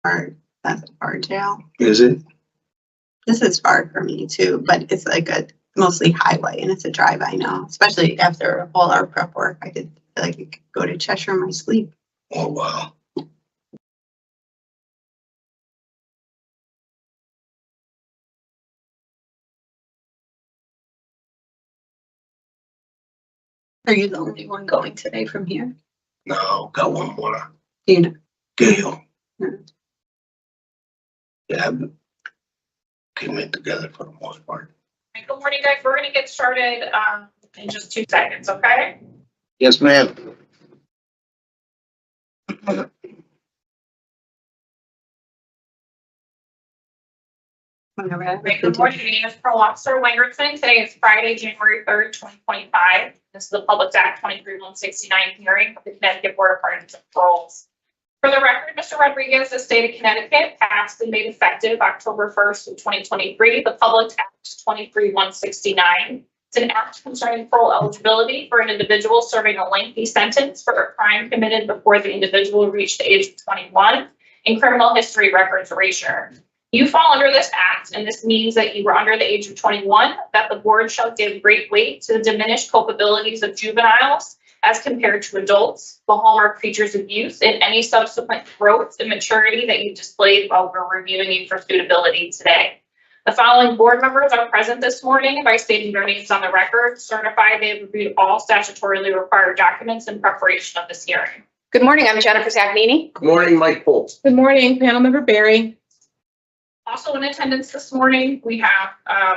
Or that's a far jail. Is it? This is far for me too, but it's like a mostly highway and it's a drive I know. Especially after all our prep work, I feel like I could go to Cheshire in my sleep. Oh, wow. Are you the only one going today from here? No, got one more. You know. Gayle. Hmm. Yeah, came in together for the most part. Good morning, guys. We're going to get started in just 2 seconds, okay? Yes, ma'am. Whenever I Great. Good morning. My name is Parole Officer Wengertsman. Today is Friday, January 3rd, 2025. This is the Public Act 23169 hearing of the Connecticut Board of Pardons and Paroles. For the record, Mr. Rodriguez, the state of Connecticut passed and made effective October 1st of 2023, the Public Act 23169. It's an act concerning parole eligibility for an individual serving a lengthy sentence for a crime committed before the individual reached the age of 21 and criminal history records erasure. You fall under this act, and this means that you were under the age of 21, that the board shall give great weight to the diminished culpabilities of juveniles as compared to adults, the hallmark features of youth, and any subsequent growth and maturity that you displayed while we're reviewing you for suitability today. The following board members are present this morning by stating their names on the record, certify they have reviewed all statutorily required documents in preparation of this hearing. Good morning, I'm Jennifer Zaccagnini. Good morning, Mike Pohl. Good morning, panel member Barry. Also in attendance this morning, we have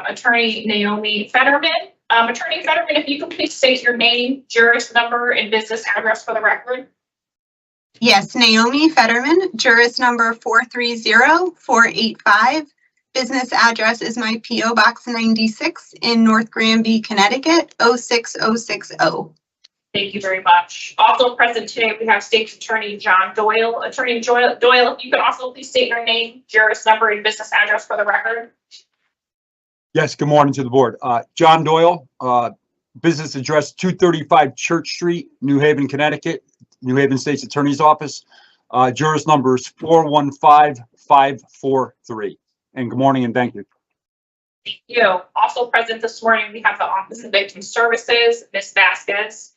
Attorney Naomi Fetterman. Attorney Fetterman, if you could please state your name, juris number, and business address for the record. Yes, Naomi Fetterman, juris number 430485. Business address is my P.O. Box 96 in North Granby, Connecticut, 06060. Thank you very much. Also present today, we have State's Attorney John Doyle. Attorney Doyle, if you could also please state your name, juris number, and business address for the record. Yes, good morning to the board. John Doyle, business address 235 Church Street, New Haven, Connecticut, New Haven State's Attorney's Office. Juris numbers 415543. And good morning and thank you. Thank you. Also present this morning, we have the Office of Victim Services, Ms. Vazquez.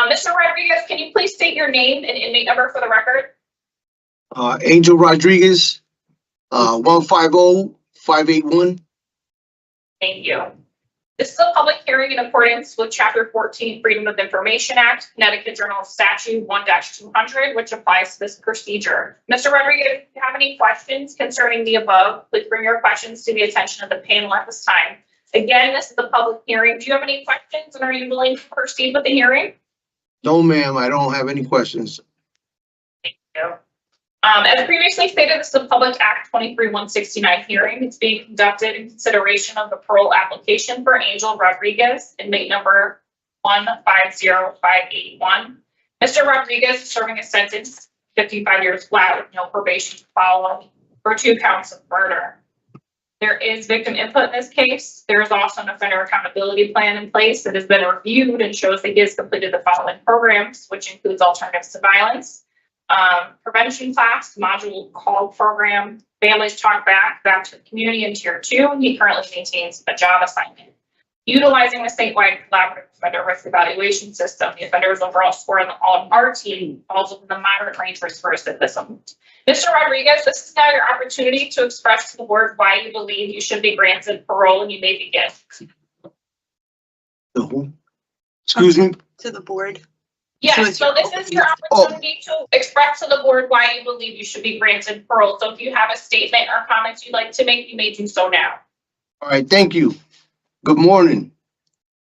Mr. Rodriguez, can you please state your name and inmate number for the record? Angel Rodriguez, 150581. Thank you. This is a public hearing in accordance with Chapter 14 Freedom of Information Act, Connecticut Journal of Statute 1-200, which applies to this procedure. Mr. Rodriguez, if you have any questions concerning the above, please bring your questions to the attention of the panel at this time. Again, this is a public hearing. Do you have any questions and are you willing to proceed with the hearing? No, ma'am, I don't have any questions. Thank you. As previously stated, this is a Public Act 23169 hearing. It's being conducted in consideration of the parole application for Angel Rodriguez, inmate number 150581. Mr. Rodriguez is serving a sentence 55 years flat with no probation to follow for 2 counts of murder. There is victim input in this case. There is also an offender accountability plan in place that has been reviewed and shows that he has completed the following programs, which includes alternatives to violence, prevention class, module call program, families talk back to the community in tier 2. He currently maintains a job assignment. Utilizing the statewide collaborative offender risk evaluation system, the offender's overall score on the all-R team falls within the moderate range for recidivism. Mr. Rodriguez, this is now your opportunity to express to the board why you believe you should be granted parole, and you may begin. Excuse me? To the board. Yes, so this is your opportunity to express to the board why you believe you should be granted parole. So if you have a statement or comments you'd like to make, you may do so now. All right, thank you. Good morning.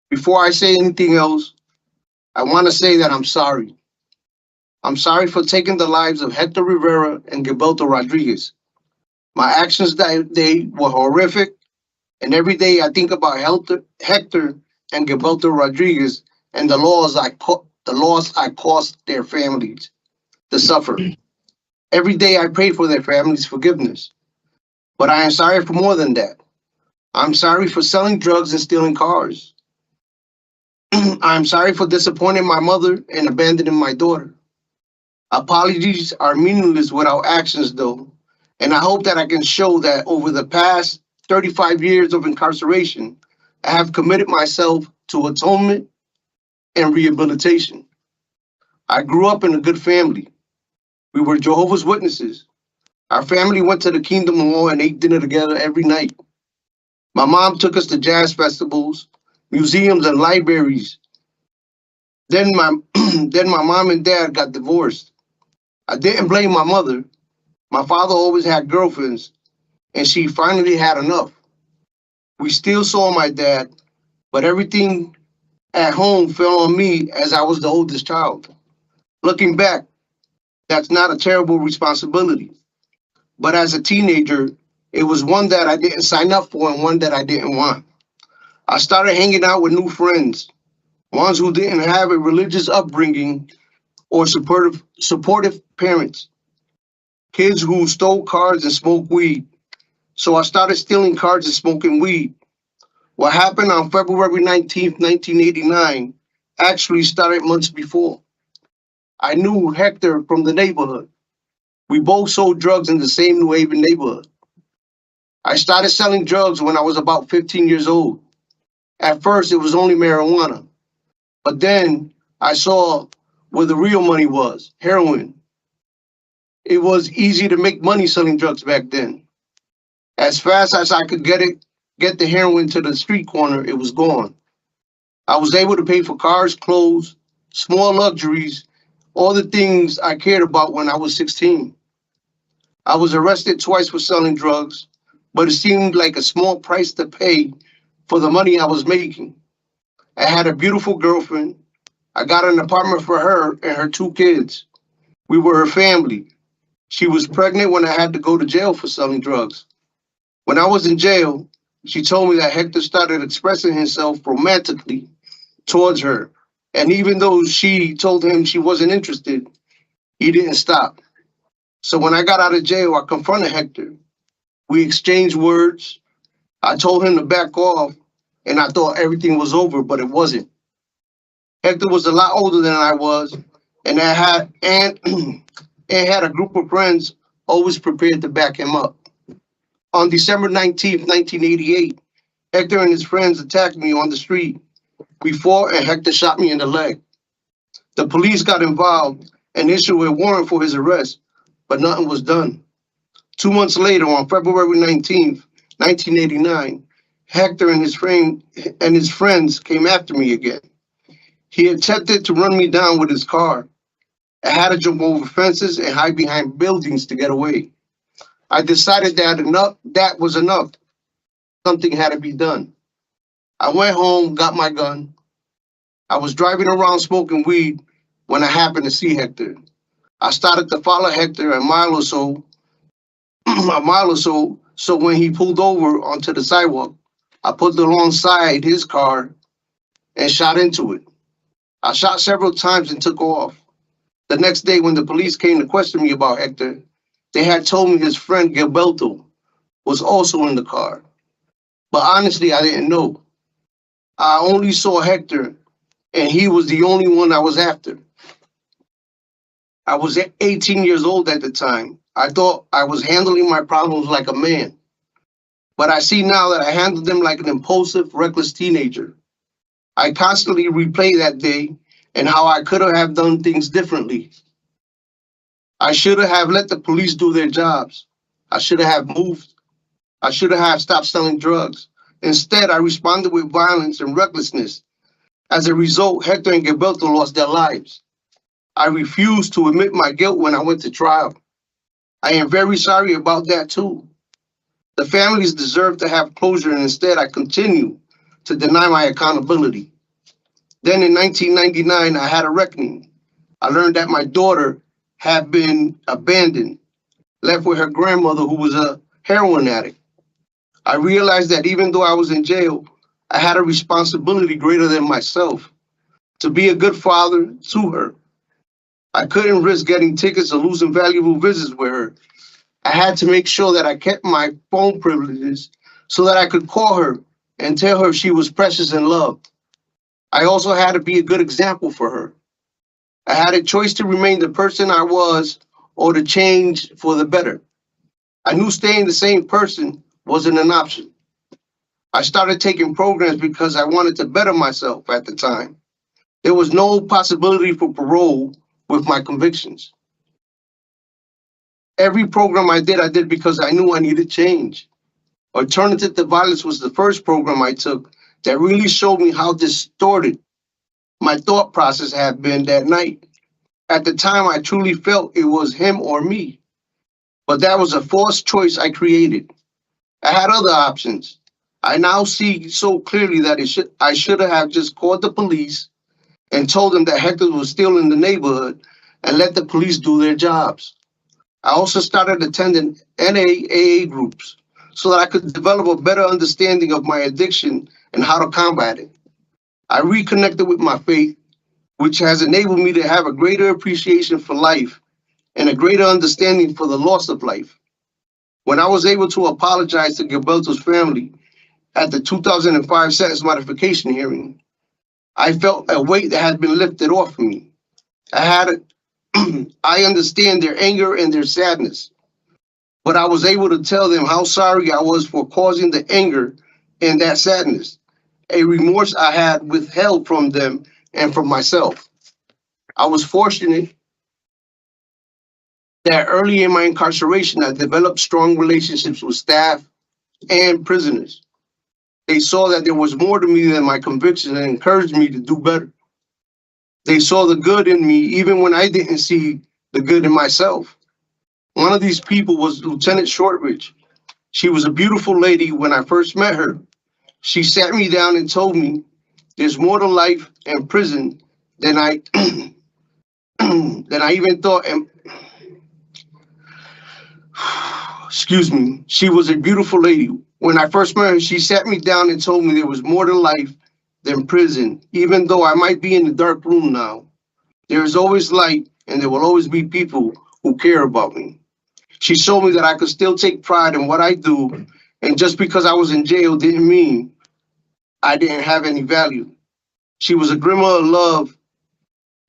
Before I say anything else, I want to say that I'm sorry. I'm sorry for taking the lives of Hector Rivera and Gilberto Rodriguez. My actions that day were horrific, and every day I think about Hector and Gilberto Rodriguez and the loss I caused their families to suffer. Every day I pray for their families' forgiveness. But I am sorry for more than that. I'm sorry for selling drugs and stealing cars. I'm sorry for disappointing my mother and abandoning my daughter. Apologies are meaningless without actions, though, And I hope that I can show that over the past 35 years of incarceration, I have committed myself to atonement and rehabilitation. I grew up in a good family. We were Jehovah's Witnesses. Our family went to the Kingdom Hall and ate dinner together every night. My mom took us to jazz festivals, museums, and libraries. Then my mom and dad got divorced. I didn't blame my mother. My father always had girlfriends, and she finally had enough. We still saw my dad, but everything at home fell on me as I was the oldest child. Looking back, that's not a terrible responsibility. But as a teenager, it was one that I didn't sign up for and one that I didn't want. I started hanging out with new friends, ones who didn't have a religious upbringing or supportive parents, kids who stole cars and smoked weed. So I started stealing cars and smoking weed. What happened on February 19th, 1989, actually started months before. I knew Hector from the neighborhood. We both sold drugs in the same New Haven neighborhood. I started selling drugs when I was about 15 years old. At first, it was only marijuana. But then I saw where the real money was, heroin. It was easy to make money selling drugs back then. As fast as I could get the heroin to the street corner, it was gone. I was able to pay for cars, clothes, small luxuries, all the things I cared about when I was 16. I was arrested twice for selling drugs, but it seemed like a small price to pay for the money I was making. I had a beautiful girlfriend. I got an apartment for her and her 2 kids. We were her family. She was pregnant when I had to go to jail for selling drugs. When I was in jail, she told me that Hector started expressing himself romantically towards her. And even though she told him she wasn't interested, he didn't stop. So when I got out of jail, I confronted Hector. We exchanged words. I told him to back off, and I thought everything was over, but it wasn't. Hector was a lot older than I was, and had a group of friends always prepared to back him up. On December 19th, 1988, Hector and his friends attacked me on the street. We fought and Hector shot me in the leg. The police got involved and issued a warrant for his arrest, but nothing was done. 2 months later, on February 19th, 1989, Hector and his friends came after me again. He attempted to run me down with his car. I had to jump over fences and hide behind buildings to get away. I decided that was enough. Something had to be done. I went home, got my gun. I was driving around smoking weed when I happened to see Hector. I started to follow Hector a mile or so, so when he pulled over onto the sidewalk, I put alongside his car and shot into it. I shot several times and took off. The next day, when the police came to question me about Hector, they had told me his friend Gilberto was also in the car. But honestly, I didn't know. I only saw Hector, and he was the only one I was after. I was 18 years old at the time. I thought I was handling my problems like a man. But I see now that I handled them like an impulsive, reckless teenager. I constantly replay that day and how I could have done things differently. I should have let the police do their jobs. I should have moved. I should have stopped selling drugs. Instead, I responded with violence and recklessness. As a result, Hector and Gilberto lost their lives. I refused to admit my guilt when I went to trial. I am very sorry about that too. The families deserve to have closure, and instead I continue to deny my accountability. Then in 1999, I had a reckoning. I learned that my daughter had been abandoned, left with her grandmother who was a heroin addict. I realized that even though I was in jail, I had a responsibility greater than myself, to be a good father to her. I couldn't risk getting tickets or losing valuable visits with her. I had to make sure that I kept my phone privileges so that I could call her and tell her she was precious and loved. I also had to be a good example for her. I had a choice to remain the person I was or to change for the better. I knew staying the same person wasn't an option. I started taking programs because I wanted to better myself at the time. There was no possibility for parole with my convictions. Every program I did because I knew I needed change. Alternative to Violence was the first program I took that really showed me how distorted my thought process had been that night. At the time, I truly felt it was him or me, but that was a forced choice I created. I had other options. I now see so clearly that I should have just called the police and told them that Hector was still in the neighborhood and let the police do their jobs. I also started attending NAAA groups so that I could develop a better understanding of my addiction and how to combat it. I reconnected with my faith, which has enabled me to have a greater appreciation for life and a greater understanding for the loss of life. When I was able to apologize to Gilberto's family at the 2005 sentence modification hearing, I felt a weight that had been lifted off of me. I understand their anger and their sadness, but I was able to tell them how sorry I was for causing the anger and that sadness, a remorse I had withheld from them and from myself. I was fortunate that early in my incarceration, I developed strong relationships with staff and prisoners. They saw that there was more to me than my convictions and encouraged me to do better. They saw the good in me even when I didn't see the good in myself. One of these people was Lieutenant Shortridge. She was a beautiful lady when I first met her. She sat me down and told me, there's more to life and prison than I even thought. And excuse me, she was a beautiful lady. When I first met her, she sat me down and told me there was more to life than prison, even though I might be in the dark room now. There is always light, and there will always be people who care about me. She showed me that I could still take pride in what I do, and just because I was in jail didn't mean I didn't have any value. She was a glimmer of love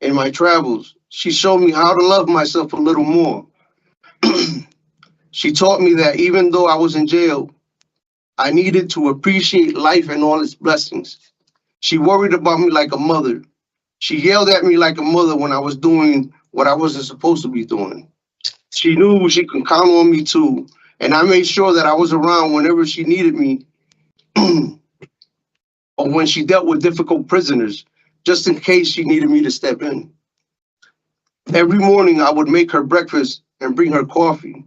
in my travels. She showed me how to love myself a little more. She taught me that even though I was in jail, I needed to appreciate life and all its blessings. She worried about me like a mother. She yelled at me like a mother when I was doing what I wasn't supposed to be doing. She knew she could count on me too, and I made sure that I was around whenever she needed me or when she dealt with difficult prisoners, just in case she needed me to step in. Every morning I would make her breakfast and bring her coffee.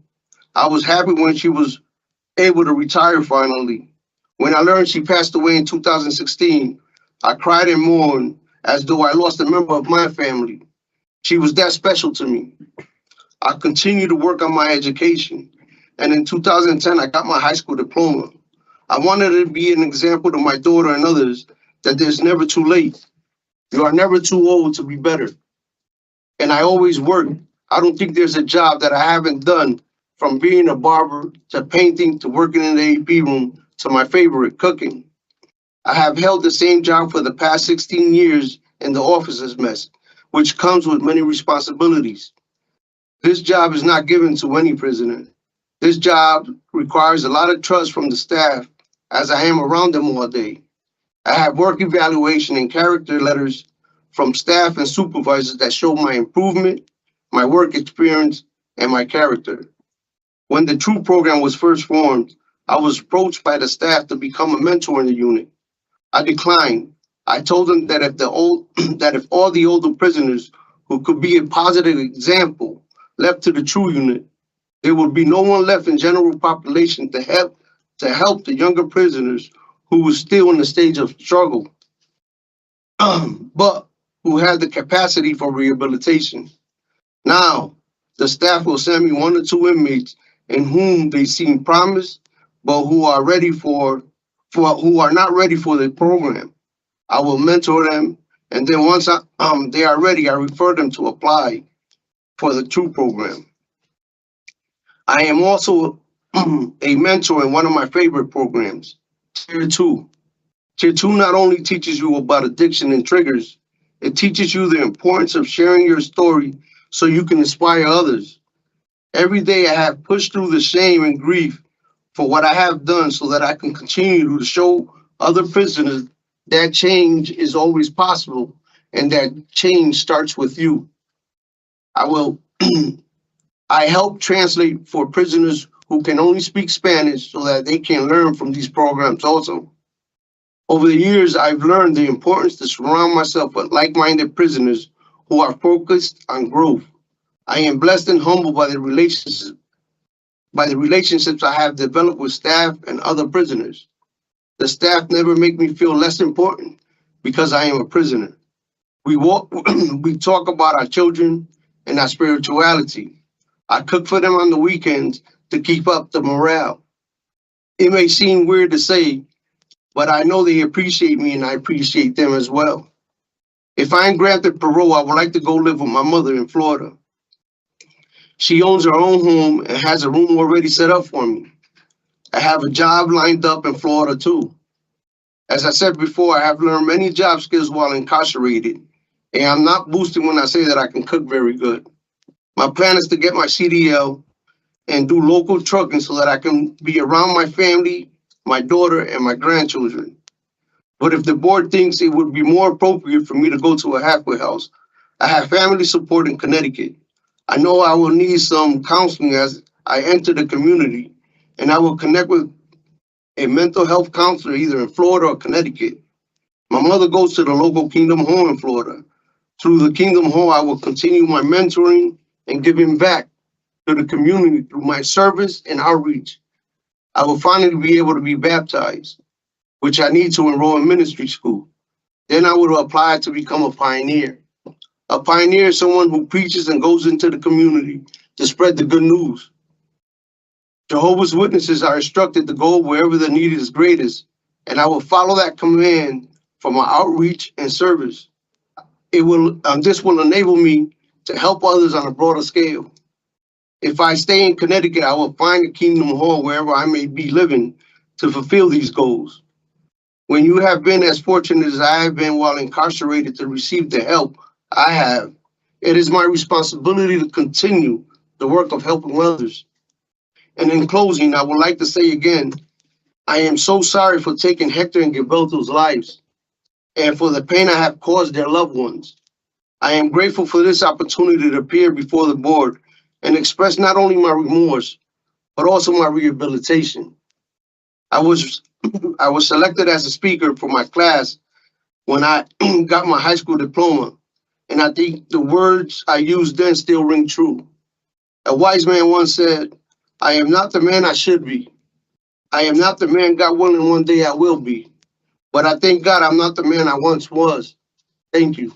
I was happy when she was able to retire finally. When I learned she passed away in 2016, I cried and mourned as though I lost a member of my family. She was that special to me. I continued to work on my education, and in 2010, I got my high school diploma. I wanted to be an example to my daughter and others that there's never too late. You are never too old to be better. And I always work. I don't think there's a job that I haven't done, from being a barber to painting to working in the AP room to my favorite, cooking. I have held the same job for the past 16 years in the officer's mess, which comes with many responsibilities. This job is not given to any prisoner. This job requires a lot of trust from the staff, as I am around them all day. I have work evaluation and character letters from staff and supervisors that show my improvement, my work experience, and my character. When the TRUE program was first formed, I was approached by the staff to become a mentor in the unit. I declined. I told them that if all the older prisoners who could be a positive example left to the TRUE unit, there would be no one left in general population to help the younger prisoners who were still in the stage of struggle, but who had the capacity for rehabilitation. Now, the staff will send me 1 or 2 inmates in whom they seem promised, but who are not ready for the program. I will mentor them, and then once they are ready, I refer them to apply for the TRUE program. I am also a mentor in one of my favorite programs, Tier 2. Tier 2 not only teaches you about addiction and triggers, it teaches you the importance of sharing your story so you can inspire others. Every day I have pushed through the shame and grief for what I have done so that I can continue to show other prisoners that change is always possible and that change starts with you. I help translate for prisoners who can only speak Spanish so that they can learn from these programs also. Over the years, I've learned the importance to surround myself with like-minded prisoners who are focused on growth. I am blessed and humbled by the relationships I have developed with staff and other prisoners. The staff never make me feel less important because I am a prisoner. We talk about our children and our spirituality. I cook for them on the weekends to keep up the morale. It may seem weird to say, but I know they appreciate me and I appreciate them as well. If I'm granted parole, I would like to go live with my mother in Florida. She owns her own home and has a room already set up for me. I have a job lined up in Florida too. As I said before, I have learned many job skills while incarcerated, and I'm not boasting when I say that I can cook very good. My plan is to get my CDL and do local trucking so that I can be around my family, my daughter, and my grandchildren. But if the board thinks it would be more appropriate for me to go to a halfway house, I have family support in Connecticut. I know I will need some counseling as I enter the community, and I will connect with a mental health counselor either in Florida or Connecticut. My mother goes to the local Kingdom Home in Florida. Through the Kingdom Home, I will continue my mentoring and giving back to the community through my service and outreach. I will finally be able to be baptized, which I need to enroll in ministry school. Then I will apply to become a pioneer. A pioneer is someone who preaches and goes into the community to spread the good news. Jehovah's Witnesses are instructed to go wherever the need is greatest, and I will follow that command for my outreach and service. This will enable me to help others on a broader scale. If I stay in Connecticut, I will find a Kingdom Hall wherever I may be living to fulfill these goals. When you have been as fortunate as I have been while incarcerated to receive the help I have, it is my responsibility to continue the work of helping others. And in closing, I would like to say again, I am so sorry for taking Hector and Gilberto's lives and for the pain I have caused their loved ones. I am grateful for this opportunity to appear before the board and express not only my remorse, but also my rehabilitation. I was selected as a speaker for my class when I got my high school diploma, and I think the words I used then still ring true. A wise man once said, I am not the man I should be. I am not the man God willing one day I will be. But I thank God I'm not the man I once was. Thank you.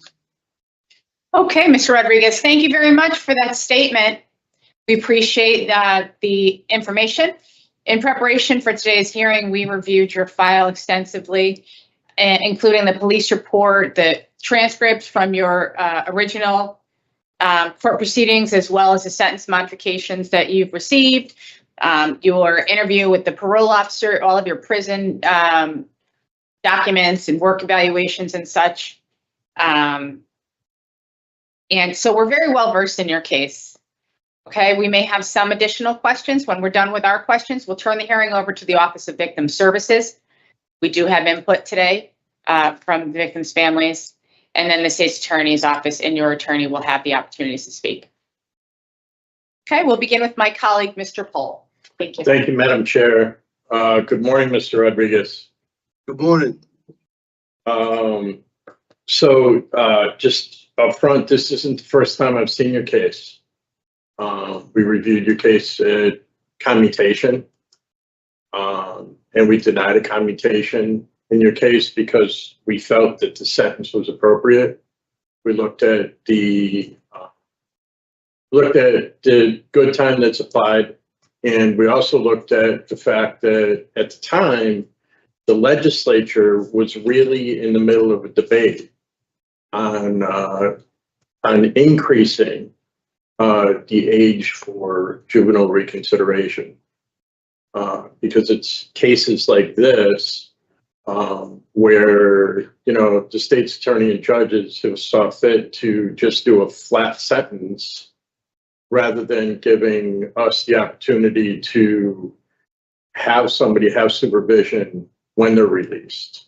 Okay, Mr. Rodriguez, thank you very much for that statement. We appreciate the information. In preparation for today's hearing, we reviewed your file extensively, including the police report, the transcripts from your original court proceedings, as well as the sentence modifications that you've received, your interview with the parole officer, all of your prison documents and work evaluations and such. And so we're very well versed in your case. Okay, we may have some additional questions. When we're done with our questions, we'll turn the hearing over to the Office of Victim Services. We do have input today from the victims' families, and then the state's attorney's office and your attorney will have the opportunities to speak. Okay, we'll begin with my colleague, Mr. Pohl. Thank you. Thank you, Madam Chair. Good morning, Mr. Rodriguez. Good morning. Just up front, this isn't the first time I've seen your case. We reviewed your case at commutation, and we denied a commutation in your case because we felt that the sentence was appropriate. We looked at the good time that's applied, and we also looked at the fact that at the time, the legislature was really in the middle of a debate on increasing the age for juvenile reconsideration, because it's cases like this where the state's attorney and judges have saw fit to just do a flat sentence rather than giving us the opportunity to have somebody have supervision when they're released,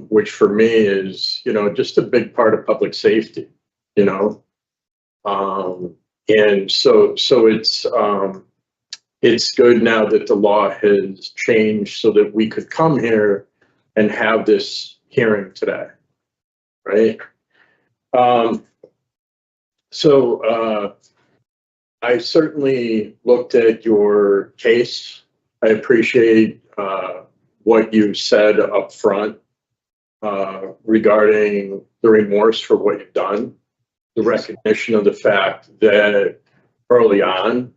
which for me is, just a big part of public safety, and so it's good now that the law has changed so that we could come here and have this hearing today, right? So I certainly looked at your case. I appreciate what you said up front regarding the remorse for what you've done, the recognition of the fact that early on,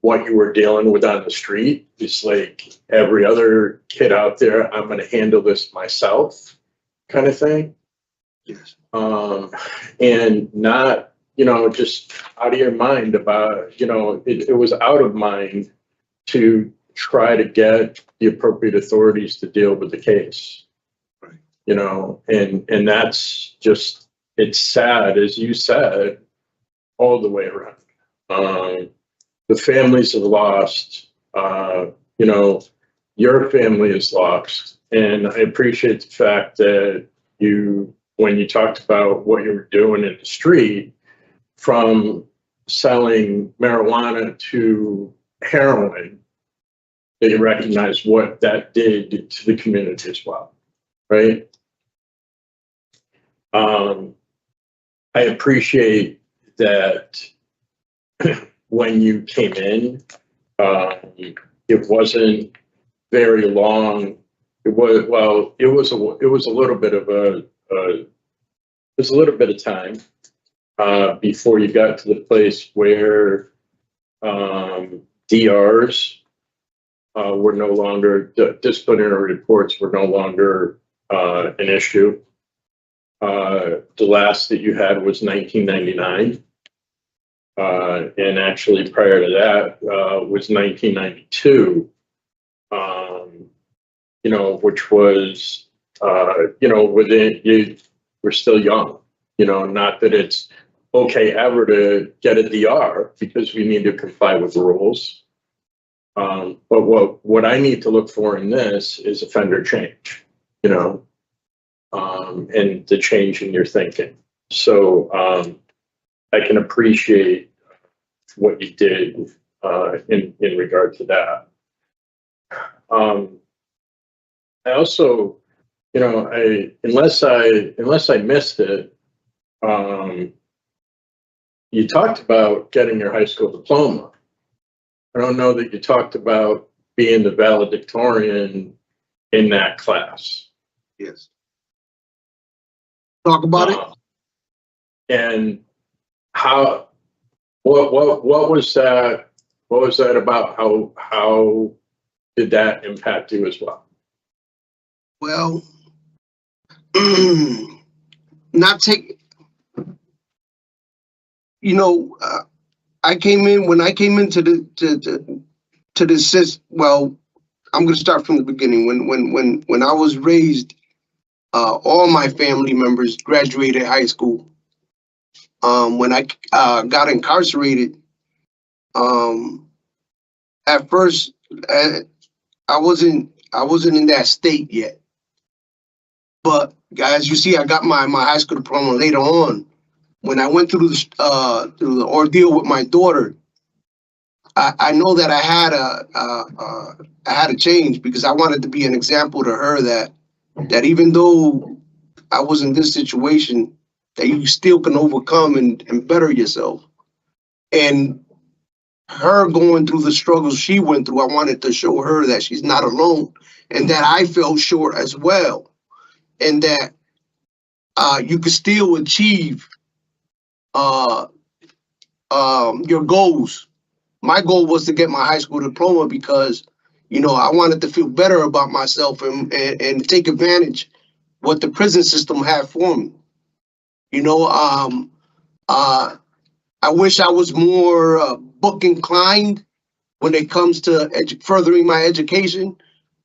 what you were dealing with on the street is like every other kid out there, I'm going to handle this myself kind of thing. Yes. And not, just out of your mind about, it was out of mind to try to get the appropriate authorities to deal with the case. Right. And that's just, it's sad, as you said, all the way around. The families have lost, your family is lost. And I appreciate the fact that when you talked about what you were doing in the street, from selling marijuana to heroin, that you recognize what that did to the community as well, right? I appreciate that when you came in, it wasn't very long. It was a little bit of time before you got to the place where DRs were no longer, disciplinary reports were no longer an issue. The last that you had was 1999. And actually prior to that was 1992, which was, within, you were still young, not that it's okay ever to get a DR because we need to comply with the rules. But what I need to look for in this is offender change, and the change in your thinking. So I can appreciate what you did in regard to that. I also, unless I missed it, you talked about getting your high school diploma. I don't know that you talked about being the valedictorian in that class. Yes. Talk about it. And what was that? What was that about? How did that impact you as well? Well, I came in when I came into to the system. Well, I'm going to start from the beginning. When I was raised, all my family members graduated high school. When I got incarcerated, at first I wasn't in that state yet. But as you see, I got my high school diploma later on. When I went through the ordeal with my daughter, I know that I had a change because I wanted to be an example to her that even though I was in this situation, that you still can overcome and better yourself. And her going through the struggles she went through, I wanted to show her that she's not alone and that I fell short as well. And that you could still achieve your goals. My goal was to get my high school diploma because, I wanted to feel better about myself and take advantage what the prison system had for me. I wish I was more book inclined when it comes to furthering my education,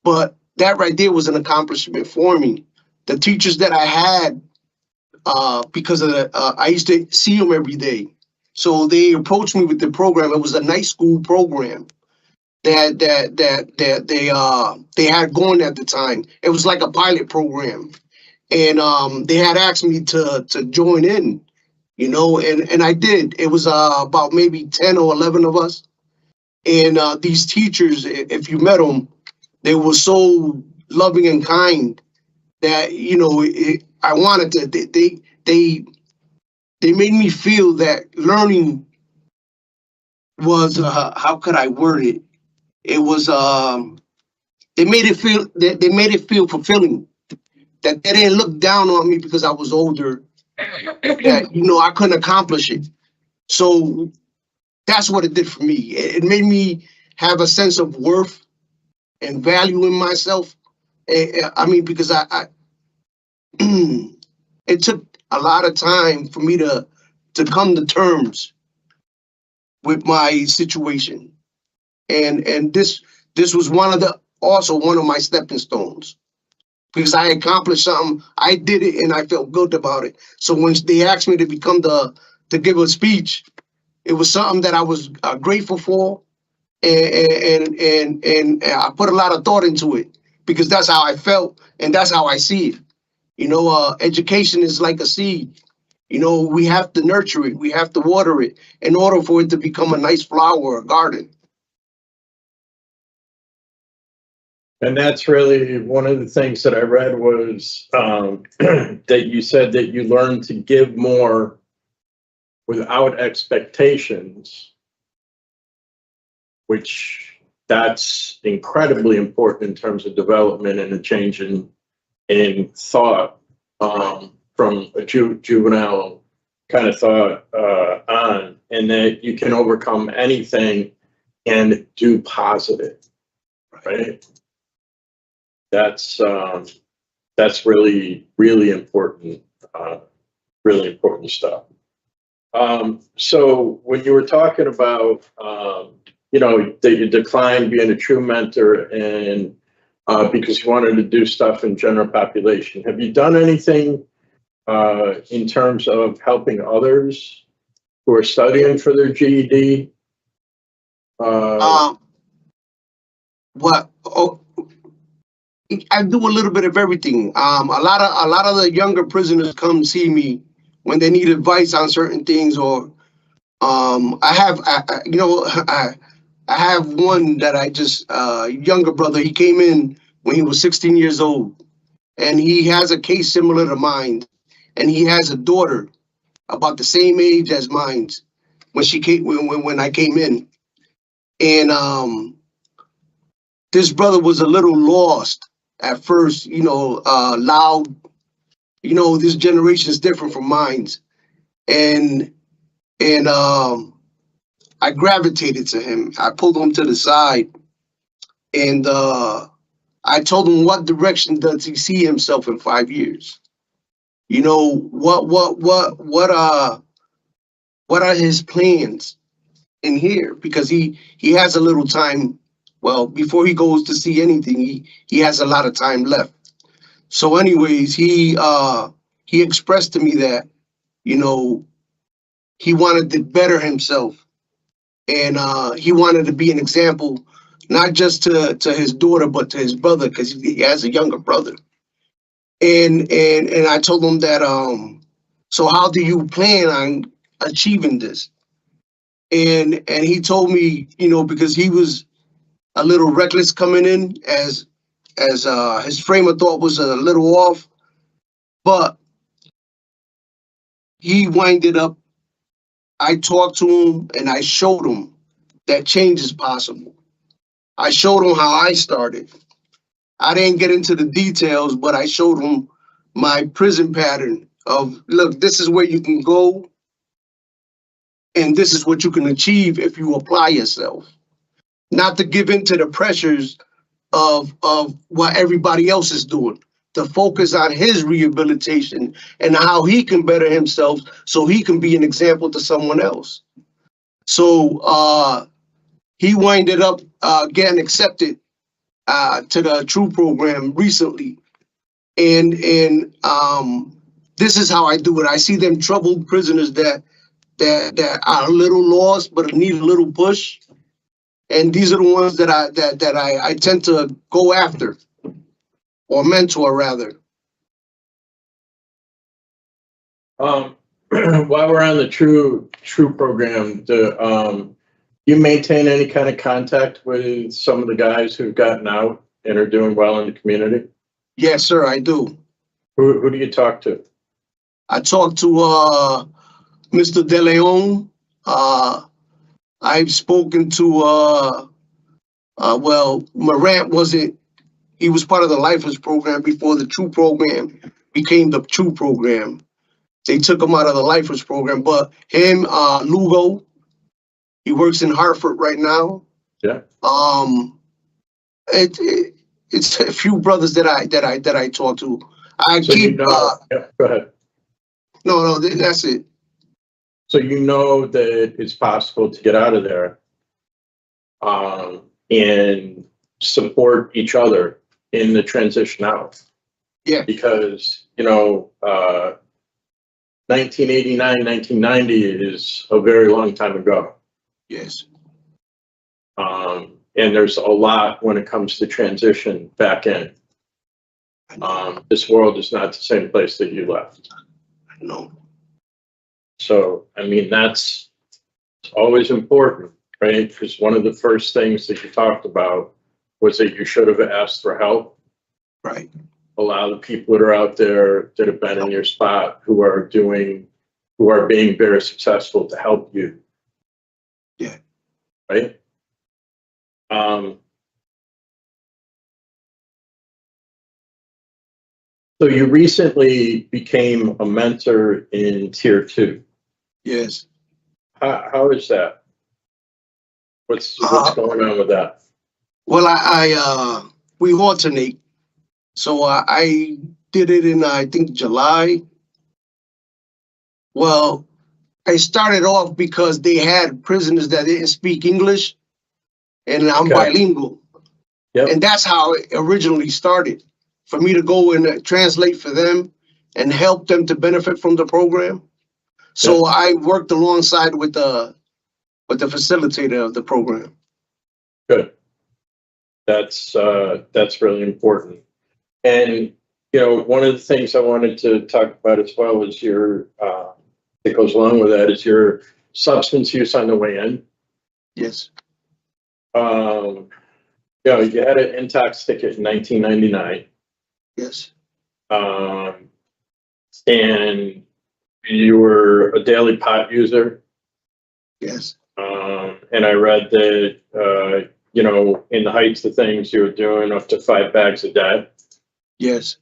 but that right there was an accomplishment for me. The teachers that I had, because of I used to see them every day. So they approached me with the program. It was a night school program that they had going at the time. It was like a pilot program, and they had asked me to join in, you know, and I did. It was about maybe 10 or 11 of us, and these teachers, if you met them, they were so loving and kind that, you know, I wanted to. They made me feel that learning was how could I word it? It was they made it feel fulfilling. That they didn't look down on me because I was older. That, you know, I couldn't accomplish it. So that's what it did for me. It made me have a sense of worth and value in myself. I mean, because I it took a lot of time for me to come to terms with my situation, and this was one of my stepping stones, because I accomplished something. I did it and I felt good about it. So when they asked me to give a speech, it was something that I was grateful for, and I put a lot of thought into it, because that's how I felt and that's how I see it. You know, education is like a seed. You know, we have to nurture it. We have to water it in order for it to become a nice flower or a garden. And that's really one of the things that I read was that you said that you learned to give more without expectations, which that's incredibly important in terms of development and a change in thought from a juvenile kind of thought on, and that you can overcome anything and do positive, right? That's really, really important stuff. So when you were talking about, you know, that you declined being a true mentor and because you wanted to do stuff in general population, have you done anything in terms of helping others who are studying for their GED? I do a little bit of everything. A lot of the younger prisoners come see me when they need advice on certain things, or I have one that I just younger brother. He came in when he was 16 years old, and he has a case similar to mine, and he has a daughter about the same age as mine when I came in, and this brother was a little lost at first, you know, loud, you know, this generation is different from mine. And I gravitated to him. I pulled him to the side, and I told him, what direction does he see himself in 5 years? You know, what are his plans in here? Because he has a little time. Well, before he goes to see anything, he has a lot of time left. So anyways, he expressed to me that, you know, he wanted to better himself, and he wanted to be an example, not just to his daughter, but to his brother, because he has a younger brother. And I told him that, so how do you plan on achieving this? And he told me, you know, because he was a little reckless coming in, as his frame of thought was a little off, but he winded up. I talked to him and I showed him that change is possible. I showed him how I started. I didn't get into the details, but I showed him my prison pattern of, look, this is where you can go, and this is what you can achieve if you apply yourself. Not to give in to the pressures of what everybody else is doing, to focus on his rehabilitation and how he can better himself so he can be an example to someone else. So he winded up getting accepted to the TRUE program recently. And this is how I do it. I see them troubled prisoners that that are a little lost but need a little push. And these are the ones that I tend to go after, or mentor rather. While we're on the True program, you maintain any kind of contact with some of the guys who've gotten out and are doing well in the community? Yes, sir, I do. Who do you talk to? I talked to Mr. De Leon. I've spoken to Morant wasn't. He was part of the Lifers program before the True program became the True program. They took him out of the Lifers program, but him, Lugo, he works in Hartford right now. Yeah. It's a few brothers that I talk to. I So keep. Yeah, go ahead. No, that's it. So you know that it's possible to get out of there and support each other in the transition out. Yeah. Because, 1989, 1990 is a very long time ago. Yes. And there's a lot when it comes to transition back in. This world is not the same place that you left. No. So, I mean, that's always important, right? Because one of the first things that you talked about was that you should have asked for help. Right. Allow the people that are out there that have been in your spot who are being very successful to help you. Yeah. Right? So you recently became a mentor in Tier 2. Yes. How is that? What's going on with that? Well, we alternate. So I did it in, I think, July. Well, I started off because they had prisoners that didn't speak English, and I'm bilingual. Yep. And that's how it originally started, for me to go and translate for them and help them to benefit from the program. So I worked alongside with the facilitator of the program. Good. That's really important. And, one of the things I wanted to talk about as well is that goes along with that is your substance use on the way in. Yes. You had an intox ticket in 1999. Yes. And you were a daily pot user. Yes. And I read that, in the heights of things, you were doing up to 5 bags a day. Yes.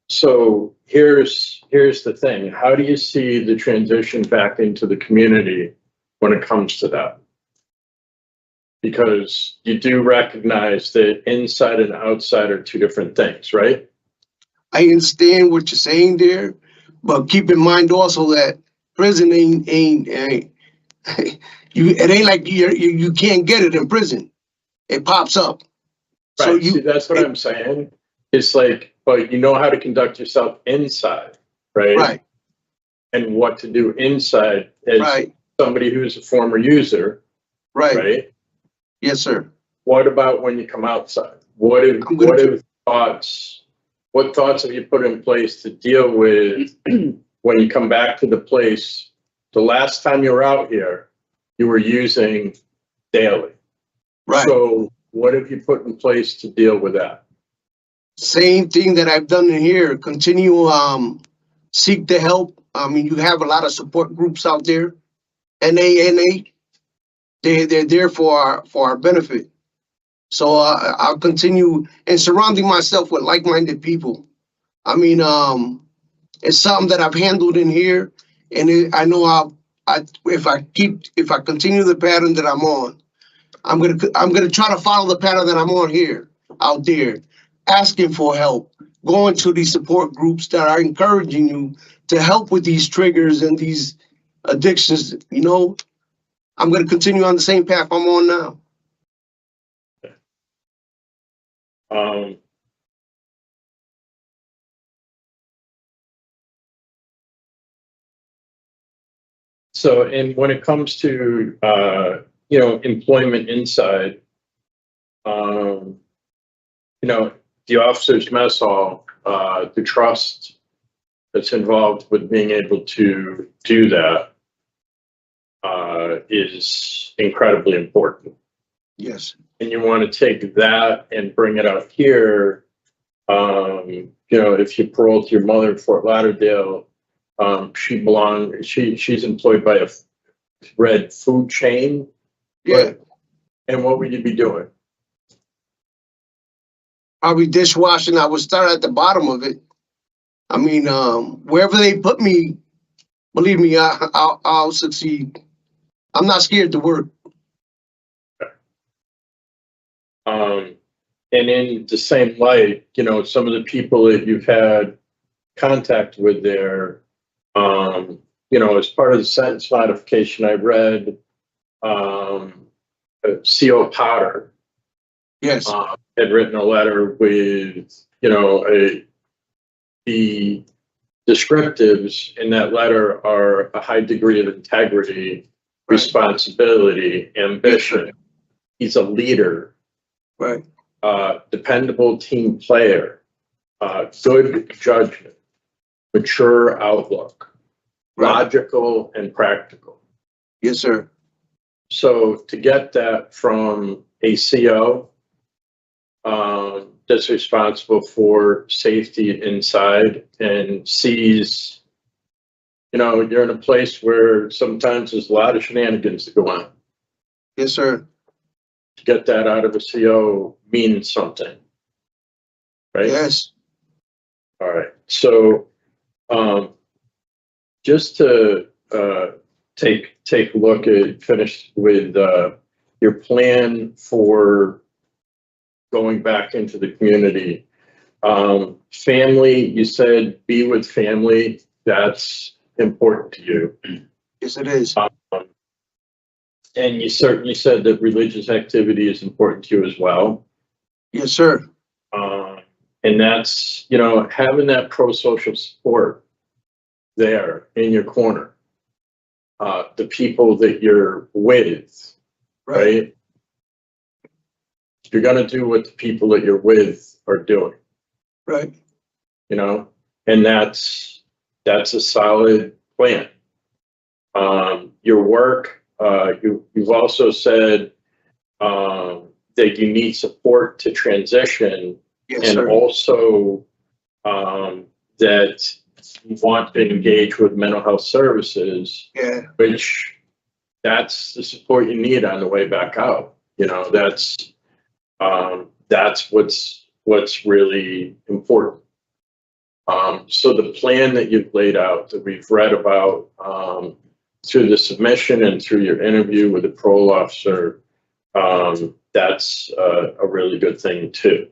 So here's the thing. How do you see the transition back into the community when it comes to that? Because you do recognize that inside and outside are two different things, right? I understand what you're saying there, but keep in mind also that prison ain't it ain't like you can't get it in prison. It pops up. Right. So that's what I'm saying. It's like, but you know how to conduct yourself inside, right? Right. And what to do inside as somebody who's a former user. Right. Yes, sir. What about when you come outside? What thoughts have you put in place to deal with when you come back to the place? The last time you were out here, you were using daily. Right. So what have you put in place to deal with that? Same thing that I've done in here. Continue seek the help. I mean, you have a lot of support groups out there. NA. They're there for our benefit. So I'll continue and surrounding myself with like-minded people. I mean, it's something that I've handled in here, and I know if I continue the pattern that I'm on, I'm gonna try to follow the pattern that I'm on here, out there, asking for help, going to these support groups that are encouraging you to help with these triggers and these addictions. I'm gonna continue on the same path I'm on now. So, and when it comes to, employment inside, the officers' mess hall, the trust that's involved with being able to do that is incredibly important. Yes. And you want to take that and bring it out here. If you parole to your mother in Fort Lauderdale, she's employed by a red food chain. Yeah. And what would you be doing? Probably dishwashing. I would start at the bottom of it. I mean, wherever they put me, believe me, I'll succeed. I'm not scared to work. And in the same light, some of the people that you've had contact with there, as part of the sentence modification, I read C.O. Potter. Yes. Had written a letter with, the descriptives in that letter are a high degree of integrity, responsibility, ambition. He's a leader. Right. Dependable team player, good judgment, mature outlook, logical and practical. Yes, sir. So to get that from a CO that's responsible for safety inside and sees, you're in a place where sometimes there's a lot of shenanigans that go on. Yes, sir. To get that out of a CO means something, right? Yes. All right. So, just to take a look at, finish with your plan for going back into the community. Family, you said be with family. That's important to you. Yes, it is. And you certainly said that religious activity is important to you as well. Yes, sir. And that's, having that pro-social support there in your corner. The people that you're with, right? You're going to do what the people that you're with are doing. Right. And that's a solid plan. Your work, you've also said that you need support to transition. Yes, and sir. Also that you want to engage with mental health services, Yeah. which that's the support you need on the way back out. That's what's really important. So the plan that you've laid out, that we've read about through the submission and through your interview with the parole officer, that's a really good thing too.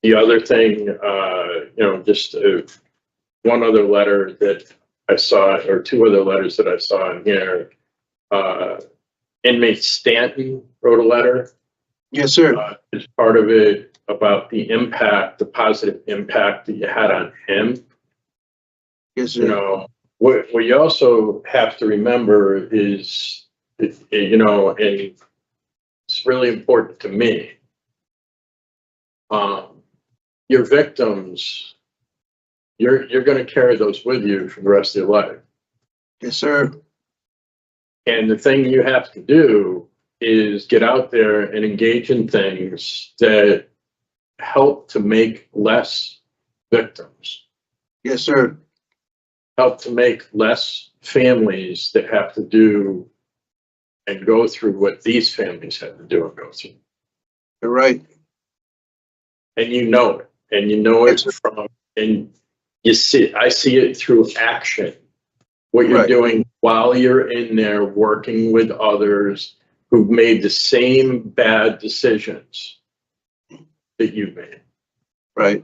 The other thing, just one other letter that I saw, or two other letters that I saw in here. Inmate Stanton wrote a letter. Yes, sir. As part of it about the positive impact that you had on him. Yes, sir. What you also have to remember is, and it's really important to me. Your victims, you're going to carry those with you for the rest of your life. Yes, sir. And the thing you have to do is get out there and engage in things that help to make less victims. Yes, sir. Help to make less families that have to do and go through what these families had to do and go through. You're right. And you know it. And you know it from, and I see it through action. What you're doing while you're in there working with others who've made the same bad decisions that you've made. Right.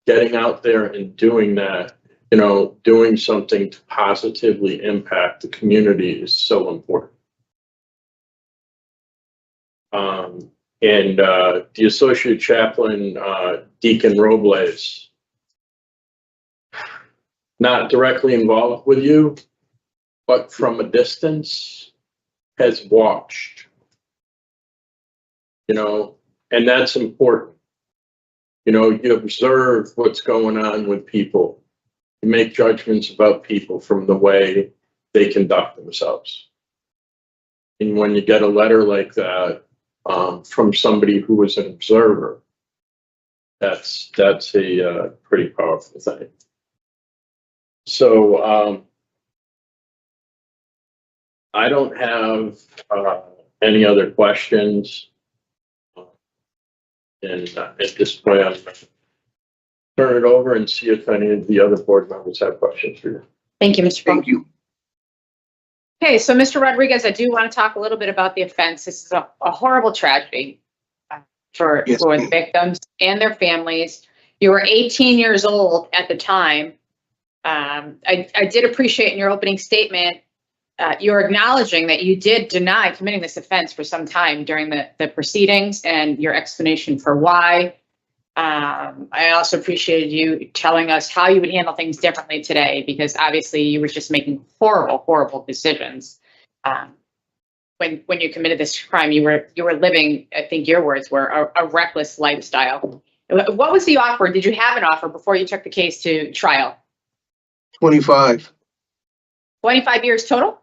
Getting out there and doing that, doing something to positively impact the community is so important. And the associate chaplain, Deacon Robles, not directly involved with you, but from a distance has watched, you know, and that's important. You know, you observe what's going on with people. You make judgments about people from the way they conduct themselves. And when you get a letter like that from somebody who was an observer, that's a pretty powerful thing. So I don't have any other questions. And at this point, I'm going to turn it over and see if any of the other board members have questions for you. Thank you, Mr. Pohl. Thank you. Okay, so Mr. Rodriguez, I do want to talk a little bit about the offense. This is a horrible tragedy for the victims and their families. You were 18 years old at the time. I did appreciate in your opening statement, you're acknowledging that you did deny committing this offense for some time during the proceedings and your explanation for why. I also appreciated you telling us how you would handle things differently today, because obviously you were just making horrible decisions. When you committed this crime, you were living, I think your words were, a reckless lifestyle. What was the offer? Did you have an offer before you took the case to trial? 25. 25 years total?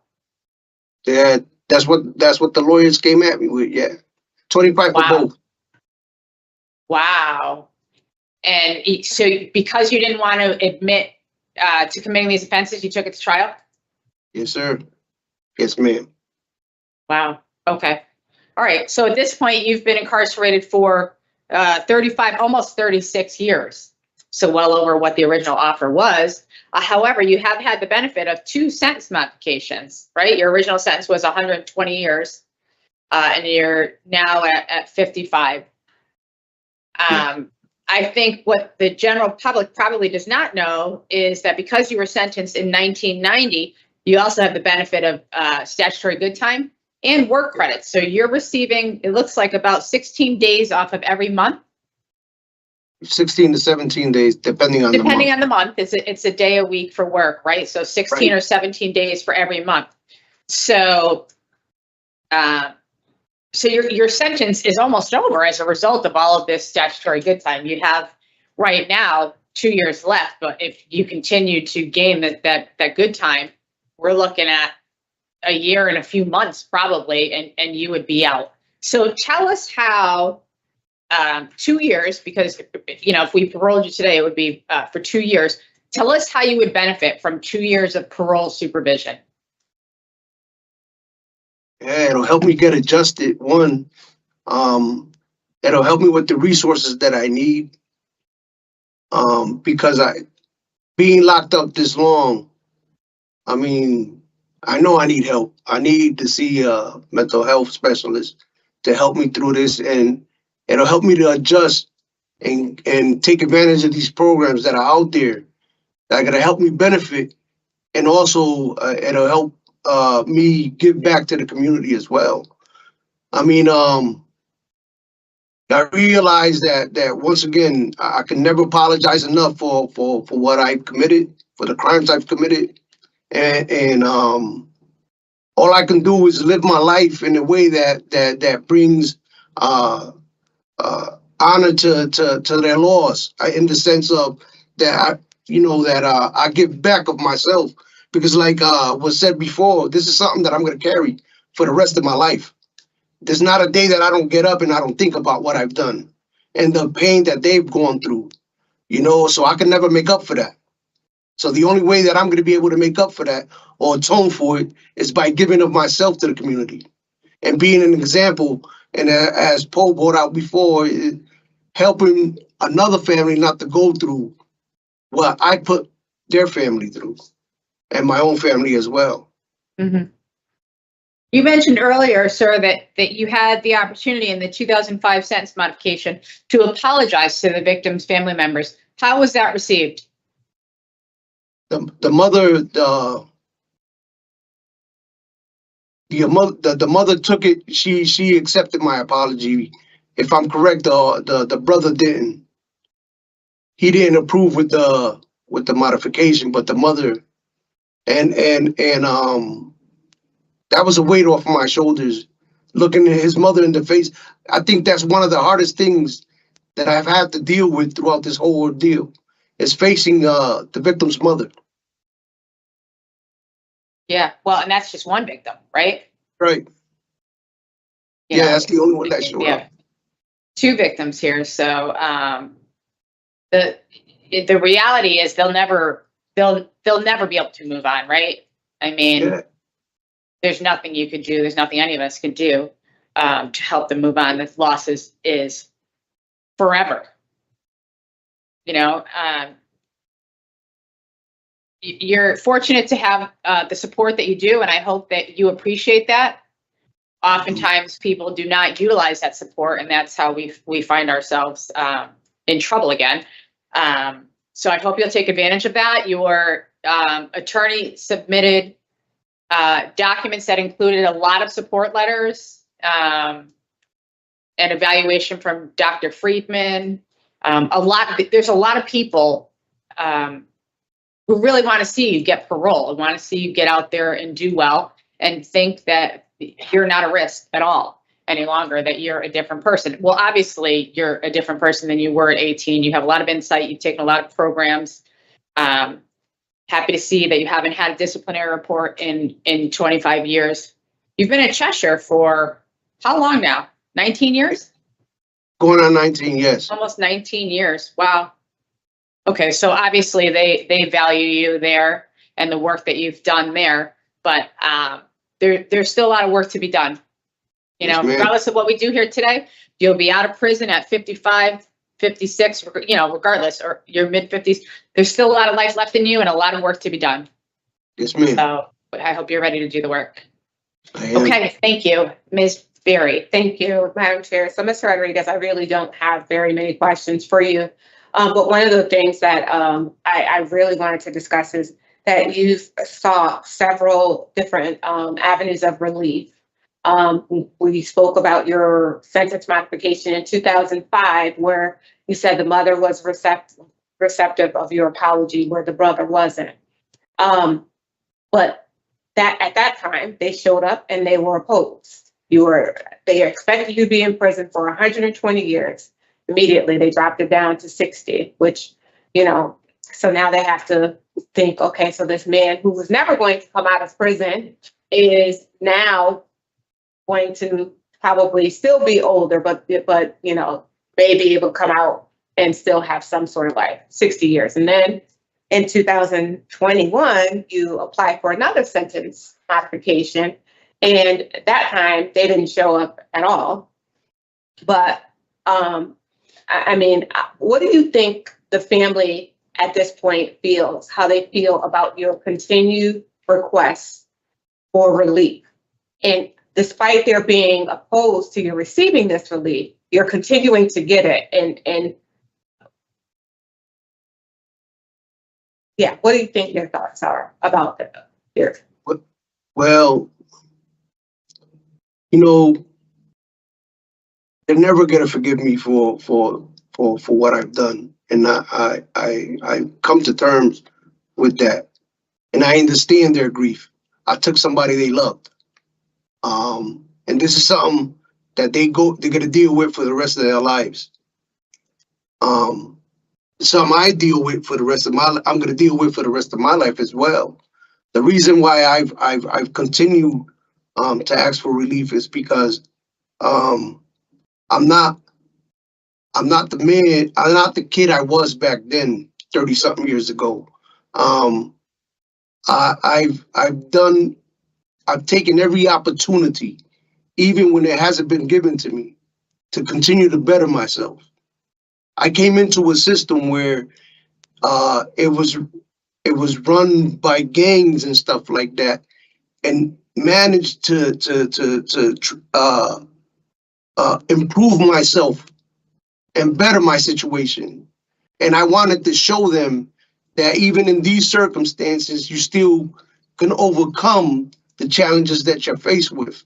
Yeah, that's what the lawyers came at me with. Yeah, 25 for both. Wow. And so because you didn't want to admit to committing these offenses, you took it to trial? Yes, sir. Yes, ma'am. Wow. Okay. All right. So at this point, you've been incarcerated for 35, almost 36 years. So well over what the original offer was. However, you have had the benefit of 2 sentence modifications, right? Your original sentence was 120 years, and you're now at 55. I think what the general public probably does not know is that because you were sentenced in 1990, you also have the benefit of statutory good time and work credits. So you're receiving, it looks like, about 16 days off of every month. 16 to 17 days, depending on the month. It's a day a week for work, right? So 16 or 17 days for every month. So, so your sentence is almost over as a result of all of this statutory good time. You have right now 2 years left, but if you continue to gain that good time, we're looking at a year and a few months probably, and you would be out. So tell us how 2 years, because you know if we paroled you today, it would be for 2 years. Tell us how you would benefit from 2 years of parole supervision. Yeah, it'll help me get adjusted. One, it'll help me with the resources that I need. Because being locked up this long, I mean, I know I need help. I need to see a mental health specialist to help me through this, and it'll help me to adjust and take advantage of these programs that are out there that are gonna help me benefit, and also it'll help me give back to the community as well. I mean, I realize that once again, I can never apologize enough for what I've committed, for the crimes I've committed, and all I can do is live my life in a way that brings honor to their laws, in the sense of that I give back of myself, because like was said before, this is something that I'm going to carry for the rest of my life. There's not a day that I don't get up and I don't think about what I've done and the pain that they've gone through, so I can never make up for that. So the only way that I'm going to be able to make up for that or atone for it is by giving of myself to the community and being an example. And as Pohl brought out before, helping another family not to go through what I put their family through, and my own family as well. Mm-hmm. You mentioned earlier, sir, that you had the opportunity in the 2005 sentence modification to apologize to the victim's family members. How was that received? The mother took it. She accepted my apology. If I'm correct, the brother didn't. He didn't approve with the with the modification, but the mother, and that was a weight off my shoulders, looking at his mother in the face. I think that's one of the hardest things that I've had to deal with throughout this whole ordeal, is facing the victim's mother. Yeah, well, and that's just one victim, right? Right. You Yeah, know, that's the only one that showed yeah. up. 2 victims here, so the reality is they'll never be able to move on, right? I mean, Yeah. there's nothing you could do. There's nothing any of us could do to help them move on. This loss is forever. You know, you're fortunate to have the support that you do, and I hope that you appreciate that. Oftentimes, people do not utilize that support, and that's how we find ourselves in trouble again. So I hope you'll take advantage of that. Your attorney submitted documents that included a lot of support letters, an evaluation from Dr. Friedman. There's a lot of people who really want to see you get parole, and want to see you get out there and do well, and think that you're not a risk at all any longer, that you're a different person. Well, obviously, you're a different person than you were at 18. You have a lot of insight. You've taken a lot of programs. Happy to see that you haven't had a disciplinary report in 25 years. You've been at Cheshire for how long now? 19 years? Going on 19, yes. Almost 19 years. Wow. Okay, so obviously they value you there and the work that you've done there, but there's still a lot of work to be done. You know, Yes, ma'am. regardless of what we do here today, you'll be out of prison at 55, 56, you know, regardless, or your mid-50s. There's still a lot of life left in you and a lot of work to be done. Yes, ma'am. So I hope you're ready to do the work. I am. Okay, thank you. Ms. Berry. Thank you, Madam Chair. So, Mr. Rodriguez, I really don't have very many questions for you. But one of the things that I really wanted to discuss is that you saw several different avenues of relief. We spoke about your sentence modification in 2005, where you said the mother was receptive of your apology, where the brother wasn't. But that at that time, they showed up and they were opposed. They expected you to be in prison for 120 years. Immediately, they dropped it down to 60, which, you know, so now they have to think, okay, so this man who was never going to come out of prison is now going to probably still be older, but you know, may be able to come out and still have some sort of life, 60 years. And then in 2021, you applied for another sentence modification. And at that time, they didn't show up at all. But I mean, what do you think the family at this point feels, how they feel about your continued requests for relief? And despite their being opposed to you receiving this relief, you're continuing to get it. And yeah, what do you think your thoughts are about that here? Well, you know, they're never gonna forgive me for what I've done, and I come to terms with that, and I understand their grief. I took somebody they loved, and this is something that they're gonna deal with for the rest of their lives. Something I deal with for the rest of I'm gonna deal with for the rest of my life as well. The reason why I've continued to ask for relief is because I'm not the man, I'm not the kid I was back then, 30 something years ago. I've taken every opportunity, even when it hasn't been given to me, to continue to better myself. I came into a system where it was run by gangs and stuff like that, and managed to improve myself and better my situation. And I wanted to show them that even in these circumstances, you still can overcome the challenges that you're faced with.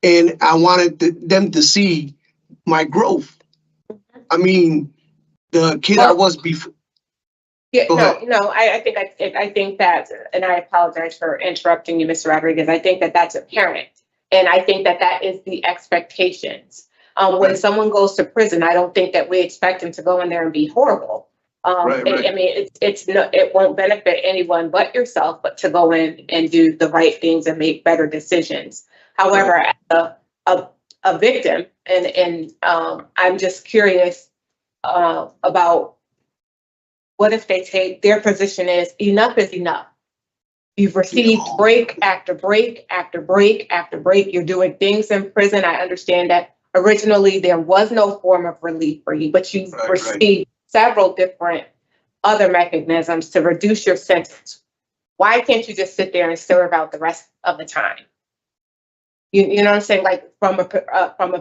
And I wanted them to see my growth. I mean, the kid I was before. Yeah, Go I think that, and I apologize for interrupting you, Mr. Rodriguez. I think that that's apparent. And I think that that is the expectations. When Right. someone goes to prison, I don't think that we expect them to go in there and be horrible. Right. I mean, it won't benefit anyone but yourself, but to go in and do the right things and make better decisions. However, as a victim, and I'm just curious about what if they take their position is enough is enough. You've received break after break after break after break. You're doing things in prison. I understand that originally there was no form of relief for you, but you've received several different other mechanisms to reduce your sentence. Why can't you just sit there and serve out the rest of the time? You know what I'm saying? Like from a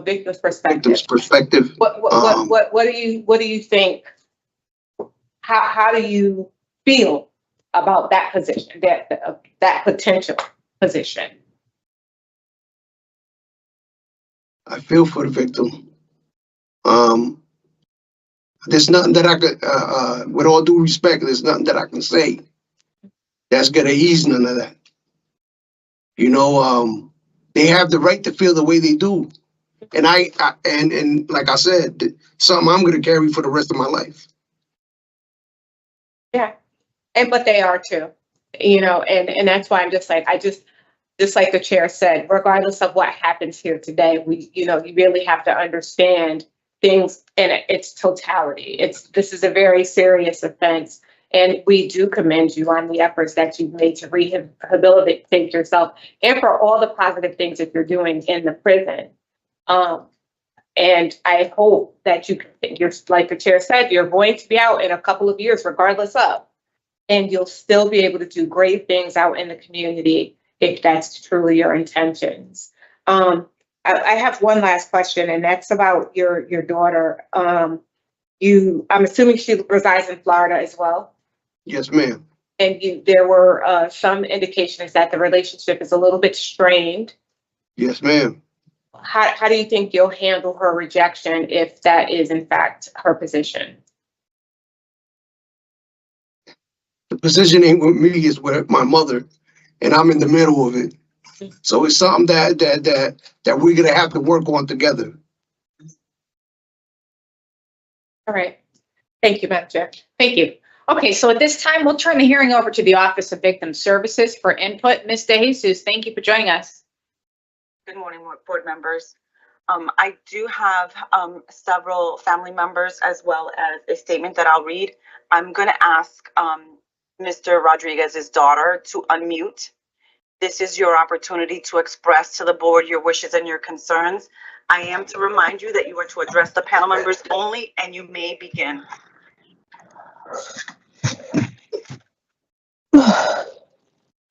victim's perspective. Victim's perspective. What do you think? How do you feel about that position, that potential position? I feel for the victim. There's nothing that I could, with all due respect, there's nothing that I can say that's gonna ease none of that. You know, they have the right to feel the way they do, and and like I said, something I'm gonna carry for the rest of my life. Yeah, but they are too, you know, and that's why I'm just like, just like the chair said, regardless of what happens here today, you really have to understand things in its totality. This is a very serious offense, and we do commend you on the efforts that you've made to rehabilitate yourself and for all the positive things that you're doing in the prison. And I hope that you're, like the chair said, you're going to be out in a couple of years, regardless of, and you'll still be able to do great things out in the community if that's truly your intentions. I have one last question, and that's about your daughter. I'm assuming she resides in Florida as well. Yes, ma'am. And there were some indications that the relationship is a little bit strained. Yes, ma'am. How do you think you'll handle her rejection if that is in fact her position? The position ain't with me, it's with my mother, and I'm in the middle of it. So it's something that we're gonna have to work on together. All right. Thank you, Madam Chair. Thank you. Okay, so at this time, we'll turn the hearing over to the Office of Victim Services for input. Ms. DeJesus, thank you for joining us. Good morning, board members. I do have several family members as well as a statement that I'll read. I'm going to ask Mr. Rodriguez's daughter to unmute. This is your opportunity to express to the board your wishes and your concerns. I am to remind you that you are to address the panel members only, and you may begin.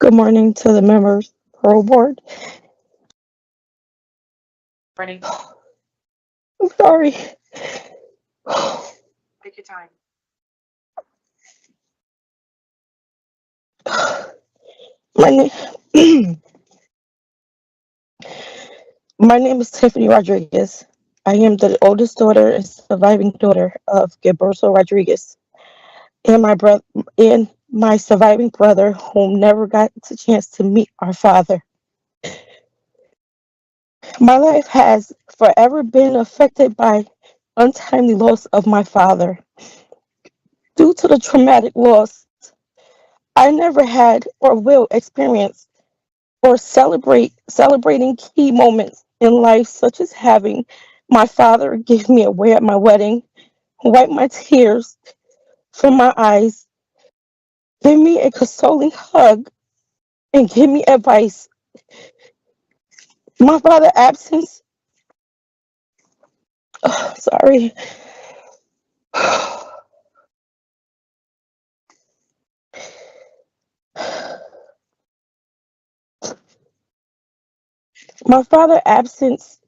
Good morning to the members, parole board. Morning. I'm sorry. Take your time. My name is Tiffany Rodriguez. I am the oldest daughter and surviving daughter of Gilberto Rodriguez, and my surviving brother, whom never got the chance to meet our father. My life has forever been affected by untimely loss of my father. Due to the traumatic loss, I never had or will experience or celebrating key moments in life, such as having my father give me a way at my wedding, wipe my tears from my eyes, give me a consoling hug, and give me advice. My father's absence, sorry. My father's absence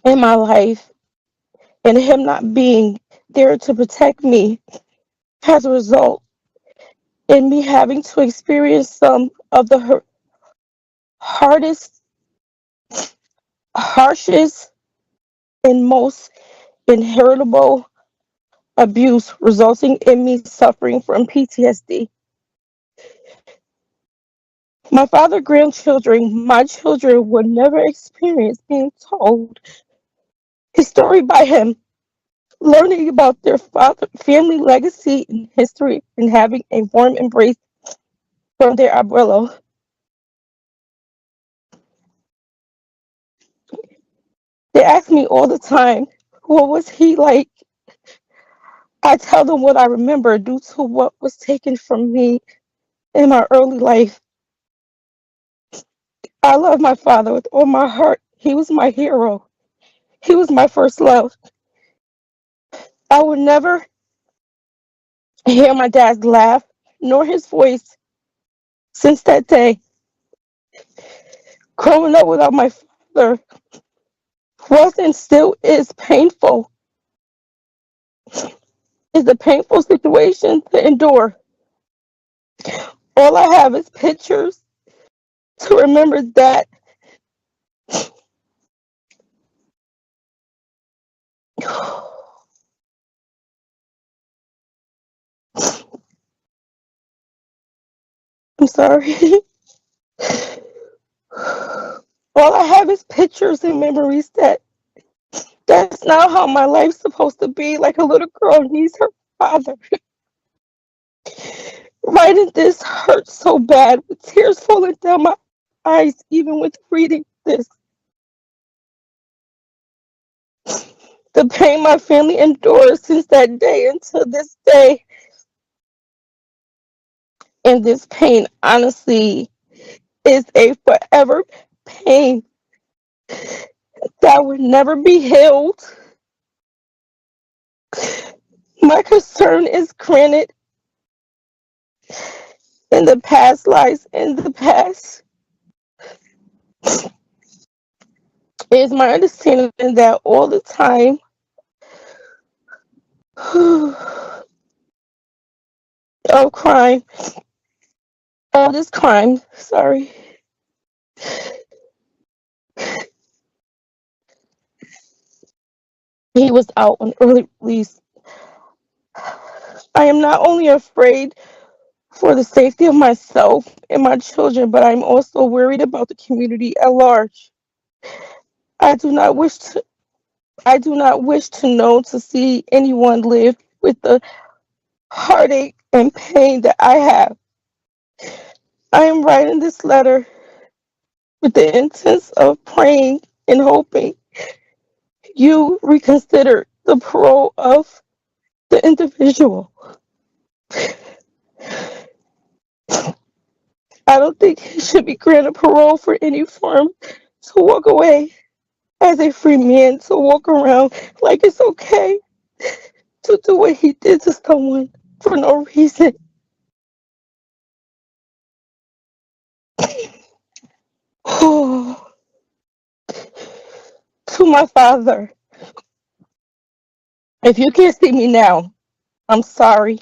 in my life and him not being there to protect me has a result in me having to experience some of the harshest and most inheritable abuse, resulting in me suffering from PTSD. My father's grandchildren, my children, would never experience being told a story by him, learning about their father, family legacy and history, and having a warm embrace from their abuelo. They ask me all the time, what was he like? I tell them what I remember due to what was taken from me in my early life. I love my father with all my heart. He was my hero. He was my first love. I would never hear my dad's laugh nor his voice since that day. Growing up without my father was and still is painful. It's a painful situation to endure. All I have is pictures to remember that. I'm sorry. All I have is pictures and memories that's not how my life's supposed to be. Like a little girl needs her father. Writing this hurts so bad with tears falling down my eyes even with reading this. The pain my family endured since that day until this day. And this pain, honestly, is a forever pain that would never be healed. My concern is granted in the past lies in the past. It is my understanding that all the time of crime, all this crime, sorry, he was out on early release. I am not only afraid for the safety of myself and my children, but I'm also worried about the community at large. I do not wish to know to see anyone live with the heartache and pain that I have. I am writing this letter with the intent of praying and hoping you reconsider the parole of the individual. I don't think he should be granted parole for any firm to walk away as a free man, to walk around like it's okay to do what he did to someone for no reason. To my father, if you can't see me now, I'm sorry.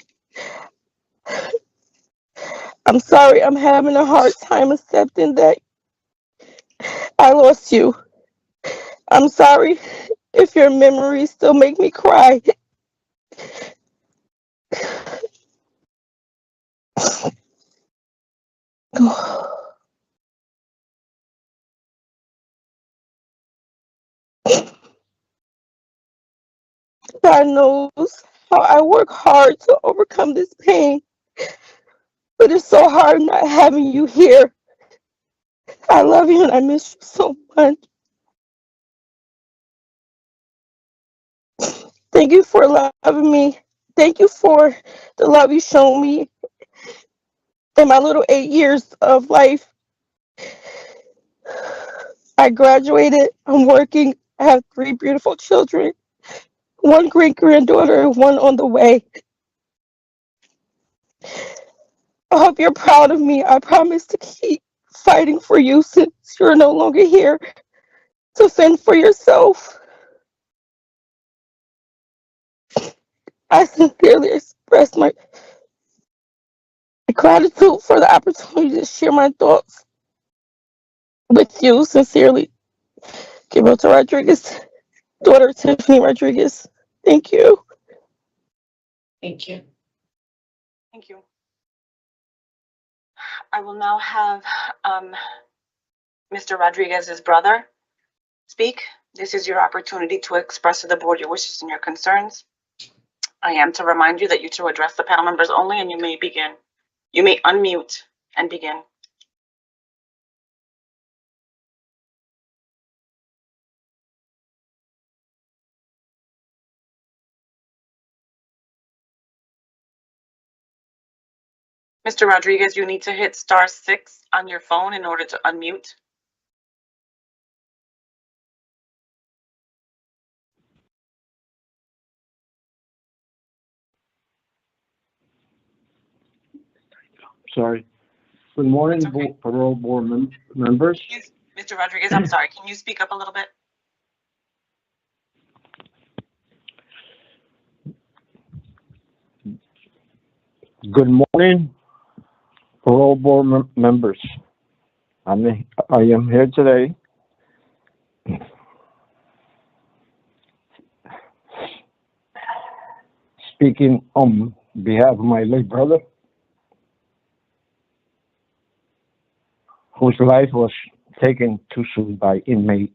I'm sorry. I'm having a hard time accepting that I lost you. I'm sorry if your memories still make me cry. God knows how I work hard to overcome this pain, but it's so hard not having you here. I love you and I miss you so much. Thank you for loving me. Thank you for the love you shown me in my little 8 years of life. I graduated. I'm working. I have 3 beautiful children, 1 great-granddaughter, and 1 on the way. I hope you're proud of me. I promise to keep fighting for you since you're no longer here to fend for yourself. I sincerely express my gratitude for the opportunity to share my thoughts with you. Sincerely, Gayle Rodriguez, daughter Tiffany Rodriguez. Thank you. Thank you. Thank you. I will now have Mr. Rodriguez's brother speak. This is your opportunity to express to the board your wishes and your concerns. I am to remind you that you to address the panel members only, and you may begin. You may unmute and begin. Mr. Rodriguez, you need to hit *6 on your phone in order to unmute. Sorry. Good morning, Okay. parole board members. Mr. Rodriguez, I'm sorry. Can you speak up a little bit? Good morning, parole board members. I am here today speaking on behalf of my late brother, whose life was taken too soon by inmate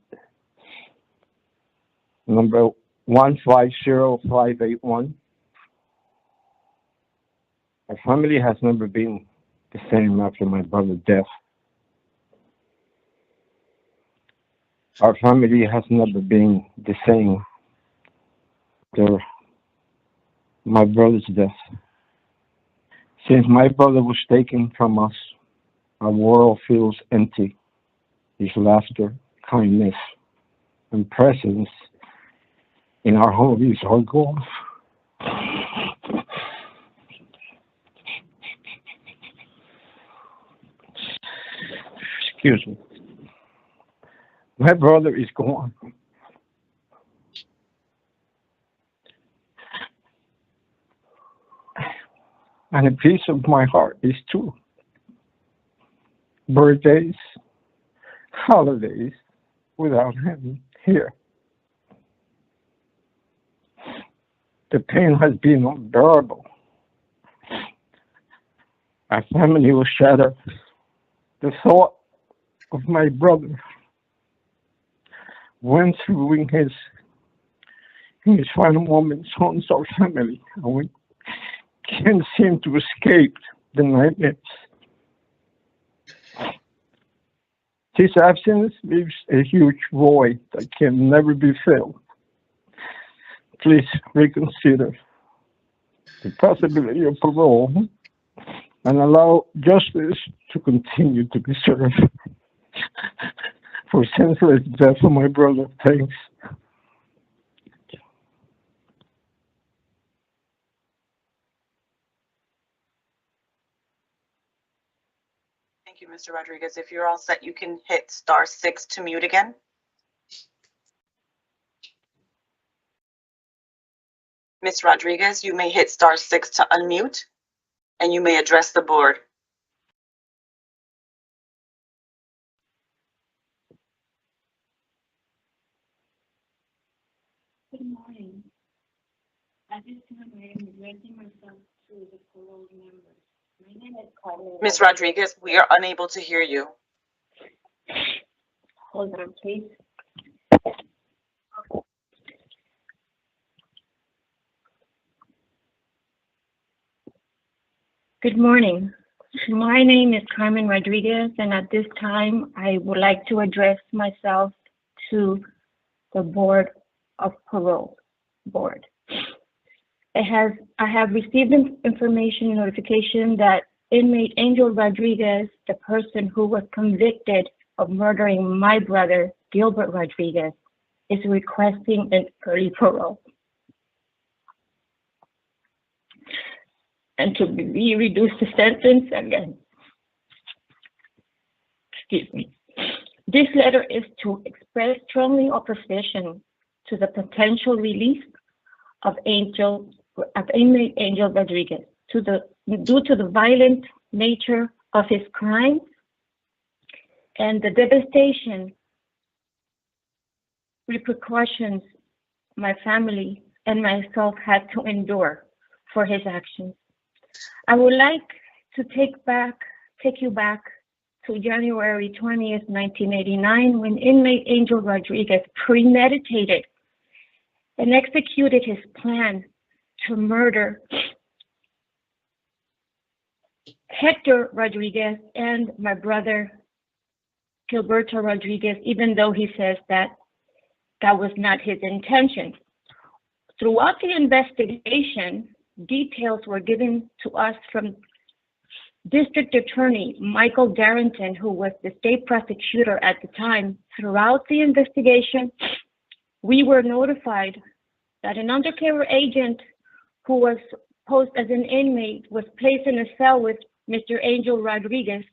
number 150581. Our family has never been the same after my brother's death. Our family has never been the same after my brother's death. Since my brother was taken from us, our world feels empty. His laughter, kindness, and presence in our home is all gone. Excuse me. My brother is gone. And a piece of my heart is too. Birthdays, holidays, without him here. The pain has been unbearable. Our family was shattered. The thought of my brother went through in his final moments haunts our family, and we can't seem to escape the nightmares. His absence leaves a huge void that can never be filled. Please reconsider the possibility of parole and allow justice to continue to be served for senseless death of my brother. Thanks. Thank you, Mr. Rodriguez. If you're all set, you can hit *6 to mute again. Ms. Rodriguez, you may hit *6 to unmute, and you may address the board. Good morning. At this time, I am addressing myself to the parole members. My name is Carmen. Ms. Rodriguez, we are unable to hear you. Hold on, please. Good morning. My name is Carmen Rodriguez, and at this time, I would like to address myself to the Board of Parole Board. I have received information notification that inmate Angel Rodriguez, the person who was convicted of murdering my brother, Gilbert Rodriguez, is requesting an early parole and to be reduced to sentence again. Excuse me. This letter is to express strongly opposition to the potential release of inmate Angel Rodriguez due to the violent nature of his crime and the devastation repercussions my family and myself had to endure for his actions. I would like to take you back to January 20th, 1989, when inmate Angel Rodriguez premeditated and executed his plan to murder Hector Rodriguez and my brother Gilberto Rodriguez, even though he says that that was not his intention. Throughout the investigation, details were given to us from District Attorney Michael Darrington, who was the state prosecutor at the time. Throughout the investigation, we were notified that an undercover agent who was posed as an inmate was placed in a cell with Mr. Angel Rodriguez.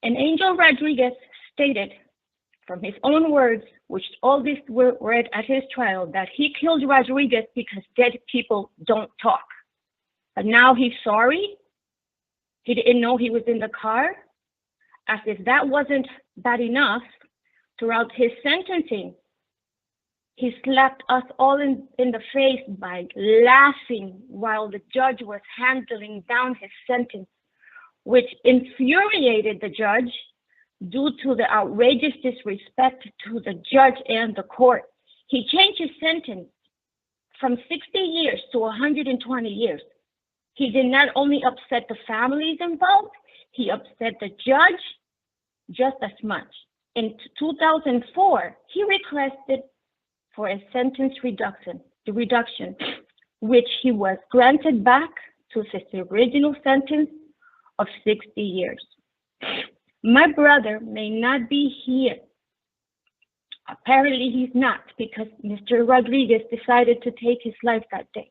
And Angel Rodriguez stated, from his own words, which all this were read at his trial, that he killed Rodriguez because dead people don't talk. But now he's sorry. He didn't know he was in the car. As if that wasn't bad enough, throughout his sentencing, he slapped us all in the face by laughing while the judge was handling down his sentence, which infuriated the judge due to the outrageous disrespect to the judge and the court. He changed his sentence from 60 years to 120 years. He did not only upset the families involved, he upset the judge just as much. In 2004, he requested for a sentence reduction, which he was granted back to his original sentence of 60 years. My brother may not be here. Apparently he's not, because Mr. Rodriguez decided to take his life that day.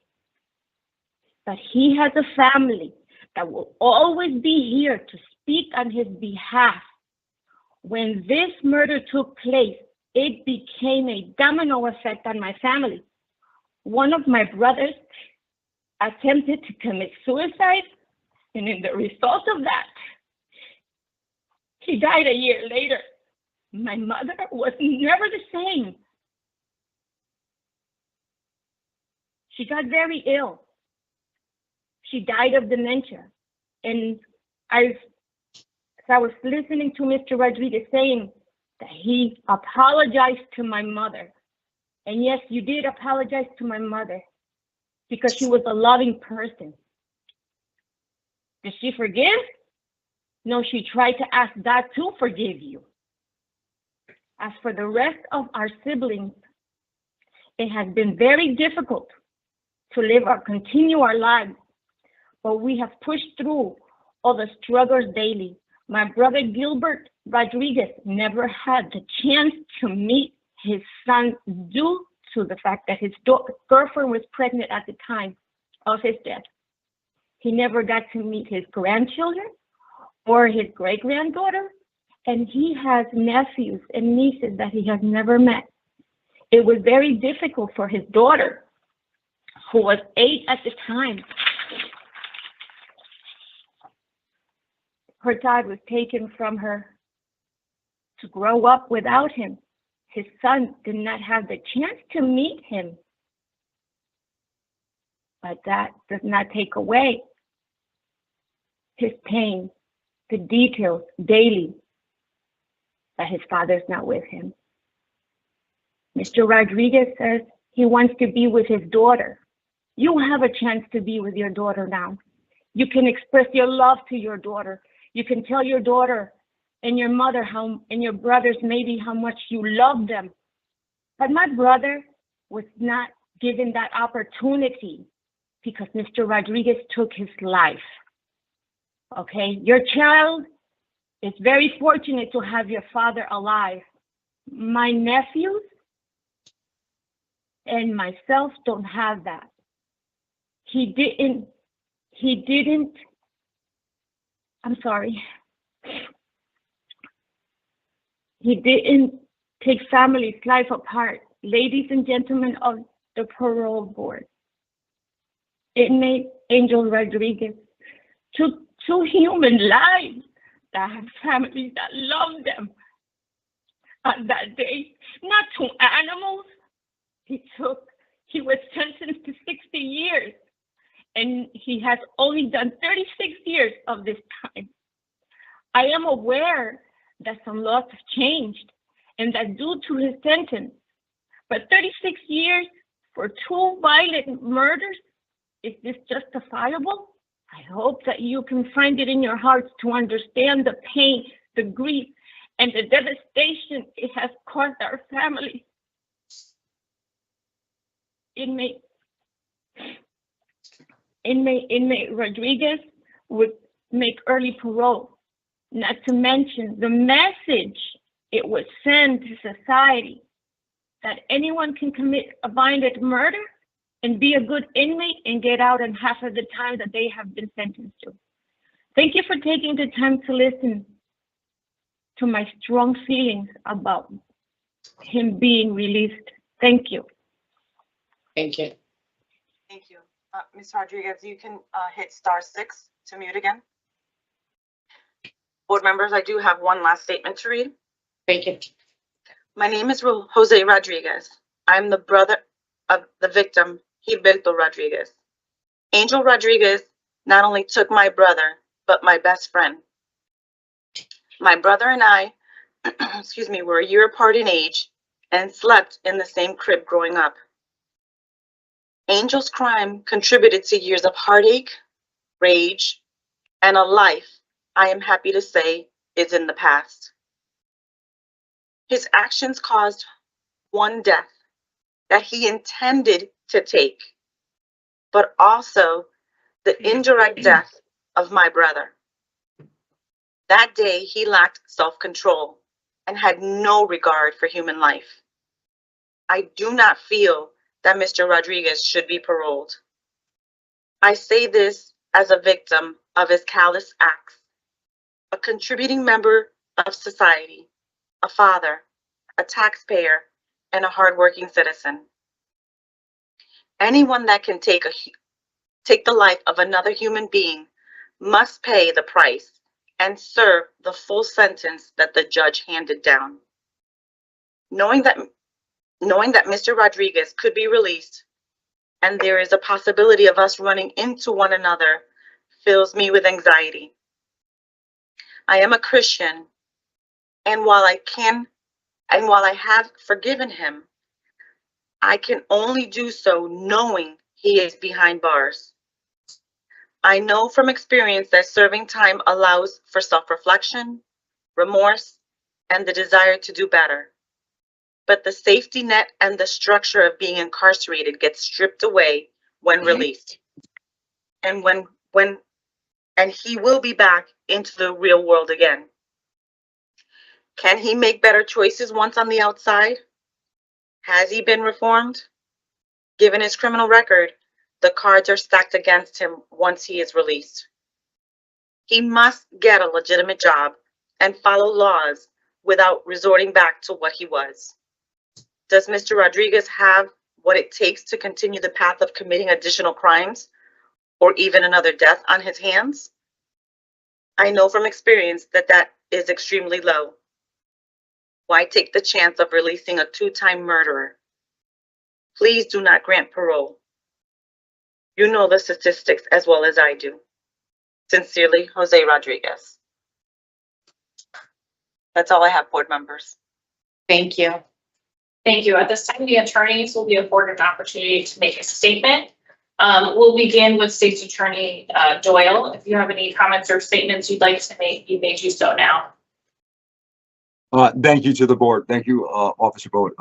But he has a family that will always be here to speak on his behalf. When this murder took place, it became a domino effect on my family. One of my brothers attempted to commit suicide, and in the result of that, he died a year later. My mother was never the same. She got very ill. She died of dementia. And as I was listening to Mr. Rodriguez saying that he apologized to my mother. And yes, you did apologize to my mother because she was a loving person. Did she forgive? No, she tried to ask God to forgive you. As for the rest of our siblings, it has been very difficult to live or continue our lives, but we have pushed through all the struggles daily. My brother Gilbert Rodriguez never had the chance to meet his son due to the fact that his girlfriend was pregnant at the time of his death. He never got to meet his grandchildren or his great-granddaughter, and he has nephews and nieces that he has never met. It was very difficult for his daughter, who was 8 at the time. Her dad was taken from her to grow up without him. His son did not have the chance to meet him. But that does not take away his pain, the details daily that his father's not with him. Mr. Rodriguez says he wants to be with his daughter. You have a chance to be with your daughter now. You can express your love to your daughter. You can tell your daughter and your mother and your brothers maybe how much you love them. But my brother was not given that opportunity because Mr. Rodriguez took his life. Okay, your child is very fortunate to have your father alive. My nephews and myself don't have that. He didn't, I'm sorry. He didn't take family's life apart. Ladies and gentlemen of the parole board, inmate Angel Rodriguez took 2 human lives that have families that love them. On that day, not 2 animals. He was sentenced to 60 years. and he has only done 36 years of this time. I am aware that some laws have changed and that due to his sentence, but 36 years for 2 violent murders, is this justifiable? I hope that you can find it in your hearts to understand the pain, the grief, and the devastation it has caused our family. Inmate Rodriguez would make early parole, not to mention the message it would send to society that anyone can commit a violent murder and be a good inmate and get out in half of the time that they have been sentenced to. Thank you for taking the time to listen to my strong feelings about him being released. Thank you. Thank you. Thank you. Ms. Rodriguez, you can hit *6 to mute again. Board members, I do have one last statement to read. Thank you. My name is Jose Rodriguez. I'm the brother of the victim, Gilberto Rodriguez. Angel Rodriguez not only took my brother, but my best friend. My brother and I, excuse me, were a year apart in age and slept in the same crib growing up. Angel's crime contributed to years of heartache, rage, and a life, I am happy to say, is in the past. His actions caused one death that he intended to take, but also the indirect death of my brother. That day, he lacked self-control and had no regard for human life. I do not feel that Mr. Rodriguez should be paroled. I say this as a victim of his callous acts, a contributing member of society, a father, a taxpayer, and a hardworking citizen. Anyone that can take the life of another human being must pay the price and serve the full sentence that the judge handed down. Knowing that Mr. Rodriguez could be released and there is a possibility of us running into one another fills me with anxiety. I am a Christian, and while I have forgiven him, I can only do so knowing he is behind bars. I know from experience that serving time allows for self-reflection, remorse, and the desire to do better. But the safety net and the structure of being incarcerated gets stripped away when released. And and he will be back into the real world again. Can he make better choices once on the outside? Has he been reformed? Given his criminal record, the cards are stacked against him once he is released. He must get a legitimate job and follow laws without resorting back to what he was. Does Mr. Rodriguez have what it takes to continue the path of committing additional crimes or even another death on his hands? I know from experience that that is extremely low. Why take the chance of releasing a 2-time murderer? Please do not grant parole. You know the statistics as well as I do. Sincerely, Jose Rodriguez. That's all I have, board members. Thank you. Thank you. At this time, the attorneys will be afforded an opportunity to make a statement. We'll begin with State's Attorney Doyle. If you have any comments or statements you'd like to make, you may do so now. Thank you to the board. Thank you, Officer Boat.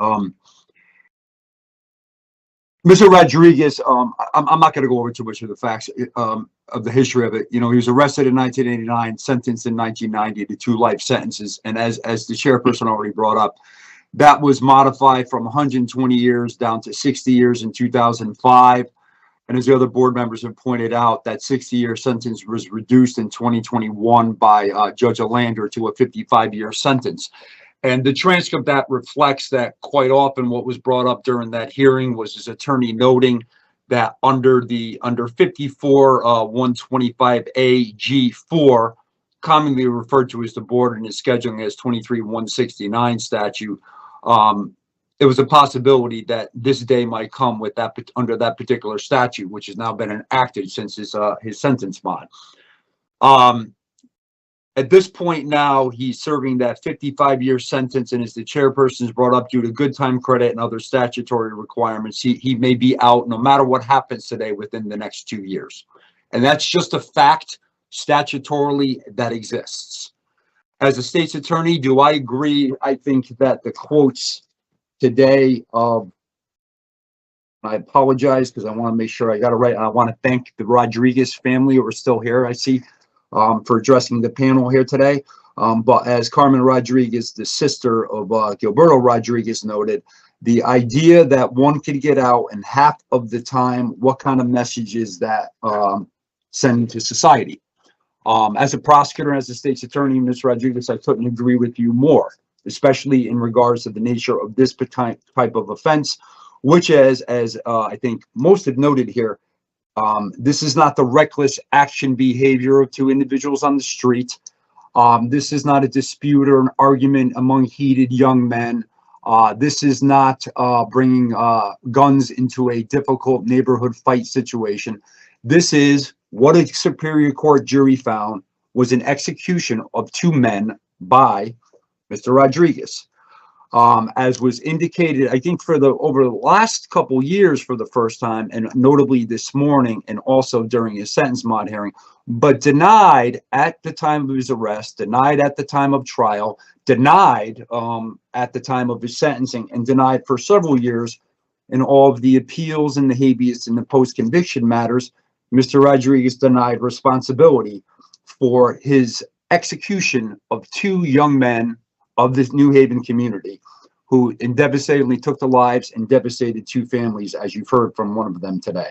Mr. Rodriguez, I'm not going to go over too much of the facts of the history of it. You know, he was arrested in 1989, sentenced in 1990 to 2 life sentences. And as the chairperson already brought up, that was modified from 120 years down to 60 years in 2005. And as the other board members have pointed out, that 60-year sentence was reduced in 2021 by Judge Alander to a 55-year sentence. And the transcript that reflects that quite often what was brought up during that hearing was his attorney noting that under 54 125A G4, commonly referred to as the board in his scheduling as 23-169 statute, it was a possibility that this day might come with that under that particular statute, which has now been enacted since his sentence mod. At this point now, he's serving that 55-year sentence, and as the chairperson has brought up, due to good time credit and other statutory requirements, he may be out no matter what happens today within the next 2 years. And that's just a fact statutorily that exists. As a state's attorney, do I agree? I think that the quotes today of, I apologize because I want to make sure I got it right. I want to thank the Rodriguez family who are still here, I see, for addressing the panel here today. But as Carmen Rodriguez, the sister of Gilberto Rodriguez, noted, the idea that one could get out in half of the time, what kind of messages that send to society? As a prosecutor, as a state's attorney, Ms. Rodriguez, I couldn't agree with you more, especially in regards to the nature of this type of offense, which as I think most have noted here, this is not the reckless action behavior of two individuals on the street. This is not a dispute or an argument among heated young men. This is not bringing guns into a difficult neighborhood fight situation. This is what a Superior Court jury found was an execution of two men by Mr. Rodriguez. As was indicated, I think over the last couple years for the first time, and notably this morning, and also during his sentence mod hearing, but denied at the time of his arrest, denied at the time of trial, denied at the time of his sentencing, and denied for several years in all of the appeals and the habeas and the post-conviction matters. Mr. Rodriguez denied responsibility for his execution of two young men of this New Haven community who devastatingly took the lives and devastated two families, as you've heard from one of them today.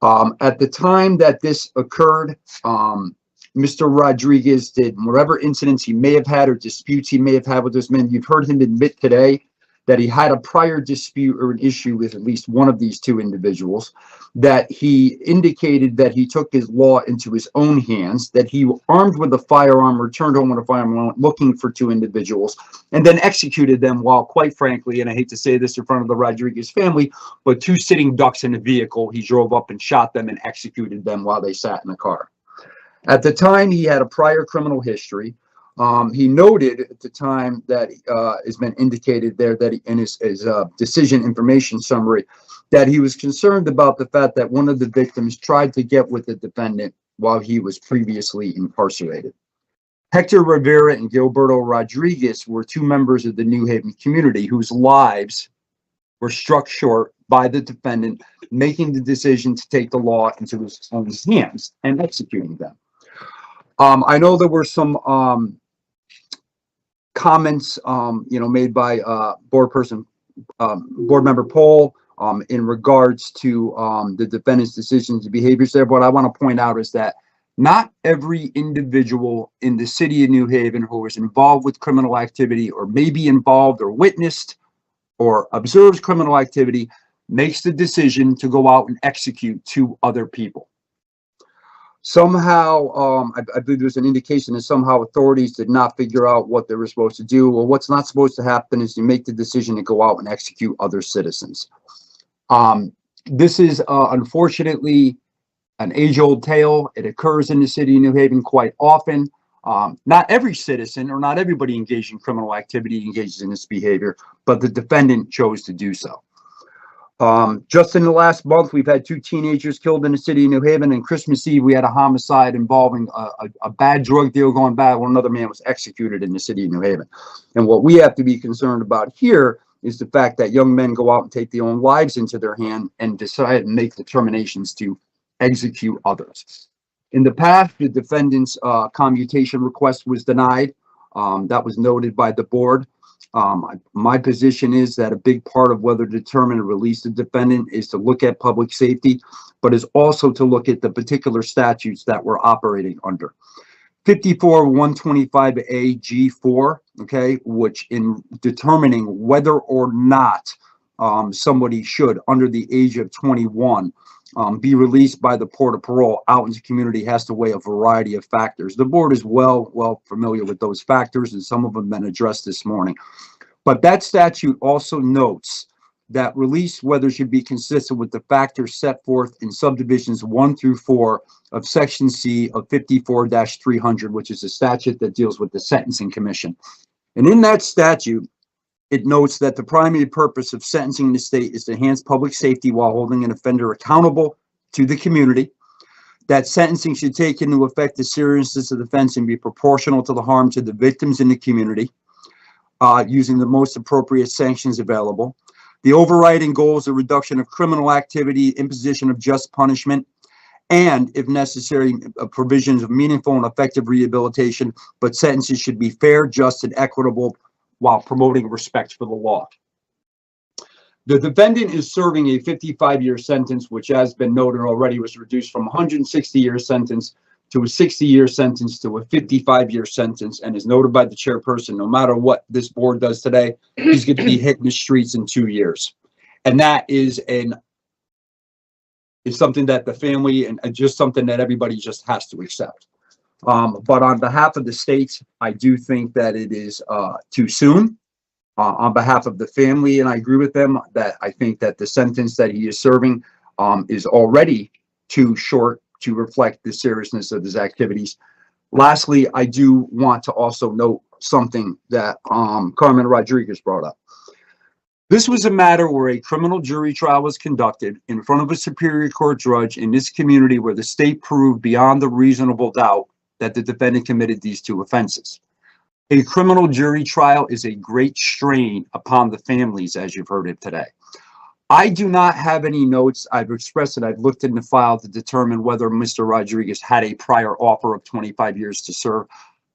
At the time that this occurred, Mr. Rodriguez did whatever incidents he may have had or disputes he may have had with those men. You've heard him admit today that he had a prior dispute or an issue with at least one of these two individuals, that he indicated that he took his law into his own hands, that he armed with a firearm, returned home with a firearm looking for two individuals, and then executed them while, quite frankly, and I hate to say this in front of the Rodriguez family, but two sitting ducks in a vehicle, he drove up and shot them and executed them while they sat in the car. At the time, he had a prior criminal history. He noted at the time that has been indicated there that in his decision information summary that he was concerned about the fact that one of the victims tried to get with the defendant while he was previously incarcerated. Hector Rivera and Gilberto Rodriguez were two members of the New Haven community whose lives were struck short by the defendant making the decision to take the law into his own hands and executing them. I know there were some comments, made by board member Pohl in regards to the defendant's decisions and behaviors there. What I want to point out is that not every individual in the city of New Haven who is involved with criminal activity or may be involved or witnessed or observes criminal activity makes the decision to go out and execute two other people. Somehow, I believe there's an indication that somehow authorities did not figure out what they were supposed to do. Well, what's not supposed to happen is you make the decision to go out and execute other citizens. This is unfortunately an age-old tale. It occurs in the city of New Haven quite often. Not every citizen or not everybody engaged in criminal activity engages in this behavior, but the defendant chose to do so. Just in the last month, we've had two teenagers killed in the city of New Haven, and Christmas Eve, we had a homicide involving a bad drug deal going bad while another man was executed in the city of New Haven. And what we have to be concerned about here is the fact that young men go out and take their own lives into their hand and decide and make determinations to execute others. In the past, the defendant's commutation request was denied. That was noted by the board. My position is that a big part of whether to determine and release the defendant is to look at public safety, but is also to look at the particular statutes that we're operating under. 54-125A G4, okay, which in determining whether or not somebody should, under the age of 21, be released by the Port of Parole out into community has to weigh a variety of factors. The board is well familiar with those factors, and some of them have been addressed this morning. But that statute also notes that release whether should be consistent with the factors set forth in subdivisions 1 through 4 of Section C of 54-300, which is a statute that deals with the Sentencing Commission. And in that statute, it notes that the primary purpose of sentencing in the state is to enhance public safety while holding an offender accountable to the community. That sentencing should take into effect the seriousness of the offense and be proportional to the harm to the victims in the community, using the most appropriate sanctions available. The overriding goal is the reduction of criminal activity, imposition of just punishment, and, if necessary, provisions of meaningful and effective rehabilitation, but sentences should be fair, just, and equitable while promoting respect for the law. The defendant is serving a 55-year sentence, which has been noted already was reduced from a 160-year sentence to a 60-year sentence to a 55-year sentence, and is noted by the chairperson, no matter what this board does today, he's going to be hitting the streets in 2 years. And that is something that the family and just something that everybody just has to accept. But on behalf of the state, I do think that it is too soon. On behalf of the family, and I agree with them, that I think that the sentence that he is serving is already too short to reflect the seriousness of his activities. Lastly, I do want to also note something that Carmen Rodriguez brought up. This was a matter where a criminal jury trial was conducted in front of a Superior Court judge in this community where the state proved beyond a reasonable doubt that the defendant committed these two offenses. A criminal jury trial is a great strain upon the families, as you've heard it today. I do not have any notes. I've expressed it. I've looked in the file to determine whether Mr. Rodriguez had a prior offer of 25 years to serve.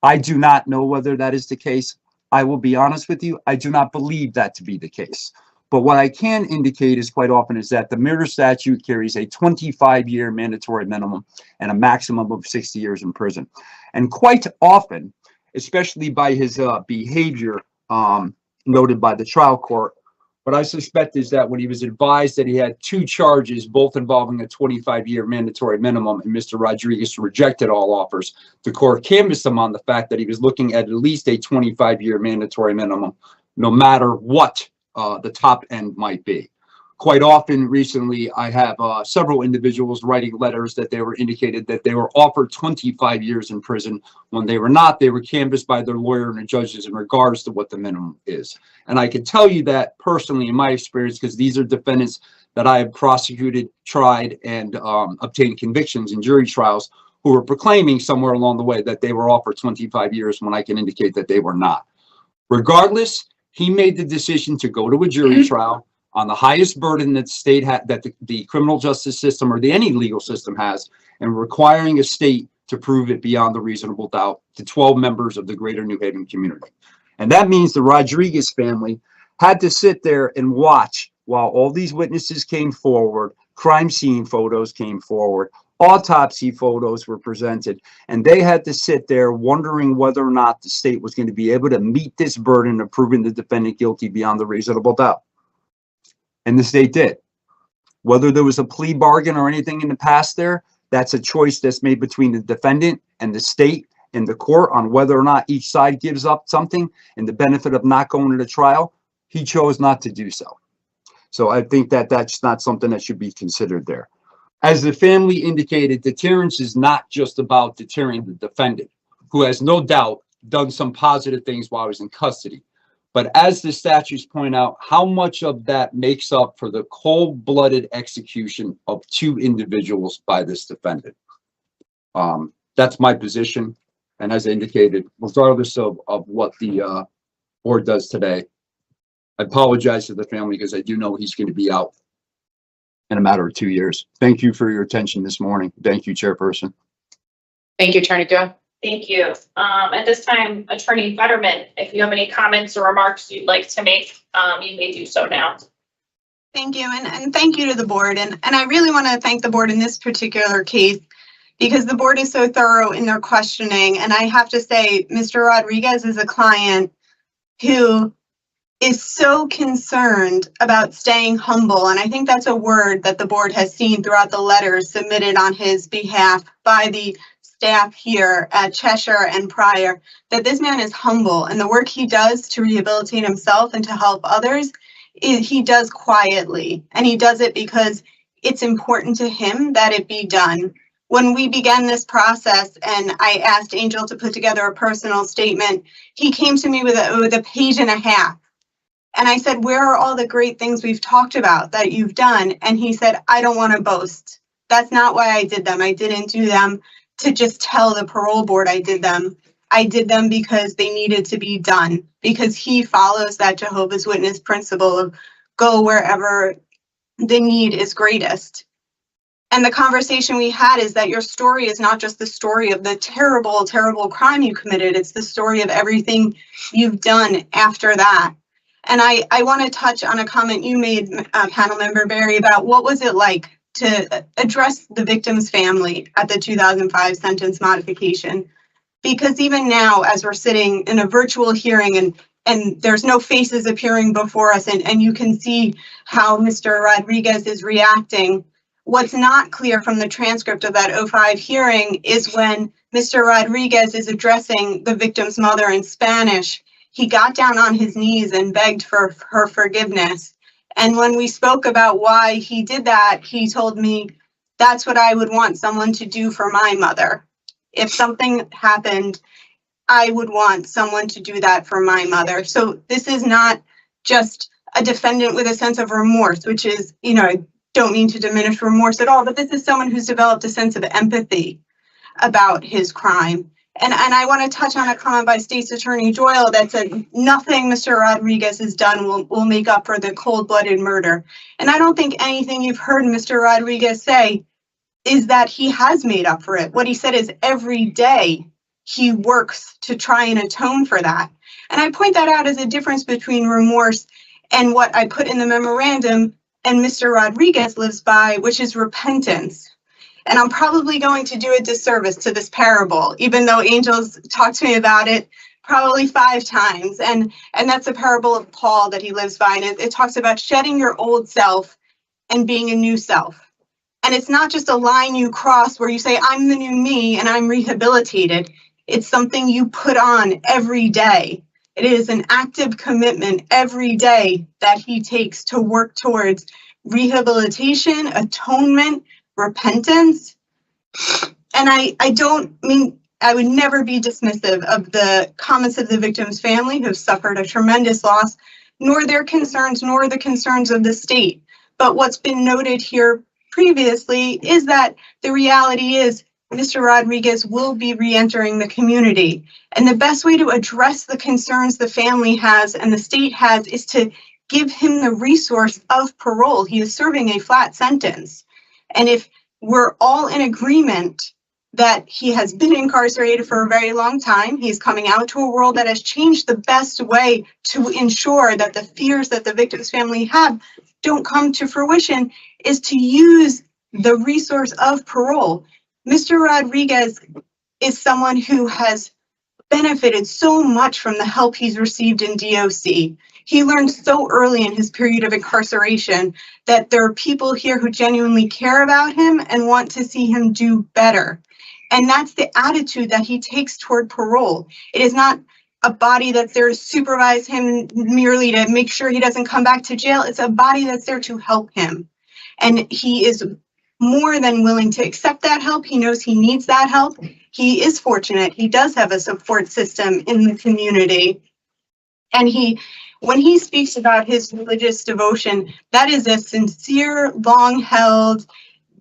I do not know whether that is the case. I will be honest with you. I do not believe that to be the case. But what I can indicate is quite often is that the murder statute carries a 25-year mandatory minimum and a maximum of 60 years in prison. And quite often, especially by his behavior noted by the trial court, what I suspect is that when he was advised that he had two charges, both involving a 25-year mandatory minimum, and Mr. Rodriguez rejected all offers, the court canvassed him on the fact that he was looking at least a 25-year mandatory minimum, no matter what the top end might be. Quite often recently, I have several individuals writing letters that they were indicated that they were offered 25 years in prison. When they were not, they were canvassed by their lawyer and the judges in regards to what the minimum is. And I can tell you that personally in my experience, because these are defendants that I have prosecuted, tried, and obtained convictions in jury trials who were proclaiming somewhere along the way that they were offered 25 years when I can indicate that they were not. Regardless, he made the decision to go to a jury trial on the highest burden that the state had, that the criminal justice system or any legal system has, and requiring a state to prove it beyond a reasonable doubt to 12 members of the greater New Haven community. And that means the Rodriguez family had to sit there and watch while all these witnesses came forward, crime scene photos came forward, autopsy photos were presented, and they had to sit there wondering whether or not the state was going to be able to meet this burden of proving the defendant guilty beyond a reasonable doubt. And the state did. Whether there was a plea bargain or anything in the past there, that's a choice that's made between the defendant and the state and the court on whether or not each side gives up something in the benefit of not going to the trial. He chose not to do so. So I think that that's not something that should be considered there. As the family indicated, deterrence is not just about deterring the defendant, who has no doubt done some positive things while he was in custody. But as the statutes point out, how much of that makes up for the cold-blooded execution of two individuals by this defendant? That's my position. And as I indicated, regardless of what the board does today, I apologize to the family because I do know he's going to be out in a matter of 2 years. Thank you for your attention this morning. Thank you, Chairperson. Thank you, Attorney Doyle. Thank you. At this time, Attorney Fetterman, if you have any comments or remarks you'd like to make, you may do so now. Thank you, and thank you to the board. And I really want to thank the board in this particular case because the board is so thorough in their questioning. And I have to say, Mr. Rodriguez is a client who is so concerned about staying humble. And I think that's a word that the board has seen throughout the letters submitted on his behalf by the staff here at Cheshire and prior that this man is humble, and the work he does to rehabilitate himself and to help others, he does quietly, and he does it because it's important to him that it be done. When we began this process and I asked Angel to put together a personal statement, he came to me with a page and a half. And I said, where are all the great things we've talked about that you've done? And he said, I don't want to boast. That's not why I did them. I didn't do them to just tell the parole board I did them. I did them because they needed to be done, because he follows that Jehovah's Witness principle of go wherever the need is greatest. And the conversation we had is that your story is not just the story of the terrible, terrible crime you committed. It's the story of everything you've done after that. And I want to touch on a comment you made, panel member Barry, about what was it like to address the victim's family at the 2005 sentence modification. Because even now, as we're sitting in a virtual hearing and there's no faces appearing before us, and you can see how Mr. Rodriguez is reacting, what's not clear from the transcript of that 05 hearing is when Mr. Rodriguez is addressing the victim's mother in Spanish, he got down on his knees and begged for her forgiveness. And when we spoke about why he did that, he told me, that's what I would want someone to do for my mother. If something happened, I would want someone to do that for my mother. So this is not just a defendant with a sense of remorse, which is, I don't mean to diminish remorse at all, but this is someone who's developed a sense of empathy about his crime. And I want to touch on a comment by State's Attorney Doyle that said nothing Mr. Rodriguez has done will make up for the cold-blooded murder. And I don't think anything you've heard Mr. Rodriguez say is that he has made up for it. What he said is every day he works to try and atone for that. And I point that out as a difference between remorse and what I put in the memorandum and Mr. Rodriguez lives by, which is repentance. And I'm probably going to do a disservice to this parable, even though Angel's talked to me about it probably 5 times. And that's a parable of Paul that he lives by. And it talks about shedding your old self and being a new self. And it's not just a line you cross where you say, I'm the new me and I'm rehabilitated. It's something you put on every day. It is an active commitment every day that he takes to work towards rehabilitation, atonement, repentance. And I would never be dismissive of the comments of the victim's family who have suffered a tremendous loss, nor their concerns, nor the concerns of the state. But what's been noted here previously is that the reality is Mr. Rodriguez will be re-entering the community. And the best way to address the concerns the family has and the state has is to give him the resource of parole. He is serving a flat sentence. And if we're all in agreement that he has been incarcerated for a very long time, he's coming out to a world that has changed, the best way to ensure that the fears that the victim's family have don't come to fruition is to use the resource of parole. Mr. Rodriguez is someone who has benefited so much from the help he's received in DOC. He learned so early in his period of incarceration that there are people here who genuinely care about him and want to see him do better. And that's the attitude that he takes toward parole. It is not a body that's there to supervise him merely to make sure he doesn't come back to jail. It's a body that's there to help him. And he is more than willing to accept that help. He knows he needs that help. He is fortunate. He does have a support system in the community. And when he speaks about his religious devotion, that is a sincere, long-held,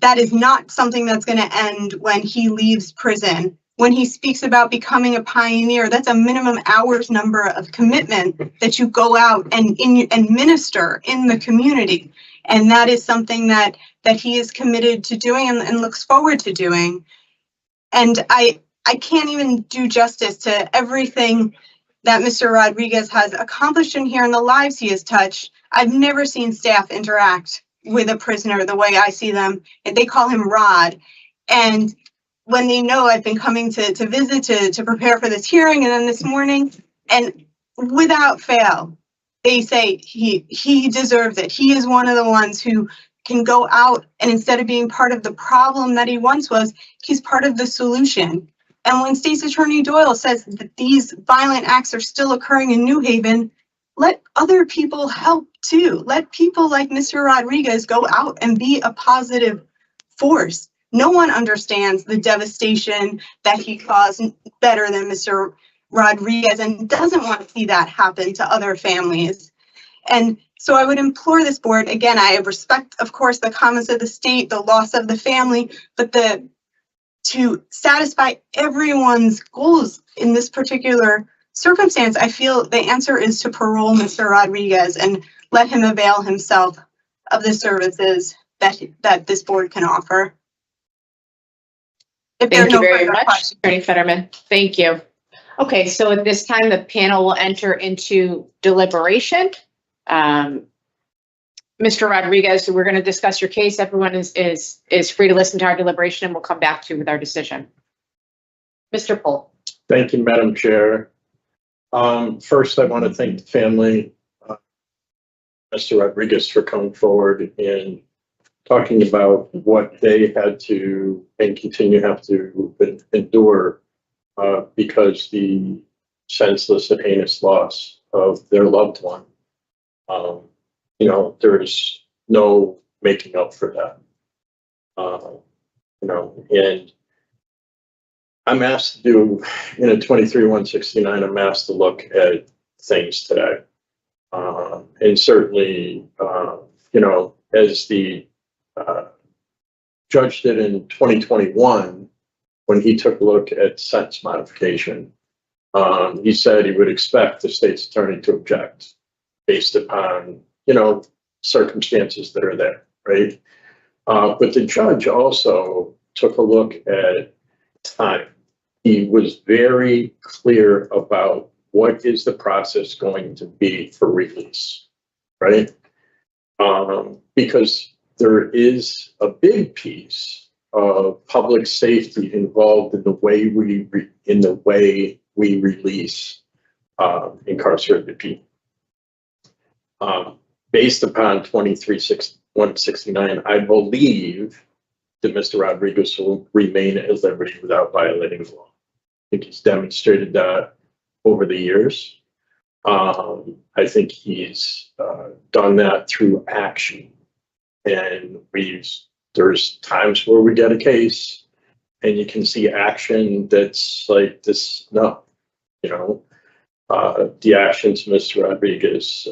that is not something that's going to end when he leaves prison. When he speaks about becoming a pioneer, that's a minimum hours number of commitment that you go out and minister in the community. And that is something that he is committed to doing and looks forward to doing. And I can't even do justice to everything that Mr. Rodriguez has accomplished in here and the lives he has touched. I've never seen staff interact with a prisoner the way I see them. And they call him Rod. And when they know I've been coming to visit to prepare for this hearing and then this morning, and without fail, they say he deserves it. He is one of the ones who can go out and instead of being part of the problem that he once was, he's part of the solution. And when State's Attorney Doyle says that these violent acts are still occurring in New Haven, let other people help too. Let people like Mr. Rodriguez go out and be a positive force. No one understands the devastation that he caused better than Mr. Rodriguez and doesn't want to see that happen to other families. And so I would implore this board, again, I respect, of course, the comments of the state, the loss of the family, but to satisfy everyone's goals in this particular circumstance, I feel the answer is to parole Mr. Rodriguez and let him avail himself of the services that this board can offer. If there are Thank you no very further much, questions. Attorney Fetterman. Thank you. Okay, so at this time, the panel will enter into deliberation. Mr. Rodriguez, we're going to discuss your case. Everyone is free to listen to our deliberation, and we'll come back to you with our decision. Mr. Pohl. Thank you, Madam Chair. First, I want to thank the family, Mr. Rodriguez, for coming forward and talking about what they had to and continue to have to endure because the senseless and heinous loss of their loved one. There's no making up for that. And I'm asked to do, in a 23-169, I'm asked to look at things today. And certainly, as the judge did in 2021, when he took a look at sentence modification, he said he would expect the state's attorney to object based upon, circumstances that are there, right? But the judge also took a look at time. He was very clear about what is the process going to be for release, right? Because there is a big piece of public safety involved in the way we release incarcerated people. Based upon 23-169, I believe that Mr. Rodriguez will remain at liberty without violating the law. I think he's demonstrated that over the years. I think he's done that through action. And there's times where we get a case and you can see action that's like this, no, the actions of Mr. Rodriguez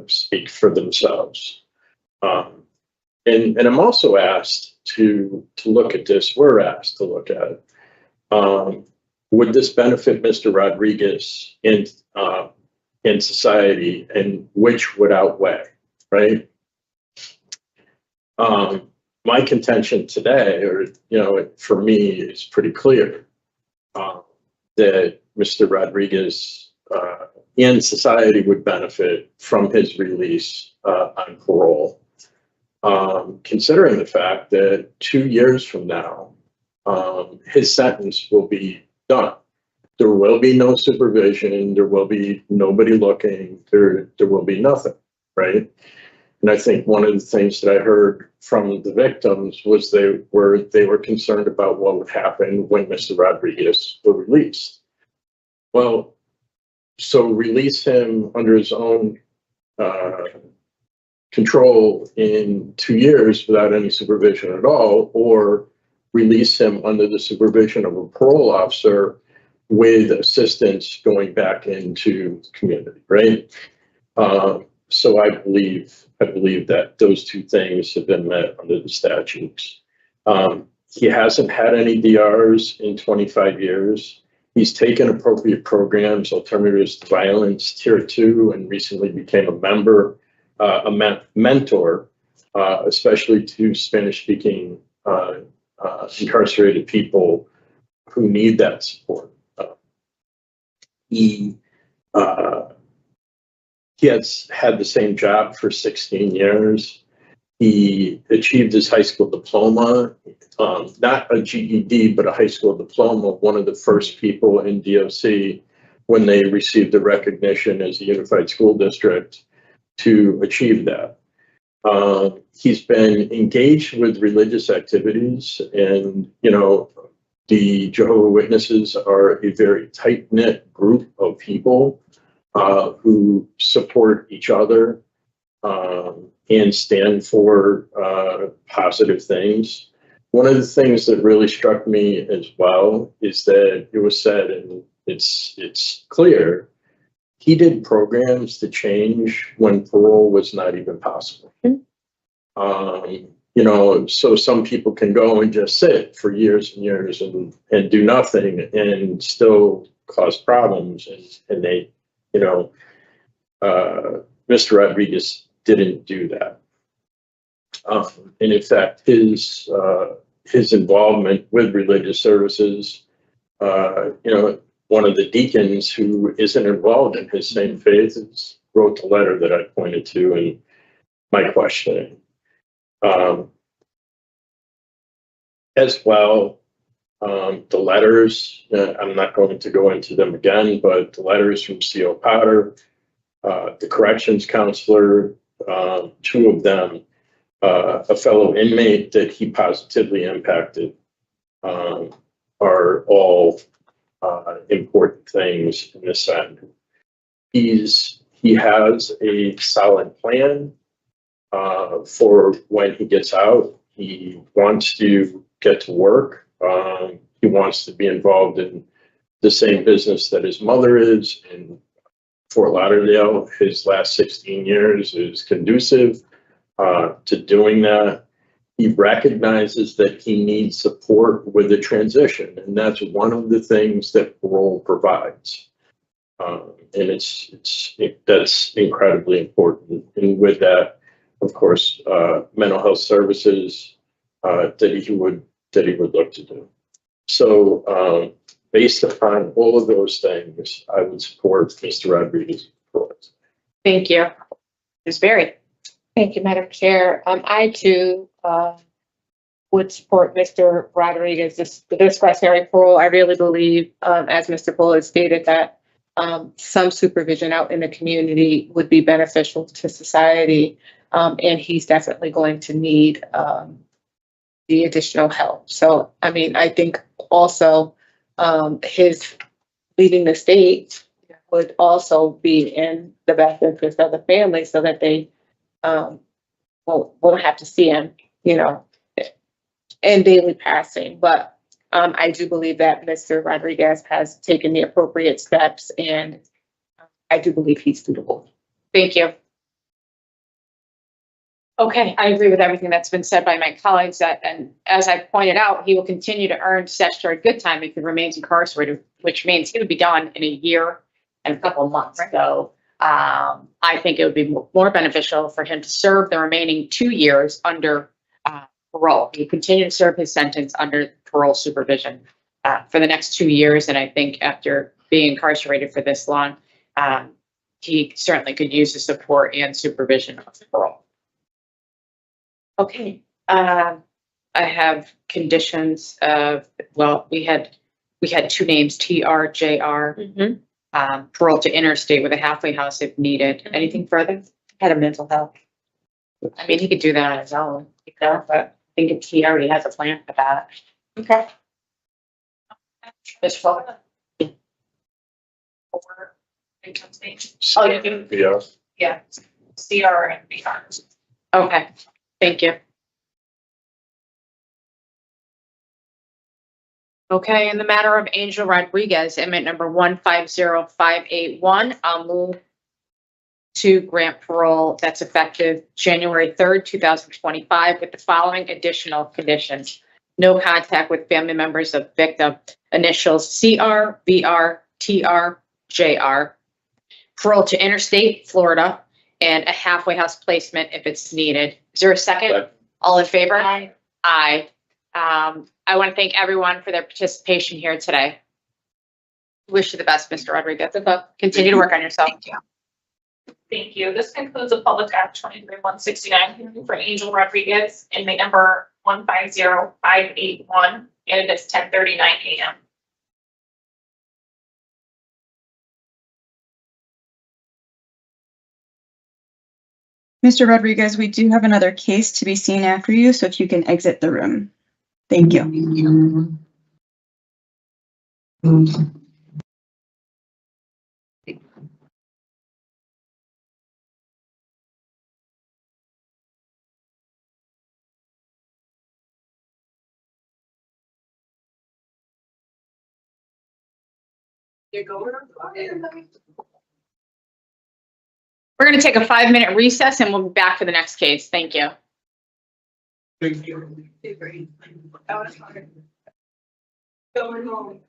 speak for themselves. And I'm also asked to look at this, we're asked to look at it. Would this benefit Mr. Rodriguez in society, and which would outweigh, right? My contention today, for me, is pretty clear that Mr. Rodriguez in society would benefit from his release on parole, considering the fact that 2 years from now, his sentence will be done. There will be no supervision. There will be nobody looking. There will be nothing, right? And I think one of the things that I heard from the victims was they were concerned about what would happen when Mr. Rodriguez were released. Well, so release him under his own control in 2 years without any supervision at all, or release him under the supervision of a parole officer with assistance going back into the community, right? So I believe that those two things have been met under the statutes. He hasn't had any DRs in 25 years. He's taken appropriate programs, Alternatives to Violence, Tier 2, and recently became a member, a mentor, especially to Spanish-speaking incarcerated people who need that support. He has had the same job for 16 years. He achieved his high school diploma, not a GED, but a high school diploma, one of the first people in DOC when they received the recognition as a unified school district to achieve that. He's been engaged with religious activities and, The Jehovah's Witnesses are a very tight-knit group of people who support each other and stand for positive things. One of the things that really struck me as well is that it was said, and it's clear, he did programs to change when parole was not even possible. You know, so some people can go and just sit for years and years and do nothing and still cause problems. And they, you know, Mr. Rodriguez didn't do that. And in fact, his involvement with religious services, you know, one of the deacons who isn't involved in his same faith wrote the letter that I pointed to in my questioning. As well, the letters, I'm not going to go into them again, but the letters from C.O. Potter, the corrections counselor, two of them, a fellow inmate that he positively impacted, are all important things in this end. He has a solid plan for when he gets out. He wants to get to work. He wants to be involved in the same business that his mother is in Fort Lauderdale. His last 16 years is conducive to doing that. He recognizes that he needs support with the transition, and that's one of the things that parole provides. And that's incredibly important. And with that, of course, mental health services that he would look to do. So based upon all of those things, I would support Mr. Rodriguez's proposal. Thank you. Ms. Berry. Thank you, Madam Chair. I too would support Mr. Rodriguez's discretionary parole. I really believe, as Mr. Pohl has stated, that some supervision out in the community would be beneficial to society, and he's definitely going to need the additional help. So, I mean, I think also his leaving the state would also be in the best interest of the family, so that they won't have to see him, you know, in daily passing. But I do believe that Mr. Rodriguez has taken the appropriate steps, and I do believe he's suitable. Thank you. Okay, I agree with everything that's been said by my colleagues, and as I pointed out, he will continue to earn statutory good time if he remains incarcerated, which means he would be done in a year and a couple of months. Right. So I think it would be more beneficial for him to serve the remaining 2 years under parole. He continue to serve his sentence under parole supervision for the next 2 years, and I think after being incarcerated for this long, he certainly could use the support and supervision of parole. Okay, I have conditions of, well, we had 2 names, TR, JR, parole to interstate with a halfway house if needed. Anything further? Had a mental health. I mean, he could do that on his own, but I think he already has a plan for that. Okay. Ms. Fuller? For income statement. Oh, you do? Yeah. Yeah, CR and BR. Okay, thank you. Okay, in the matter of Angel Rodriguez, inmate number 150581, I'll move to grant parole that's effective January 3rd, 2025, with the following additional conditions. No contact with family members of victim, initials CR, BR, TR, JR. Parole to interstate, Florida, and a halfway house placement if it's needed. Is there a second? Second. All in favor? Aye. Aye. I want to thank everyone for their participation here today. Wish you the best, Mr. Rodriguez. Continue to work on yourself. Thank you. Thank you. This concludes the Public Act 23-169 hearing for Angel Rodriguez, inmate number 150581, and it is 10:39 a.m. Mr. Rodriguez, we do have another case to be seen after you, so if you can exit the room. Thank you. We're going to take a 5-minute recess and we'll be back for the next case. Thank you. Going home.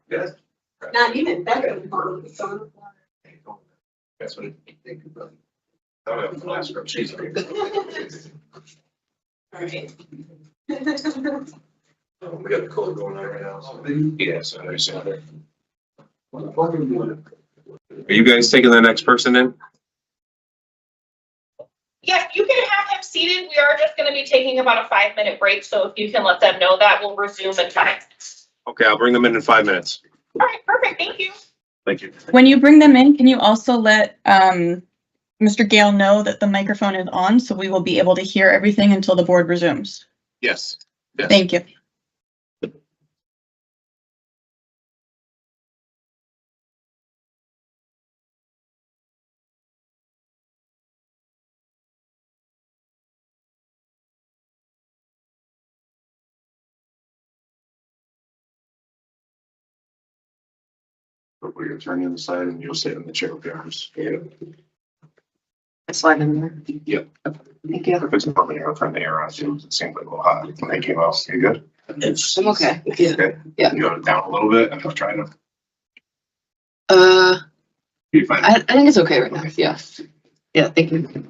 Not even better than home. That's what I think about. I don't have a last row. She's great. All right. We got the cold going on right now. Yeah, so I understand that. Are you guys taking the next person in? Yes, you can have him seated. We are just going to be taking about a 5-minute break. So if you can let them know that, we'll resume in time. Okay, I'll bring them in 5 minutes. All right, perfect. Thank you. Thank you. When you bring them in, can you also let Mr. Gayle know that the microphone is on, so we will be able to hear everything until the board resumes? Yes. Yes. Thank you. Put your attorney on the side and you'll sit in the chair with yours. Yeah. Slide in there. Yep. Thank you. If it's normally I'll turn the air on too. It seems like a little hot when they came out. You good? I'm okay. Yeah. Okay. Yeah. You go down a little bit and I'll try to. You fine? I think it's okay right now. Yeah. Yeah, thank you.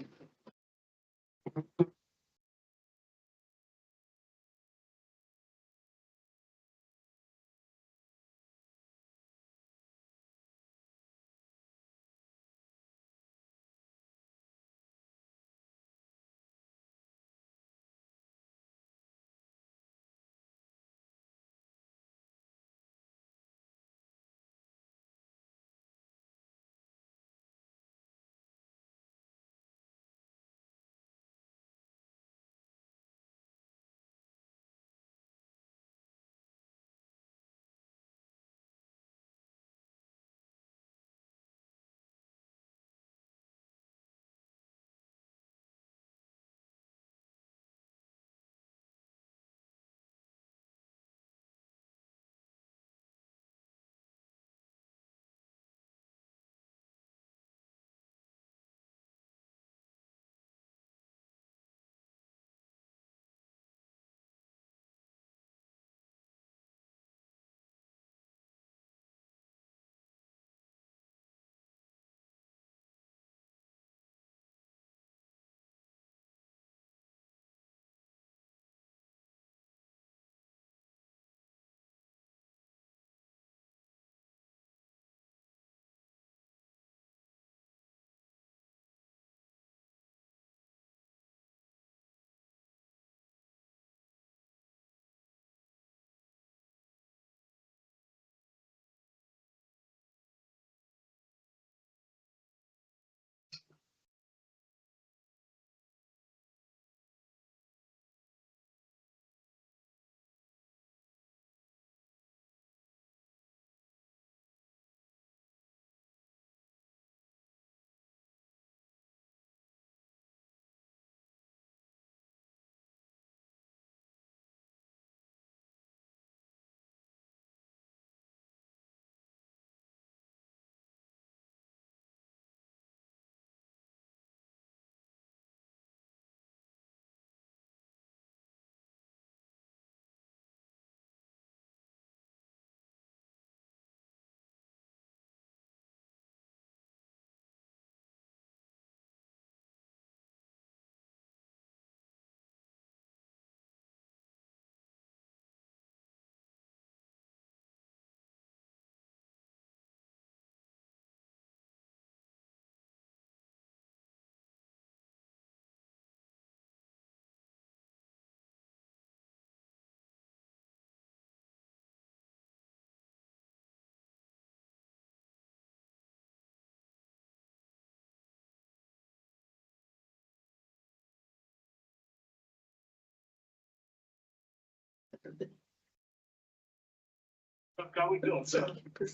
How we doing, sir? Good.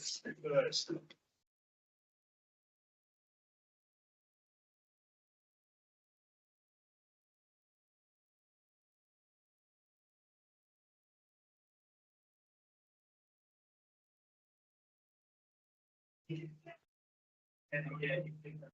And yeah, you think that.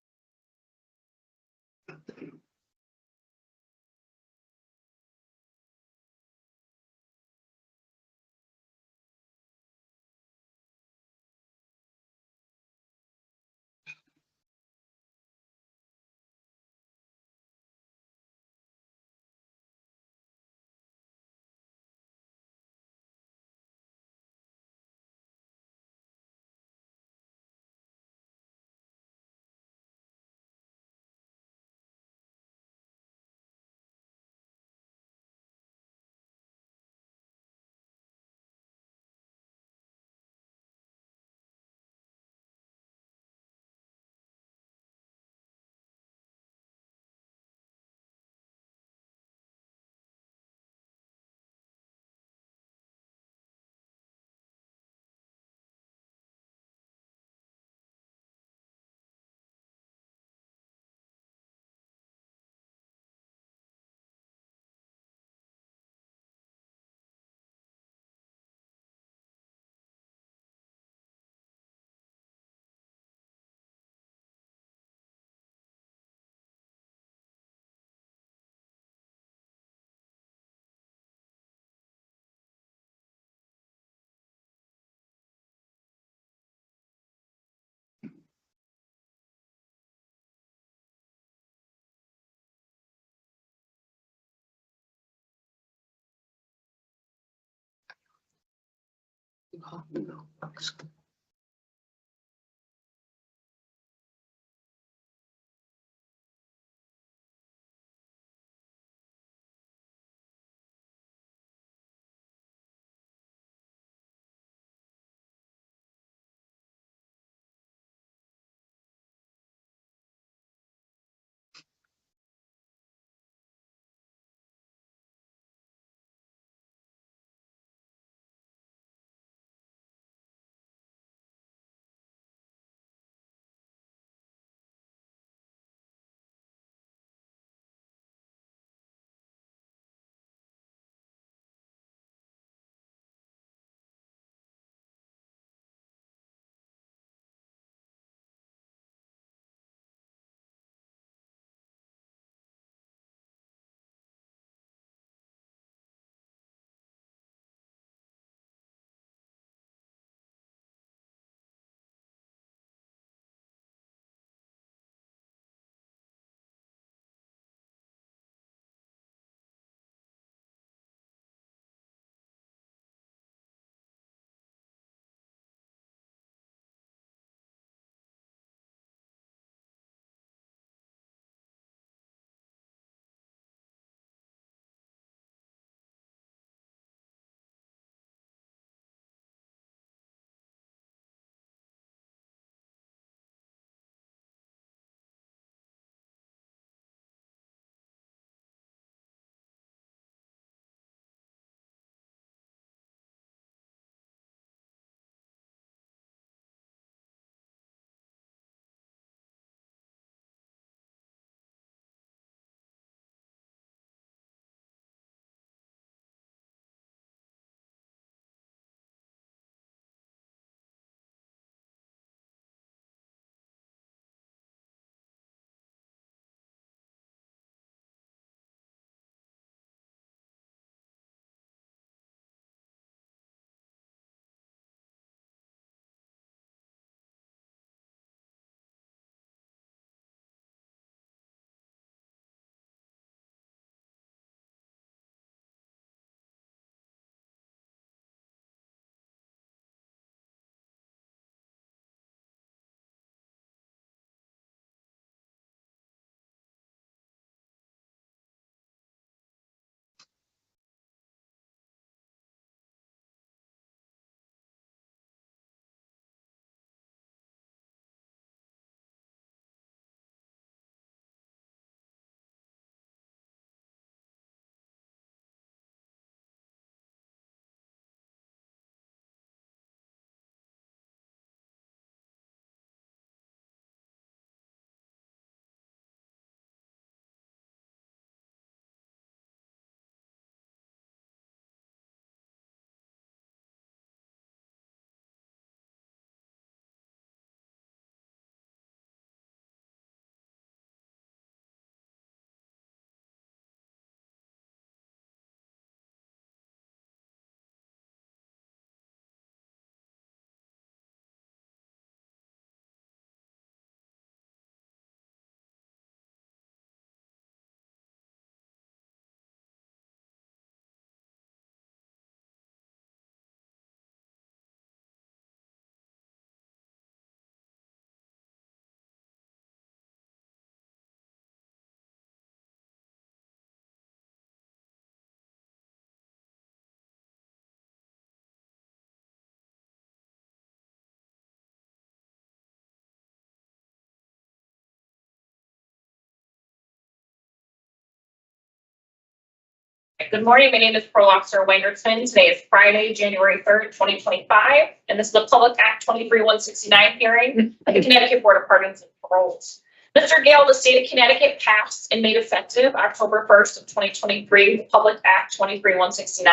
right, good morning. My name is Parole Officer Wengertsman. Today is Friday, January 3rd, 2025, and this is the Public Act 23-169 hearing of the Connecticut Board of Pardons and Paroles. Mr. Gayle, the state of Connecticut passed and made effective October 1st of 2023, the Public Act 23-169.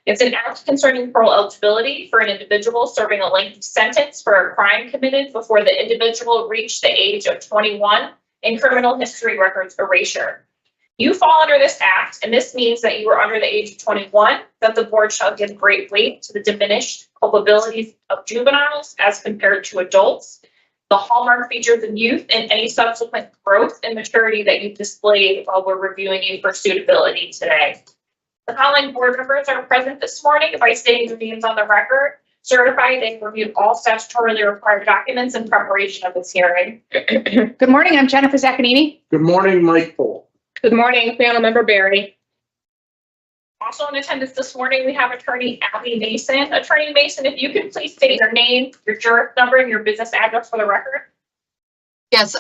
It's an act concerning parole eligibility for an individual serving a lengthy sentence for a crime committed before the individual reached the age of 21 and criminal history records erasure. You fall under this act, and this means that you are under the age of 21, that the board shall give great weight to the diminished culpabilities of juveniles as compared to adults, the hallmark features of youth, and any subsequent growth and maturity that you've displayed while we're reviewing you for suitability today. The following board members are present this morning by stating their names on the record, certifying they reviewed all statutorily required documents in preparation of this hearing. Good morning, I'm Jennifer Zaccagnini. Good morning, Mike Pohl. Good morning, panel member Barry. Also in attendance this morning, we have Attorney Abby Mason. Attorney Mason, if you could please state your name, your juris number, and your business address for the record. Yes,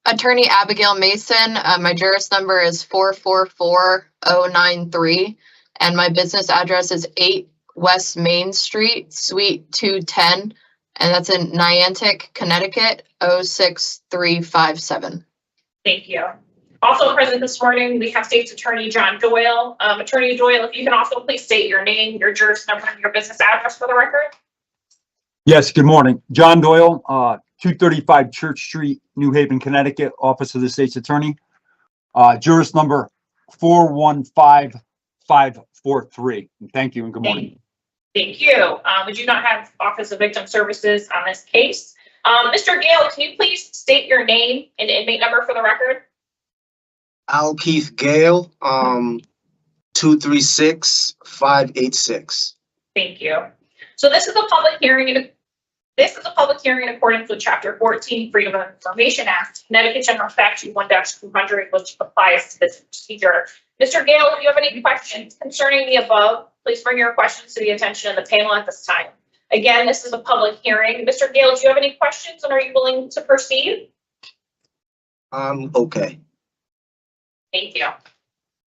Attorney Abigail Mason. My juris number is 444093, and my business address is 8 West Main Street, Suite 210, and that's in Niantic, Connecticut, 06357. Thank you. Also present this morning, we have State's Attorney John Doyle. Attorney Doyle, if you can also please state your name, your juris number, and your business address for the record. Yes, good morning. John Doyle, 235 Church Street, New Haven, Connecticut, Office of the State's Attorney. Juris number 415543. Thank you and good morning. Thank you. We do not have Office of Victim Services on this case. Mr. Gayle, can you please state your name and inmate number for the record? Alkeith Gayle, 236586. Thank you. So this is a public hearing. This is a public hearing in accordance with Chapter 14, Freedom of Information Act, Connecticut General Statute 1-200, which applies to this procedure. Mr. Gayle, if you have any questions concerning the above, please bring your questions to the attention of the panel at this time. Again, this is a public hearing. Mr. Gayle, do you have any questions and are you willing to proceed? Okay. Thank you.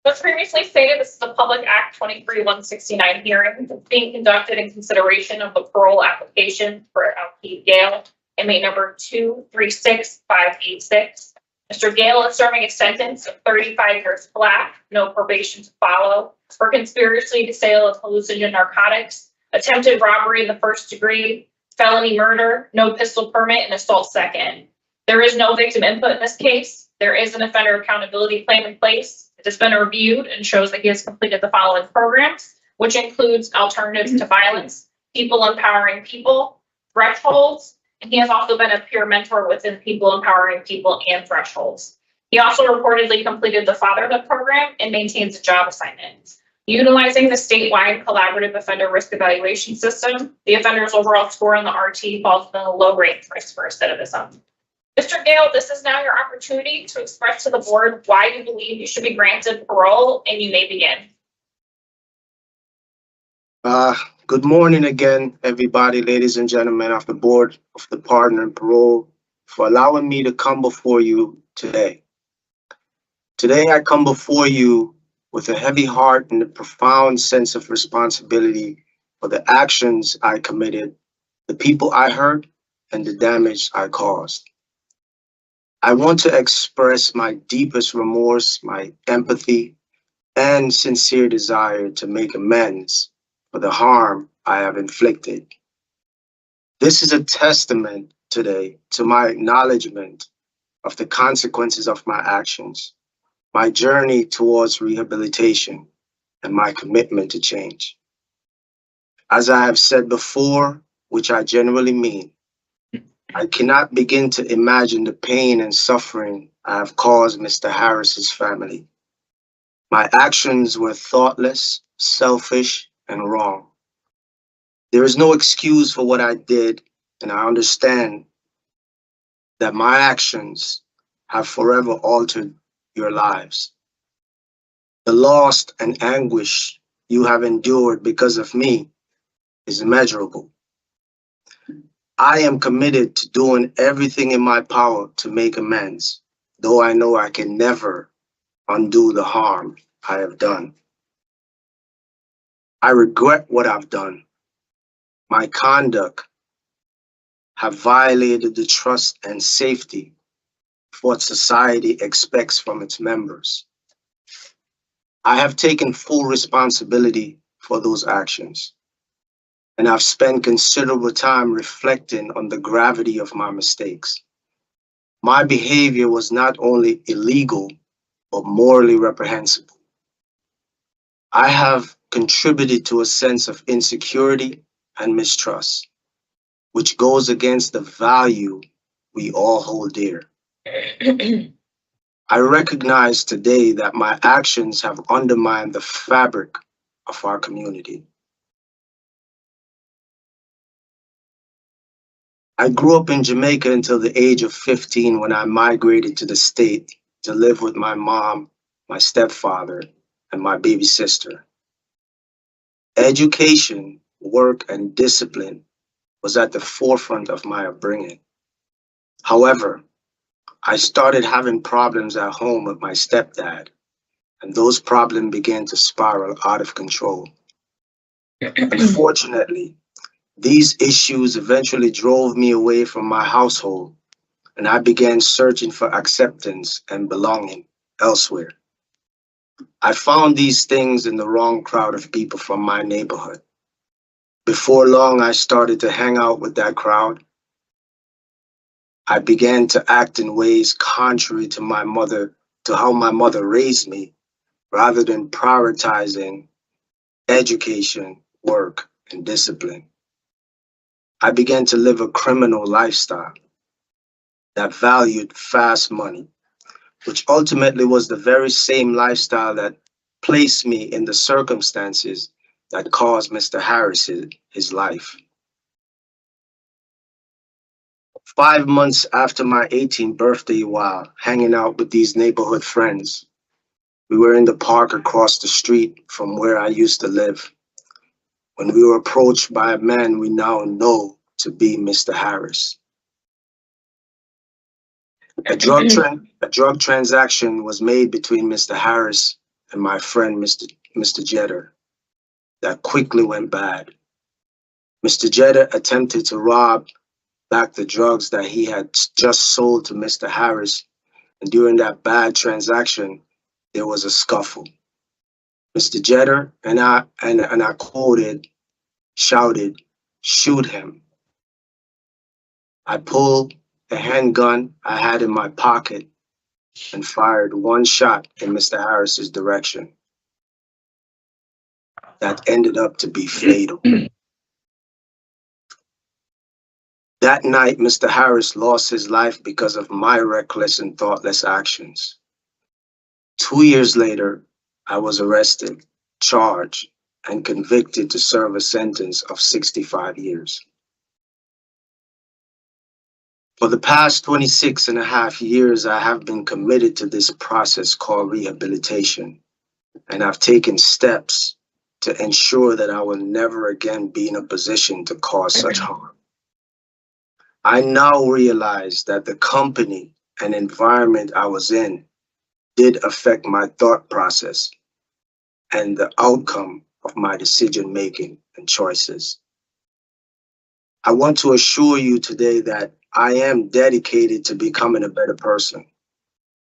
As previously stated, this is a Public Act 23-169 hearing that's being conducted in consideration of the parole application for Alkeith Gayle, inmate number 236586. Mr. Gayle is serving a sentence of 35 years flat, no probation to follow, for conspiracy to sale of hallucinogen narcotics, attempted robbery in the first degree, felony murder, no pistol permit, and assault second. There is no victim input in this case. There is an offender accountability plan in place. It has been reviewed and shows that he has completed the following programs, which includes alternatives to violence, people empowering people, thresholds, and he has also been a peer mentor within people empowering people and thresholds. He also reportedly completed the fatherhood program and maintains a job assignment. Utilizing the statewide collaborative offender risk evaluation system, the offender's overall score on the RT falls within a low rate risk for recidivism. Mr. Gayle, this is now your opportunity to express to the board why you believe you should be granted parole, and you may begin. Good morning again, everybody, ladies and gentlemen of the board of the pardon and parole, for allowing me to come before you today. Today, I come before you with a heavy heart and a profound sense of responsibility for the actions I committed, the people I hurt, and the damage I caused. I want to express my deepest remorse, my empathy, and sincere desire to make amends for the harm I have inflicted. This is a testament today to my acknowledgement of the consequences of my actions, my journey towards rehabilitation, and my commitment to change. As I have said before, which I generally mean, I cannot begin to imagine the pain and suffering I have caused Mr. Harris's family. My actions were thoughtless, selfish, and wrong. There is no excuse for what I did, and I understand that my actions have forever altered your lives. The loss and anguish you have endured because of me is immeasurable. I am committed to doing everything in my power to make amends, though I know I can never undo the harm I have done. I regret what I've done. My conduct have violated the trust and safety of what society expects from its members. I have taken full responsibility for those actions, and I've spent considerable time reflecting on the gravity of my mistakes. My behavior was not only illegal, but morally reprehensible. I have contributed to a sense of insecurity and mistrust, which goes against the value we all hold dear. I recognize today that my actions have undermined the fabric of our community. I grew up in Jamaica until the age of 15 when I migrated to the state to live with my mom, my stepfather, and my baby sister. Education, work, and discipline was at the forefront of my upbringing. However, I started having problems at home with my stepdad, and those problems began to spiral out of control. Unfortunately, these issues eventually drove me away from my household, and I began searching for acceptance and belonging elsewhere. I found these things in the wrong crowd of people from my neighborhood. Before long, I started to hang out with that crowd. I began to act in ways contrary to how my mother raised me, rather than prioritizing education, work, and discipline. I began to live a criminal lifestyle that valued fast money, which ultimately was the very same lifestyle that placed me in the circumstances that caused Mr. Harris his life. 5 months after my 18th birthday, while hanging out with these neighborhood friends, we were in the park across the street from where I used to live, when we were approached by a man we now know to be Mr. Harris. A drug transaction was made between Mr. Harris and my friend, Mr. Jeter, that quickly went bad. Mr. Jeter attempted to rob back the drugs that he had just sold to Mr. Harris, and during that bad transaction, there was a scuffle. Mr. Jeter and I shouted, "Shoot him." I pulled a handgun I had in my pocket and fired one shot in Mr. Harris's direction. That ended up to be fatal. That night, Mr. Harris lost his life because of my reckless and thoughtless actions. 2 years later, I was arrested, charged, and convicted to serve a sentence of 65 years. For the past 26 and a half years, I have been committed to this process called rehabilitation, and I've taken steps to ensure that I will never again be in a position to cause such harm. I now realize that the company and environment I was in did affect my thought process and the outcome of my decision-making and choices. I want to assure you today that I am dedicated to becoming a better person,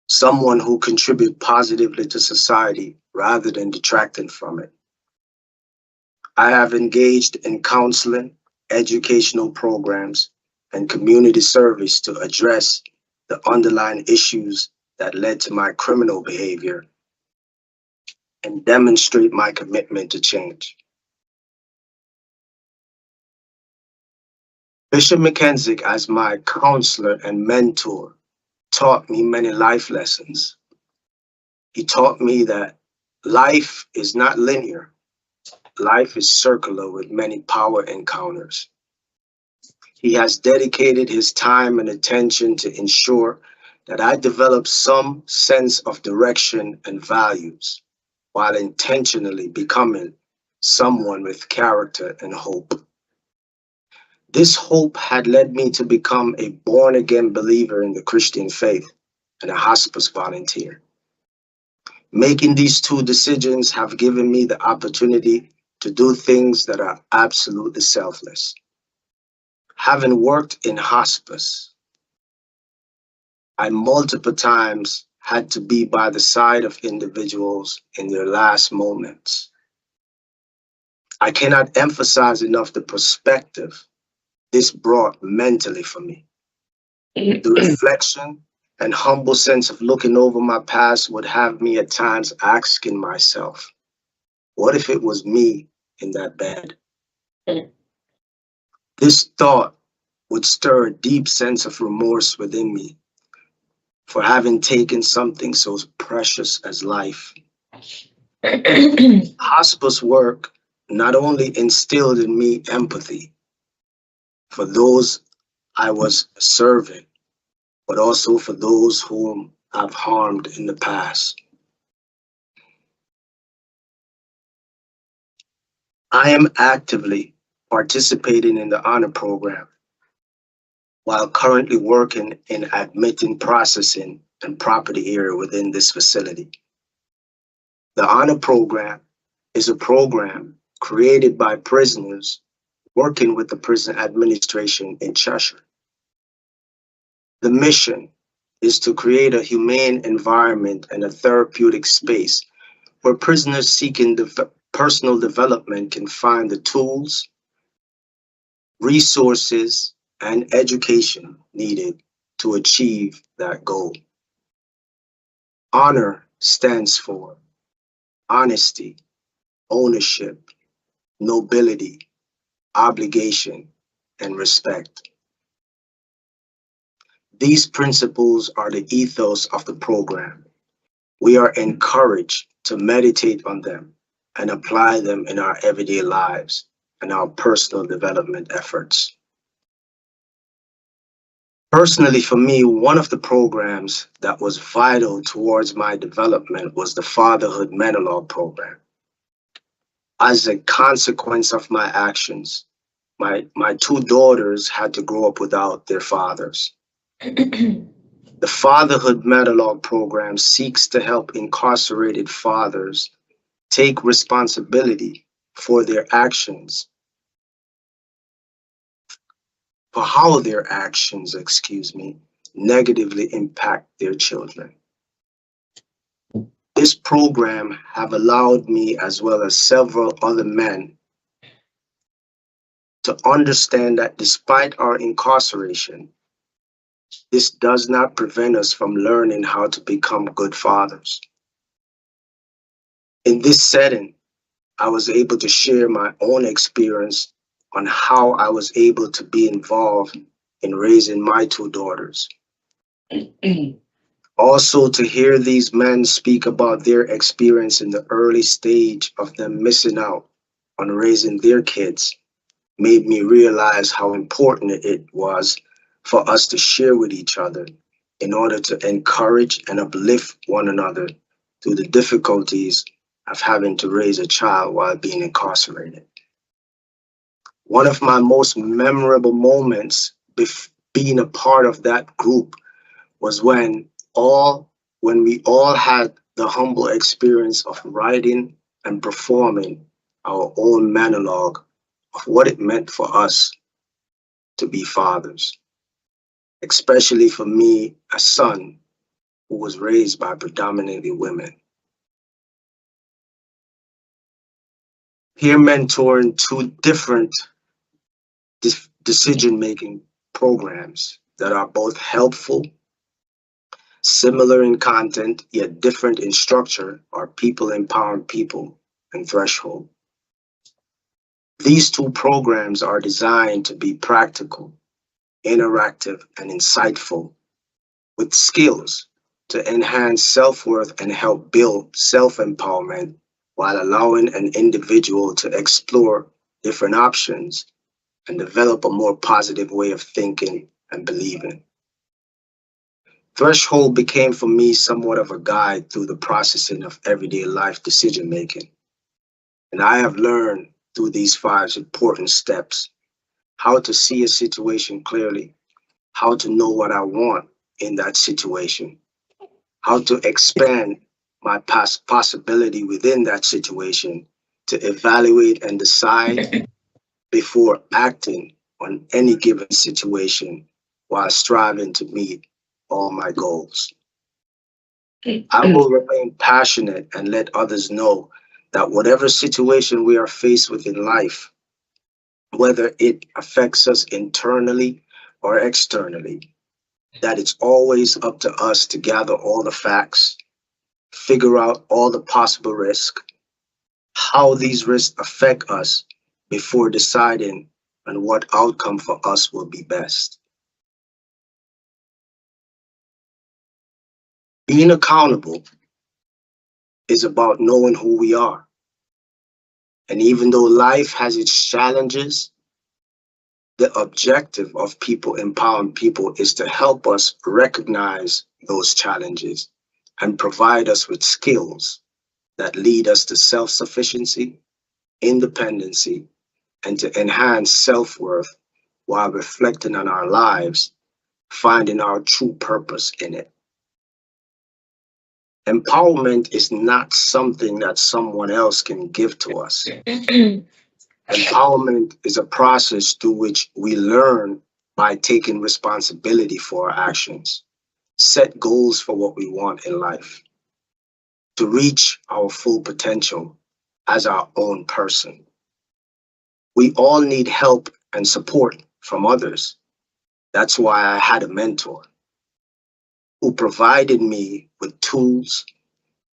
someone who contributes positively to society rather than detracting from it. I have engaged in counseling, educational programs, and community service to address the underlying issues that led to my criminal behavior and demonstrate my commitment to change. Bishop McKenzie, as my counselor and mentor, taught me many life lessons. He taught me that life is not linear. Life is circular with many power encounters. He has dedicated his time and attention to ensure that I develop some sense of direction and values, while intentionally becoming someone with character and hope. This hope had led me to become a born-again believer in the Christian faith and a hospice volunteer. Making these two decisions have given me the opportunity to do things that are absolutely selfless. Having worked in hospice, I multiple times had to be by the side of individuals in their last moments. I cannot emphasize enough the perspective this brought mentally for me. The reflection and humble sense of looking over my past would have me at times asking myself, what if it was me in that bed? This thought would stir a deep sense of remorse within me for having taken something so precious as life. Hospice work not only instilled in me empathy for those I was serving, but also for those whom I've harmed in the past. I am actively participating in the honor program while currently working in admitting, processing, and property area within this facility. The honor program is a program created by prisoners working with the prison administration in Cheshire. The mission is to create a humane environment and a therapeutic space where prisoners seeking personal development can find the tools, resources, and education needed to achieve that goal. Honor stands for honesty, ownership, nobility, obligation, and respect. These principles are the ethos of the program. We are encouraged to meditate on them and apply them in our everyday lives and our personal development efforts. Personally, for me, one of the programs that was vital towards my development was the Fatherhood Mentalog program. As a consequence of my actions, my two daughters had to grow up without their fathers. The Fatherhood Mentalog program seeks to help incarcerated fathers take responsibility for their actions, for how their actions, negatively impact their children. This program have allowed me, as well as several other men, to understand that despite our incarceration, this does not prevent us from learning how to become good fathers. In this setting, I was able to share my own experience on how I was able to be involved in raising my two daughters. Also, to hear these men speak about their experience in the early stage of them missing out on raising their kids made me realize how important it was for us to share with each other in order to encourage and uplift one another through the difficulties of having to raise a child while being incarcerated. One of my most memorable moments being a part of that group was when we all had the humble experience of writing and performing our own monologue of what it meant for us to be fathers, especially for me, a son who was raised by predominantly women. Peer mentoring two different decision-making programs that are both helpful, similar in content, yet different in structure are People Empowering People and Threshold. These two programs are designed to be practical, interactive, and insightful, with skills to enhance self-worth and help build self-empowerment while allowing an individual to explore different options and develop a more positive way of thinking and believing. Threshold became for me somewhat of a guide through the processing of everyday life decision-making. And I have learned through these 5 important steps how to see a situation clearly, how to know what I want in that situation, how to expand my possibility within that situation to evaluate and decide before acting on any given situation while striving to meet all my goals. I will remain passionate and let others know that whatever situation we are faced with in life, whether it affects us internally or externally, that it's always up to us to gather all the facts, figure out all the possible risks, how these risks affect us before deciding on what outcome for us will be best. Being accountable is about knowing who we are. And even though life has its challenges, the objective of people empowering people is to help us recognize those challenges and provide us with skills that lead us to self-sufficiency, independency, and to enhance self-worth while reflecting on our lives, finding our true purpose in it. Empowerment is not something that someone else can give to us. Empowerment is a process through which we learn by taking responsibility for our actions, set goals for what we want in life, to reach our full potential as our own person. We all need help and support from others. That's why I had a mentor who provided me with tools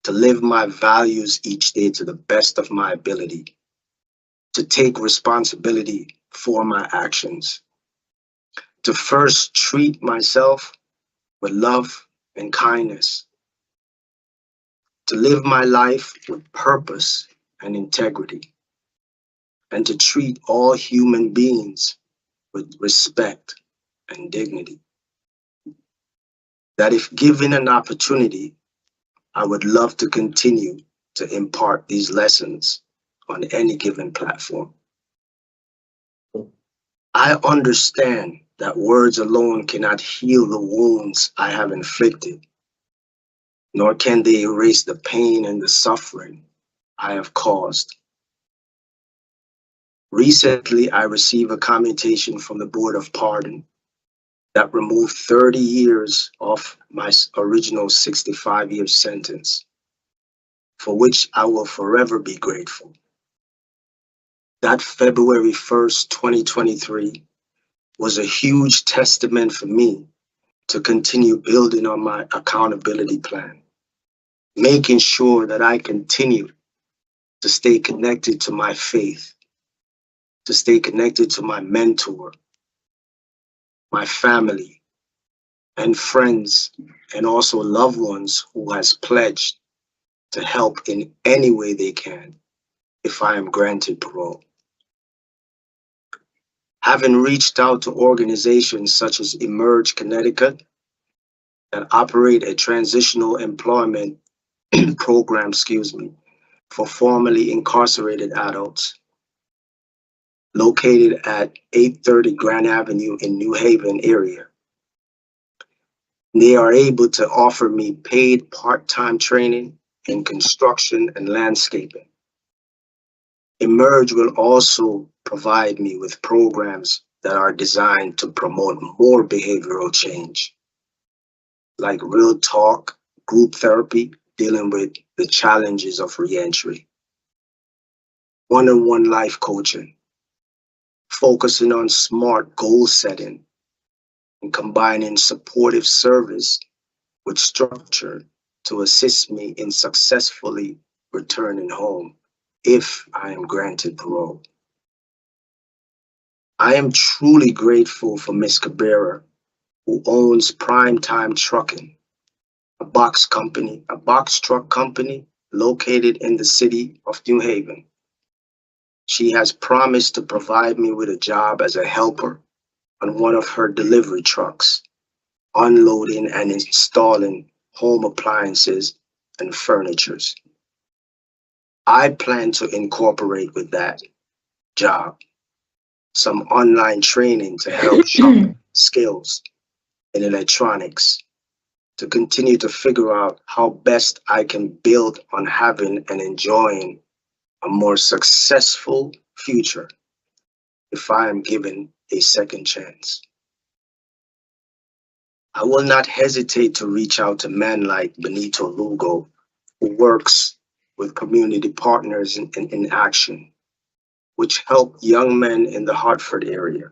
to live my values each day to the best of my ability, to take responsibility for my actions, to first treat myself with love and kindness, to live my life with purpose and integrity, and to treat all human beings with respect and dignity. That if given an opportunity, I would love to continue to impart these lessons on any given platform. I understand that words alone cannot heal the wounds I have inflicted, nor can they erase the pain and the suffering I have caused. Recently, I received a commutation from the Board of Pardon that removed 30 years off my original 65-year sentence, for which I will forever be grateful. That February 1st, 2023 was a huge testament for me to continue building on my accountability plan, making sure that I continue to stay connected to my faith, to stay connected to my mentor, my family, and friends, and also loved ones who has pledged to help in any way they can if I am granted parole. Having reached out to organizations such as Emerge Connecticut that operate a transitional employment program, for formerly incarcerated adults located at 830 Grand Avenue in New Haven area. They are able to offer me paid part-time training in construction and landscaping. Emerge will also provide me with programs that are designed to promote more behavioral change, like real talk, group therapy, dealing with the challenges of reentry, one-on-one life coaching, focusing on smart goal setting, and combining supportive service with structure to assist me in successfully returning home if I am granted parole. I am truly grateful for Ms. Cabrera, who owns Prime Time Trucking, a box truck company located in the city of New Haven. She has promised to provide me with a job as a helper on one of her delivery trucks, unloading and installing home appliances and furniture. I plan to incorporate with that job some online training to help sharpen skills in electronics, to continue to figure out how best I can build on having and enjoying a more successful future if I am given a second chance. I will not hesitate to reach out to men like Benito Lugo, who works with community partners in action, which help young men in the Hartford area.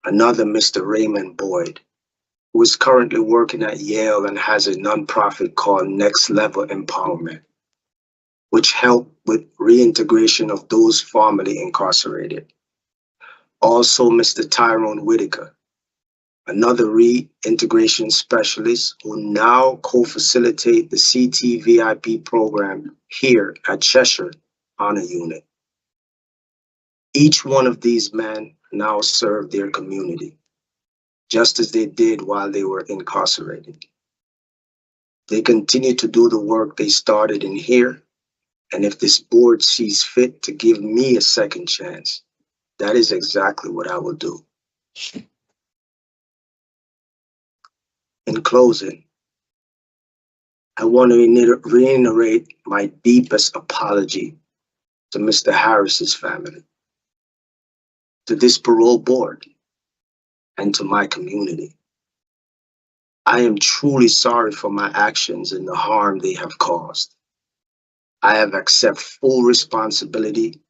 Another Mr. Raymond Boyd, who is currently working at Yale and has a nonprofit called Next Level Empowerment, which help with reintegration of those formerly incarcerated. Also, Mr. Tyrone Whitaker, another reintegration specialist who now co-facilitate the CTVIP program here at Cheshire Honor Unit. Each one of these men now serve their community, just as they did while they were incarcerated. They continue to do the work they started in here, and if this board sees fit to give me a second chance, that is exactly what I will do. In closing, I want to reiterate my deepest apology to Mr. Harris's family, to this parole board, and to my community. I am truly sorry for my actions and the harm they have caused. I have accepted full responsibility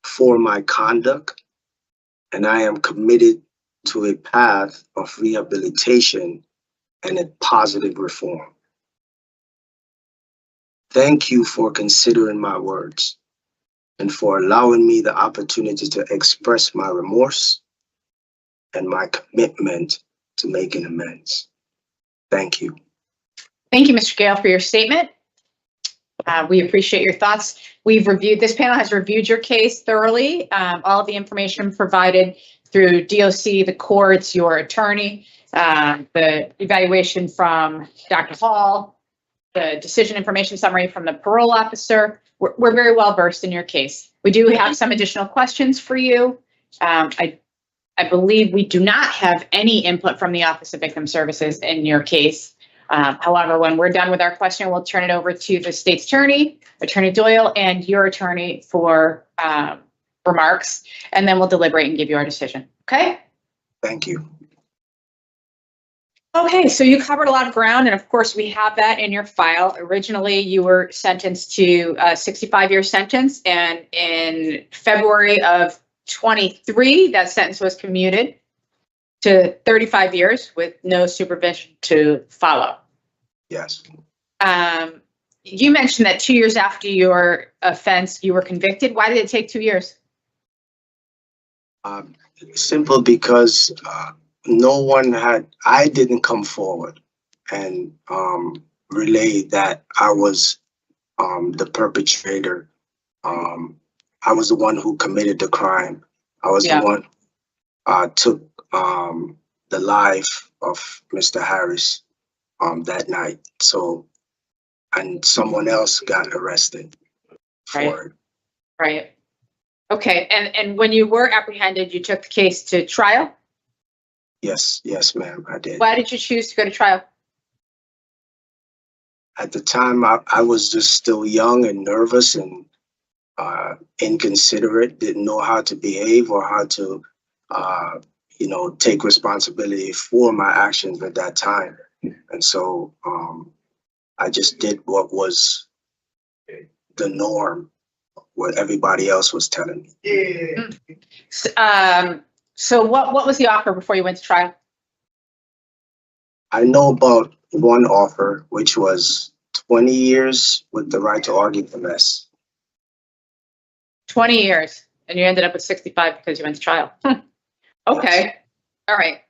for my conduct, and I am committed to a path of rehabilitation and a positive reform. Thank you for considering my words and for allowing me the opportunity to express my remorse and my commitment to making amends. Thank you. Thank you, Mr. Gayle, for your statement. We appreciate your thoughts. This panel has reviewed your case thoroughly. All of the information provided through DOC, the courts, your attorney, the evaluation from Dr. Hall, the decision information summary from the parole officer. We're very well versed in your case. We do have some additional questions for you. I believe we do not have any input from the Office of Victim Services in your case. However, when we're done with our question, we'll turn it over to the state's attorney, Attorney Doyle, and your attorney for remarks, and then we'll deliberate and give you our decision. Okay? Thank you. Okay, so you covered a lot of ground, and of course, we have that in your file. Originally, you were sentenced to a 65-year sentence, and in February of 23, that sentence was commuted to 35 years with no supervision to follow. Yes. You mentioned that 2 years after your offense, you were convicted. Why did it take 2 years? Simple because I didn't come forward and relay that I was the perpetrator. I was the one who committed the crime. I was the one took the life of Mr. Harris that night. So, and someone else got arrested for it. Right. Okay. And when you were apprehended, you took the case to trial? Yes, ma'am, I did. Why did you choose to go to trial? At the time, I was just still young and nervous and inconsiderate, didn't know how to behave or how to, take responsibility for my actions at that time. And so I just did what was the norm, what everybody else was telling me. So what was the offer before you went to trial? I know about one offer, which was 20 years with the right to argue for less. 20 years, and you ended up with 65 because you went to trial. Okay. Yes. All right.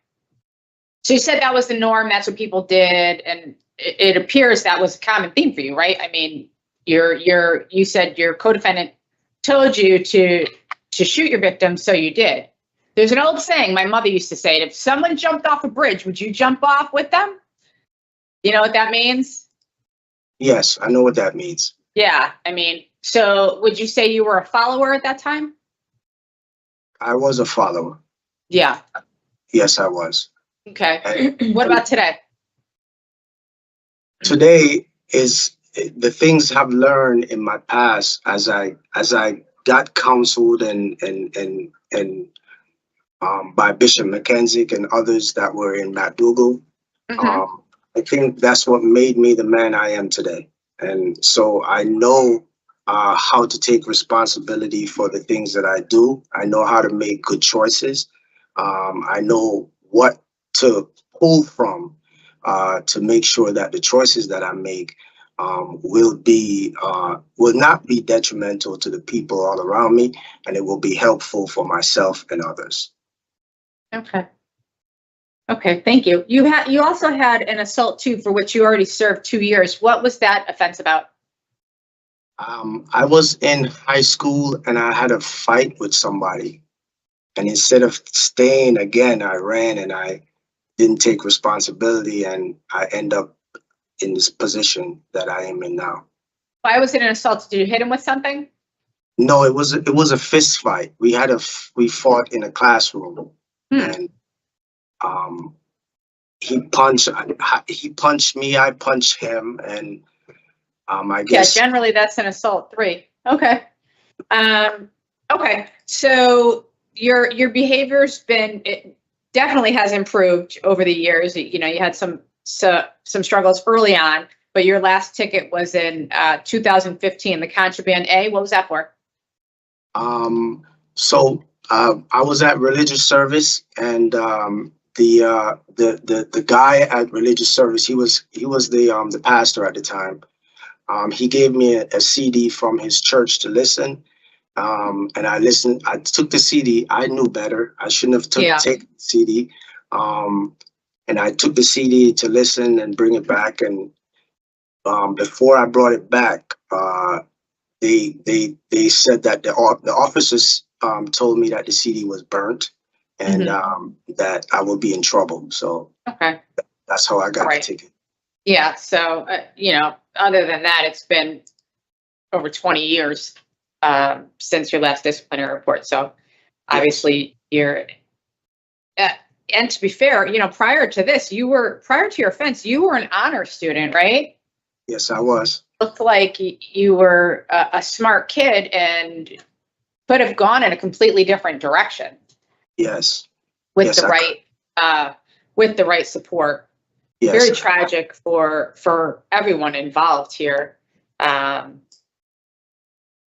So you said that was the norm. That's what people did. And it appears that was a common theme for you, right? I mean, you said your co-defendant told you to shoot your victim, so you did. There's an old saying my mother used to say, if someone jumped off a bridge, would you jump off with them? You know what that means? Yes, I know what that means. Yeah, I mean, so would you say you were a follower at that time? I was a follower. Yeah. Yes, I was. Okay. What about today? Today is the things I've learned in my past as I got counseled and by Bishop McKenzie and others that were in MacDougall. I think that's what made me the man I am today. And so I know how to take responsibility for the things that I do. I know how to make good choices. I know what to pull from to make sure that the choices that I make will not be detrimental to the people all around me, and it will be helpful for myself and others. Okay. Okay, thank you. You also had an assault too, for which you already served 2 years. What was that offense about? I was in high school and I had a fight with somebody, and instead of staying again, I ran and I didn't take responsibility, and I end up in this position that I am in now. Why was it an assault? Did you hit him with something? No, it was a fist fight. We fought in a classroom, and he punched me, I punched him, and I guess. Yeah, generally that's an assault 3. Okay. Okay. So your behavior's it definitely has improved over the years. You know, you had some struggles early on, but your last ticket was in 2015, the contraband A. What was that for? So I was at religious service, and the guy at religious service, he was the pastor at the time. He gave me a CD from his church to listen, and I listened. I took the CD. I knew better. I shouldn't have taken the CD. And I took the CD to listen and bring it back. And before I brought it back, they said that the officers told me that the CD was burnt, and that I would be in trouble. So that's how I got the ticket. Yeah. So you know, other than that, it's been over 20 years since your last disciplinary report. So obviously you're. And to be fair, you know, prior to your offense, you were an honor student, right? Yes, I was. Looked like you were a smart kid and could have gone in a completely different direction. Yes. With the right support. Yes. Very tragic for everyone involved here. But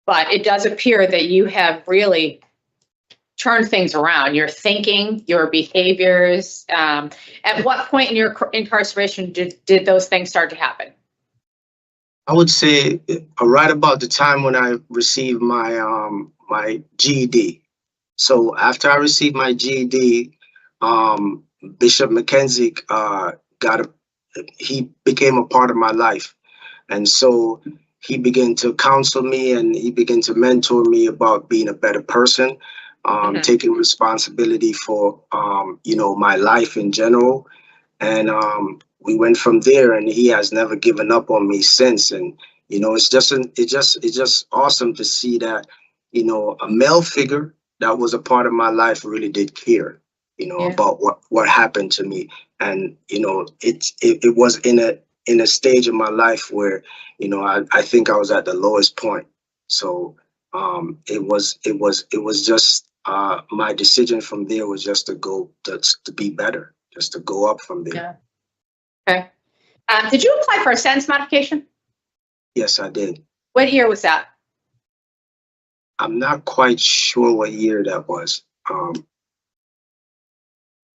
it does appear that you have really turn things around, your thinking, your behaviors. At what point in your incarceration did those things start to happen? I would say right about the time when I received my my GED. So after I received my GED, Bishop McKenzie he became a part of my life, and so he began to counsel me and he began to mentor me about being a better person. Taking responsibility for, you know, my life in general. And we went from there, and he has never given up on me since. And, you know, it's just awesome to see that, you know, a male figure that was a part of my life really did care, you know, about what happened to me. And, you know, it was in a stage of my life where, you know, I think I was at the lowest point. So it was just my decision from there was just to be better, just to go up from there. Yeah. Okay. Did you apply for a sentence modification? Yes, I did. What year was that? I'm not quite sure what year that was.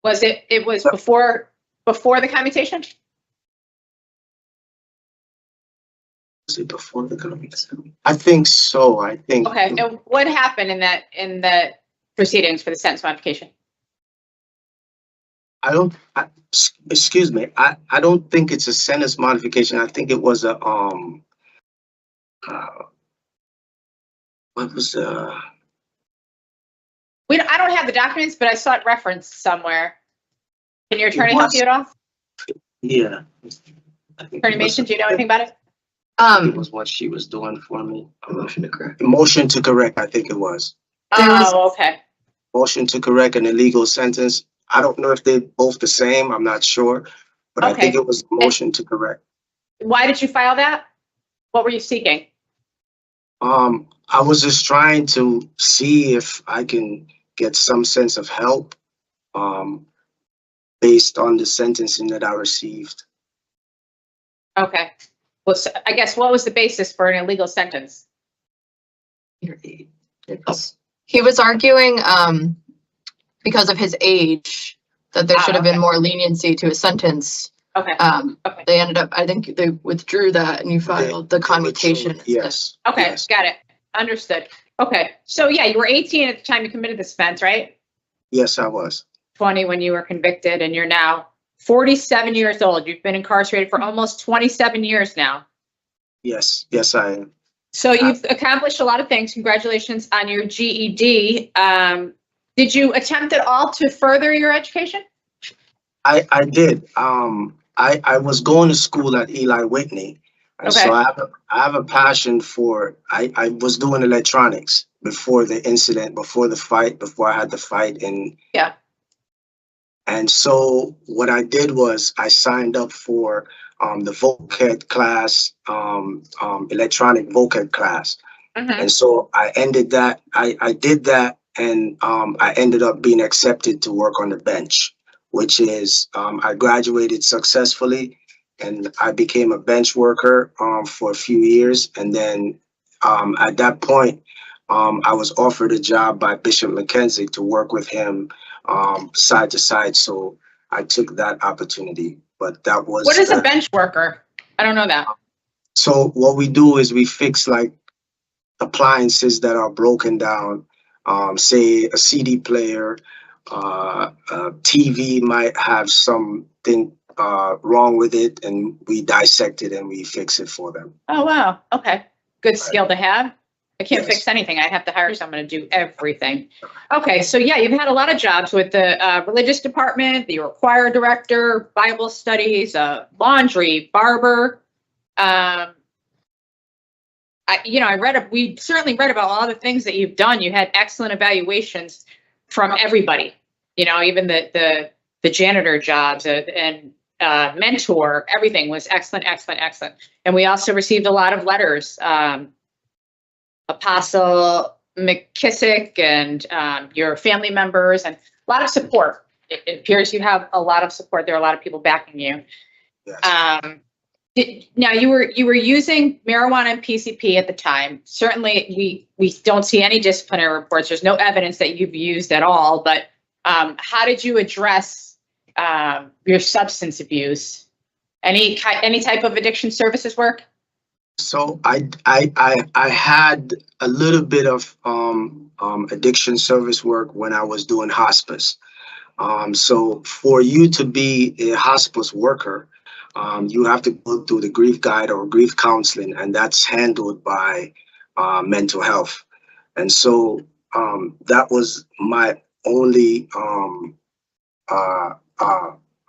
Was it was before the commutation? Was it before the commutation? I think so. I think. Okay. And what happened in the proceedings for the sentence modification? Excuse me. I don't think it's a sentence modification. I think it was a what was I don't have the documents, but I saw it referenced somewhere. Can your attorney help you at all? Yeah. Attorney Mason, do you know anything about it? It was what she was doing for me. A motion to correct. Motion to correct, I think it was. Oh, okay. Motion to correct an illegal sentence. I don't know if they're both the same. I'm not sure, but I think it was a motion to correct. Why did you file that? What were you seeking? I was just trying to see if I can get some sense of help, based on the sentencing that I received. Okay. Well, so I guess what was the basis for an illegal sentence? He was arguing, because of his age, that there should have been more leniency to his sentence. Okay. Okay. They ended up, I think they withdrew that and you filed the commutation. instead. Yes. Okay. Yes. Got it. Understood. Okay. So yeah, you were 18 at the time you committed this offense, right? Yes, I was. 20 when you were convicted, and you're now 47 years old. You've been incarcerated for almost 27 years now. Yes. Yes, I am. So you've accomplished a lot of things. Congratulations on your GED. Did you attempt at all to further your education? I did. I was going to school at Eli Whitney. And Okay. so I have a passion for, I was doing electronics before the incident, before the fight, before I had the fight. Yeah. And so what I did was I signed up for the voced class, electronic voced class. And so I ended that, I did that, and I ended up being accepted to work on the bench, which is, I graduated successfully and I became a bench worker for a few years. And then at that point, I was offered a job by Bishop McKenzie to work with him side to side. So I took that opportunity, but that was— What is a bench worker? I don't know that. So what we do is we fix like appliances that are broken down, say a CD player, a TV might have something wrong with it, and we dissect it and we fix it for them. Oh, wow. Okay. Good skill to have. I can't Yes. fix anything. I have to hire someone to do everything. Okay. So yeah, you've had a lot of jobs with the religious department, the choir director, Bible studies, laundry, barber. We certainly read about all the things that you've done. You had excellent evaluations from everybody, even the janitor jobs and mentor, everything was excellent, excellent, excellent. And we also received a lot of letters, Apostle McKissick and your family members, and a lot of support. It appears you have a lot of support. There are a lot of people backing you. Yes. Now you were using marijuana and PCP at the time. Certainly, we don't see any disciplinary reports. There's no evidence that you've used at all. But how did you address your substance abuse? Any type of addiction services work? So I had a little bit of addiction service work when I was doing hospice. So for you to be a hospice worker, you have to go through the grief guide or grief counseling, and that's handled by mental health. And so that was my only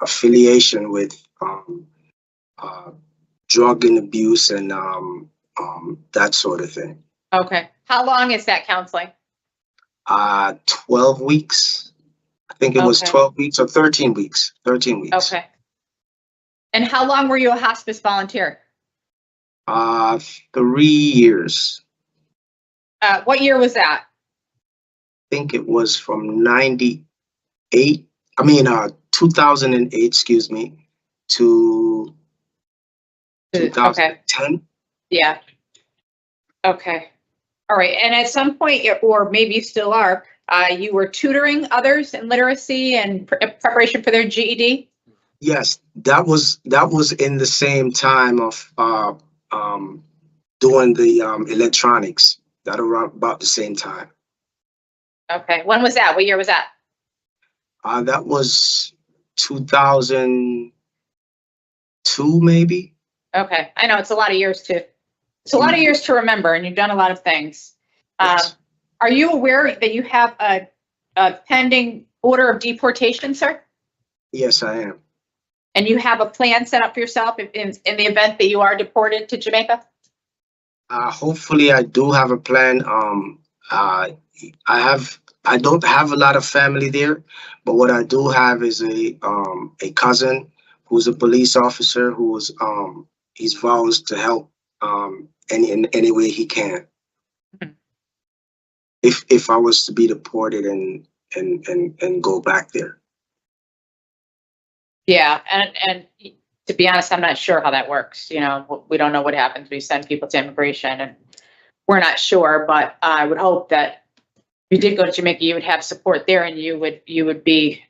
affiliation with drug and abuse and that sort of thing. Okay. How long is that counseling? 12 weeks. I think it was Okay. 12 weeks or 13 weeks. 13 weeks. Okay. And how long were you a hospice volunteer? 3 years. What year was that? I think it was from 2008, excuse me, to 2010. Okay. Yeah. Okay. All right. And at some point, or maybe you still are, you were tutoring others in literacy and preparation for their GED? Yes, that was in the same time of doing the electronics. That around about the same time. Okay. When was that? What year was that? That was 2002, maybe. Okay. I know it's a lot of years too. It's a lot of years to remember, and you've done a lot of things. Yes. Are you aware that you have a pending order of deportation, sir? Yes, I am. And you have a plan set up for yourself in the event that you are deported to Jamaica? Hopefully, I do have a plan. I don't have a lot of family there, but what I do have is a cousin who's a police officer who is he's vows to help in any way he can. If I was to be deported and go back there. Yeah, and to be honest, I'm not sure how that works. You know, we don't know what happens. We send people to immigration, and we're not sure. But I would hope that if you did go to Jamaica, you would have support there, and you would be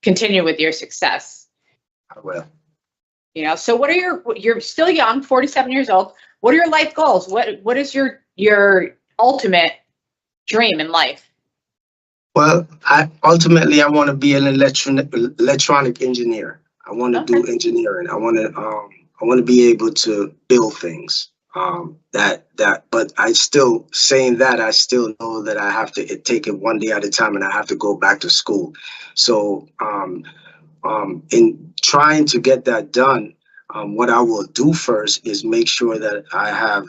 continue with your success. I will. You know, so what are you're still young, 47 years old. What are your life goals? What is your ultimate dream in life? Well, I want to be an electronic engineer. I want to do engineering. I want to be able to build things. But I still know that I have to take it one day at a time, and I have to go back to school. So, in trying to get that done, what I will do first is make sure that I have,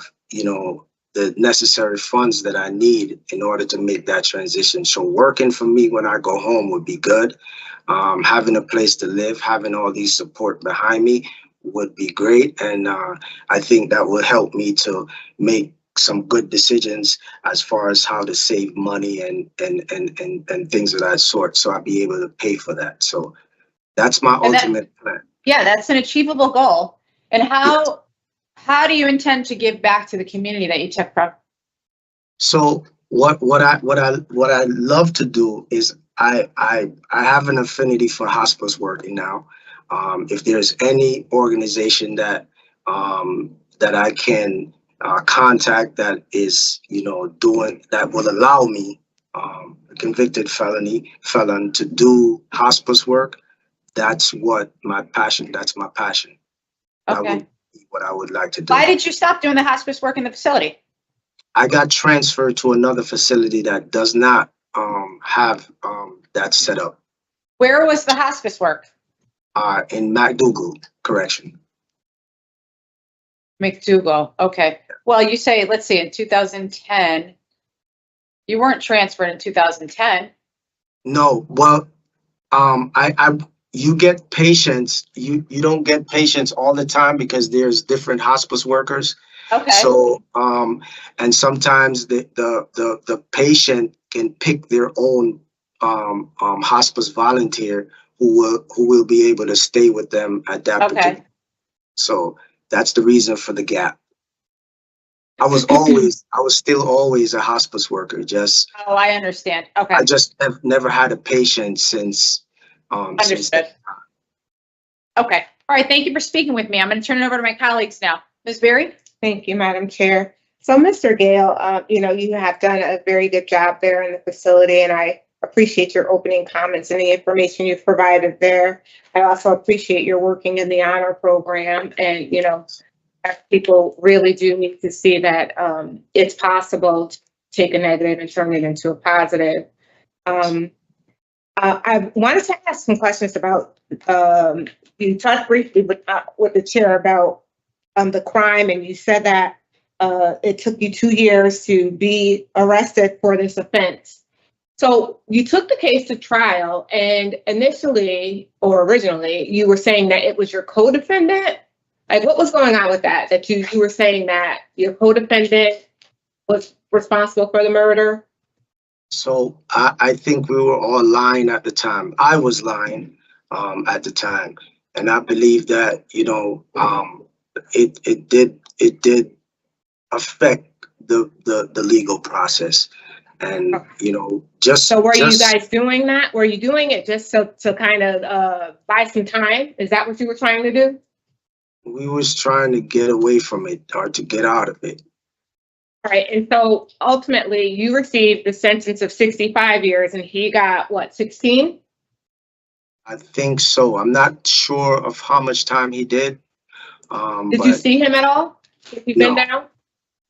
the necessary funds that I need in order to make that transition. So working for me when I go home would be good. Having a place to live, having all these support behind me would be great. And I think that will help me to make some good decisions as far as how to save money and things of that sort. So I'll be able to pay for that. So that's my ultimate plan. Yeah, that's an achievable goal. And how do you intend to give back to the community that you took from? So what I love to do is I have an affinity for hospice working now. If there's any organization that I can contact that is doing that will allow me, a convicted felon, to do hospice work, that's my passion. Okay. That would be what I would like to do. Why did you stop doing the hospice work in the facility? I got transferred to another facility that does not have that set up. Where was the hospice work? In MacDougall Correction. MacDougall. Okay. Well, you say, let's see, in 2010, you weren't transferred in 2010. No. Well, you get patients. You don't get patients all the time because there's different hospice workers. Okay. So, and sometimes the patient can pick their own hospice volunteer who will be able to stay with them at that particular. So that's the reason for the gap. I was still always a hospice worker. Oh, I understand. Okay. I just have never had a patient since. Understood. Okay. All right. Thank you for speaking with me. I'm going to turn it over to my colleagues now. Ms. Berry? Thank you, Madam Chair. So, Mr. Gayle, you have done a very good job there in the facility, and I appreciate your opening comments and the information you've provided there. I also appreciate your working in the honor program, and, people really do need to see that it's possible to take a negative and turn it into a positive. I wanted to ask some questions about, you talked briefly with the chair about the crime, and you said that it took you 2 years to be arrested for this offense. So you took the case to trial, and originally, you were saying that it was your co-defendant. Like, what was going on with that? That you were saying that your co-defendant was responsible for the murder? So I think we were all lying at the time. I was lying at the time, and I believe that it did affect the legal process, and just. So were you guys doing that? Were you doing it just to kind of buy some time? Is that what you were trying to do? We was trying to get away from it or to get out of it. All right, and so ultimately you received the sentence of 65 years and he got what, 16? I think so. I'm not sure of how much time he did. Did you see him at all? Have you been down?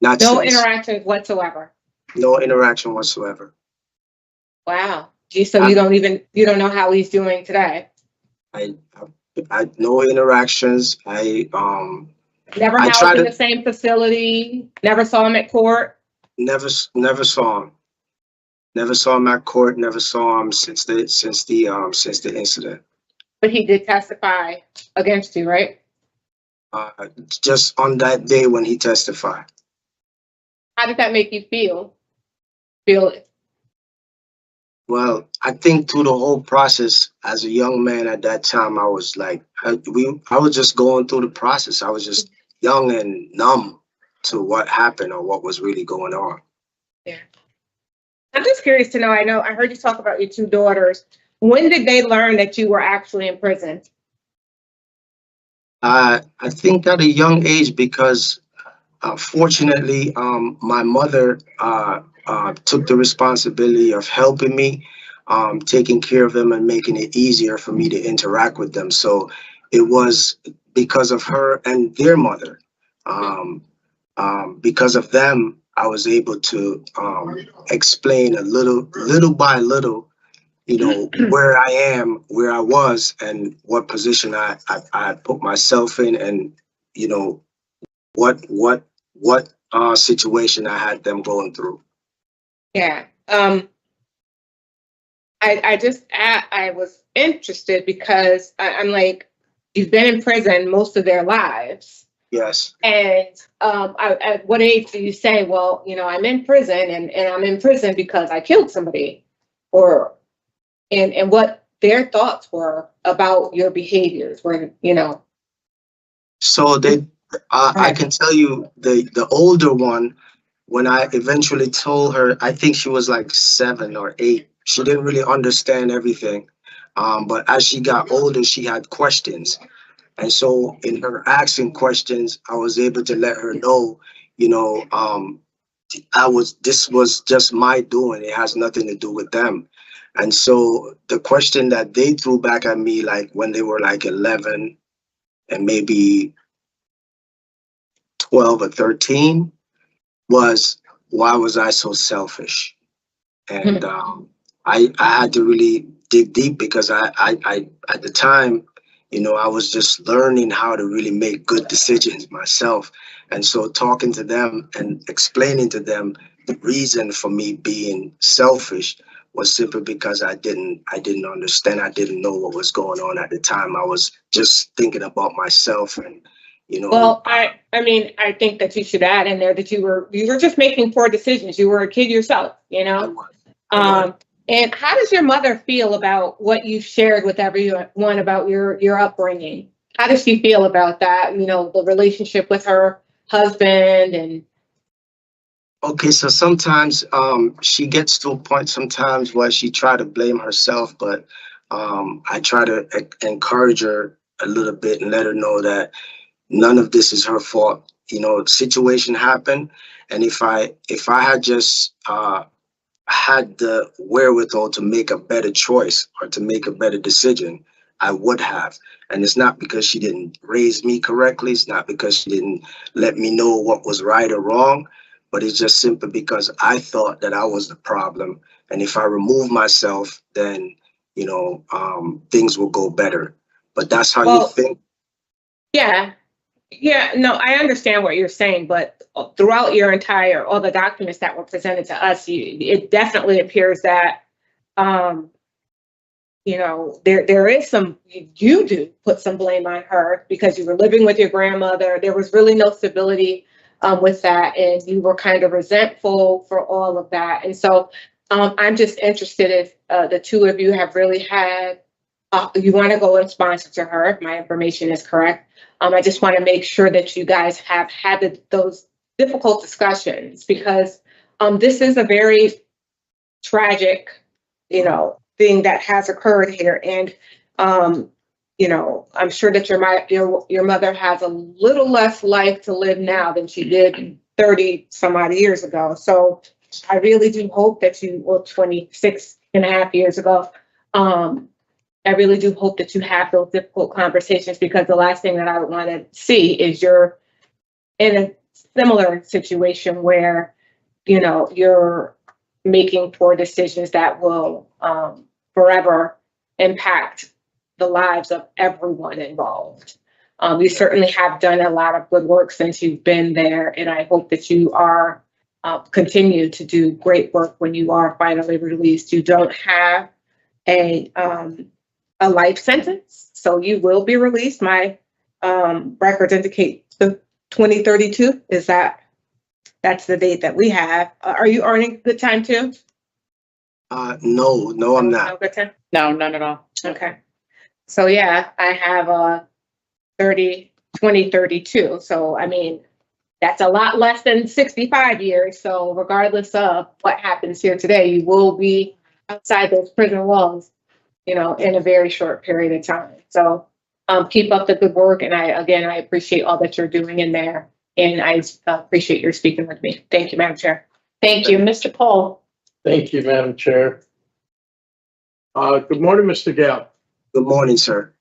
No interaction whatsoever. No interaction whatsoever. Wow. So you don't know how he's doing today? I no interactions. Never housed in the same facility. Never saw him at court. Never saw him. Never saw him at court. Never saw him since the incident. But he did testify against you, right? just on that day when he testified. How did that make you feel? Feel it? Well, I think through the whole process, as a young man at that time, I was like, I was just going through the process. I was just young and numb to what happened or what was really going on. Yeah. I'm just curious to know, I heard you talk about your two daughters. When did they learn that you were actually in prison? I think at a young age, because fortunately, my mother took the responsibility of helping me, taking care of them and making it easier for me to interact with them. So it was because of her and their mother. Because of them, I was able to explain a little by little, you know, where I am, where I was, and what position I put myself in, and you know what situation I had them going through. Yeah. I was interested because I'm like, you've been in prison most of their lives. Yes. And at what age do you say, well, you know, I'm in prison and I'm in prison because I killed somebody, or and what their thoughts were about your behaviors were, you know? So I can tell you the older one, when I eventually told her, I think she was like 7 or 8. She didn't really understand everything. But as she got older, she had questions. And so in her asking questions, I was able to let her know, you know, this was just my doing. It has nothing to do with them. And so the question that they threw back at me, like when they were like 11 and maybe 12 or 13, was, why was I so selfish? And I had to really dig deep, because I at the time, you know, I was just learning how to really make good decisions myself. And so talking to them and explaining to them the reason for me being selfish was simply because I didn't understand. I didn't know what was going on at the time. I was just thinking about myself, and you know. Well, I mean, I think that you should add in there that you were just making poor decisions. You were a kid yourself, you know. And how does your mother feel about what you shared with everyone about your upbringing? How does she feel about that? You know, the relationship with her husband and. Okay, so sometimes she gets to a point sometimes where she try to blame herself, but I try to encourage her a little bit and let her know that none of this is her fault. You know, situation happened, and if I had just had the wherewithal to make a better choice or to make a better decision, I would have. And it's not because she didn't raise me correctly. It's not because she didn't let me know what was right or wrong, but it's just simply because I thought that I was the problem. And if I remove myself, then, you know, things will go better. But that's how you think. Yeah. Yeah, no, I understand what you're saying, but throughout all the documents that were presented to us, it definitely appears that, you know, there is you do put some blame on her because you were living with your grandmother. There was really no stability with that, and you were kind of resentful for all of that. And so I'm just interested if the two of you have really had, you want to go and sponsor to her, if my information is correct. I just want to make sure that you guys have had those difficult discussions, because this is a very tragic, you know, thing that has occurred here. And, you know, I'm sure that your mother has a little less life to live now than she did 30 some odd years ago. So I really do hope that 26 and a half years ago, I really do hope that you have those difficult conversations, because the last thing that I would want to see is you're in a similar situation where, you know, you're making poor decisions that will forever impact the lives of everyone involved. You certainly have done a lot of good work since you've been there, and I hope that you are continue to do great work when you are finally released. You don't have a life sentence, so you will be released. My records indicate the 2032. That's the date that we have. Are you earning good time too? No, I'm not. No good time? No, none at all. Okay. So yeah, I have 2032. So I mean, that's a lot less than 65 years. So regardless of what happens here today, you will be outside those prison walls, in a very short period of time. So keep up the good work. And I appreciate all that you're doing in there. And I appreciate your speaking with me. Thank you, Madam Chair. Thank you, Mr. Pohl. Thank you, Madam Chair. Good morning, Mr. Gayle. Good morning, sir.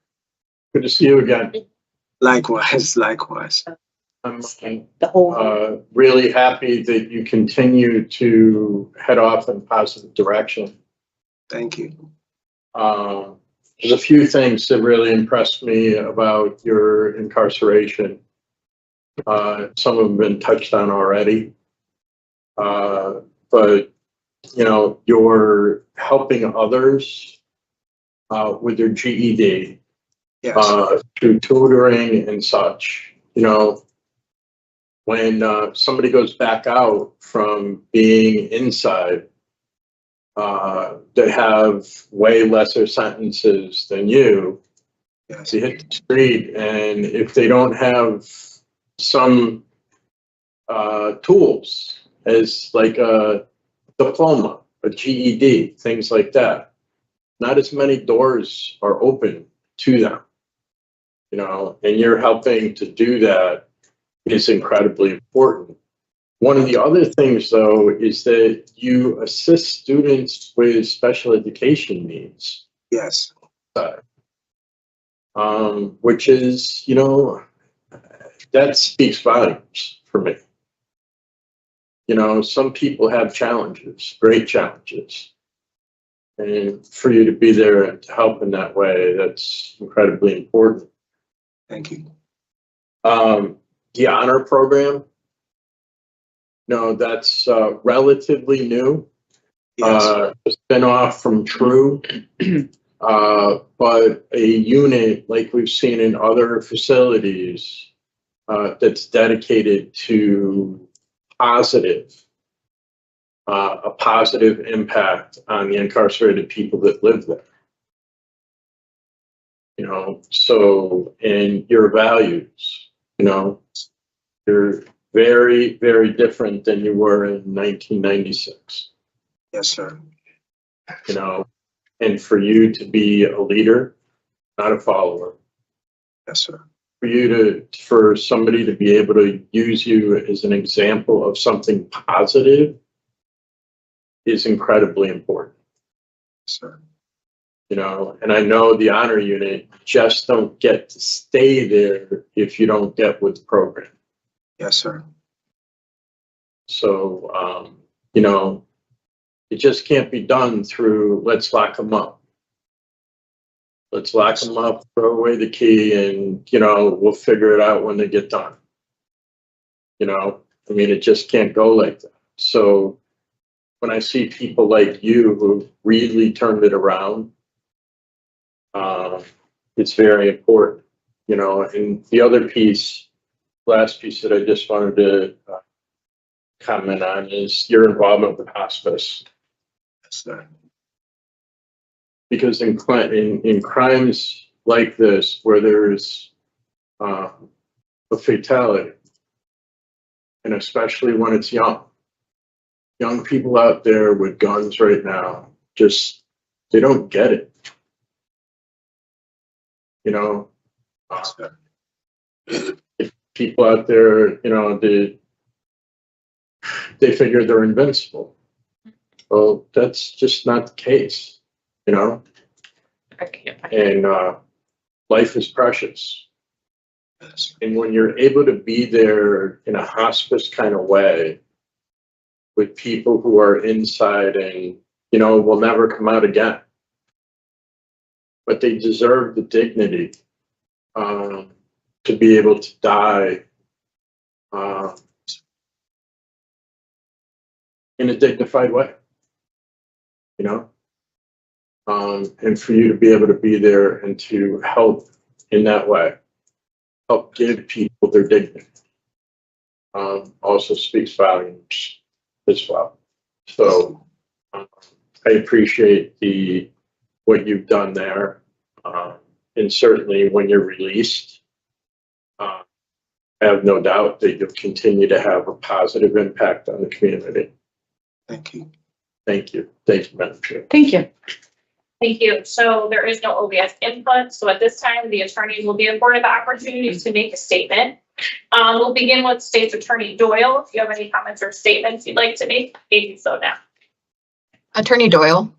Good to see you again. Likewise. I'm really happy that you continue to head off in a positive direction. Thank you. There's a few things that really impressed me about your incarceration. Some of them have been touched on already. But, you're helping others with their GED, Yes. through tutoring and such. When somebody goes back out from being inside, they have way lesser sentences than you. Yes. They hit the street, and if they don't have some tools as like a diploma, a GED, things like that, not as many doors are open to them, and you're helping to do that is incredibly important. One of the other things, though, is that you assist students with special education needs. Yes. Which is, that speaks volumes for me. Some people have challenges, great challenges. And for you to be there and to help in that way, that's incredibly important. Thank you. The honor program, that's relatively new. Yes. A spin-off from True. But a unit like we've seen in other facilities that's dedicated to a positive impact on the incarcerated people that live there. And your values, you're very, very different than you were in 1996. Yes, sir. And for you to be a leader, not a follower. Yes, sir. For somebody to be able to use you as an example of something positive is incredibly important. Yes, sir. And I know the honor unit just don't get to stay there if you don't get with the program. Yes, sir. So, it just can't be done through, let's lock them up. Let's lock them up, throw away the key, and, we'll figure it out when they get done. It just can't go like that. So when I see people like you who really turned it around, it's very important, and the other piece, last piece that I just wanted to comment on is your involvement with hospice. Yes, sir. Because in crimes like this, where there's a fatality, and especially when it's young people out there with guns right now, they don't get it. If people out there, they figure they're invincible. Well, that's just not the case, and life is precious. Yes. And when you're able to be there in a hospice kind of way with people who are inside and, will never come out again, but they deserve the dignity to be able to die in a dignified way, and for you to be able to be there and to help in that way, help give people their dignity. Also speaks volumes as well. So I appreciate what you've done there. And certainly when you're released, I have no doubt that you'll continue to have a positive impact on the community. Thank you. Thank you. Thank you, Madam Chair. Thank you. Thank you. So there is no OVS input. So at this time, the attorneys will be afforded the opportunity to make a statement. We'll begin with State's Attorney Doyle. If you have any comments or statements you'd like to make, please do so now. Attorney Doyle.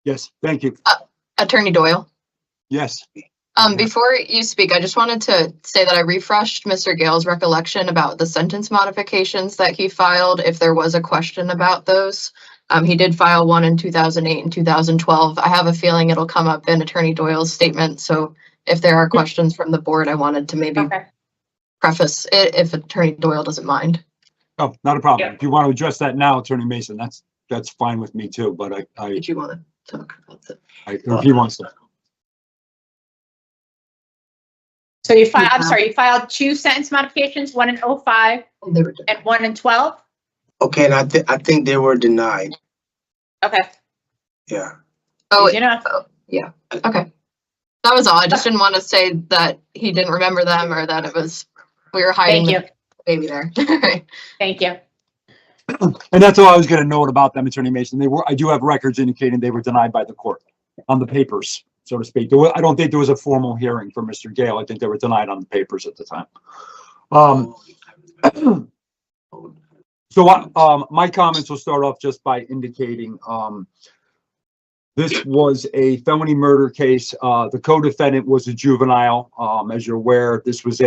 Yes, thank you. Attorney Doyle. Yes. Before you speak, I just wanted to say that I refreshed Mr. Gayle's recollection about the sentence modifications that he filed, if there was a question about those. He did file one in 2008 and 2012. I have a feeling it'll come up in Attorney Doyle's statement. So if there are questions from the board, I wanted to maybe preface it if Attorney Doyle doesn't mind. Oh, not a problem. Yeah. If you want to address that now, Attorney Mason, that's fine with me too, but Did you want to talk about that? if he wants to. So you filed, I'm sorry, you filed 2 sentence modifications, one in 05 and one in 12? Okay, and I think they were denied. Okay. Yeah. Oh, Easy enough. yeah. Okay. That was all. I just didn't want to say that he didn't remember them or that it was, we were hiding Thank the baby there. Thank you. And that's all I was going to note about them, Attorney Mason. I do have records indicating they were denied by the court on the papers, so to speak. I don't think there was a formal hearing for Mr. Gayle. I think they were denied on the papers at the time. So my comments will start off just by indicating this was a felony murder case. The co-defendant was a juvenile. As you're aware, this was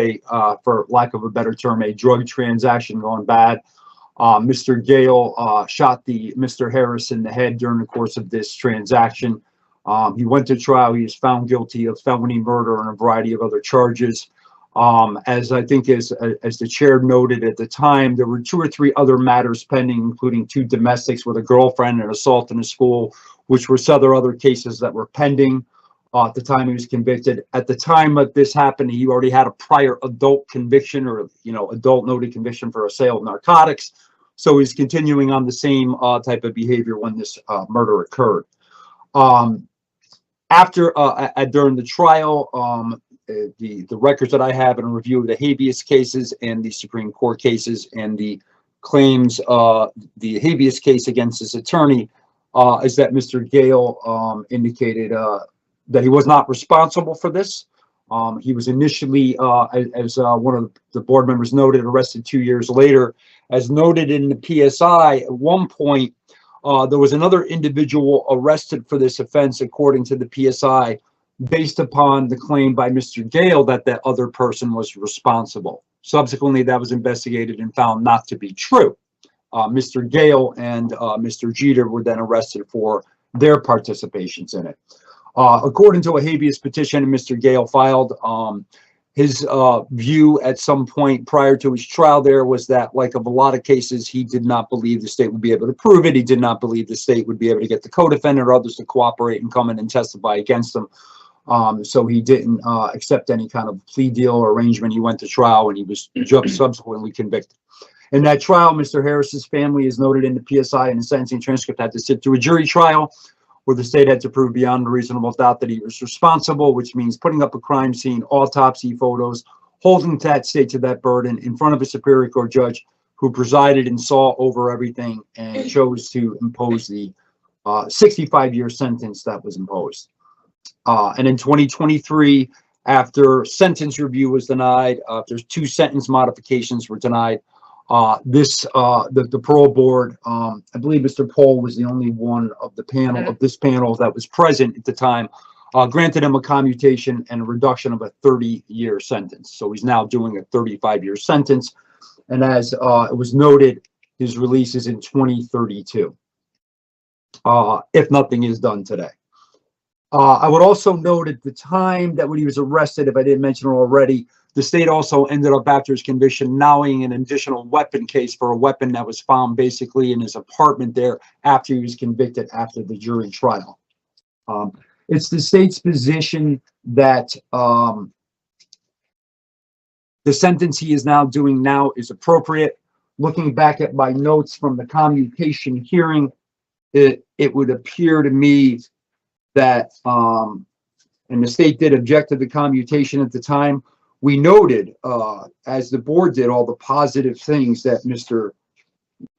for lack of a better term, a drug transaction gone bad. Mr. Gayle shot Mr. Harris in the head during the course of this transaction. He went to trial. He was found guilty of felony murder and a variety of other charges. As I think as the chair noted at the time, there were 2 or 3 other matters pending, including 2 domestics with a girlfriend and assault in a school, which were several other cases that were pending at the time he was convicted. At the time that this happened, he already had a prior adult conviction or, adult noted conviction for a sale of narcotics. So he's continuing on the same type of behavior when this murder occurred. During the trial, the records that I have in a review of the habeas cases and the Supreme Court cases and the claims, the habeas case against his attorney, is that Mr. Gayle indicated that he was not responsible for this. He was initially, as one of the board members noted, arrested 2 years later. As noted in the PSI, at one point, there was another individual arrested for this offense, according to the PSI, based upon the claim by Mr. Gayle that that other person was responsible. Subsequently, that was investigated and found not to be true. Mr. Gayle and Mr. Jeter were then arrested for their participations in it. According to a habeas petition Mr. Gayle filed, his view at some point prior to his trial there was that, like of a lot of cases, he did not believe the state would be able to prove it. He did not believe the state would be able to get the co-defendant or others to cooperate and come in and testify against him. So he didn't accept any kind of plea deal or arrangement. He went to trial and he was subsequently convicted. In that trial, Mr. Harris's family is noted in the PSI and the sentencing transcript had to sit through a jury trial where the state had to prove beyond a reasonable doubt that he was responsible, which means putting up a crime scene, autopsy photos, holding that state to that burden in front of a Superior Court judge who presided and saw over everything and chose to impose the 65-year sentence that was imposed. And in 2023, after sentence review was denied, after 2 sentence modifications were denied, the parole board, I believe Mr. Pohl was the only one of the panel of this panel that was present at the time, granted him a commutation and a reduction of a 30-year sentence. So he's now doing a 35-year sentence. And as it was noted, his release is in 2032, if nothing is done today. I would also note at the time that when he was arrested, if I didn't mention it already, the state also ended up, after his conviction, nowing an additional weapon case for a weapon that was found basically in his apartment there after he was convicted after the jury trial. It's the state's position that The sentence he is now doing now is appropriate. Looking back at my notes from the commutation hearing, it would appear to me that, and the state did object to the commutation at the time. We noted, as the board did, all the positive things that Mr.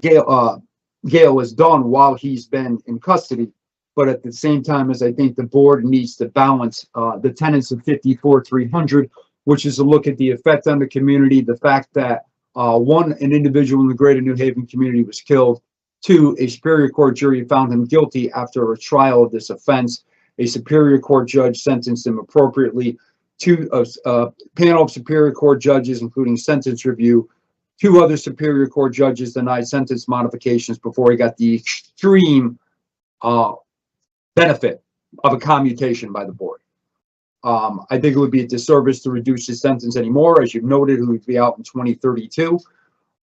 Gayle has done while he's been in custody. But at the same time, as I think the board needs to balance the tenets of 54-300, which is to look at the effect on the community, the fact that one, an individual in the greater New Haven community was killed. Two, a Superior Court jury found him guilty after a trial of this offense. A Superior Court judge sentenced him appropriately. Two, a panel of Superior Court judges, including sentence review. Two other Superior Court judges denied sentence modifications before he got the extreme benefit of a commutation by the board. I think it would be a disservice to reduce his sentence anymore. As you've noted, he would be out in 2032.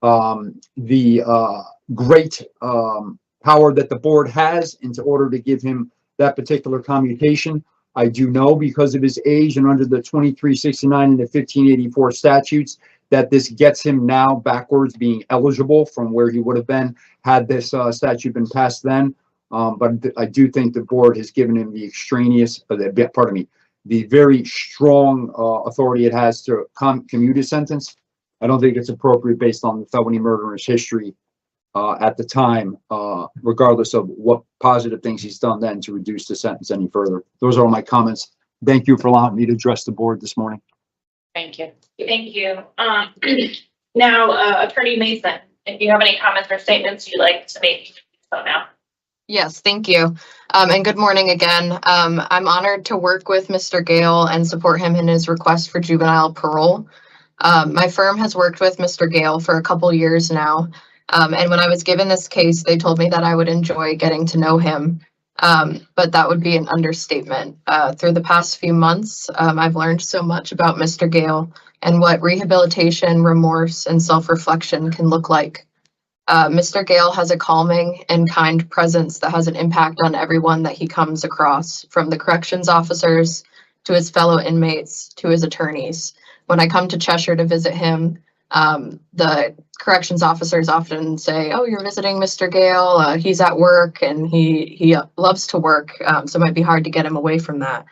The great power that the board has in order to give him that particular commutation, I do know because of his age and under the 2369 and the 1584 statutes, that this gets him now backwards being eligible from where he would have been had this statute been passed then. But I do think the board has given him the extraneous, the very strong authority it has to commute his sentence. I don't think it's appropriate based on the felony murderer's history at the time, regardless of what positive things he's done then, to reduce the sentence any further. Those are all my comments. Thank you for allowing me to address the board this morning. Thank you. Thank you. Now, Attorney Mason, if you have any comments or statements you'd like to make, so now. Yes, thank you. And good morning again. I'm honored to work with Mr. Gayle and support him in his request for juvenile parole. My firm has worked with Mr. Gayle for a couple years now. And when I was given this case, they told me that I would enjoy getting to know him. But that would be an understatement. Through the past few months, I've learned so much about Mr. Gayle and what rehabilitation, remorse, and self-reflection can look like. Mr. Gayle has a calming and kind presence that has an impact on everyone that he comes across, from the corrections officers to his fellow inmates to his attorneys. When I come to Cheshire to visit him, the corrections officers often say, "Oh, you're visiting Mr. Gayle. He's at work and he loves to work, so it might be hard to get him away from that."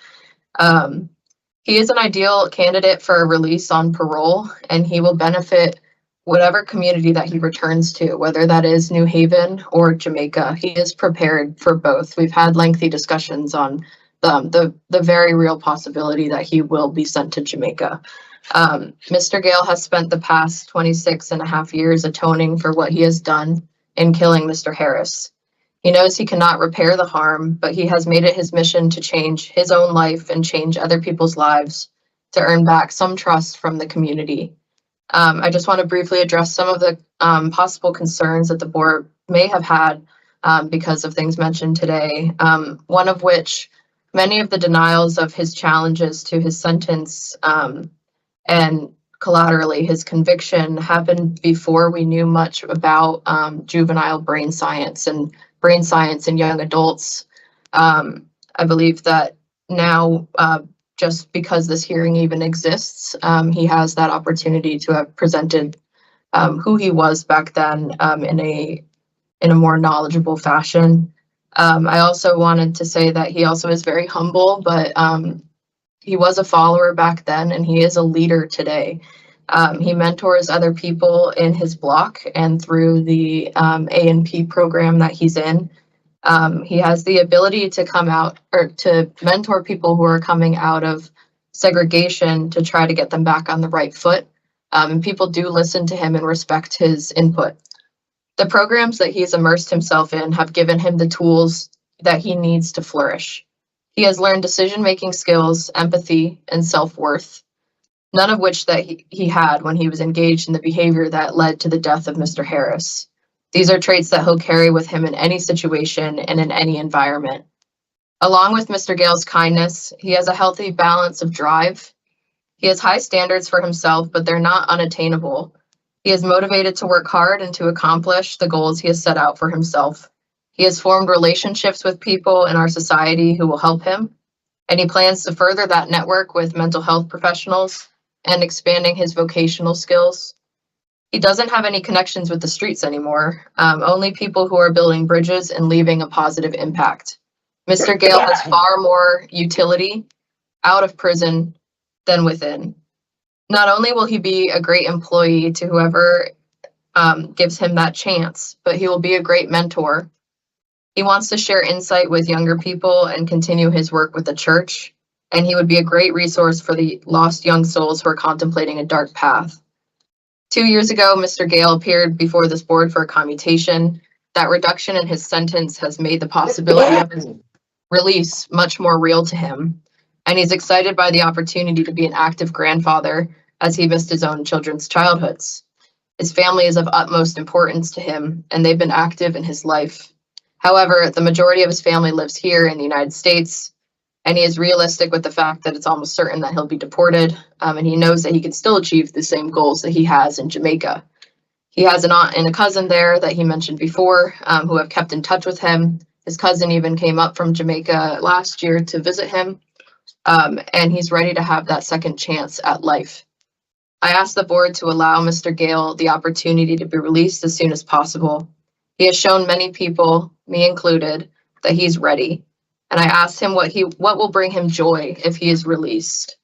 He is an ideal candidate for a release on parole, and he will benefit whatever community that he returns to, whether that is New Haven or Jamaica. He is prepared for both. We've had lengthy discussions on the very real possibility that he will be sent to Jamaica. Mr. Gayle has spent the past 26 and a half years atoning for what he has done in killing Mr. Harris. He knows he cannot repair the harm, but he has made it his mission to change his own life and change other people's lives to earn back some trust from the community. I just want to briefly address some of the possible concerns that the board may have had because of things mentioned today. One of which, many of the denials of his challenges to his sentence and collaterally his conviction happened before we knew much about juvenile brain science and brain science in young adults. I believe that now, just because this hearing even exists, he has that opportunity to have presented who he was back then in a more knowledgeable fashion. I also wanted to say that he also is very humble, but he was a follower back then and he is a leader today. He mentors other people in his block and through the A&P program that he's in. He has the ability to come out or to mentor people who are coming out of segregation to try to get them back on the right foot. And people do listen to him and respect his input. The programs that he's immersed himself in have given him the tools that he needs to flourish. He has learned decision-making skills, empathy, and self-worth, none of which that he had when he was engaged in the behavior that led to the death of Mr. Harris. These are traits that he'll carry with him in any situation and in any environment. Along with Mr. Gayle's kindness, he has a healthy balance of drive. He has high standards for himself, but they're not unattainable. He is motivated to work hard and to accomplish the goals he has set out for himself. He has formed relationships with people in our society who will help him, and he plans to further that network with mental health professionals, and expanding his vocational skills. He doesn't have any connections with the streets anymore, only people who are building bridges and leaving a positive impact. Mr. Gayle has far more utility out of prison than within. Not only will he be a great employee to whoever gives him that chance, but he will be a great mentor. He wants to share insight with younger people and continue his work with the church, and he would be a great resource for the lost young souls who are contemplating a dark path. 2 years ago, Mr. Gayle appeared before this board for a commutation. That reduction in his sentence has made the possibility of his release much more real to him, and he's excited by the opportunity to be an active grandfather as he missed his own children's childhoods. His family is of utmost importance to him, and they've been active in his life. However, the majority of his family lives here in the United States, and he is realistic with the fact that it's almost certain that he'll be deported, and he knows that he can still achieve the same goals that he has in Jamaica. He has an aunt and a cousin there that he mentioned before, who have kept in touch with him. His cousin even came up from Jamaica last year to visit him, and he's ready to have that second chance at life. I asked the board to allow Mr. Gayle the opportunity to be released as soon as possible. He has shown many people, me included, that he's ready. And I asked him what will bring him joy if he is released.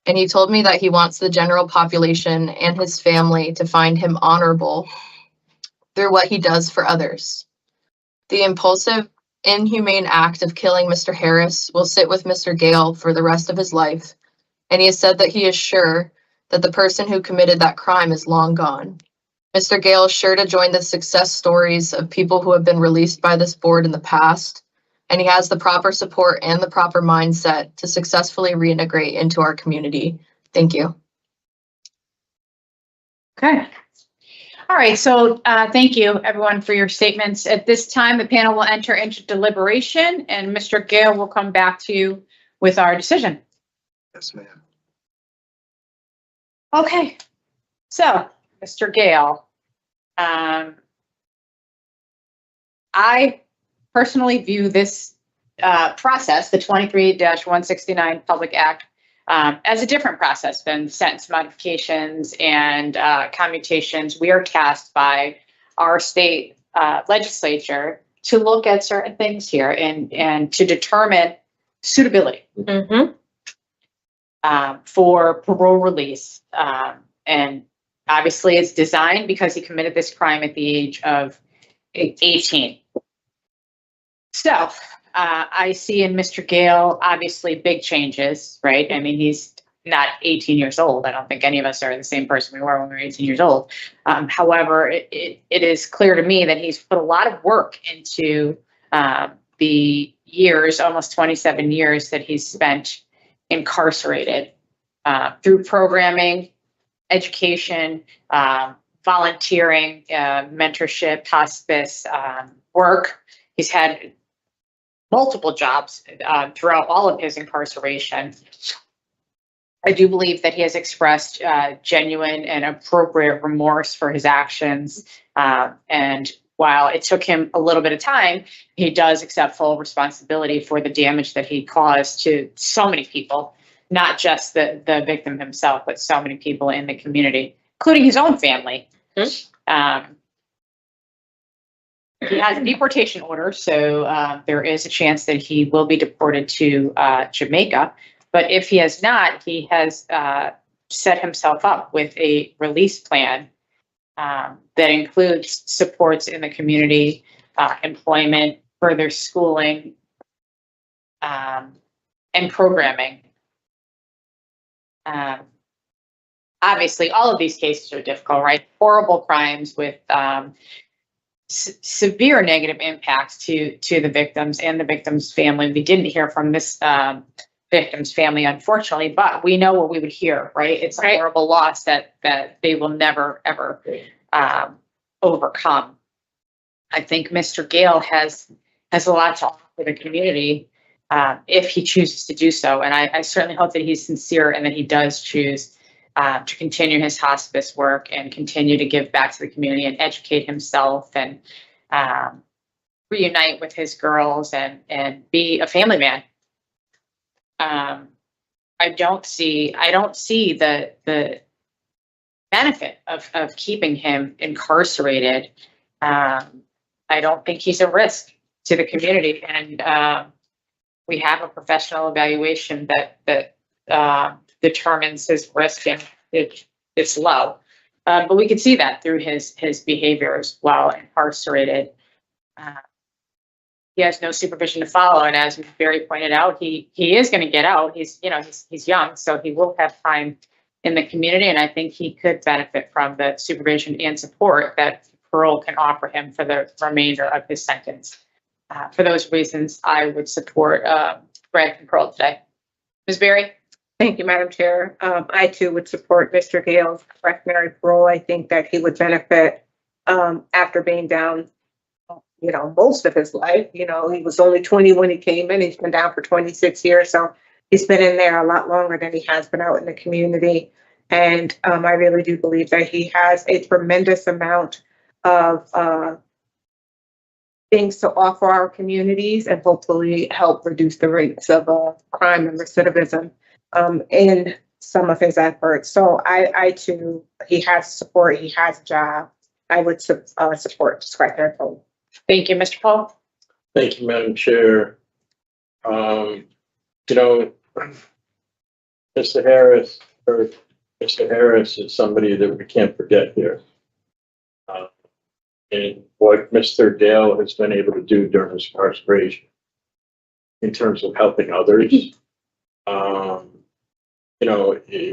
And he told me that he wants the general population and his family to find him honorable through what he does for others. The impulsive, inhumane act of killing Mr. Harris will sit with Mr. Gayle for the rest of his life. And he has said that he is sure that the person who committed that crime is long gone. Mr. Gayle is sure to join the success stories of people who have been released by this board in the past, and he has the proper support and the proper mindset to successfully reintegrate into our community. Thank you. Okay. All right, so thank you, everyone, for your statements. At this time, the panel will enter into deliberation, and Mr. Gayle will come back to you with our decision. Yes, ma'am. Okay, so Mr. Gayle, I personally view this process, the 23-169 Public Act, as a different process than sentence modifications and commutations. We are tasked by our state legislature to look at certain things here and to determine suitability. For parole release. And obviously it's designed because he committed this crime at the age of 18. So I see in Mr. Gayle, obviously big changes, right? I mean, he's not 18 years old. I don't think any of us are the same person we were when we were 18 years old. However, it is clear to me that he's put a lot of work into the years, almost 27 years that he's spent incarcerated through programming, education, volunteering, mentorship, hospice, work. He's had multiple jobs throughout all of his incarceration. I do believe that he has expressed genuine and appropriate remorse for his actions. And while it took him a little bit of time, he does accept full responsibility for the damage that he caused to so many people, not just the victim himself, but so many people in the community, including his own family. He has a deportation order, so there is a chance that he will be deported to Jamaica. But if he has not, he has set himself up with a release plan that includes supports in the community, employment, further schooling, and programming. Obviously, all of these cases are difficult, right? Horrible crimes with severe negative impacts to the victims and the victim's family. We didn't hear from this victim's family, unfortunately, but we know what we would hear, right? It's a horrible loss that they will never, ever overcome. I think Mr. Gayle has a lot to offer the community if he chooses to do so. And I certainly hope that he's sincere and that he does choose to continue his hospice work and continue to give back to the community and educate himself and reunite with his girls and be a family man. I don't see the benefit of keeping him incarcerated. I don't think he's a risk to the community, and we have a professional evaluation that determines his risk, and it's low. But we can see that through his behaviors while incarcerated. He has no supervision to follow, and as Barry pointed out, he is going to get out. He's young, so he will have time in the community, and I think he could benefit from the supervision and support that parole can offer him for the remainder of his sentence. For those reasons, I would support granting parole today. Ms. Berry? Thank you, Madam Chair. I too would support Mr. Gale's discretionary parole. I think that he would benefit after being down, most of his life. He was only 20 when he came in. He's been down for 26 years. So he's been in there a lot longer than he has been out in the community. And I really do believe that he has a tremendous amount of things to offer our communities and hopefully help reduce the rates of crime and recidivism in some of his efforts. So I too, he has support, he has a job. I would support discretionary parole. Thank you, Mr. Pohl. Thank you, Madam Chair. Mr. Harris is somebody that we can't forget here. And what Mr. Gayle has been able to do during his incarceration in terms of helping others,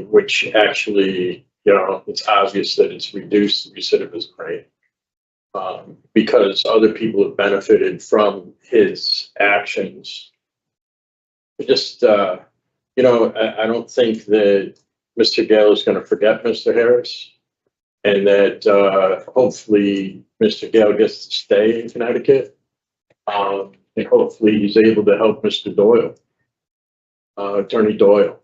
which actually, it's obvious that it's reduced the recidivism rate because other people have benefited from his actions. Just, I don't think that Mr. Gayle is going to forget Mr. Harris, and that hopefully Mr. Gayle gets to stay in Connecticut, and hopefully he's able to help Mr. Doyle, Attorney Doyle,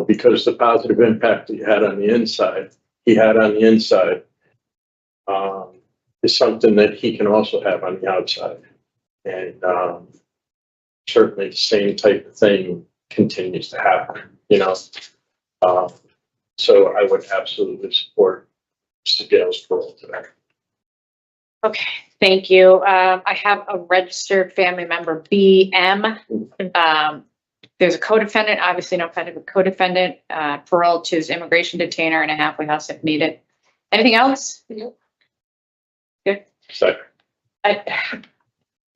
because the positive impact he had on the inside, is something that he can also have on the outside. And certainly the same type of thing continues to happen, so I would absolutely support Mr. Gale's parole today. Okay, thank you. I have a registered family member, BM. There's a co-defendant, obviously no kind of a co-defendant, parole to his immigration detainer in a halfway house if needed. Anything else? Good. Second.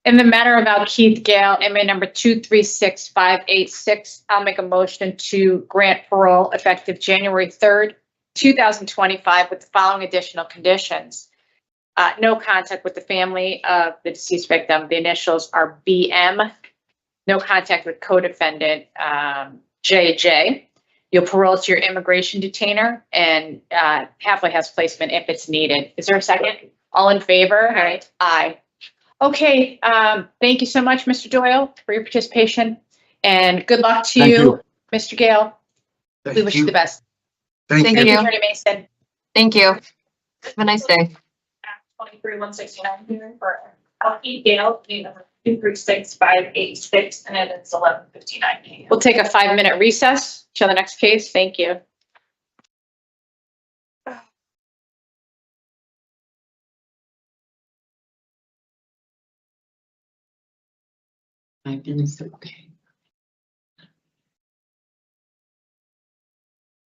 In the matter of Alkeith Gayle, inmate number 236586, I'll make a motion to grant parole effective January 3rd, 2025 with the following additional conditions. No contact with the family of the deceased victim. The initials are BM. No contact with co-defendant JJ. You'll parole to your immigration detainer and halfway house placement if it's needed. Is there a second? All in favor? All right. Aye. Okay, thank you so much, Mr. Doyle, for your participation, and good luck to you, Mr. Gayle. We wish you the best. Thank you. Attorney Mason. Thank you. Have a nice day. 23-169 hearing for Alkeith Gayle, number 236586, and it's 11:59 a.m. We'll take a 5-minute recess till the next case. Thank you. Okay.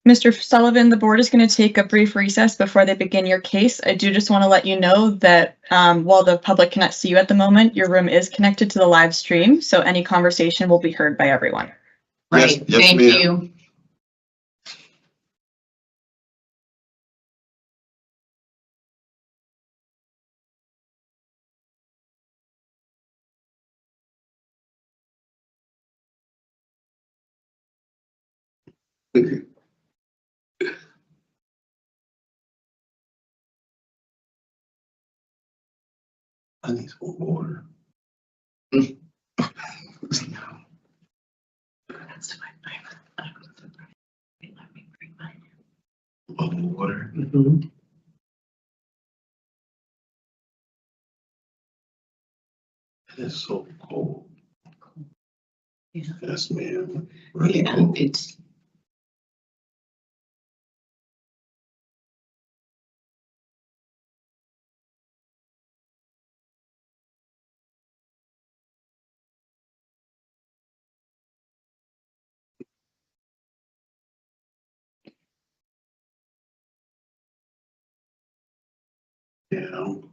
Mr. Sullivan, the board is going to take a brief recess before they begin your case. I do just want to let you know that while the public cannot see you at the moment, your room is connected to the live stream, so any conversation will be heard by everyone. Right, thank you. I need some water. Water. It is so cold. Yes, ma'am. Yeah, it's. Yeah. No.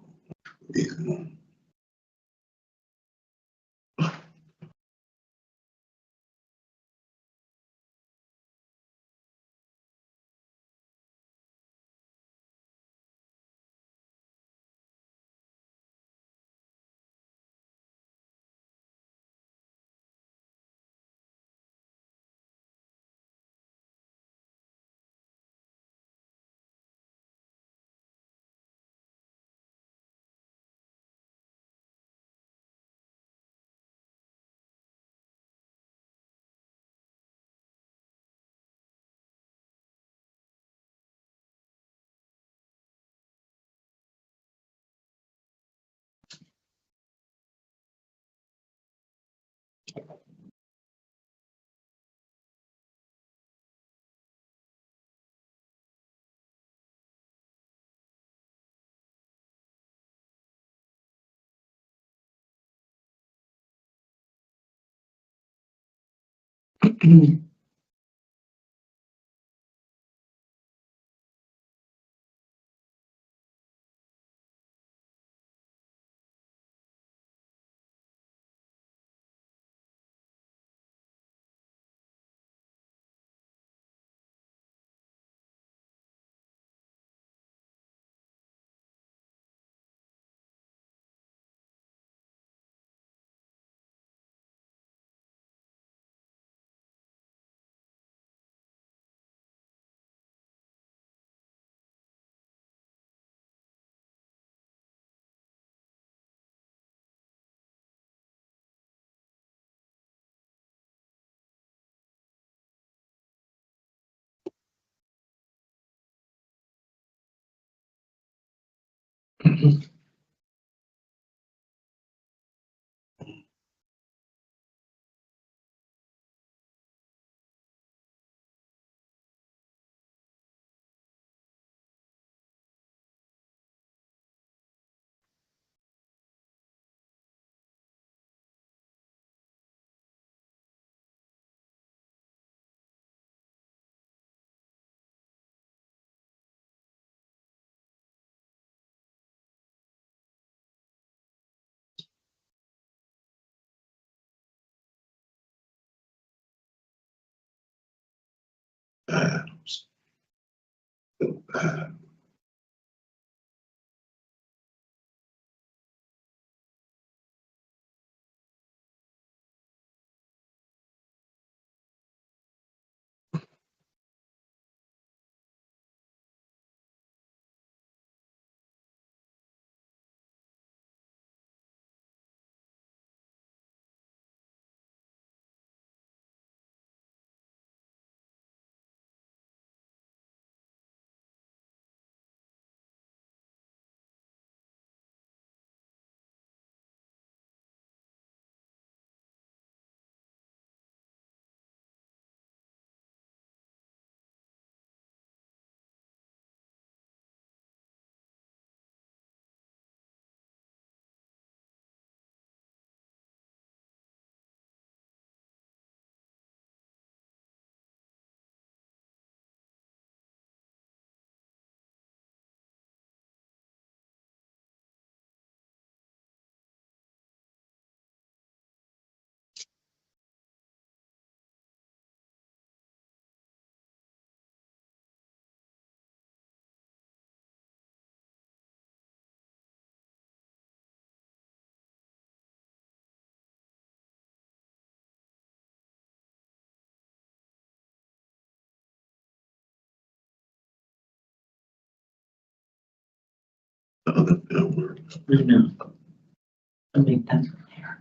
I think that's fair.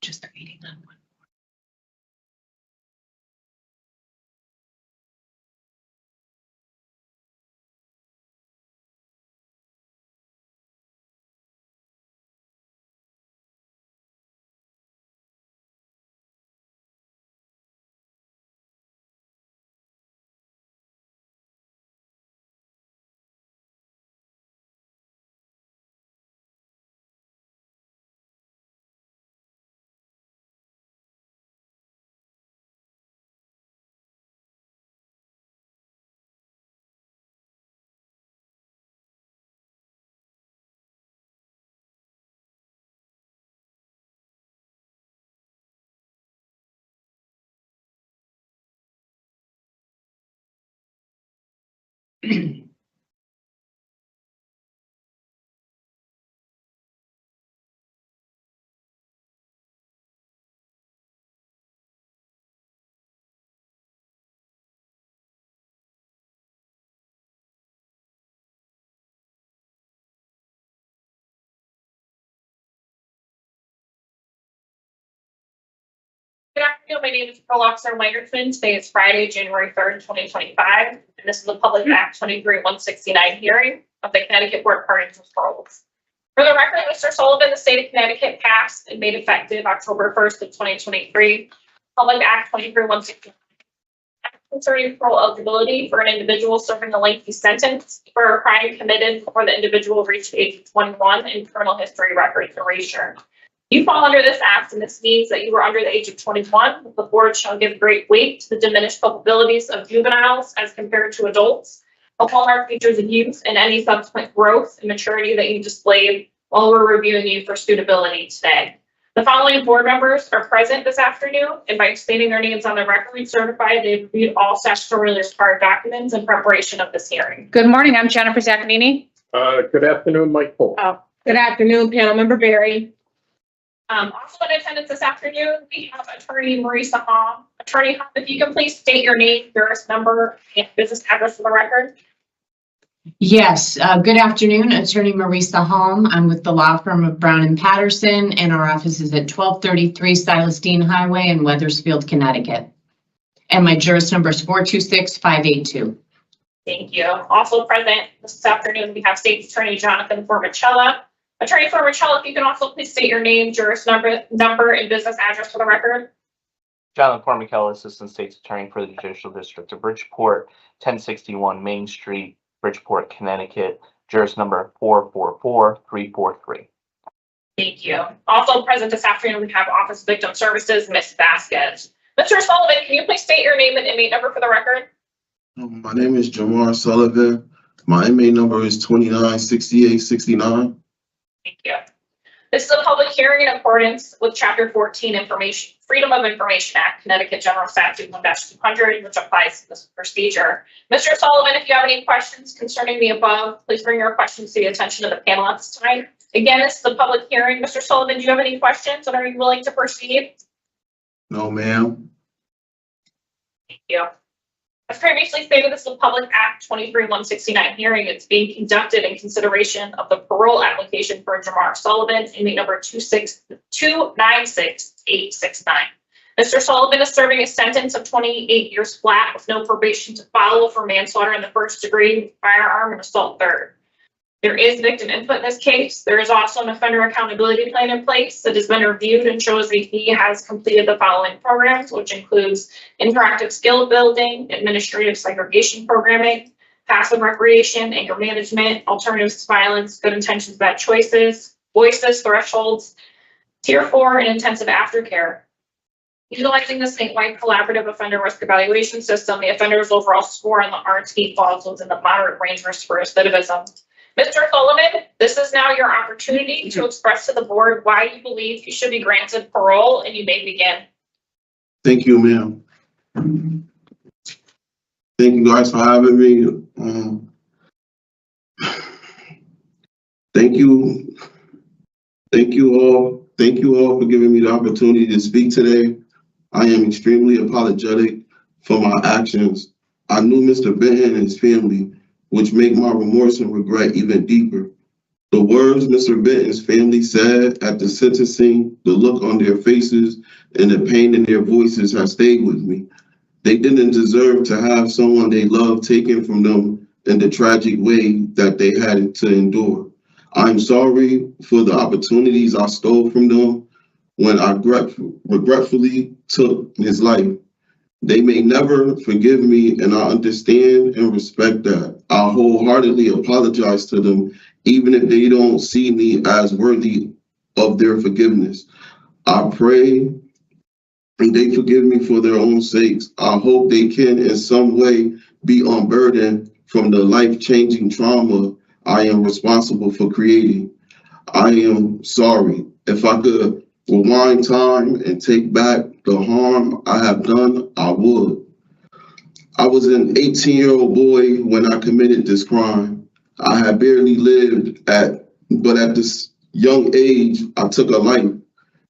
Just waiting on one. Good afternoon, my name is Parole Officer Wengertsman. Today is Friday, January 3rd, 2025, and this is the Public Act 23-169 hearing of the Connecticut Board of Pardons and Paroles. For the record, Mr. Sullivan, the state of Connecticut passed and made effective October 1st of 2023, Public Act 23-169 concerning parole eligibility for an individual serving a lengthy sentence for a crime committed before the individual reached the age of 21 and criminal history records erasure. You fall under this act, and this means that you were under the age of 21. The board shall give great weight to the diminished culpabilities of juveniles as compared to adults, the hallmark features of youth, and any subsequent growth and maturity that you displayed while we're reviewing you for suitability today. The following board members are present this afternoon, and by stating their names on the record, certify they've reviewed all statutorily required documents in preparation of this hearing. Good morning, I'm Jennifer Zaccagnini. Good afternoon, Mike Pohl. Good afternoon, panel member Barry. Also in attendance this afternoon, we have Attorney Marisa Hom. Attorney Hom, if you can please state your name, juris number, and business address for the record. Yes, good afternoon, Attorney Marisa Hom. I'm with the law firm of Brown and Patterson, and our office is at 1233 Silas Dean Highway in Wethersfield, Connecticut. And my juris number is 426582. Thank you. Also present this afternoon, we have State's Attorney Jonathan Formicella. Attorney Formicella, if you can also please state your name, juris number, and business address for the record. Jonathan Formicella, Assistant State's Attorney for the Judicial District of Bridgeport, 1061 Main Street, Bridgeport, Connecticut, juris number 444343. Thank you. Also present this afternoon, we have Office of Victim Services, Ms. Vazquez. Mr. Sullivan, can you please state your name and inmate number for the record? My name is Jamar Sullivan. My inmate number is 296869. Thank you. This is a public hearing in accordance with Chapter 14 Information, Freedom of Information Act, Connecticut General Statute 1-200, which applies to this procedure. Mr. Sullivan, if you have any questions concerning the above, please bring your questions to the attention of the panel at this time. Again, this is a public hearing. Mr. Sullivan, do you have any questions, and are you willing to proceed? No, ma'am. Thank you. As previously stated, this is a Public Act 23-169 hearing. It's being conducted in consideration of the parole application for Jamar Sullivan, inmate number 2966869. Mr. Sullivan is serving a sentence of 28 years flat with no probation to follow for manslaughter in the first degree, firearm, and assault third. There is victim input in this case. There is also an offender accountability plan in place that has been reviewed and shows that he has completed the following programs, which includes interactive skill building, administrative segregation programming, passive recreation, anger management, alternatives to violence, good intentions, bad choices, voices, thresholds, tier 4, and intensive aftercare. Utilizing the statewide collaborative offender risk evaluation system, the offender's overall score on the RT falls within the moderate range risk for recidivism. Mr. Sullivan, this is now your opportunity to express to the board why you believe you should be granted parole, and you may begin. Thank you, ma'am. Thank you guys for having me. Thank you all for giving me the opportunity to speak today. I am extremely apologetic for my actions. I knew Mr. Benton and his family, which make my remorse and regret even deeper. The words Mr. Benton's family said at the sentencing, the look on their faces, and the pain in their voices have stayed with me. They didn't deserve to have someone they loved taken from them in the tragic way that they had to endure. I'm sorry for the opportunities I stole from them when I regretfully took his life. They may never forgive me, and I understand and respect that. I wholeheartedly apologize to them, even if they don't see me as worthy of their forgiveness. I pray they forgive me for their own sakes. I hope they can in some way be unburdened from the life-changing trauma I am responsible for creating. I am sorry. If I could rewind time and take back the harm I have done, I would. I was an 18-year-old boy when I committed this crime. I had barely lived but at this young age, I took a life.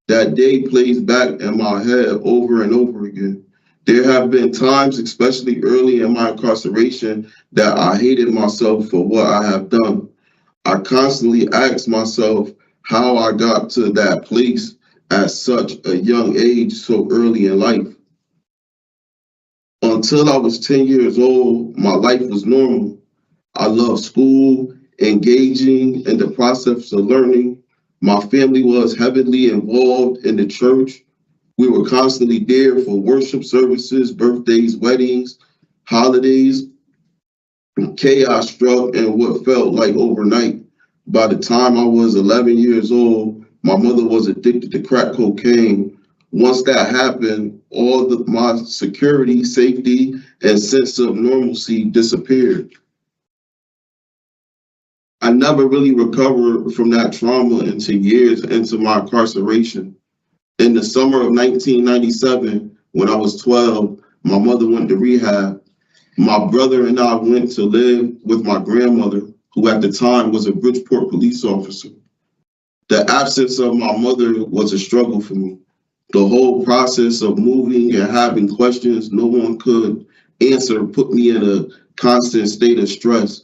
That day plays back in my head over and over again. There have been times, especially early in my incarceration, that I hated myself for what I have done. I constantly ask myself how I got to that place at such a young age so early in life. Until I was 10 years old, my life was normal. I loved school, engaging in the process of learning. My family was heavily involved in the church. We were constantly there for worship services, birthdays, weddings, holidays. Chaos struck in what felt like overnight. By the time I was 11 years old, my mother was addicted to crack cocaine. Once that happened, my security, safety, and sense of normalcy disappeared. I never really recovered from that trauma until years into my incarceration. In the summer of 1997, when I was 12, my mother went to rehab. My brother and I went to live with my grandmother, who at the time was a Bridgeport police officer. The absence of my mother was a struggle for me. The whole process of moving and having questions no one could answer put me in a constant state of stress.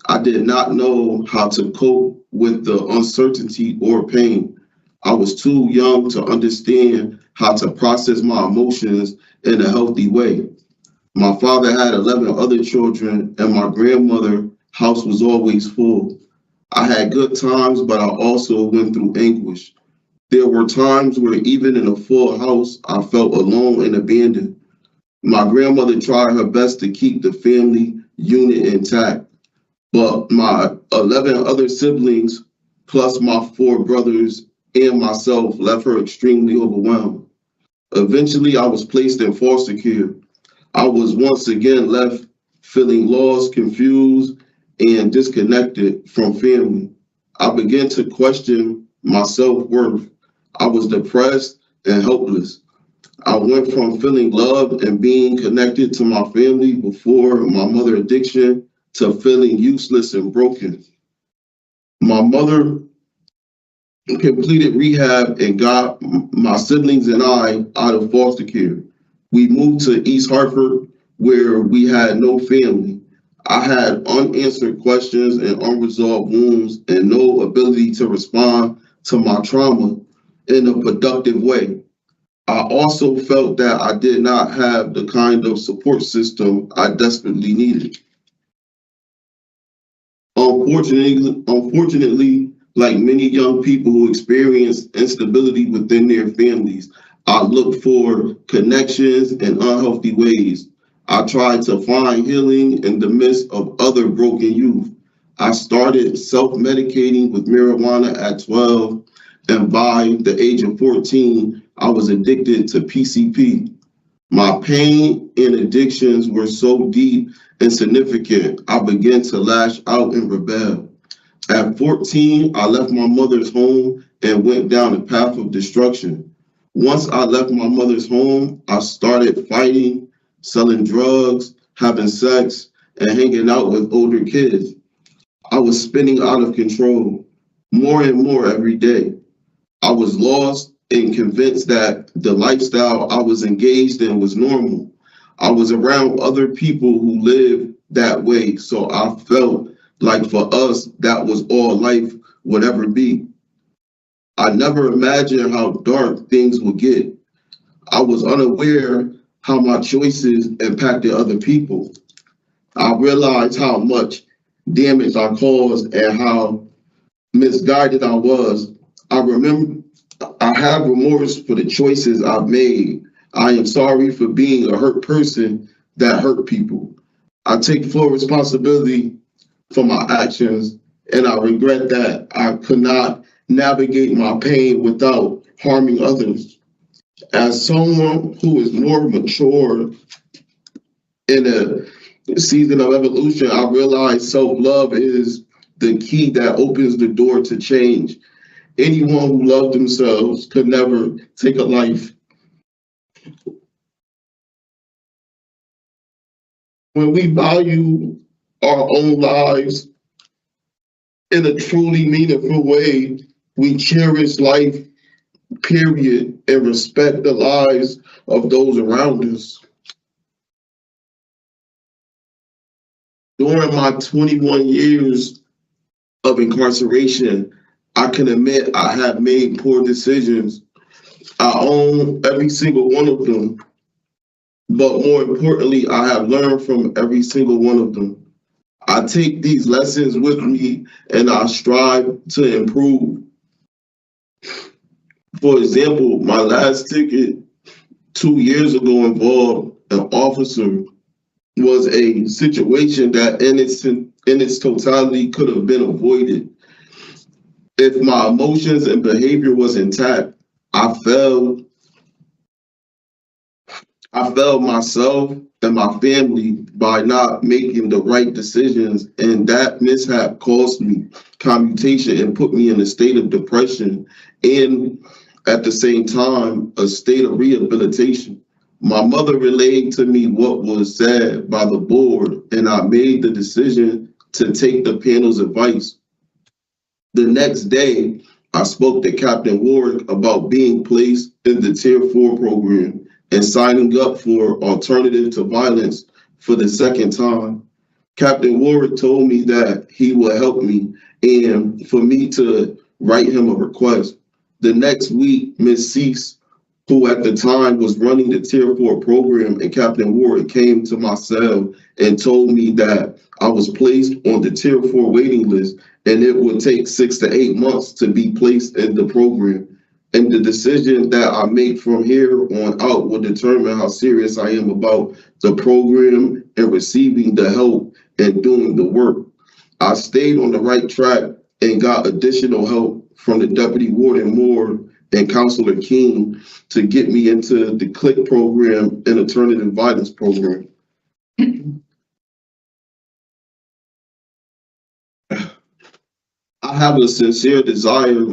I did not know how to cope with the uncertainty or pain. I was too young to understand how to process my emotions in a healthy way. My father had 11 other children, and my grandmother's house was always full. I had good times, but I also went through anguish. There were times where even in a full house, I felt alone and abandoned. My grandmother tried her best to keep the family unit intact, but my 11 other siblings, plus my 4 brothers and myself, left her extremely overwhelmed. Eventually, I was placed in foster care. I was once again left feeling lost, confused, and disconnected from family. I began to question my self-worth. I was depressed and helpless. I went from feeling loved and being connected to my family before my mother's addiction to feeling useless and broken. My mother completed rehab and got my siblings and I out of foster care. We moved to East Hartford, where we had no family. I had unanswered questions and unresolved wounds and no ability to respond to my trauma in a productive way. I also felt that I did not have the kind of support system I desperately needed. Unfortunately, like many young people who experience instability within their families, I looked for connections in unhealthy ways. I tried to find healing in the midst of other broken youth. I started self-medicating with marijuana at 12, and by the age of 14, I was addicted to PCP. My pain and addictions were so deep and significant, I began to lash out and rebel. At 14, I left my mother's home and went down a path of destruction. Once I left my mother's home, I started fighting, selling drugs, having sex, and hanging out with older kids. I was spinning out of control more and more every day. I was lost and convinced that the lifestyle I was engaged in was normal. I was around other people who lived that way, so I felt like for us, that was all life would ever be. I never imagined how dark things would get. I was unaware how my choices impacted other people. I realized how much damage I caused and how misguided I was. I have remorse for the choices I've made. I am sorry for being a hurt person that hurt people. I take full responsibility for my actions, and I regret that I could not navigate my pain without harming others. As someone who is more mature in a season of evolution, I realize self-love is the key that opens the door to change. Anyone who loved themselves could never take a life When we value our own lives in a truly meaningful way, we cherish life, period, and respect the lives of those around us. During my 21 years of incarceration, I can admit I have made poor decisions. I own every single one of them, but more importantly, I have learned from every single one of them. I take these lessons with me and I strive to improve. For example, my last ticket 2 years ago involved an officer was a situation that in its totality could have been avoided. If my emotions and behavior was intact, I failed myself and my family by not making the right decisions, and that mishap cost me commutation and put me in a state of depression and at the same time a state of rehabilitation. My mother relayed to me what was said by the board, and I made the decision to take the panel's advice. The next day, I spoke to Captain Warwick about being placed in the Tier 4 program and signing up for Alternative to Violence for the second time. Captain Warwick told me that he would help me and for me to write him a request. The next week, Ms. Cease, who at the time was running the Tier 4 program, and Captain Warwick came to my cell and told me that I was placed on the Tier 4 waiting list and it would take 6 to 8 months to be placed in the program. And the decision that I make from here on out will determine how serious I am about the program and receiving the help and doing the work. I stayed on the right track and got additional help from the Deputy Warden Moore and Counselor King to get me into the CLIC program and Alternative Violence program. I have a sincere desire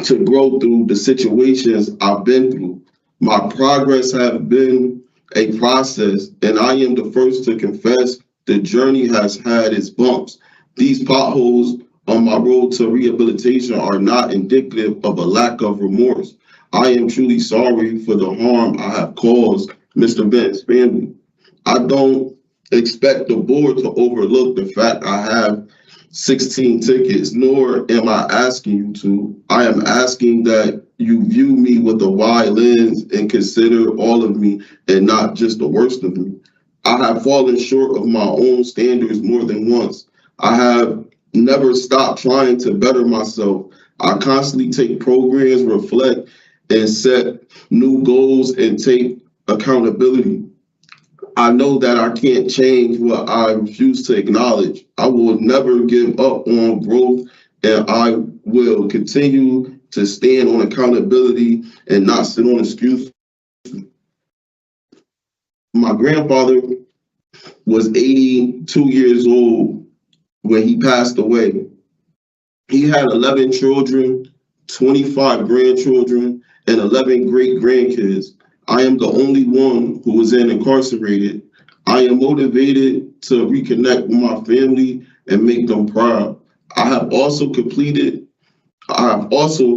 to grow through the situations I've been through. My progress has been a process, and I am the first to confess the journey has had its bumps. These potholes on my road to rehabilitation are not indicative of a lack of remorse. I am truly sorry for the harm I have caused Mr. Benton's family. I don't expect the board to overlook the fact I have 16 tickets, nor am I asking you to. I am asking that you view me with a wide lens and consider all of me and not just the worst of me. I have fallen short of my own standards more than once. I have never stopped trying to better myself. I constantly take programs, reflect, and set new goals and take accountability. I know that I can't change what I refuse to acknowledge. I will never give up on growth, and I will continue to stand on accountability and not sit on excuses. My grandfather was 82 years old when he passed away. He had 11 children, 25 grandchildren, and 11 great-grandkids. I am the only one who was incarcerated. I am motivated to reconnect with my family and make them proud. I have also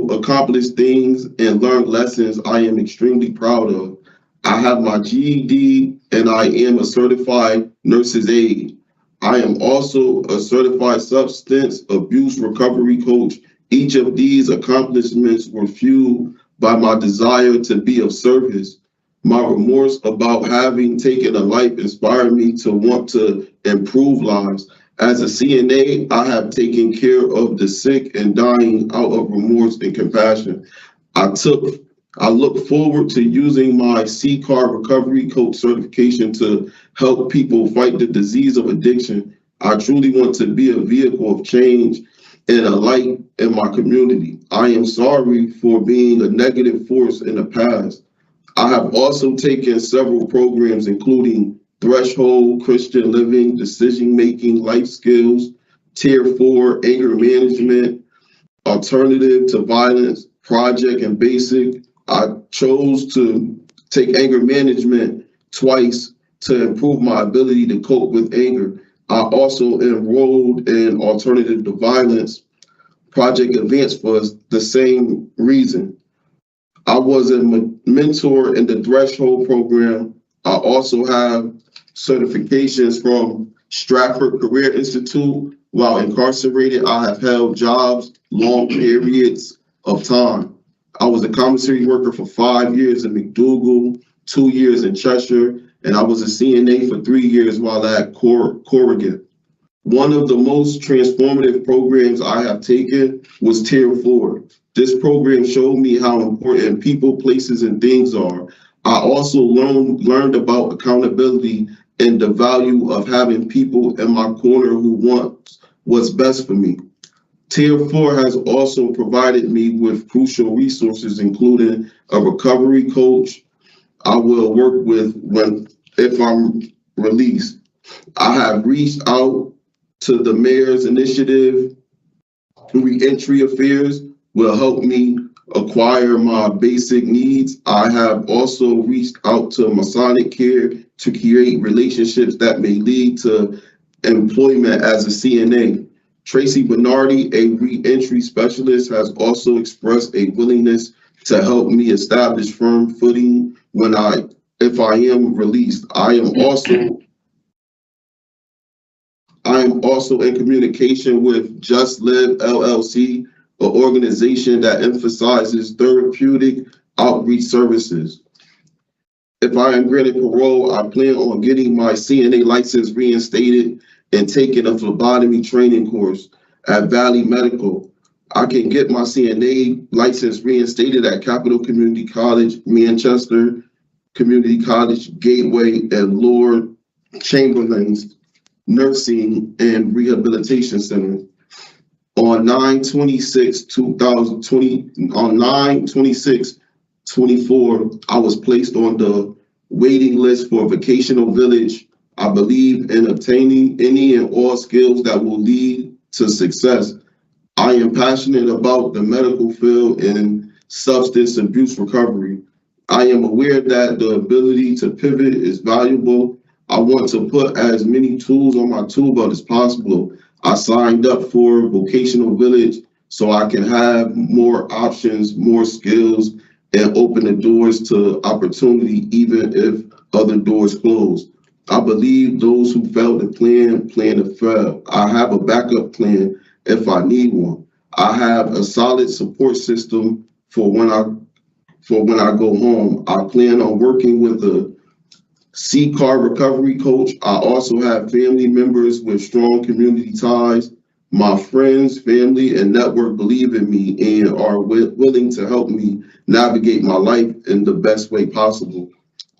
accomplished things and learned lessons I am extremely proud of. I have my GED and I am a certified nurse's aide. I am also a certified substance abuse recovery coach. Each of these accomplishments were fueled by my desire to be of service. My remorse about having taken a life inspired me to want to improve lives. As a CNA, I have taken care of the sick and dying out of remorse and compassion. I look forward to using my C-CAR recovery coach certification to help people fight the disease of addiction. I truly want to be a vehicle of change and a light in my community. I am sorry for being a negative force in the past. I have also taken several programs, including Threshold, Christian Living, Decision Making, Life Skills, Tier 4, Anger Management, Alternative to Violence, Project, and Basic. I chose to take anger management twice to improve my ability to cope with anger. I also enrolled in Alternative to Violence Project Advance for the same reason. I was a mentor in the Threshold program. I also have certifications from Stratford Career Institute. While incarcerated, I have held jobs long periods of time. I was a commissary worker for 5 years in MacDougall, 2 years in Cheshire, and I was a CNA for 3 years while at Corrigan. One of the most transformative programs I have taken was Tier 4. This program showed me how important people, places, and things are. I also learned about accountability and the value of having people in my corner who want what's best for me. Tier 4 has also provided me with crucial resources, including a recovery coach I will work with if I'm released. I have reached out to the mayor's initiative. Reentry Affairs will help me acquire my basic needs. I have also reached out to Masonic Care to create relationships that may lead to employment as a CNA. Tracy Bernardi, a reentry specialist, has also expressed a willingness to help me establish firm footing if I am released. I am also in communication with Just Live LLC, an organization that emphasizes therapeutic outreach services. If I am granted parole, I plan on getting my CNA license reinstated and taking a phlebotomy training course at Valley Medical. I can get my CNA license reinstated at Capital Community College, Manchester Community College, Gateway, and Lord Chamberlain's Nursing and Rehabilitation Center. On 9/26/24, I was placed on the waiting list for Vocational Village. I believe in obtaining any and all skills that will lead to success. I am passionate about the medical field and substance abuse recovery. I am aware that the ability to pivot is valuable. I want to put as many tools on my tool belt as possible. I signed up for Vocational Village so I can have more options, more skills, and open the doors to opportunity even if other doors close. I believe those who fail to plan to fail. I have a backup plan if I need one. I have a solid support system for when I go home. I plan on working with a C-card recovery coach. I also have family members with strong community ties. My friends, family, and network believe in me and are willing to help me navigate my life in the best way possible.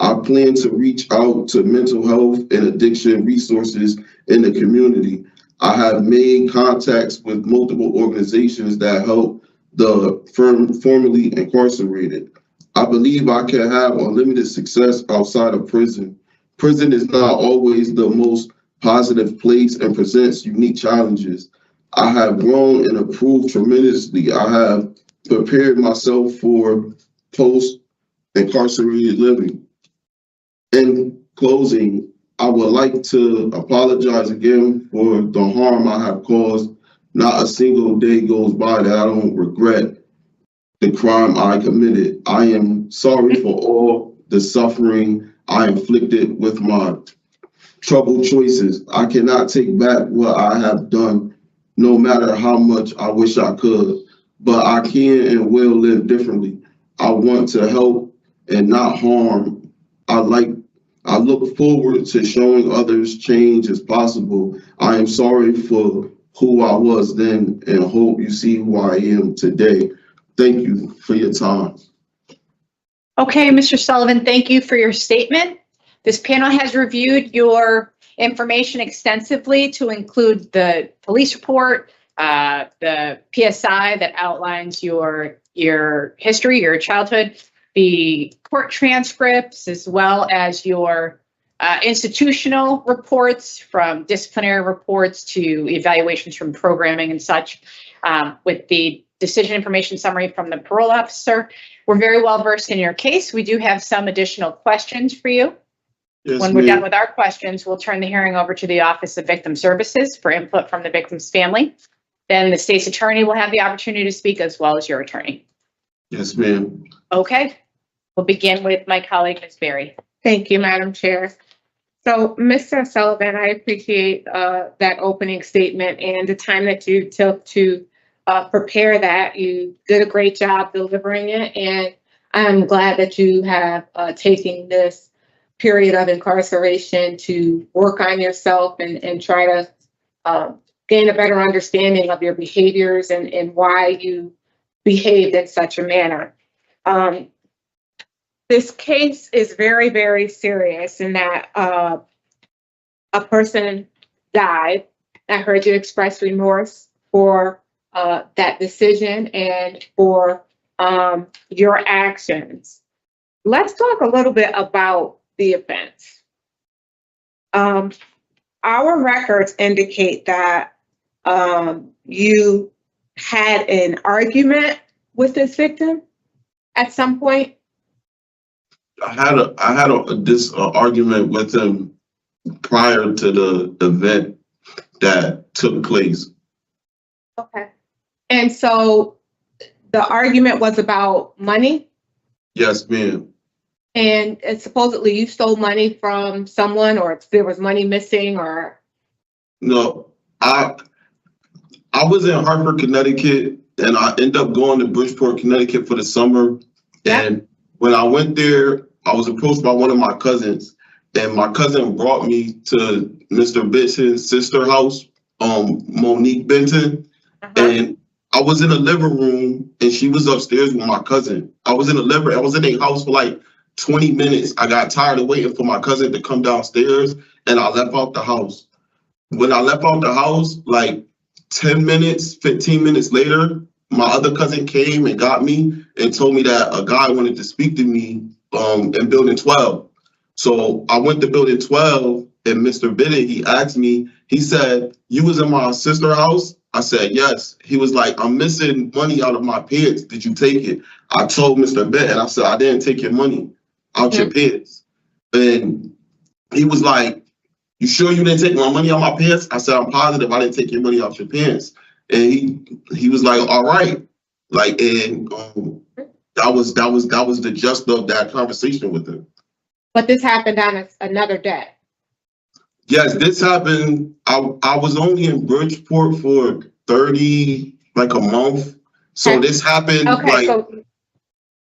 I plan to reach out to mental health and addiction resources in the community. I have made contacts with multiple organizations that help the formerly incarcerated. I believe I can have unlimited success outside of prison. Prison is not always the most positive place and presents unique challenges. I have grown and improved tremendously. I have prepared myself for post-incarcerated living. In closing, I would like to apologize again for the harm I have caused. Not a single day goes by that I don't regret the crime I committed. I am sorry for all the suffering I inflicted with my troubled choices. I cannot take back what I have done, no matter how much I wish I could, but I can and will live differently. I want to help and not harm. I look forward to showing others change is possible. I am sorry for who I was then and hope you see who I am today. Thank you for your time. Okay, Mr. Sullivan, thank you for your statement. This panel has reviewed your information extensively to include the police report, the PSI that outlines your history, your childhood, the court transcripts, as well as your institutional reports, from disciplinary reports to evaluations from programming and such, with the decision information summary from the parole officer. We're very well versed in your case. We do have some additional questions for you. Yes, When we're done ma'am. with our questions, we'll turn the hearing over to the Office of Victim Services for input from the victim's family. Then the state's attorney will have the opportunity to speak, as well as your attorney. Yes, ma'am. Okay, we'll begin with my colleague, Ms. Berry. Thank you, Madam Chair. So, Mr. Sullivan, I appreciate that opening statement and the time that you took to prepare that. You did a great job delivering it, and I'm glad that you have taken this period of incarceration to work on yourself and try to gain a better understanding of your behaviors and why you behaved in such a manner. This case is very, very serious in that a person died. I heard you express remorse for that decision and for your actions. Let's talk a little bit about the offense. Our records indicate that you had an argument with this victim at some point. I had this argument with him prior to the event that took place. Okay. And so the argument was about money? Yes, ma'am. And supposedly you stole money from someone, or there was money missing, or? No, I was in Hartford, Connecticut, and I ended up going to Bridgeport, Connecticut for the summer. Yeah. And when I went there, I was approached by one of my cousins, and my cousin brought me to Mr. Benson's sister house, Monique Benton. And I was in the living room and she was upstairs with my cousin. I was in a house for like 20 minutes. I got tired of waiting for my cousin to come downstairs and I left out the house. When I left out the house, like 10 minutes, 15 minutes later, my other cousin came and got me and told me that a guy wanted to speak to me in building 12. So I went to building 12 and Mr. Bennett, he asked me, he said, "You was in my sister's house?" I said, "Yes." He was like, "I'm missing money out of my pants. Did you take it?" I told Mr. Bennett, I said, "I didn't take your money out your pants." And he was like, "You sure you didn't take my money out my pants?" I said, "I'm positive I didn't take your money out your pants." And he was like, "All right." Like, and that was the gist of that conversation with him. But this happened on another day. Yes, this happened. I was only in Bridgeport for like a month. So this happened. Okay,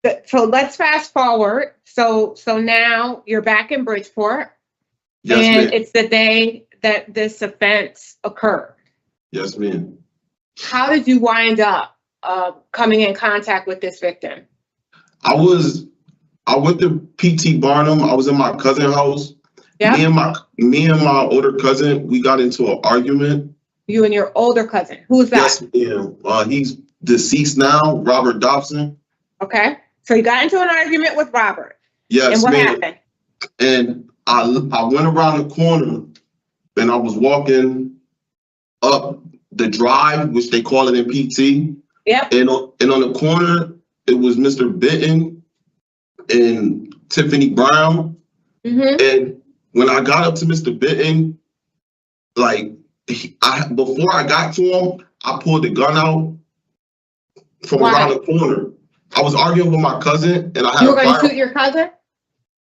like, so let's fast forward. So now you're back in Bridgeport. Yes, and ma'am. it's the day that this offense occurred. Yes, ma'am. How did you wind up coming in contact with this victim? I went to PT Barnum. I was in my cousin's house. Yeah. Me and my older cousin, we got into an argument. You and your older cousin. Who's that? Yes, ma'am. He's deceased now, Robert Dobson. Okay. So you got into an argument with Robert. Yes, and what ma'am. happened? And I went around the corner and I was walking up the drive, which they call it in PT. Yep. And on the corner, it was Mr. Benton and Tiffany Brown. And when I got up to Mr. Benton, like before I got to him, I pulled the gun out from around the corner. I was arguing with my cousin, and I had. You were going to shoot your cousin?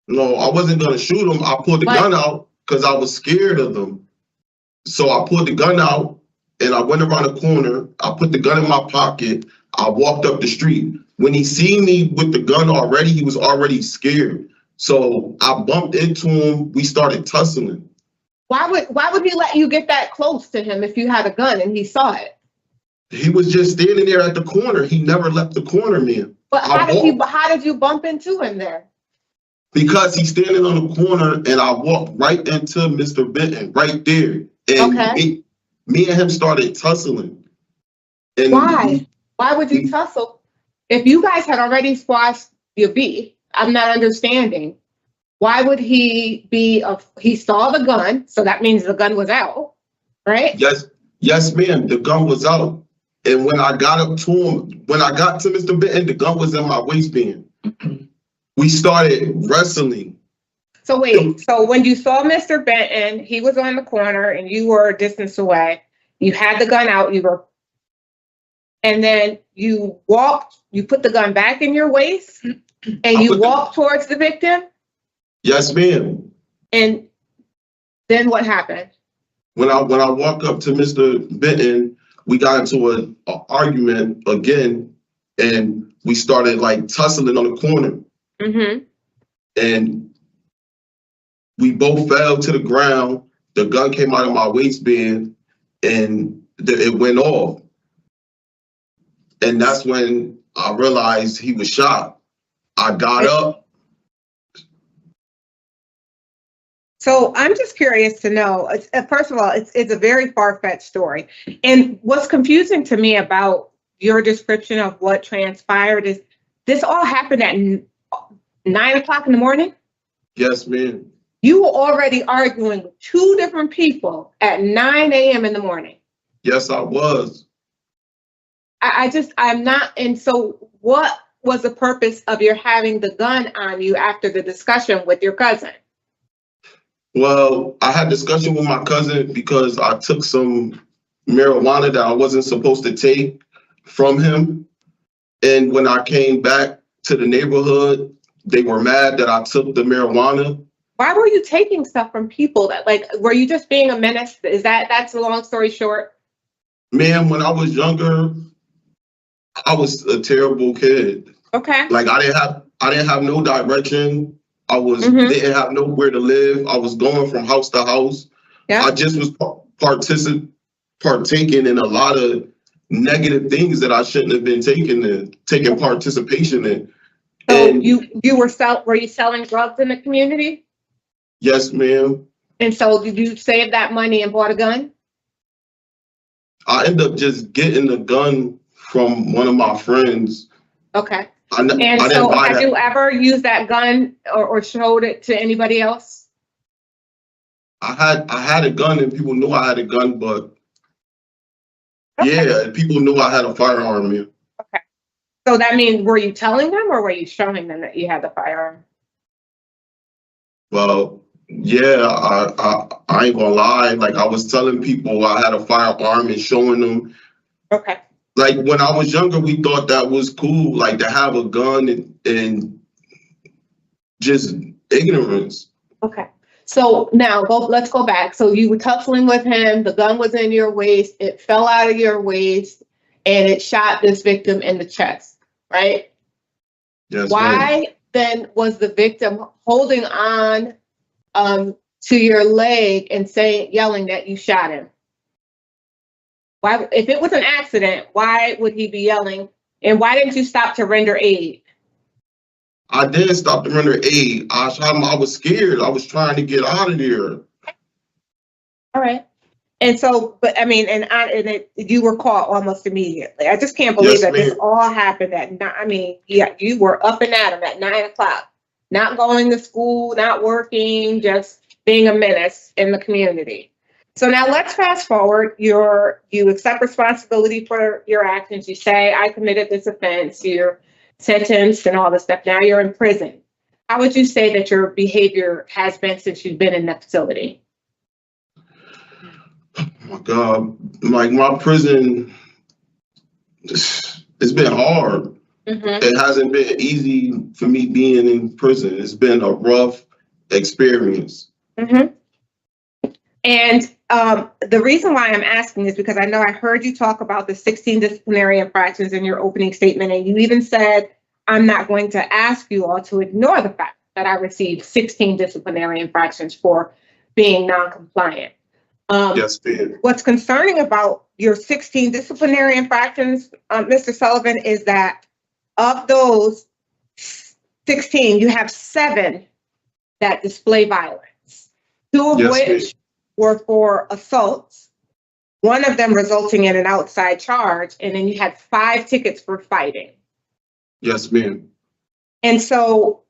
No, I wasn't going to shoot him. I pulled the gun out because I was scared of them. So I pulled the gun out, and I went around the corner. I put the gun in my pocket. I walked up the street. When he seen me with the gun already, he was already scared. So I bumped into him. We started tussling. Why would he let you get that close to him if you had a gun and he saw it? He was just standing there at the corner. He never left the corner, man. But how did you bump into him there? Because he's standing on the corner and I walked right into Mr. Benton right there. And me and him started tussling. And why? Why would you tussle? If you guys had already squashed your beef, I'm not understanding. Why would he be, he saw the gun, so that means the gun was out, right? Yes, ma'am, the gun was out. And when I got up to him, when I got to Mr. Benton, the gun was in my waistband. We started wrestling. So wait, so when you saw Mr. Benton, he was on the corner and you were a distance away. You had the gun out, and then you put the gun back in your waist and you walked towards the victim? Yes, ma'am. And then what happened? When I walk up to Mr. Benton, we got into an argument again, and we started like tussling on the corner. Mm-hmm. And we both fell to the ground. The gun came out of my waistband, and it went off. And that's when I realized he was shot. I got up. So I'm just curious to know, first of all, it's a very far-fetched story. And what's confusing to me about your description of what transpired is this all happened at 9 o'clock in the morning? Yes, ma'am. You were already arguing with two different people at 9 a.m. in the morning. Yes, I was. I'm not, and so what was the purpose of your having the gun on you after the discussion with your cousin? Well, I had discussion with my cousin because I took some marijuana that I wasn't supposed to take from him. And when I came back to the neighborhood, they were mad that I took the marijuana. Why were you taking stuff from people that, like, were you just being a menace? That's a long story short? Man, when I was younger, I was a terrible kid. Okay. Like I didn't have no direction. I didn't have nowhere to live. I was going from house to house. Yeah. I just was partaking in a lot of negative things that I shouldn't have been taking participation in. So and were you selling drugs in the community? Yes, ma'am. And so did you save that money and bought a gun? I ended up just getting the gun from one of my friends. Okay. And so have you ever used that gun or showed it to anybody else? I had a gun and people knew I had a gun, but yeah, people knew I had a firearm. Yeah. Okay. So that means, were you telling them or were you showing them that you had the firearm? Well, yeah, I ain't gonna lie. Like I was telling people I had a firearm and showing them. Okay. Like when I was younger, we thought that was cool, like to have a gun and just ignorance. Okay. So now let's go back. So you were tussling with him, the gun was in your waist, it fell out of your waist, and it shot this victim in the chest, right? Yes. Why then was the victim holding on to your leg and yelling that you shot him? Why, if it was an accident, why would he be yelling? And why didn't you stop to render aid? I did stop to render aid. I was scared. I was trying to get out of there. All right. And so, but I mean, you were caught almost immediately. I just can't believe that this all happened you were up and at him at 9 o'clock, not going to school, not working, just being a menace in the community. So now let's fast forward. You accept responsibility for your actions. You say, I committed this offense. You're sentenced and all this stuff. Now you're in prison. How would you say that your behavior has been since you've been in the facility? Oh my God, like my prison, it's been hard. It hasn't been easy for me being in prison. It's been a rough experience. And the reason why I'm asking is because I know I heard you talk about the 16 disciplinary infractions in your opening statement, and you even said, I'm not going to ask you all to ignore the fact that I received 16 disciplinary infractions for being non-compliant. Yes, ma'am. What's concerning about your 16 disciplinary infractions, Mr. Sullivan, is that of those 16, you have 7 that display violence, 2 of which were for assaults, 1 of them resulting in an outside charge, and then you had 5 tickets for fighting. Yes, ma'am. And so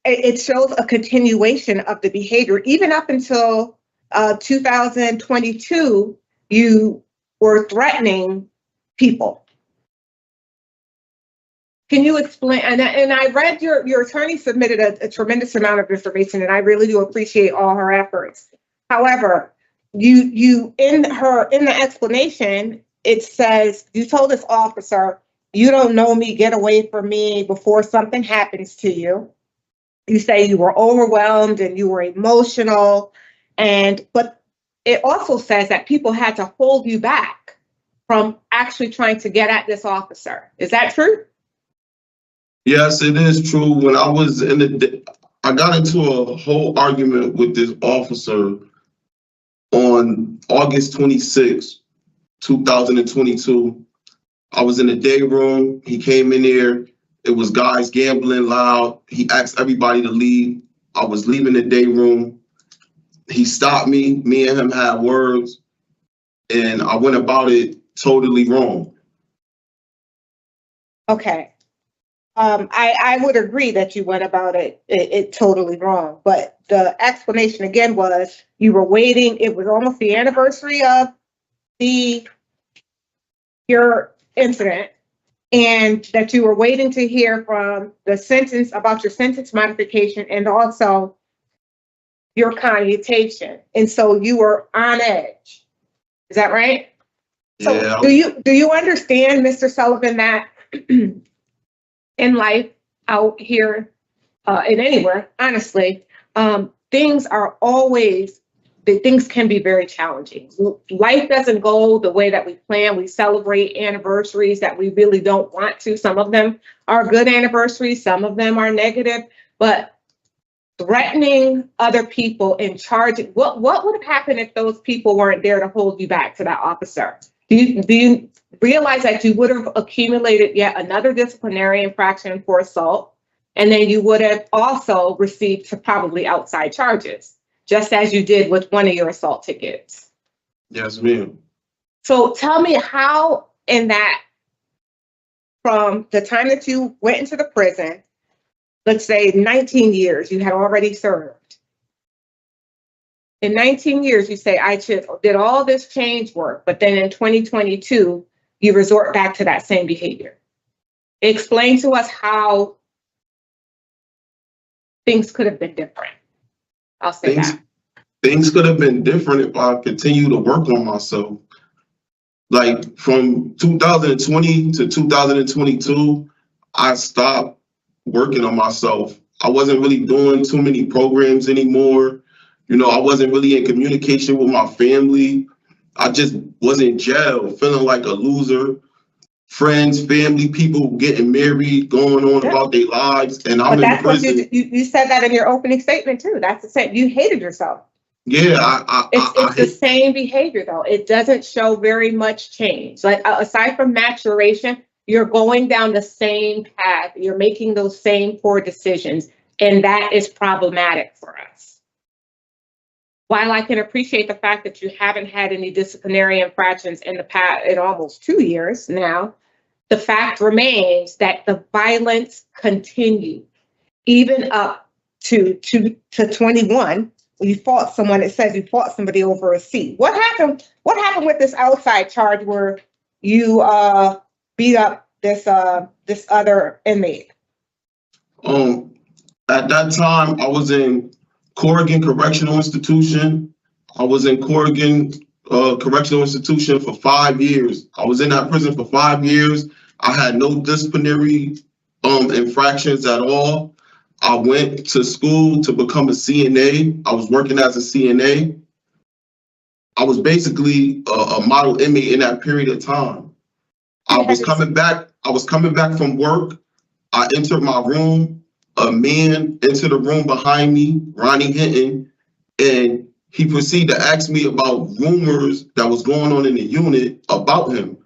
it shows a continuation of the behavior. Even up until 2022, you were threatening people. Can you explain, and I read your attorney submitted a tremendous amount of information, and I really do appreciate all her efforts. However, you in the explanation, it says, you told this officer, you don't know me, get away from me before something happens to you. You say you were overwhelmed and you were emotional, but it also says that people had to hold you back from actually trying to get at this officer. Is that true? Yes, it is true. When I was I got into a whole argument with this officer on August 26, 2022. I was in the day room. He came in there. It was guys gambling loud. He asked everybody to leave. I was leaving the day room. He stopped me. Me and him had words, and I went about it totally wrong. Okay. I would agree that you went about it totally wrong, but the explanation again was you were waiting. It was almost the anniversary of your incident, and that you were waiting to hear from the sentence about your sentence modification and also your commutation, and so you were on edge. Is that right? Yeah. So do you understand, Mr. Sullivan, that in life out here and anywhere, honestly, things can be very challenging. Life doesn't go the way that we plan. We celebrate anniversaries that we really don't want to. Some of them are good anniversaries, some of them are negative, but threatening other people and charging, what would have happened if those people weren't there to hold you back to that officer? Do you realize that you would have accumulated yet another disciplinary infraction for assault, and then you would have also received probably outside charges, just as you did with one of your assault tickets? Yes, ma'am. So tell me how in that, from the time that you went into the prison, let's say 19 years you had already served. In 19 years, you say, I did all this change work, but then in 2022, you resort back to that same behavior. Explain to us how things could have been different. I'll say that. Things could have been different if I continue to work on myself. Like from 2020 to 2022, I stopped working on myself. I wasn't really doing too many programs anymore. You know, I wasn't really in communication with my family. I just was in jail, feeling like a loser. Friends, family, people getting married, going on about their lives, and I'm in prison. What you said that in your opening statement too. That's the same. You hated yourself. Yeah, it's the same behavior though. It doesn't show very much change. Like aside from maturation, you're going down the same path. You're making those same poor decisions, and that is problematic for us. While I can appreciate the fact that you haven't had any disciplinary infractions in the past, in almost 2 years now, the fact remains that the violence continued, even up to 21. You fought someone. It says you fought somebody over a seat. What happened? What happened with this outside charge where you beat up this other inmate? At that time, I was in Corrigan Correctional Institution. I was in Corrigan Correctional Institution for 5 years. I was in that prison for 5 years. I had no disciplinary infractions at all. I went to school to become a CNA. I was working as a CNA. I was basically a model inmate in that period of time. I was coming back from work. I entered my room. A man entered the room behind me, Ronnie Hinton, and he proceeded to ask me about rumors that was going on in the unit about him.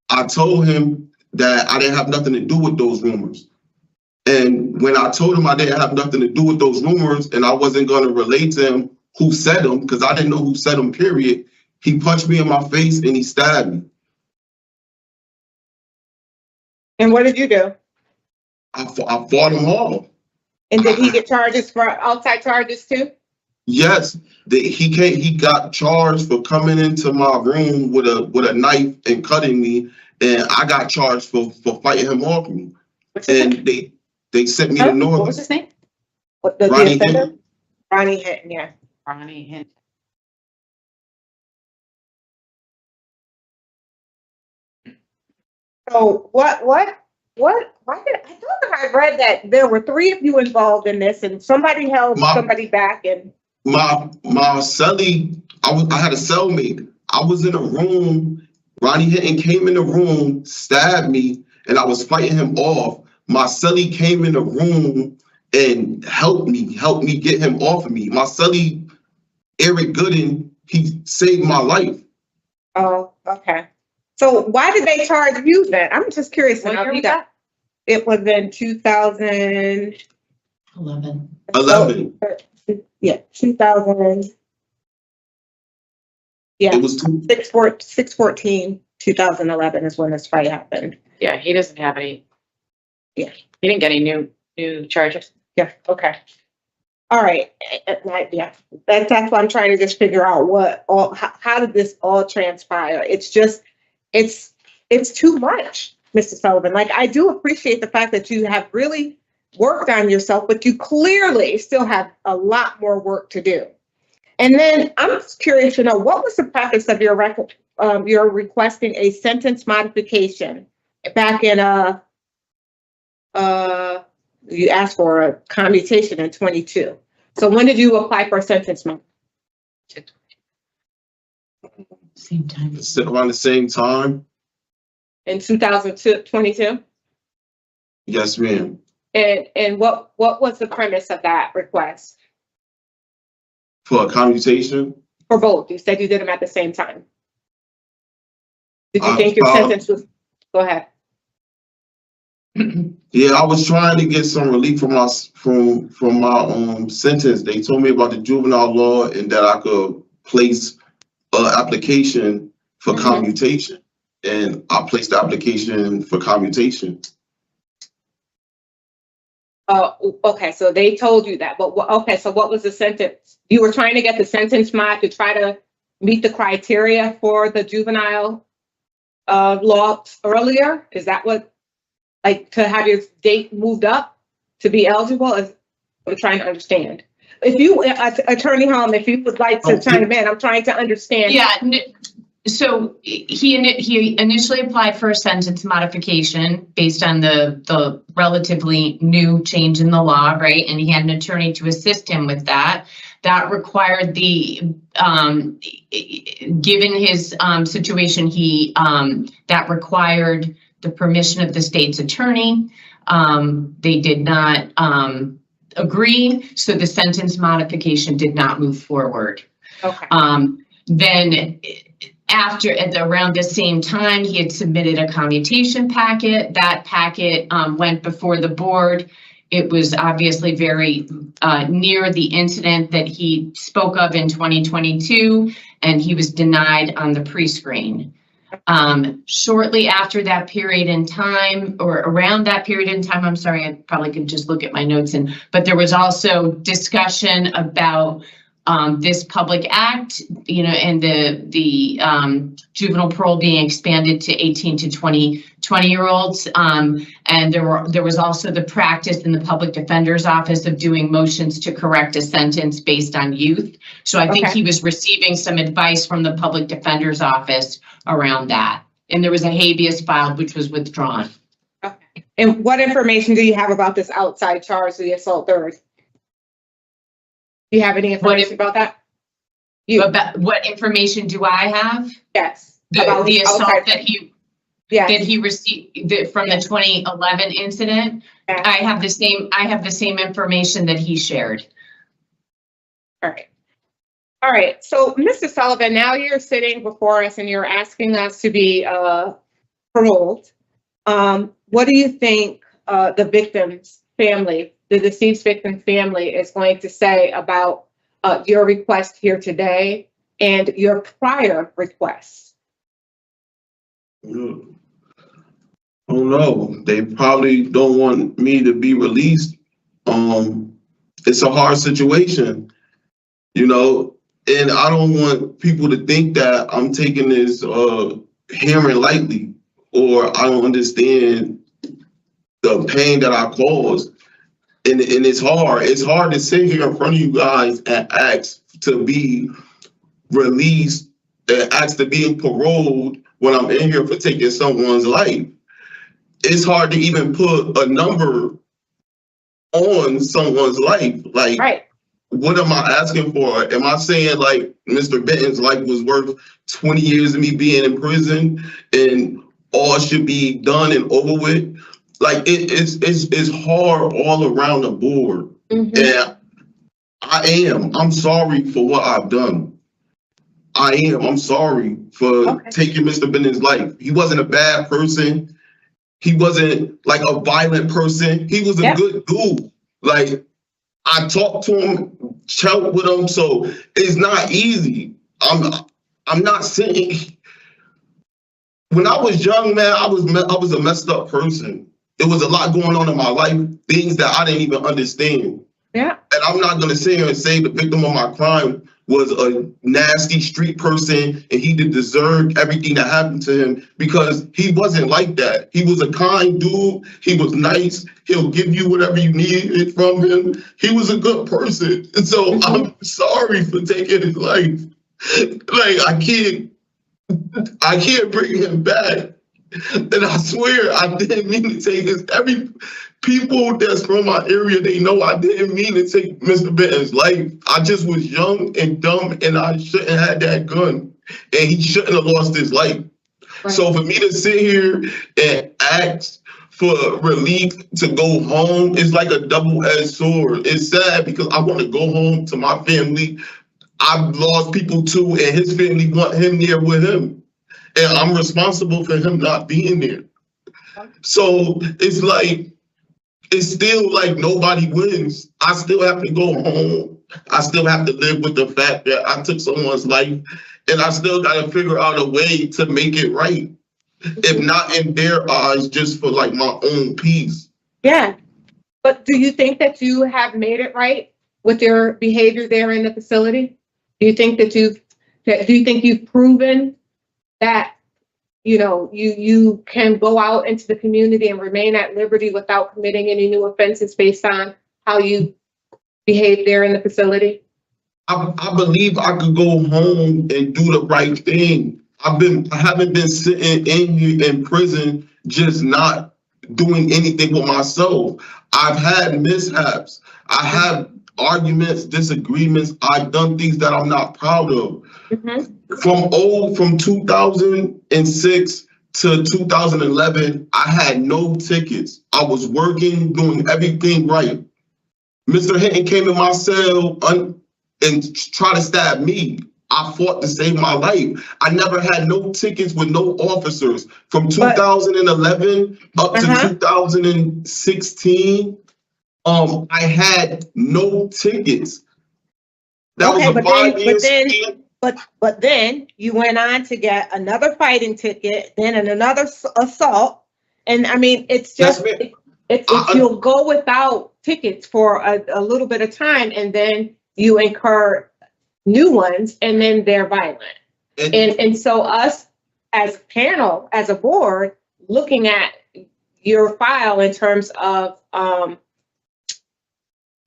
I told him that I didn't have nothing to do with those rumors. And when I told him I didn't have nothing to do with those rumors and I wasn't going to relate to him who said them, because I didn't know who said them, period, he punched me in my face and he stabbed me. And what did you do? I fought him off. And did he get charges for outside charges too? Yes, he got charged for coming into my room with a knife and cutting me, and I got charged for fighting him off me. and they sent me to What North. was his name? What, the Ronnie offender? Hinton. Ronnie Hinton, yeah. Ronnie Hinton. So why did, I thought I read that there were 3 of you involved in this and somebody held somebody back and. My cellie, I had a cellmate. I was in a room. Ronnie Hinton came in the room, stabbed me, and I was fighting him off. My cellie came in the room and helped me get him off of me. My cellie, Eric Gooden, he saved my life. Oh, okay. So why did they charge you then? I'm just curious to know. You got, it was in 2011. 11. Yeah, 2000. Yeah, it was 6/14, 2011 is when this fight happened. Yeah, he doesn't have any. Yeah, he didn't get any new charges. Yeah. Okay. All right. Yeah, that's what I'm trying to just figure out. How did this all transpire? It's just, it's too much, Mr. Sullivan. Like, I do appreciate the fact that you have really worked on yourself, but you clearly still have a lot more work to do. And then I'm just curious to know, what was the purpose of your requesting a sentence modification back in you asked for a commutation in 22. So when did you apply for a sentence modification? Same time. Around the same time. In 2022? Yes, ma'am. And what was the premise of that request? For a commutation? For both. You said you did them at the same time. Did you think your sentence was, go ahead. Yeah, I was trying to get some relief from my sentence. They told me about the juvenile law and that I could place an application for commutation, and I placed the application for commutation. Okay, so they told you that, but okay, so what was the sentence? You were trying to get the sentence mod to try to meet the criteria for the juvenile law earlier? Is that what, like, to have your date moved up to be eligible? I'm trying to understand. If you, Attorney Holm, if you would like to chime in, I'm trying to understand. Yeah. So he initially applied for a sentence modification based on the relatively new change in the law, right? And he had an attorney to assist him with that. That required given his situation, that required the permission of the state's attorney. They did not agree, so the sentence modification did not move forward. Okay. Then around the same time, he had submitted a commutation packet. That packet went before the board. It was obviously very near the incident that he spoke of in 2022, and he was denied on the pre-screen. Shortly after that period in time, or around that period in time, I'm sorry, I probably could just look at my notes, but there was also discussion about this public act, and the juvenile parole being expanded to 18 to 20-year-olds. And there was also the practice in the public defender's office of doing motions to correct a sentence based on youth. So I think he was receiving some advice from the public defender's office around that. And there was a habeas filed, which was withdrawn. Okay. And what information do you have about this outside charge, the assault third? Do you have any information about that? About what information do I have? Yes. The assault that he received from the 2011 incident. Yeah. I have the same information that he shared. All right. So, Mr. Sullivan, now you're sitting before us and you're asking us to be paroled. What do you think the victim's family, the deceased victim's family, is going to say about your request here today and your prior requests? I don't know. They probably don't want me to be released. It's a hard situation, and I don't want people to think that I'm taking this hearing lightly, or I don't understand the pain that I caused. And it's hard. It's hard to sit here in front of you guys and ask to be released and ask to be paroled when I'm in here for taking someone's life. It's hard to even put a number on someone's life. Like, Right. what am I asking for? Am I saying like Mr. Benton's life was worth 20 years of me being in prison and all should be done and over with? Like it's hard all around the board. And I'm sorry for what I've done. I'm sorry for taking Mr. Benton's life. He wasn't a bad person. He wasn't like a violent person. He was a good dude. Like, I talked to him, chat with him, so it's not easy. I'm not saying. When I was young, man, I was a messed up person. There was a lot going on in my life, things that I didn't even understand. Yeah. And I'm not gonna sit here and say the victim of my crime was a nasty street person and he did deserve everything that happened to him, because he wasn't like that. He was a kind dude. He was nice. He'll give you whatever you needed from him. He was a good person. And so I'm sorry for taking his life. Like, I can't bring him back. And I swear I didn't mean to take this. Every people that's from my area, they know I didn't mean to take Mr. Benton's life. I just was young and dumb, and I shouldn't have had that gun. And he shouldn't have lost his life. Right. So for me to sit here and ask for relief to go home, it's like a double-edged sword. It's sad because I want to go home to my family. I've lost people too, and his family want him there with him. And I'm responsible for him not being there. So it's like, it's still like nobody wins. I still have to go home. I still have to live with the fact that I took someone's life, and I still got to figure out a way to make it right. If not in their eyes, just for like my own peace. Yeah. But do you think that you have made it right with your behavior there in the facility? Do you think that you've proven that, you know, you can go out into the community and remain at liberty without committing any new offenses based on how you behave there in the facility? I believe I could go home and do the right thing. I haven't been sitting in here in prison just not doing anything with myself. I've had mishaps. I have arguments, disagreements. I've done things that I'm not proud of. From 2006 to 2011, I had no tickets. I was working, doing everything right. Mr. Hinton came in my cell and tried to stab me. I fought to save my life. I never had no tickets with no officers. From 2011 up to 2016, I had no tickets. That was a 5-year span. But then you went on to get another fighting ticket, then another assault. And I mean, it's just, you'll go without tickets for a little bit of time, and then you incur new ones, and then they're violent. And so us as a panel, as a board, looking at your file in terms of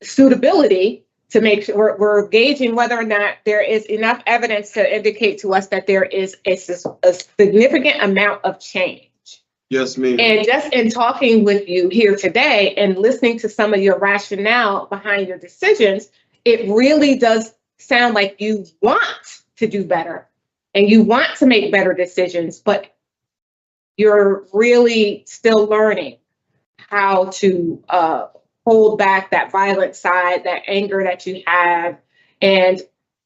suitability, to make sure we're gauging whether or not there is enough evidence to indicate to us that there is a significant amount of change. Yes, ma'am. And just in talking with you here today and listening to some of your rationale behind your decisions, it really does sound like you want to do better and you want to make better decisions, but you're really still learning how to hold back that violent side, that anger that you have. And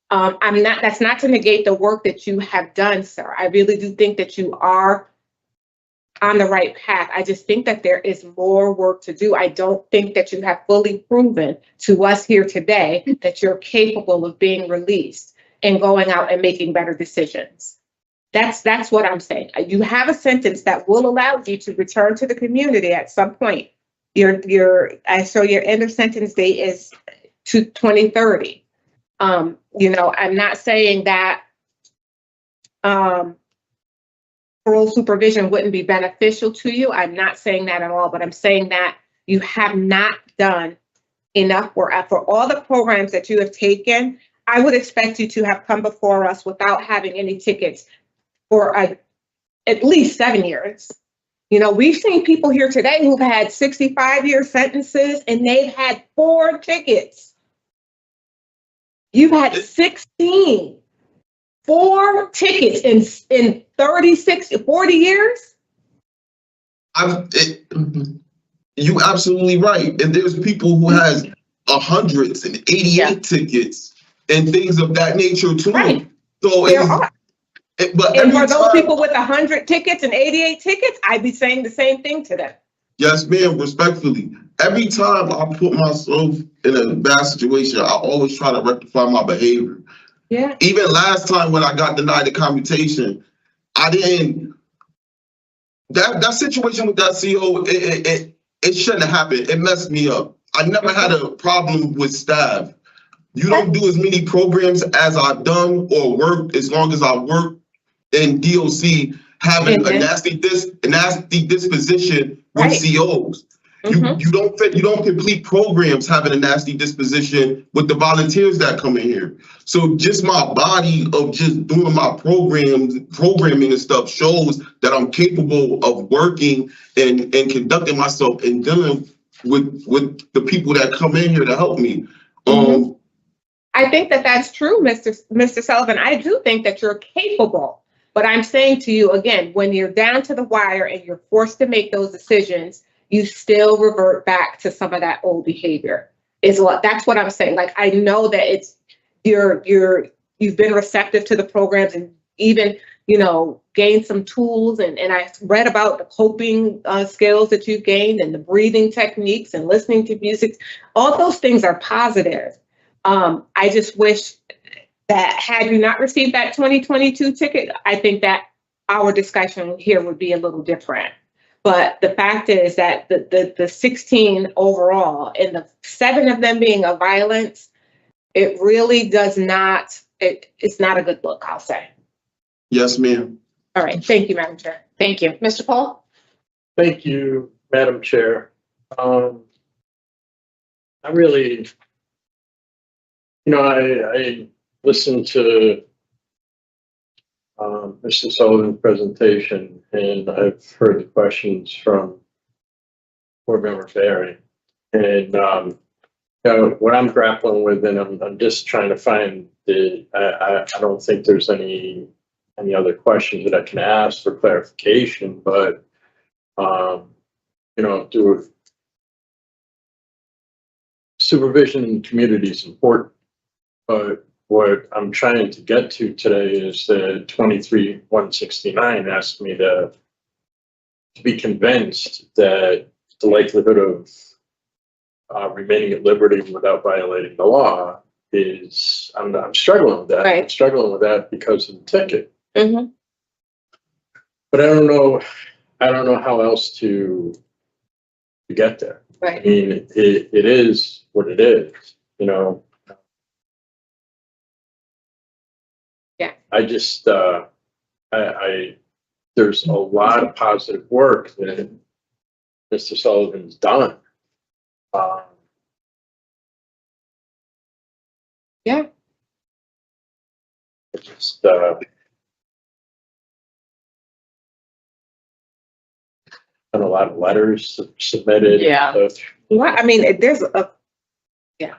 that's not to negate the work that you have done, sir. I really do think that you are on the right path. I just think that there is more work to do. I don't think that you have fully proven to us here today that you're capable of being released and going out and making better decisions. That's what I'm saying. You have a sentence that will allow you to return to the community at some point. Your end of sentence date is to 2030. I'm not saying that parole supervision wouldn't be beneficial to you. I'm not saying that at all, but I'm saying that you have not done enough work for all the programs that you have taken. I would expect you to have come before us without having any tickets for at least 7 years. You know, we've seen people here today who've had 65-year sentences and they've had 4 tickets. You've had 16, 4 tickets in 40 years. You absolutely right. And there's people who has 188 tickets and things of that nature too. Right. So there are. But and for those people with 100 tickets and 88 tickets, I'd be saying the same thing to them. Yes, ma'am, respectfully. Every time I put myself in a bad situation, I always try to rectify my behavior. Yeah. Even last time when I got denied the commutation, I didn't. That situation with that CO, it shouldn't have happened. It messed me up. I never had a problem with staff. You don't do as many programs as I've done or worked as long as I worked in DOC, having a nasty disposition with COs. You don't complete programs having a nasty disposition with the volunteers that come in here. So just my body of just doing my programming and stuff shows that I'm capable of working and conducting myself and dealing with the people that come in here to help me. I think that that's true, Mr. Sullivan. I do think that you're capable, but I'm saying to you again, when you're down to the wire and you're forced to make those decisions, you still revert back to some of that old behavior. That's what I'm saying. Like, I know that it's you've been receptive to the programs and even, you know, gained some tools, and I read about the coping skills that you've gained and the breathing techniques and listening to music. All those things are positive. I just wish that had you not received that 2022 ticket, I think that our discussion here would be a little different. But the fact is that the 16 overall and the 7 of them being of violence, it really does not, it's not a good look, I'll say. Yes, ma'am. All right. Thank you, Madam Chair. Thank you. Mr. Pohl? Thank you, Madam Chair. I really, I listened to Mr. Sullivan's presentation, and I've heard the questions from Board Member Barry. And what I'm grappling with, and I'm just trying to find I don't think there's any other questions that I can ask for clarification, but do supervision in the community is important. But what I'm trying to get to today is the 23-169 asked me to be convinced that the likelihood of remaining at liberty without violating the law is, I'm struggling with that. Right. I'm struggling with that because of the ticket. Mm-hmm. But I don't know how else to get there. Right. I mean, it is what it is, Yeah. I just, there's a lot of positive work that Mr. Sullivan's done. Yeah. It's just, and a lot of letters submitted. Yeah. Well, I mean, there's I'm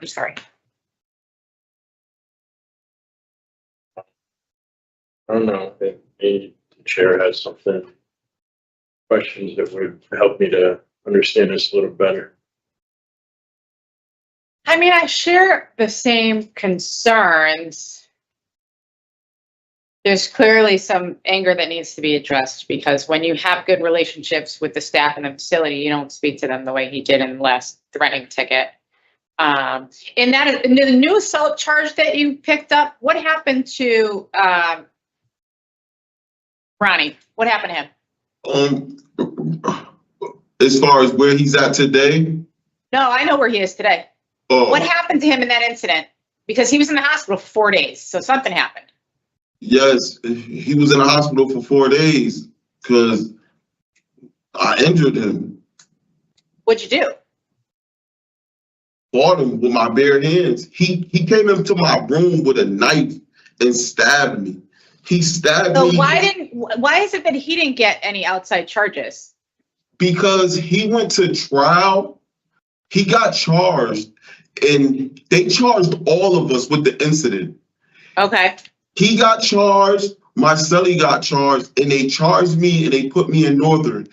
sorry. I don't know if maybe the chair has questions that would help me to understand this a little better. I mean, I share the same concerns. There's clearly some anger that needs to be addressed, because when you have good relationships with the staff in the facility, you don't speak to them the way he did in the last threatening ticket. In the new assault charge that you picked up, what happened to Ronnie? What happened to him? As far as where he's at today? No, I know where he is today. What happened to him in that incident? Because he was in the hospital for 4 days, so something happened. Yes, he was in the hospital for 4 days. because I injured him. What'd you do? Fought him with my bare hands. He came into my room with a knife and stabbed me. He stabbed So me. why is it that he didn't get any outside charges? Because he went to trial. He got charged, and they charged all of us with the incident. Okay. He got charged, my cellie got charged, and they charged me and they put me in Northern.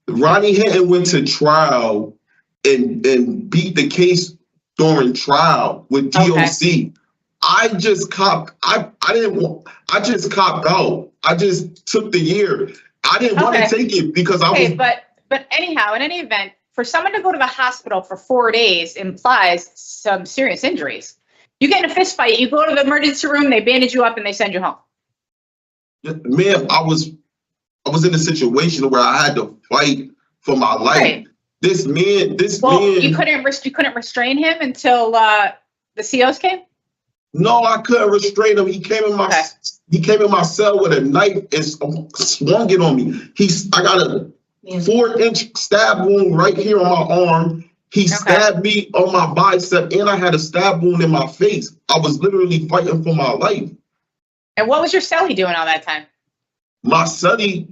Ronnie Hinton went to trial and beat the case during trial with DOC. Okay. I just copped out. I just took the year. I didn't want to take it because I was. Okay, but anyhow, in any event, for someone to go to the hospital for 4 days implies some serious injuries. You get in a fist fight, you go to the emergency room, they bandage you up, and they send you home. Man, I was in a situation where I had to fight for my life. Right. This man. You couldn't restrain him until the COs came? No, I couldn't restrain him. He came in my cell with a knife and swung it on me. I got a 4-inch stab wound right here on my arm. He stabbed me on my bicep, and I had a stab wound in my face. I was literally fighting for my life. And what was your cellie doing all that time? My cellie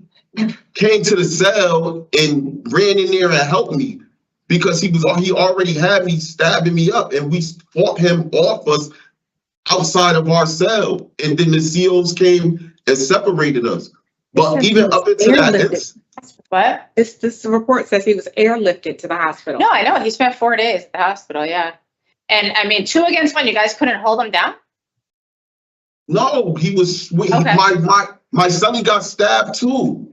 came to the cell and ran in there and helped me because he already had me stabbing me up, and we fought him off us outside of our cell. And then the COs came and separated us. But even up into that, what? This report says he was airlifted to the hospital. No, I know. He spent 4 days at the hospital, yeah. And I mean, 2 against 1, you guys couldn't hold him down? No, he was sweet. Okay. My cellie got stabbed too.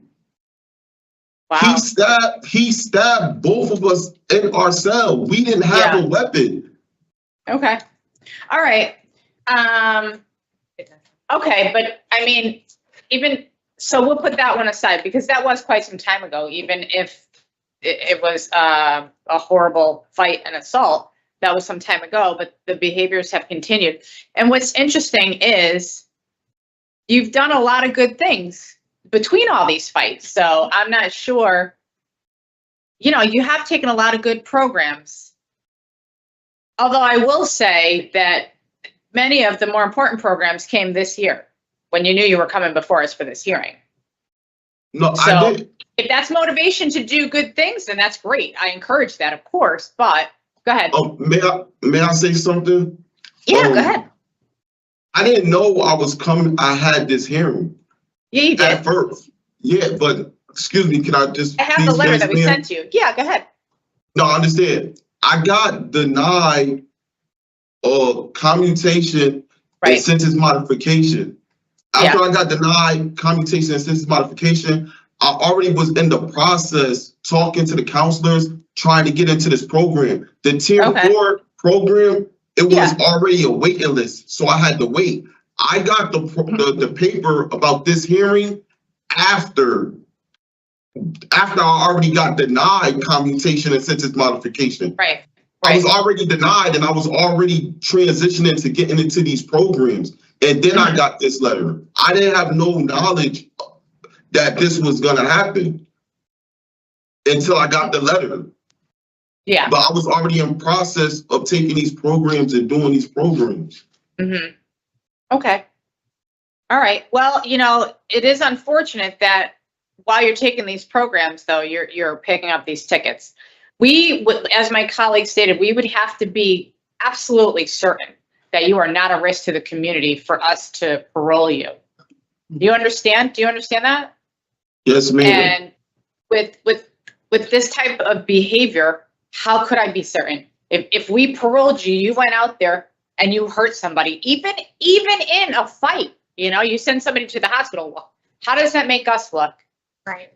Wow. He stabbed both of us in our cell. We didn't have a weapon. Okay. All right. Okay, but I mean, so we'll put that one aside because that was quite some time ago, even if it was a horrible fight and assault. That was some time ago, but the behaviors have continued. And what's interesting is you've done a lot of good things between all these fights. So I'm not sure, you have taken a lot of good programs. Although I will say that many of the more important programs came this year when you knew you were coming before us for this hearing. No, so I did. If that's motivation to do good things, then that's great. I encourage that, of course, but go ahead. May I say something? Yeah, go ahead. I didn't know I was coming. I had this hearing. Yeah, you did. At first. Yeah, but excuse me, can I just? I have the letter that we sent you. Yeah, go ahead. No, I understand. I got denied commutation and sentence modification. After I got denied commutation and sentence modification, I already was in the process talking to the counselors, trying to get into this program. The Tier 4 program, it was already a waiting list, so I had to wait. I got the paper about this hearing after I already got denied commutation and sentence modification. Right. I was already denied, and I was already transitioning to getting into these programs. And then I got this letter. I didn't have no knowledge that this was going to happen until I got the letter. Yeah. But I was already in process of taking these programs and doing these programs. Mm-hmm. Okay. All right. Well, it is unfortunate that while you're taking these programs, though, you're picking up these tickets. We would, as my colleague stated, we would have to be absolutely certain that you are not a risk to the community for us to parole you. Do you understand? Do you understand that? Yes, ma'am. And with this type of behavior, how could I be certain? If we paroled you, you went out there and you hurt somebody, even in a fight, you send somebody to the hospital. Well, how does that make us look? Right.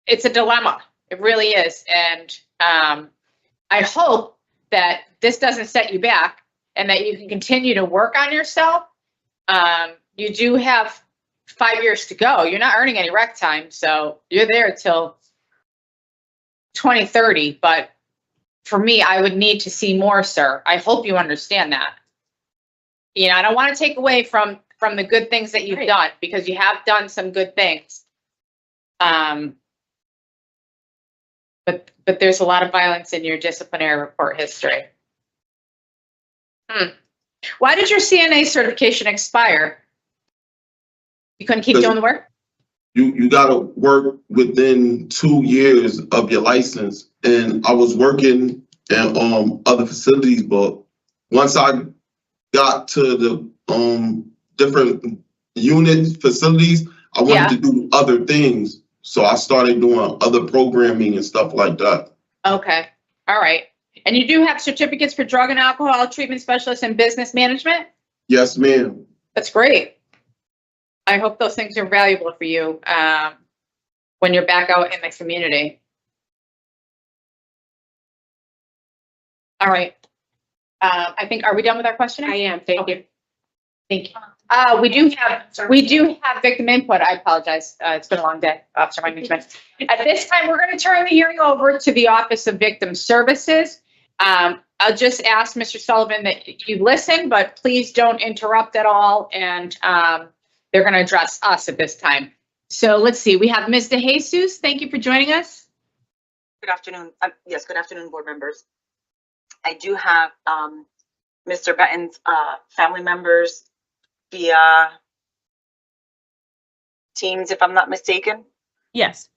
It's a dilemma. It really is. And I hope that this doesn't set you back and that you can continue to work on yourself. You do have 5 years to go. You're not earning any rec time, so you're there till 2030. But for me, I would need to see more, sir. I hope you understand that. I don't want to take away from from the good things that you've done, because you have done some good things. But there's a lot of violence in your disciplinary report history. Why did your CNA certification expire? You couldn't keep doing the work? You gotta work within 2 years of your license. And I was working in other facilities, but once I got to the different unit facilities, I wanted to do other things. So I started doing other programming and stuff like that. Okay, all right. And you do have certificates for drug and alcohol treatment specialist and business management? Yes, ma'am. That's great. I hope those things are valuable for you when you're back out in the community. All right. I think, are we done with our questioning? I am, thank you. Thank you. We do have victim input. I apologize. It's been a long day, Officer Wengertsman. At this time, we're going to turn the hearing over to the Office of Victim Services. I'll just ask Mr. Sullivan that you listen, but please don't interrupt at all. And they're going to address us at this time. So let's see. We have Ms. DeJesus. Thank you for joining us. Good afternoon. Yes, good afternoon, board members. I do have Mr. Benton's family members via Teams, if I'm not mistaken. Yes.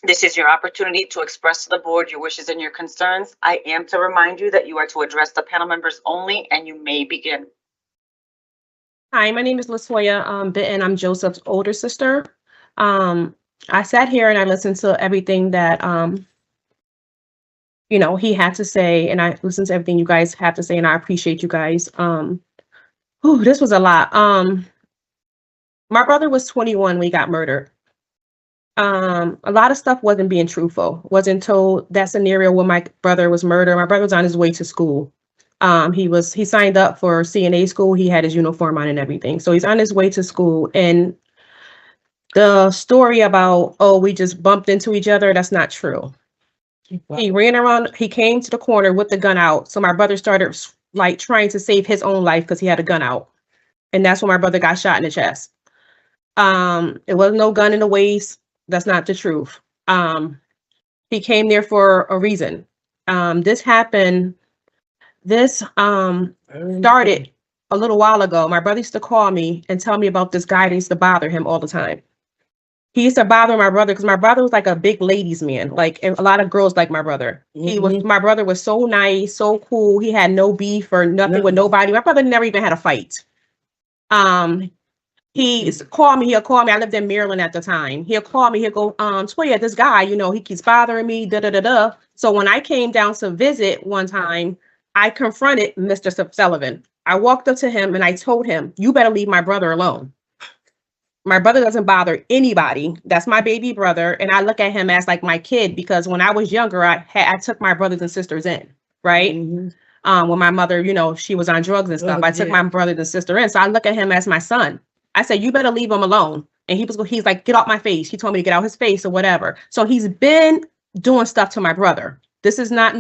This is your opportunity to express to the board your wishes and your concerns. I am to remind you that you are to address the panel members only, and you may begin. Hi, my name is LaToya Benton. I'm Joseph's older sister. I sat here and I listened to everything that you know, he had to say, and I listened to everything you guys have to say, and I appreciate you guys. This was a lot. My brother was 21 when he got murdered. A lot of stuff wasn't being truthful. Wasn't told that scenario where my brother was murdered. My brother was on his way to school. He signed up for CNA school. He had his uniform on and everything. So he's on his way to school. And the story about, oh, we just bumped into each other, that's not true. He ran around, he came to the corner with the gun out. So my brother started like trying to save his own life because he had a gun out. And that's when my brother got shot in the chest. It was no gun in the waist. That's not the truth. He came there for a reason. This happened, started a little while ago. My brother used to call me and tell me about this guy that used to bother him all the time. He used to bother my brother because my brother was like a big ladies man. Like, and a lot of girls like my brother. My brother was so nice, so cool. He had no beef or nothing with nobody. My brother never even had a fight. He'll call me. I lived in Maryland at the time. He'll call me. He'll go, Toya, this guy, you know, he keeps bothering me, da-da-da-da. So when I came down to visit one time, I confronted Mr. Sullivan. I walked up to him and I told him, you better leave my brother alone. My brother doesn't bother anybody. That's my baby brother. And I look at him as like my kid because when I was younger, I took my brothers and sisters in, right? When my mother, you know, she was on drugs and stuff, I took my brothers and sister in. So I look at him as my son. I said, you better leave him alone. And he's like, get off my face. He told me to get out his face or whatever. So he's been doing stuff to my brother. This is not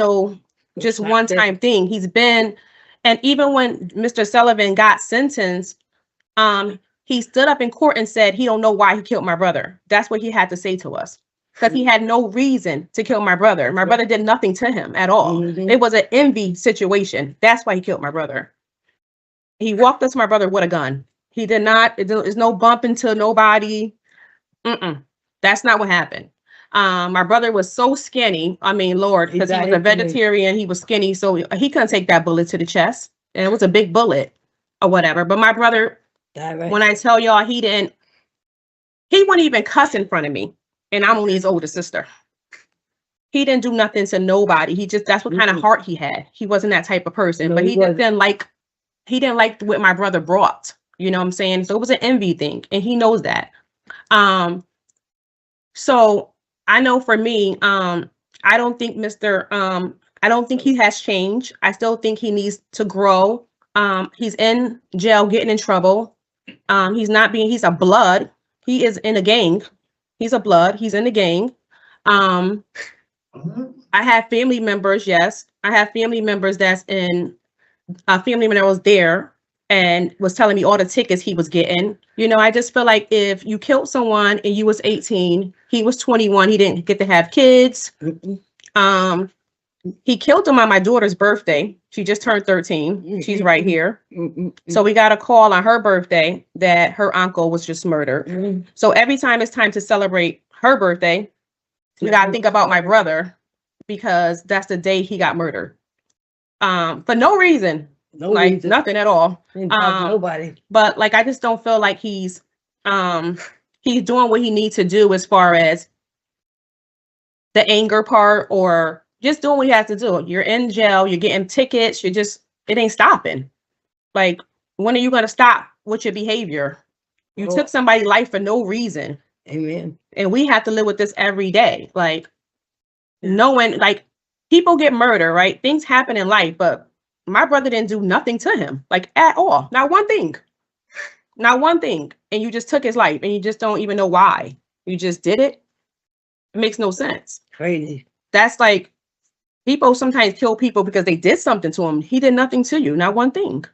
just one time thing. He's been, and even when Mr. Sullivan got sentenced, he stood up in court and said he don't know why he killed my brother. That's what he had to say to us. Because he had no reason to kill my brother. My brother did nothing to him at all. It was an envy situation. That's why he killed my brother. He walked up to my brother with a gun. He did not, there's no bump into nobody. That's not what happened. My brother was so skinny. I mean, Lord, because he was a vegetarian, he was skinny. So he couldn't take that bullet to the chest. And it was a big bullet or whatever. But my brother, when I tell y'all, he wouldn't even cuss in front of me. And I'm only his older sister. He didn't do nothing to nobody. That's what kind of heart he had. He wasn't that type of person, but he didn't like what my brother brought. You know what I'm saying? So it was an envy thing, and he knows that. So I know for me, I don't think I don't think he has changed. I still think he needs to grow. He's in jail, getting in trouble. He's a blood. He is in a gang. He's a blood. He's in the gang. I have family members. Yes, I have family members that's in. A family member that was there and was telling me all the tickets he was getting. You know, I just feel like if you killed someone and you was 18, he was 21, he didn't get to have kids. He killed him on my daughter's birthday. She just turned 13. She's right here. So we got a call on her birthday that her uncle was just murdered. So every time it's time to celebrate her birthday, we got to think about my brother because that's the day he got murdered. For no reason. Nothing at all. Nobody. But like, I just don't feel like he's doing what he needs to do as far as the anger part or just doing what he has to do. You're in jail, you're getting tickets, it ain't stopping. Like, when are you going to stop with your behavior? You took somebody's life for no reason. Amen. And we have to live with this every day. Like, knowing, like, people get murdered, right? Things happen in life, but my brother didn't do nothing to him, like, at all. Not one thing. Not one thing. And you just took his life and you just don't even know why. You just did it. It makes no sense. Crazy. That's like, people sometimes kill people because they did something to him. He did nothing to you, not one thing.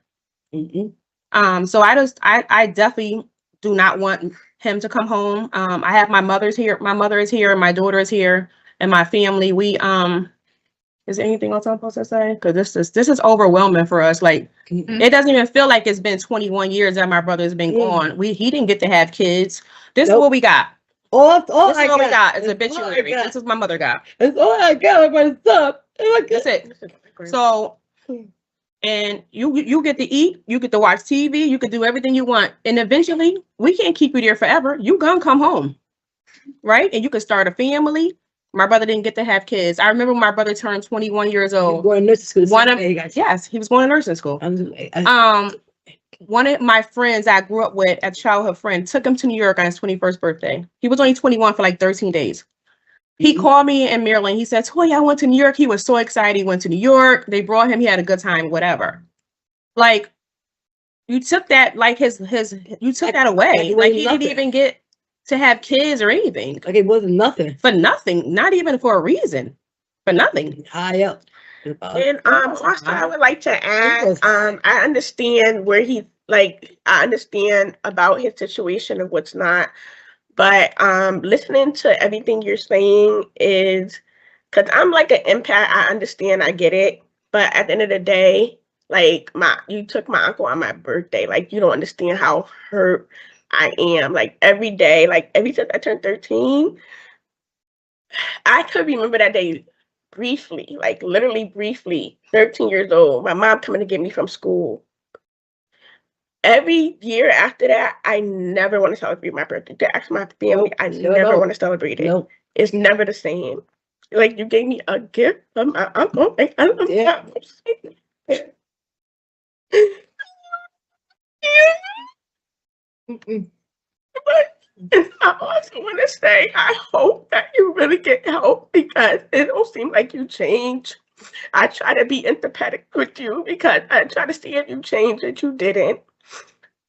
So I definitely do not want him to come home. I have my mother's here. My mother is here, and my daughter is here, and my family. We is there anything else I'm supposed to say? Because this is overwhelming for us. Like, it doesn't even feel like it's been 21 years that my brother's been gone. He didn't get to have kids. This is what we got. All this is I what we got. got is obituary. This is my mother got. That's all I got about stuff. That's it. So, and you get to eat, you get to watch TV, you can do everything you want. And eventually, we can't keep you there forever. You gonna come home, right? And you can start a family. My brother didn't get to have kids. I remember my brother turned 21 years old. Going to nursing school. Yes, he was going to nursing school. One of my friends I grew up with, a childhood friend, took him to New York on his 21st birthday. He was only 21 for like 13 days. He called me in Maryland. He said, "Toy, I went to New York." He was so excited. He went to New York. They brought him. He had a good time, whatever. Like, you took that, like you took that away. Like, he didn't even get to have kids or anything. Like, it wasn't nothing. For nothing. Not even for a reason. For nothing. High up. And also, I would like to add, I understand I understand about his situation and what's not, but listening to everything you're saying is, because I'm like an empath, I understand, I get it, but at the end of the day, like, you took my uncle on my birthday, like, you don't understand how hurt I am, like, every day, like, ever since I turned 13, I could remember that day briefly, like literally briefly. 13 years old, my mom coming to get me from school. Every year after that, I never want to celebrate my birthday. To ask my family, I never want to celebrate it. It's never the same. Like, you gave me a gift from my uncle. Like, I don't know. But I also want to say, I hope that you really get help because it don't seem like you change. I try to be empathetic with you because I try to see if you change, that you didn't.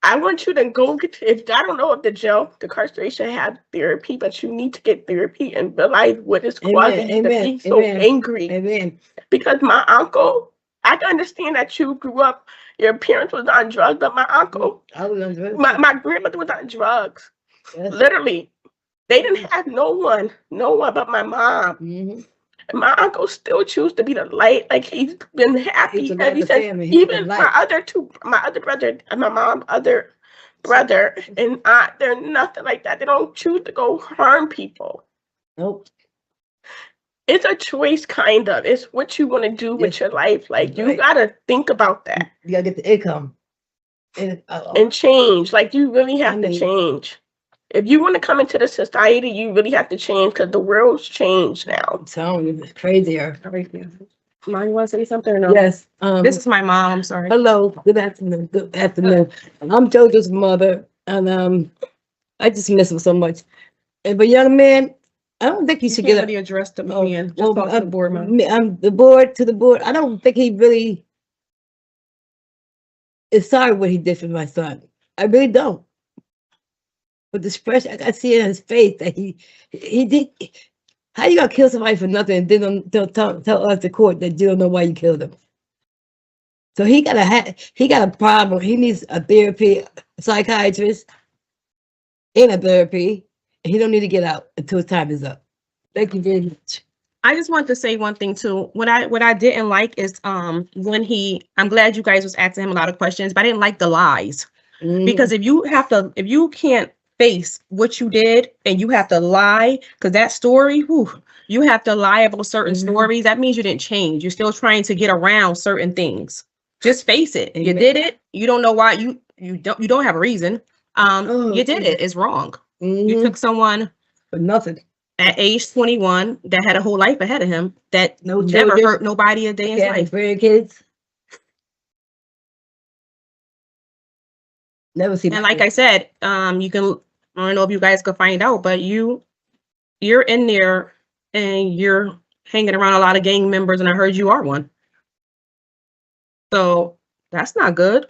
I want you to go I don't know if the incarceration had therapy, but you need to get therapy and realize what is causing you to be so angry. Amen. Because my uncle, I can understand that you grew up, your parents was on drugs, but my uncle, I was on drugs. My grandmother was on drugs. Yes. Literally, they didn't have no one but my mom. And my uncle still choose to be the light. Like, he's been happy ever since. Even my other brother and my mom's other brother and aunt, they're nothing like that. They don't choose to go harm people. Nope. It's a choice, kind of. It's what you want to do with your life. Like, you gotta think about that. You gotta get the income and change. Like, you really have to change. If you want to come into the society, you really have to change because the world's changed now. I'm telling you, it's crazier. Mom, you want to say something or no? Yes. This is my mom. I'm sorry. Hello. Good afternoon. Good afternoon. I'm JoJo's mother, and I just miss him so much. But young man, I don't think he should get really addressed to me and just talk to the board, man. I'm the board. I don't think he really is sorry what he did for my son. I really don't. But the expression, I see in his face that he did. How you gonna kill somebody for nothing and then tell us the court that you don't know why you killed him? So he got a problem. He needs a therapy, psychiatrist, and a therapy. And he don't need to get out until his time is up. Thank you very much. I just want to say one thing too. What I didn't like is when I'm glad you guys was asking him a lot of questions, but I didn't like the lies. Because if you can't face what you did and you have to lie, because that story, you have to lie about certain stories, that means you didn't change. You're still trying to get around certain things. Just face it. You did it. You don't know why you don't have a reason. You did it. It's wrong. You took someone for nothing at age 21 that had a whole life ahead of him that never hurt nobody a day in his life. Grandkids. Never seen. And like I said, you can, I don't know if you guys could find out, but you're in there and you're hanging around a lot of gang members, and I heard you are one. So that's not good.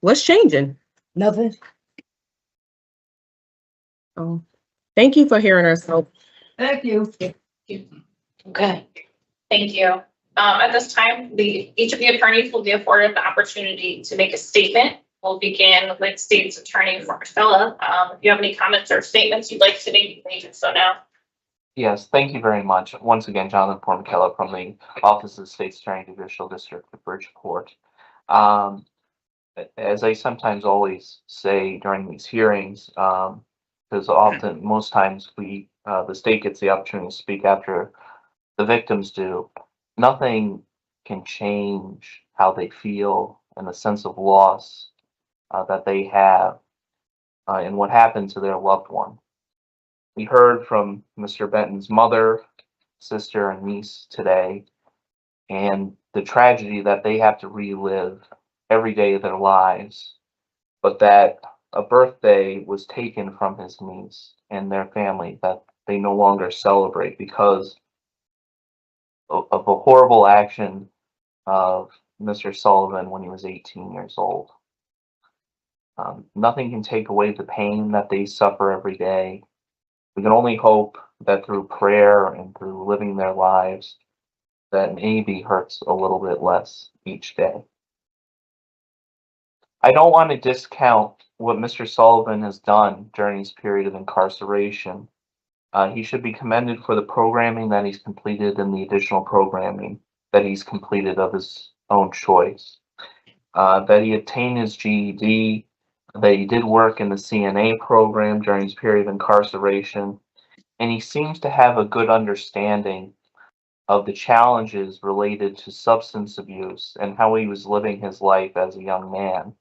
What's changing? Nothing. Oh, thank you for hearing us. So thank you. Okay. Thank you. At this time, each of the attorneys will be afforded the opportunity to make a statement. We'll begin with State's Attorney Marcella. If you have any comments or statements you'd like to make, you may do so now. Yes, thank you very much. Once again, Jonathan Formicella from the Office of the State's Attorney Judicial District of Bridgeport. As I sometimes always say during these hearings, because often, most times, the state gets the opportunity to speak after the victims do. Nothing can change how they feel and the sense of loss that they have and what happened to their loved one. We heard from Mr. Benton's mother, sister, and niece today, and the tragedy that they have to relive every day of their lives, but that a birthday was taken from his niece and their family that they no longer celebrate because of a horrible action of Mr. Sullivan when he was 18 years old. Nothing can take away the pain that they suffer every day. We can only hope that through prayer and through living their lives, that maybe hurts a little bit less each day. I don't want to discount what Mr. Sullivan has done during his period of incarceration. He should be commended for the programming that he's completed and the additional programming that he's completed of his own choice. That he obtained his GED, that he did work in the CNA program during his period of incarceration, and he seems to have a good understanding of the challenges related to substance abuse and how he was living his life as a young man,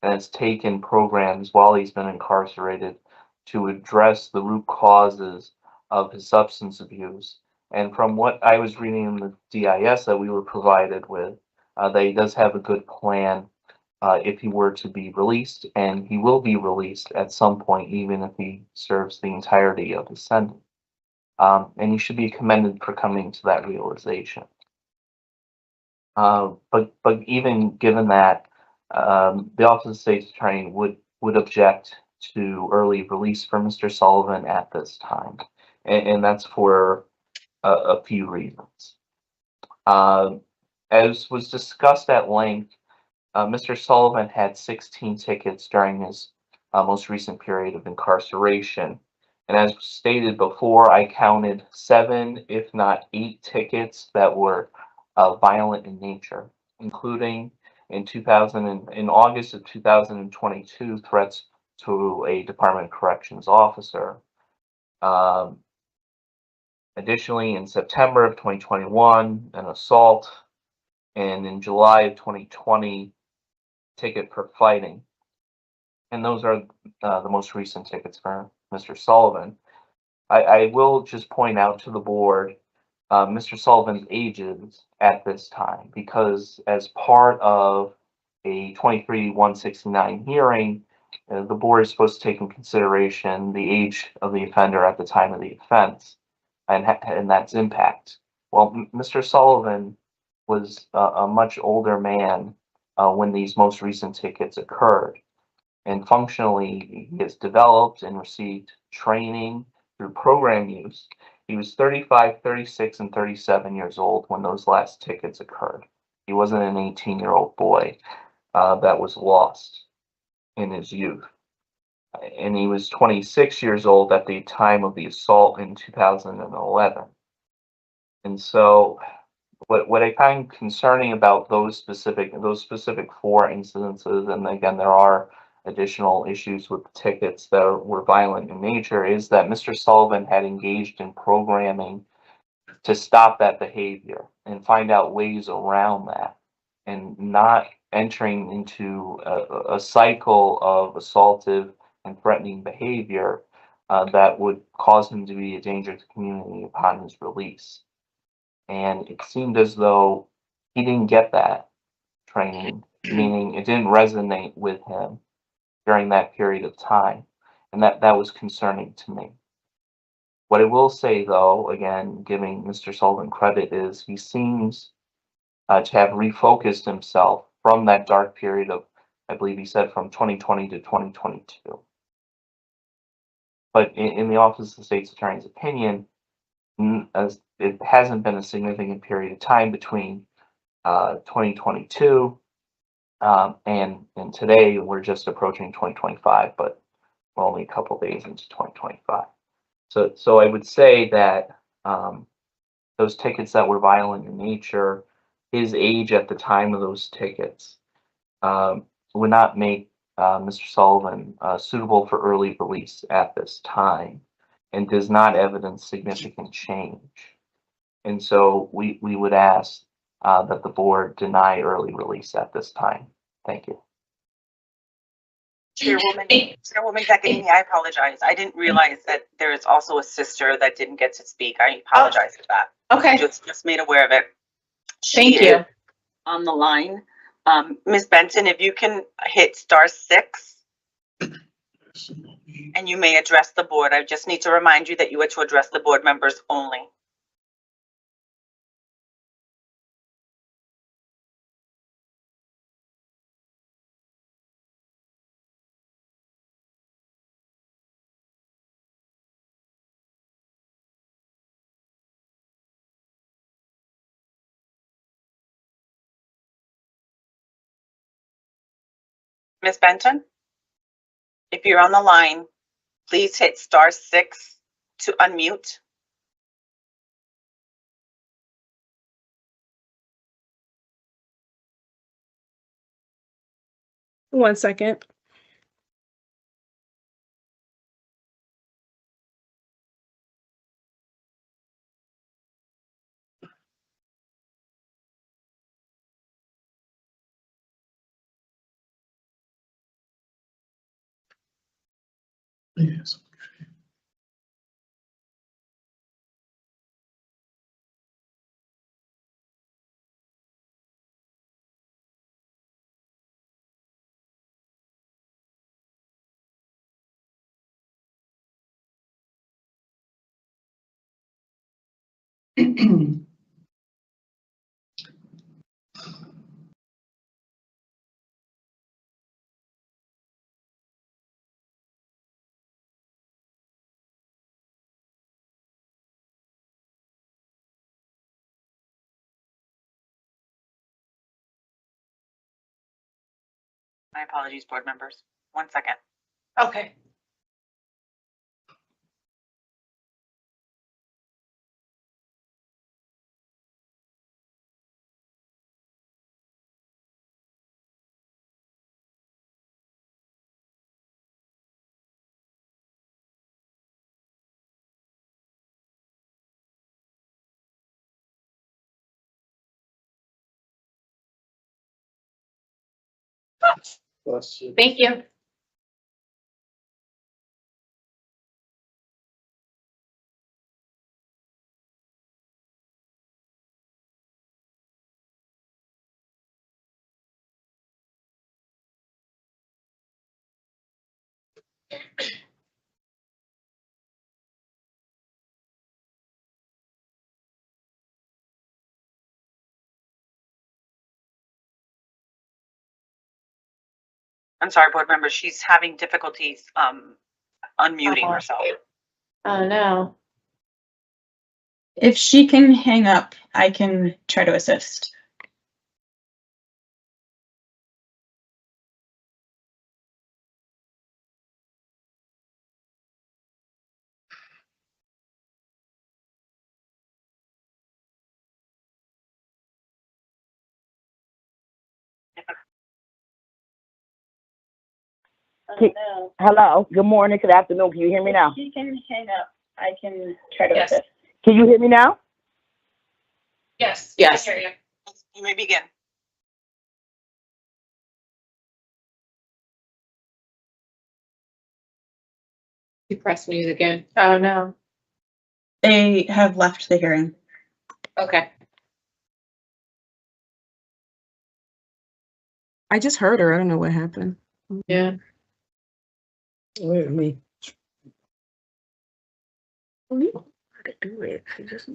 and has taken programs while he's been incarcerated to address the root causes of his substance abuse. And from what I was reading in the DIS that we were provided with, that he does have a good plan if he were to be released, and he will be released at some point, even if he serves the entirety of his sentence. And he should be commended for coming to that realization. But even given that, the Office of the State's Attorney would object to early release for Mr. Sullivan at this time, and that's for a few reasons. As was discussed at length, Mr. Sullivan had 16 tickets during his most recent period of incarceration. And as stated before, I counted 7, if not 8 tickets that were violent in nature, including in August of 2022, threats to a Department of Corrections officer. Additionally, in September of 2021, an assault, and in July of 2020, ticket for fighting. And those are the most recent tickets for Mr. Sullivan. I will just point out to the board Mr. Sullivan's ages at this time, because as part of a 23-169 hearing, the board is supposed to take in consideration the age of the offender at the time of the offense and that's impact. Well, Mr. Sullivan was a much older man when these most recent tickets occurred. And functionally, he has developed and received training through program use. He was 35, 36, and 37 years old when those last tickets occurred. He He wasn't an 18-year-old boy that was lost in his youth. And he was 26 years old at the time of the assault in 2011. And so what I find concerning about those specific 4 incidences, and again, there are additional issues with the tickets that were violent in nature, is that Mr. Sullivan had engaged in programming to stop that behavior and find out ways around that, and not entering into a cycle of assaultive and threatening behavior that would cause him to be a danger to the community upon his release. And it seemed as though he didn't get that training, meaning it didn't resonate with him during that period of time. And that was concerning to me. What I will say, though, again, giving Mr. Sullivan credit, is he seems to have refocused himself from that dark period of, I believe he said, from 2020 to 2022. But in the Office of the State's Attorney's opinion, as it hasn't been a significant period of time between 2022 and today. We're just approaching 2025, but we're only a couple days into 2025. So I would say that those tickets that were violent in nature, his age at the time of those tickets would not make Mr. Sullivan suitable for early release at this time, and does not evidence significant change. And so we would ask that the board deny early release at this time. Thank you. Chairwoman Zaccagnini, I apologize. I didn't realize that there is also a sister that didn't get to speak. I apologize for that. Okay. Just made aware of it. Thank you. Is on the line. Ms. Benton, if you can hit *6, and you may address the board. I just need to remind you that you are to address the board members only. Ms. Benton, if you're on the line, please hit *6 to unmute. One second. Yes. My apologies, board members. 1 second. Okay. Thank you. I'm sorry, board members. She's having difficulties unmuting herself. Oh, no. If she can hang up, I can try to assist. Hello, good morning, good afternoon. Can you hear me now? You can hang up. I can try to Yes. assist. Can you hear me now? Yes. Yes. I hear you. You may begin. You press mute again. Oh, no. They have left the hearing. Okay. I just heard her. I don't know what happened. Yeah. Where me? I could do it. I just.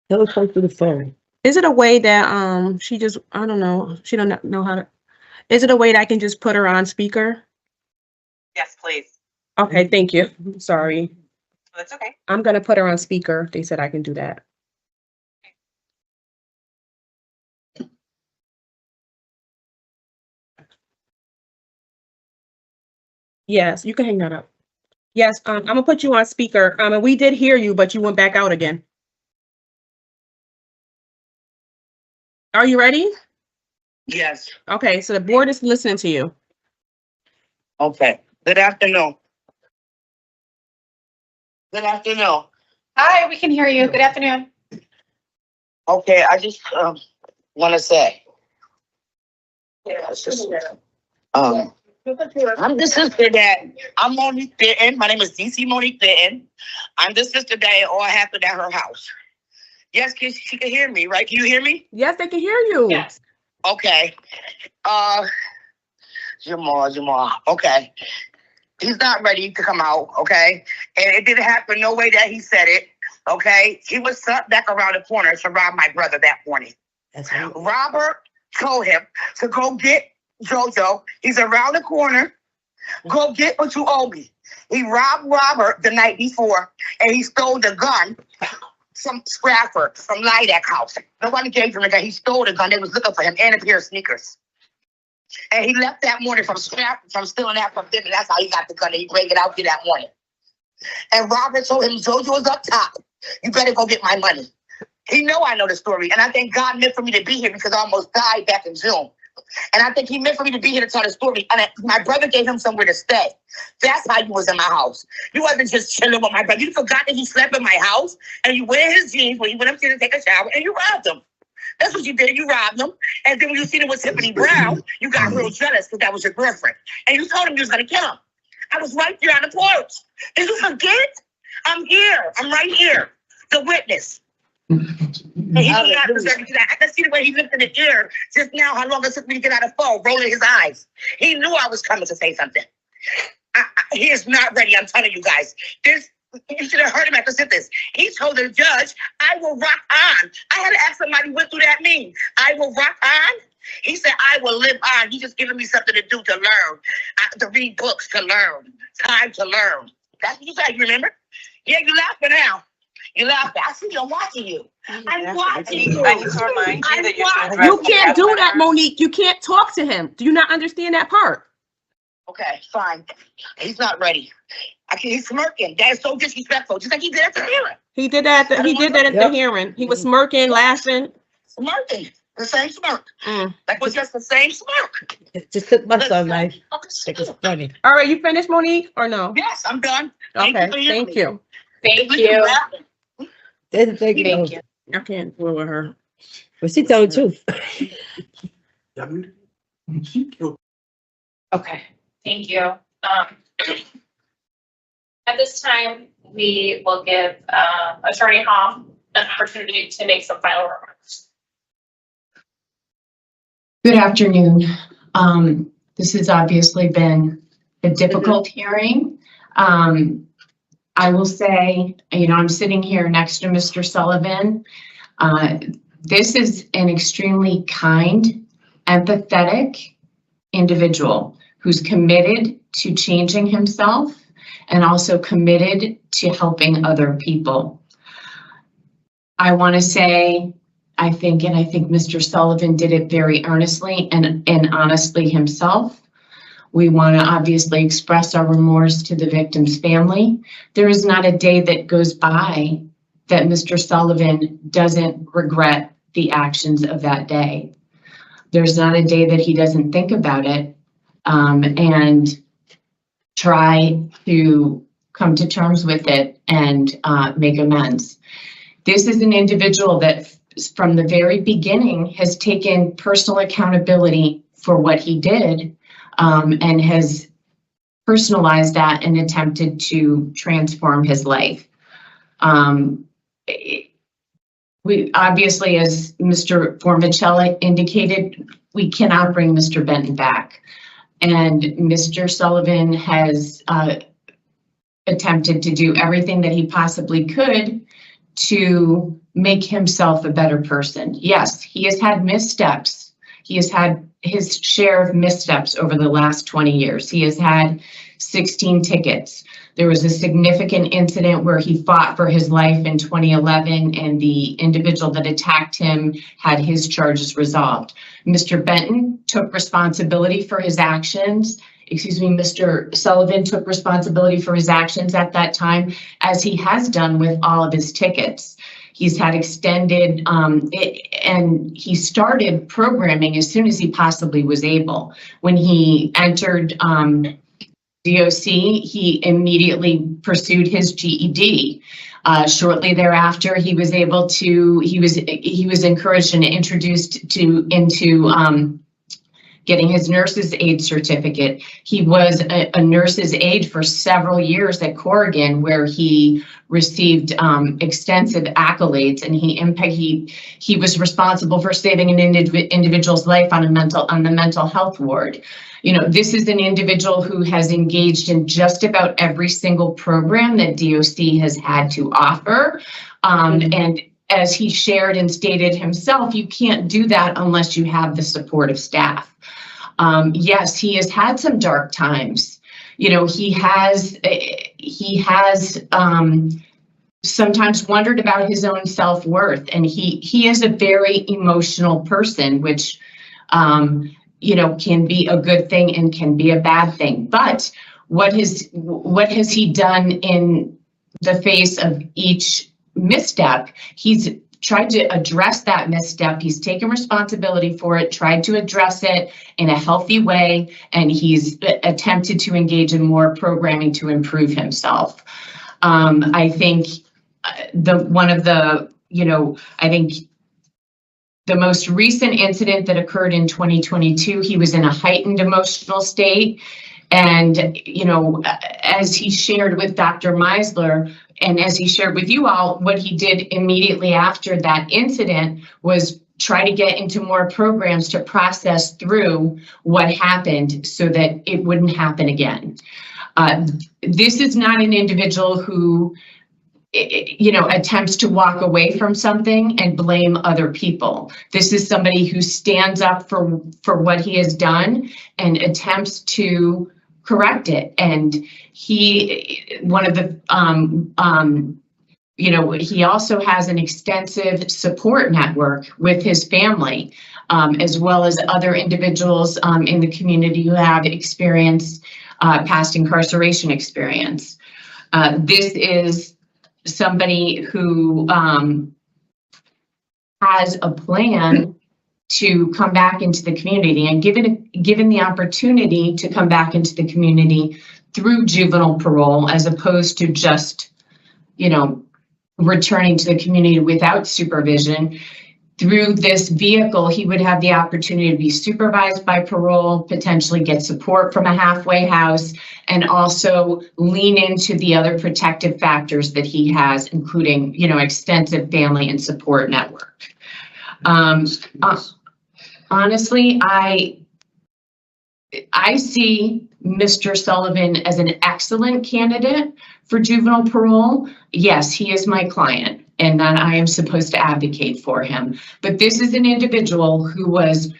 That was close to the phone. Is it a way that she just, I don't know, she don't know how to, is it a way that I can just put her on speaker? Yes, please. Okay, thank you. Sorry. That's okay. I'm gonna put her on speaker. They said I can do that. Yes, you can hang that up. Yes, I'm gonna put you on speaker. And we did hear you, but you went back out again. Are you ready? Yes. Okay, so the board is listening to you. Okay. Good afternoon. Good afternoon. Hi, we can hear you. Good afternoon. Okay, I just want to say, I'm the sister that I'm Monique Fitton. My name is DC Monique Fitton. I'm the sister that it all happened at her house. Yes, she can hear me, right? Can you hear me? Yes, they can hear you. Yes. Okay. Jamar. Okay. He's not ready to come out, okay? And it didn't happen no way that he said it, okay? He was sent back around the corner to rob my brother that morning. That's right. Robert told him to go get JoJo. He's around the corner. Go get what you owe me. He robbed Robert the night before, and he stole the gun from Stratford, from Lidak house. Nobody gave him the gun. He stole the gun. They was looking for him and a pair of sneakers. And he left that morning from Stratford, from stealing that from them. And that's how he got the gun. And he break it out here that morning. And Robert told him, JoJo's up top. You better go get my money. He know I know the story. And I think God meant for me to be here because I almost died back in June. And I think he meant for me to be here to tell the story. And my brother gave him somewhere to stay. That's how you was in my house. You wasn't just chilling with my brother. You forgot that he slept in my house. And you wear his jeans when he went upstairs to take a shower. And you robbed him. That's what you did. You robbed him. And then when you seen it was Tiffany Brown, you got real jealous because that was your girlfriend. And you told him you was going to kill him. I was right there on the porch. Did you forget? I'm here. I'm right here. The witness. And he did not deserve to that. I can see the way he looked in the air just now, how long it took me to get out of the phone, rolling his eyes. He knew I was coming to say something. He is not ready, I'm telling you guys. You should have heard him at the sentence. He told the judge, I will rock on. I had to ask somebody what do that mean. I will rock on? He said, I will live on. He's just giving me something to do, to learn, to read books, to learn, time to learn. That's what you said, you remember? Yeah, you're laughing now. You're laughing. I see I'm watching you. I'm watching you. I need to remind you that you're to address You can't the do that, members. Monique. You can't talk to him. Do you not understand that part? Okay, fine. He's not ready. He's smirking. That is so disrespectful. Just like he did at the hearing. He did that. He did that at the hearing. He was smirking, laughing. Smirking. The same smirk. Like was just the same smirk. Just took my son knife. It's funny. All right, you finished, Monique, or no? Yes, I'm done. Okay, thank you. Thank you. Thank you. I can't deal with her. But she told the truth. Okay. Thank you. At this time, we will give Attorney Hom an opportunity to make some final remarks. Good afternoon. This has obviously been a difficult hearing. I will say, I'm sitting here next to Mr. Sullivan. This is an extremely kind, empathetic individual who's committed to changing himself and also committed to helping other people. I want to say, I think Mr. Sullivan did it very earnestly and honestly himself. We want to obviously express our remorse to the victim's family. There is not a day that goes by that Mr. Sullivan doesn't regret the actions of that day. There's not a day that he doesn't think about it and try to come to terms with it and make amends. This is an individual that from the very beginning has taken personal accountability for what he did and has personalized that and attempted to transform his life. We obviously, as Mr. Formicelli indicated, we cannot bring Mr. Benton back. And Mr. Sullivan has attempted to do everything that he possibly could to make himself a better person. Yes, he has had missteps. He has had his share of missteps over the last 20 years. He has had 16 tickets. There was a significant incident where he fought for his life in 2011, and the individual that attacked him had his charges resolved. Mr. Benton took responsibility for his actions. Mr. Sullivan took responsibility for his actions at that time, as he has done with all of his tickets. He's had extended, and he started programming as soon as he possibly was able. When he entered DOC, he immediately pursued his GED. Shortly thereafter, he was encouraged and introduced into getting his nurse's aide certificate. He was a nurse's aide for several years at Corrigan, where he received extensive accolades, and he was responsible for saving an individual's life on the mental health ward. You know, this is an individual who has engaged in just about every single program that DOC has had to offer. And as he shared and stated himself, you can't do that unless you have the support of staff. Yes, he has had some dark times. You know, he has sometimes wondered about his own self-worth, and he is a very emotional person, which you know, can be a good thing and can be a bad thing. But what has he done in the face of each misstep? He's tried to address that misstep. He's taken responsibility for it, tried to address it in a healthy way, and he's attempted to engage in more programming to improve himself. I think the most recent incident that occurred in 2022, he was in a heightened emotional state. And, you know, as he shared with Dr. Meisler, and as he shared with you all, what he did immediately after that incident was try to get into more programs to process through what happened so that it wouldn't happen again. This is not an individual who, you know, attempts to walk away from something and blame other people. This is somebody who stands up for what he has done and attempts to correct it. And he also has an extensive support network with his family, as well as other individuals in the community who have experienced past incarceration experience. This is somebody who has a plan to come back into the community, and given the opportunity to come back into the community through juvenile parole, as opposed to just, you know, returning to the community without supervision. Through this vehicle, he would have the opportunity to be supervised by parole, potentially get support from a halfway house, and also lean into the other protective factors that he has, including, you know, extensive family and support network. Honestly, I see Mr. Sullivan as an excellent candidate for juvenile parole. Yes, he is my client, and that I am supposed to advocate for him. But this is an individual who was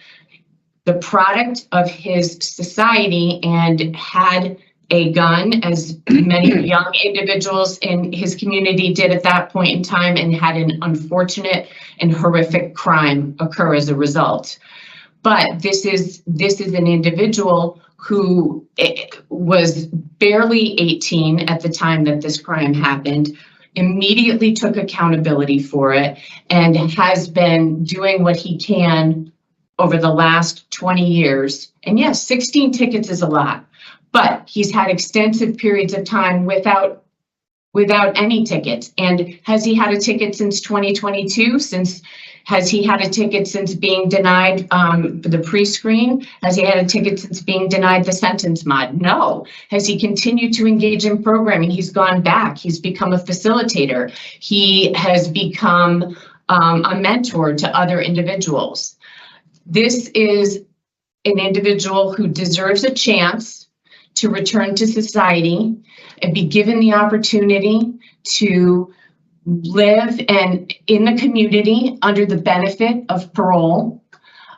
the product of his society and had a gun, as many young individuals in his community did at that point in time, and had an unfortunate and horrific crime occur as a result. But this is an individual who was barely 18 at the time that this crime happened, immediately took accountability for it, and has been doing what he can over the last 20 years. And yes, 16 tickets is a lot, but he's had extensive periods of time without any tickets. And has he had a ticket since 2022? Has he had a ticket since being denied the pre-screen? Has he had a ticket since being denied the sentence mod? No. Has he continued to engage in programming? He's gone back. He's become a facilitator. He has become a mentor to other individuals. This is an individual who deserves a chance to return to society and be given the opportunity to live and in the community under the benefit of parole.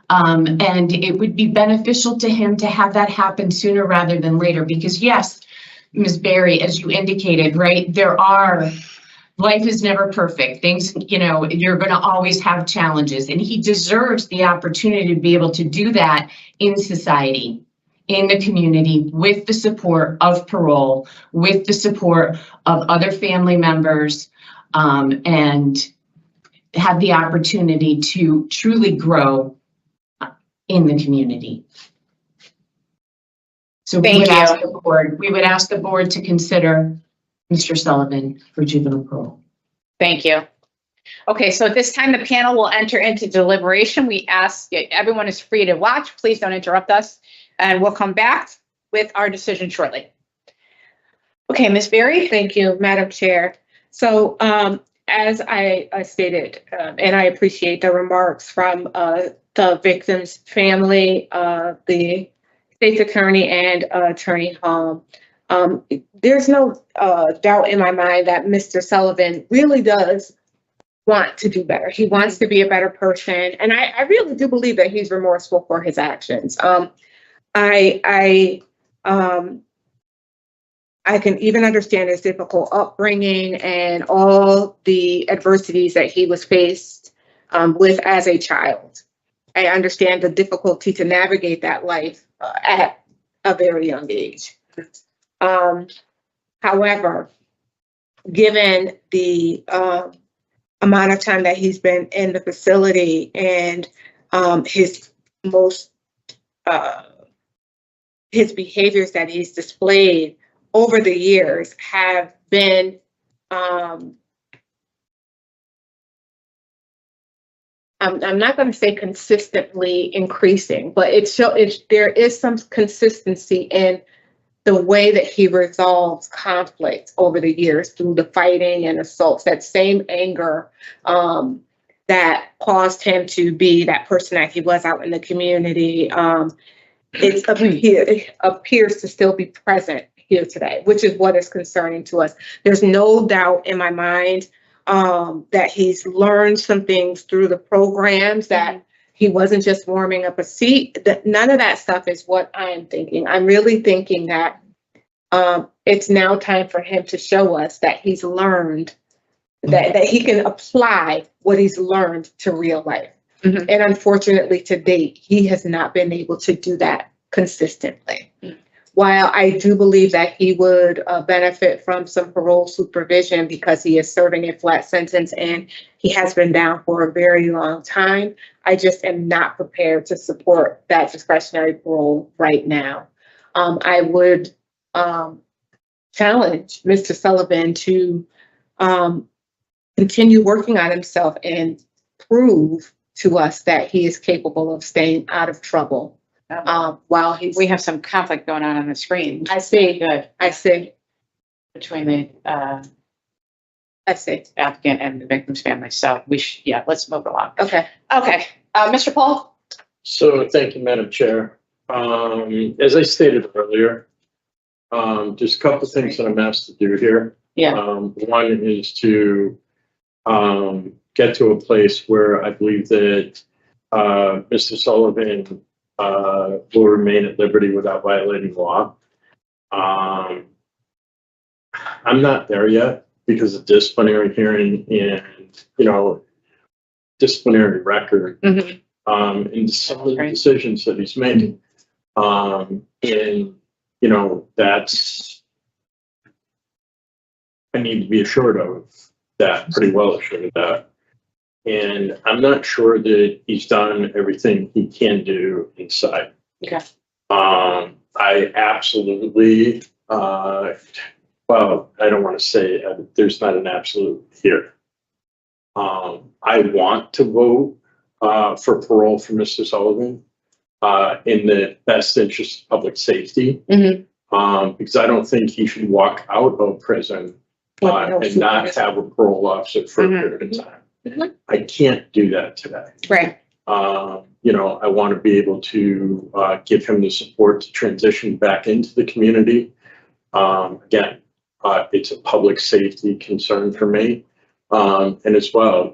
And it would be beneficial to him to have that happen sooner rather than later, because yes, Ms. Berry, as you indicated, right, life is never perfect. Things, you're going to always have challenges, and he deserves the opportunity to be able to do that in society, in the community, with the support of parole, with the support of other family members, and have the opportunity to truly grow in the community. So we would ask the board to consider Mr. Sullivan for juvenile parole. Thank you. Okay, so at this time, the panel will enter into deliberation. We ask everyone is free to watch. Please don't interrupt us, and we'll come back with our decision shortly. Okay, Ms. Berry. Thank you, Madam Chair. So as I stated, and I appreciate the remarks from the victim's family, the state's attorney, and Attorney Holm, there's no doubt in my mind that Mr. Sullivan really does want to do better. He wants to be a better person, and I really do believe that he's remorseful for his actions. I can even understand his difficult upbringing and all the adversities that he was faced with as a child. I understand the difficulty to navigate that life at a very young age. However, given the amount of time that he's been in the facility and his behaviors that he's displayed over the years have been, I'm not going to say consistently increasing, but there is some consistency in the way that he resolves conflict over the years through the fighting and assaults. That same anger that caused him to be that person that he was out in the community, it appears to still be present here today, which is what is concerning to us. There's no doubt in my mind that he's learned some things through the programs, that he wasn't just warming up a seat. That none of that stuff is what I'm thinking. I'm really thinking that it's now time for him to show us that he's learned, that he can apply what he's learned to real life. And unfortunately, to date, he has not been able to do that consistently. While I do believe that he would benefit from some parole supervision because he is serving a flat sentence and he has been down for a very long time, I just am not prepared to support that discretionary parole right now. I would challenge Mr. Sullivan to continue working on himself and prove to us that he is capable of staying out of trouble. While we have some conflict going on the screen. I see. Good. I see. Between the applicant and the victim's family. So let's move along. Okay. Mr. Pohl. So thank you, Madam Chair. As I stated earlier, there's a couple of things that I'm asked to do here. One is to get to a place where I believe that Mr. Sullivan will remain at liberty without violating law. I'm not there yet because of disciplinary hearing and, disciplinary record. And some of the decisions that he's making. That's, I need to be assured of that, pretty well assured of that. And I'm not sure that he's done everything he can do inside. Okay. I absolutely, well, I don't want to say there's not an absolute here. I want to vote for parole for Mr. Sullivan in the best interest of public safety. Because I don't think he should walk out of prison and not have a parole officer for a period of time. I can't do that today. Right. I want to be able to give him the support to transition back into the community. Again, it's a public safety concern for me. And as well,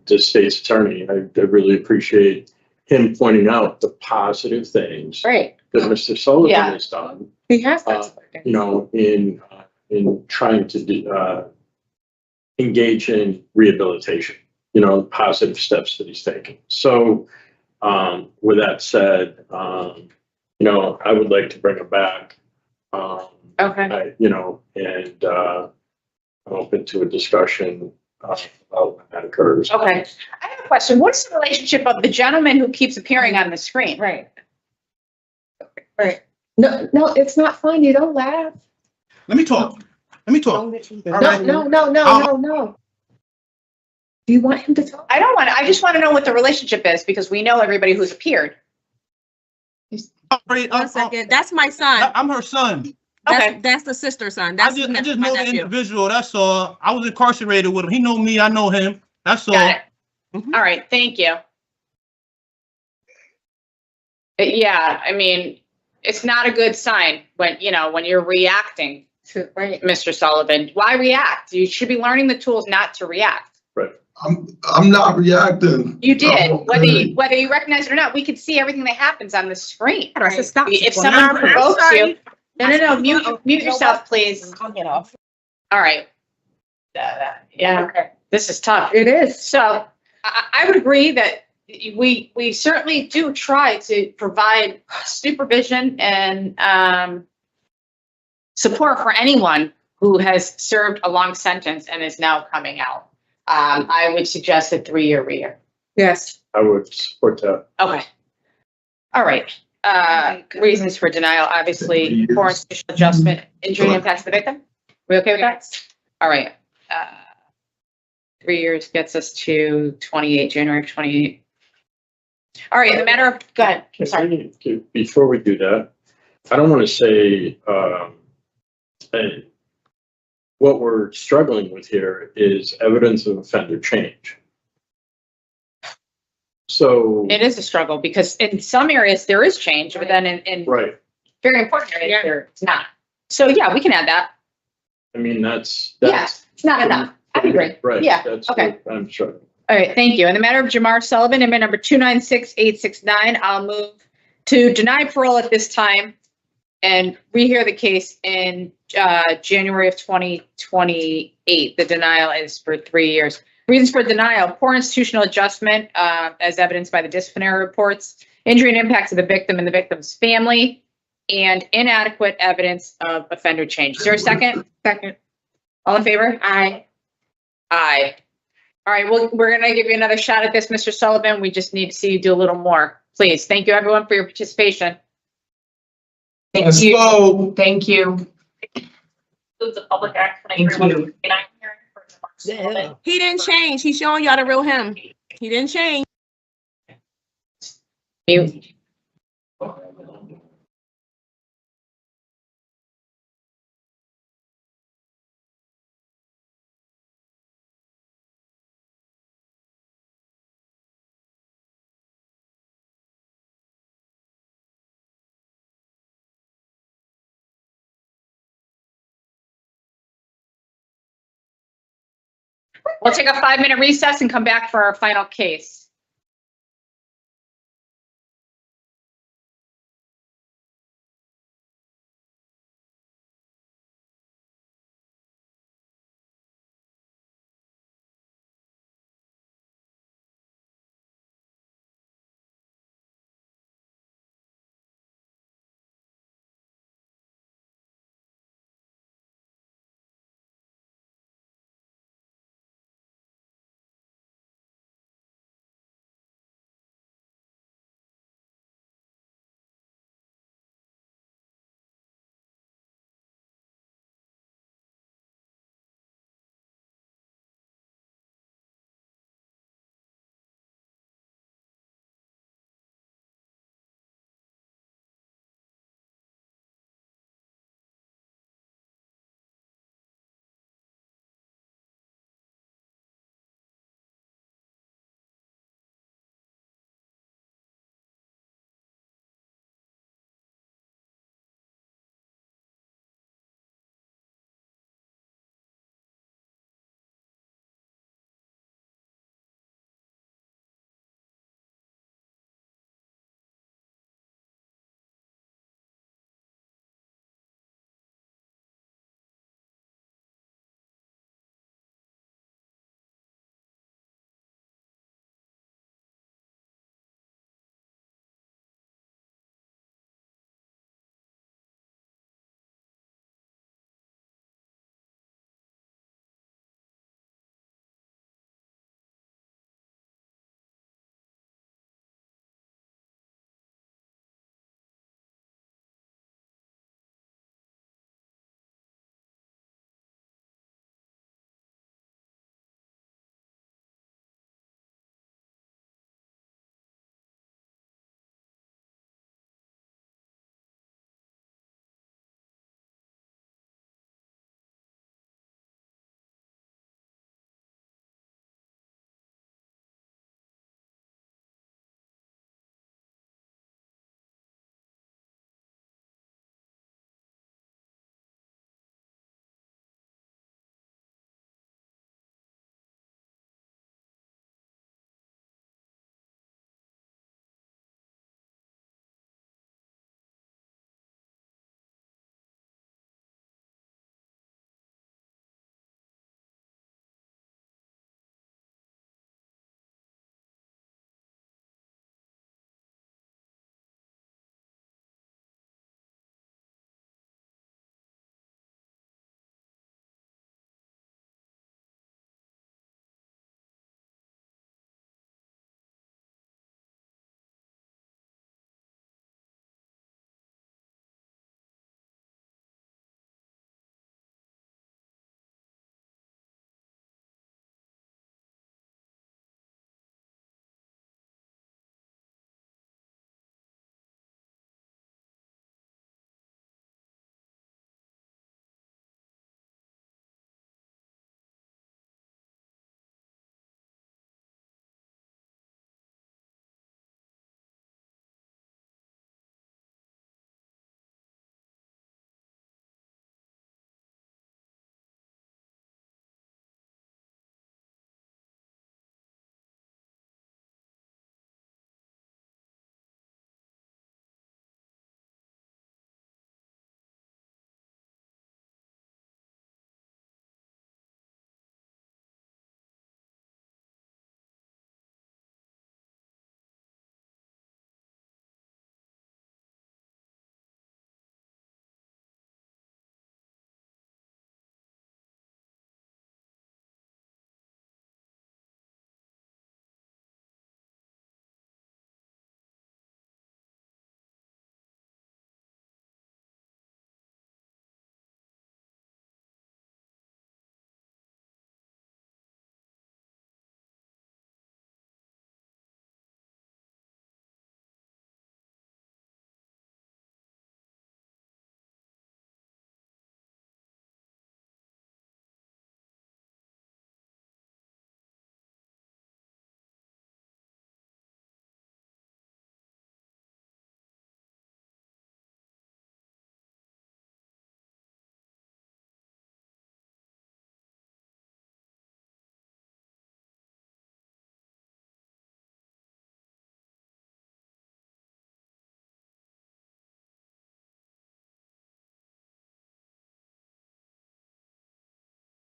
the state's attorney, I really appreciate him pointing out the positive things that Mr. Sullivan has done. He has in trying to engage in rehabilitation, positive steps that he's taking. So, with that said, I would like to bring him back. Okay. I'm open to a discussion about when that occurs. Okay. I have a question. What's the relationship of the gentleman who keeps appearing on the screen? Right. No, it's not fun. You don't laugh. Let me talk. No. Do you want him to talk? I just want to know what the relationship is because we know everybody who's appeared. 1 second. That's my son. I'm her son. That's the sister's son. I just know the individual. That's all. I was incarcerated with him. He know me. I know him. That's all. Got it. All right. Thank you. Yeah. I mean, it's not a good sign when you're reacting to Mr. Sullivan. Why react? You should be learning the tools not to react. Right. I'm not reacting. You did. Whether you recognize it or not, we can see everything that happens on the screen. Right. Stop. If someone provokes you, no, mute yourself, please. I'll get off. All right. Yeah. Okay. This is tough. It is. So I would agree that we certainly do try to provide supervision and support for anyone who has served a long sentence and is now coming out. I would suggest a 3-year rear. Yes. I would support that. Okay. All right. Reasons for denial, obviously, poor institutional adjustment, injury and impact to the victim. We okay with that? All right. 3 years gets us to January 28. All right, in the matter of, go ahead. I'm sorry. Before we do that, I don't want to say, what we're struggling with here is evidence of offender change. So it is a struggle because in some areas there is change, but then in very important areas there's not. So yeah, we can add that. I mean, that's it's not enough. I agree. Right. Yeah. That's okay. what I'm struggling. All right. Thank you. In the matter of Jamar Sullivan, amendment number 296869, I'll move to deny parole at this time and rehear the case in January of 2028. The denial is for 3 years. Reasons for denial: poor institutional adjustment, as evidenced by the disciplinary reports, injury and impact to the victim and the victim's family, and inadequate evidence of offender change. Is there a second? Second. All in favor? Aye. Aye. All right, well, we're going to give you another shot at this, Mr. Sullivan. We just need to see you do a little more. Please. Thank you, everyone, for your participation. Thank you. Thank you. Includes a public act. Thank you. He didn't change. He's showing y'all the real him. He didn't change. Mute. We'll take a 5-minute recess and come back for our final case.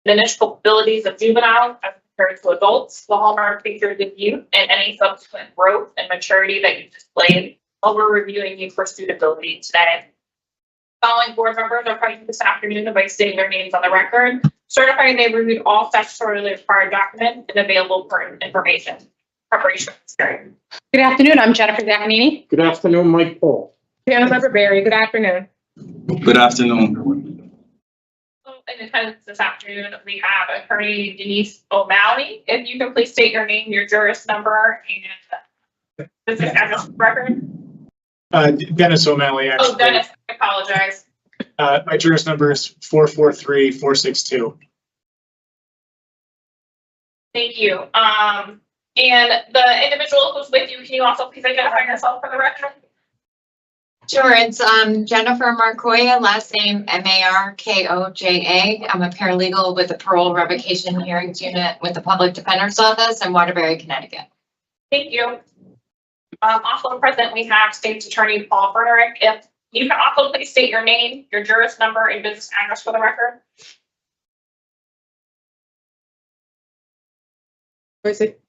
and initial abilities of juveniles as compared to adults, the hallmark features of youth, and any subsequent growth and maturity that you displayed while we're reviewing you for suitability today. Following board members are present this afternoon by stating their names on the record, certifying they've reviewed all statutorily required documents and available for information. Preparation of this hearing. Good afternoon, I'm Jennifer Zaccagnini. Good afternoon, Mike Pohl. Councilmember Barry, good afternoon. Good afternoon. In attendance this afternoon, we have attorney Denise O'Malley. If you can please state your name, your juris number, and business address record. Dennis O'Malley, actually. Oh, Dennis, I apologize. My juris number is 443462. Thank you. And the individual who's with you, can you also please identify yourself for the record? Sure, it's Jennifer Marcoya, last name Markoja. I'm a paralegal with the Parole Revocation Hearings Unit with the Public Defender's Office in Waterbury, Connecticut. Thank you. Also present, we have State's Attorney Paul Bernerick. If you can also please state your name, your juris number, and business address for the record. Where is it?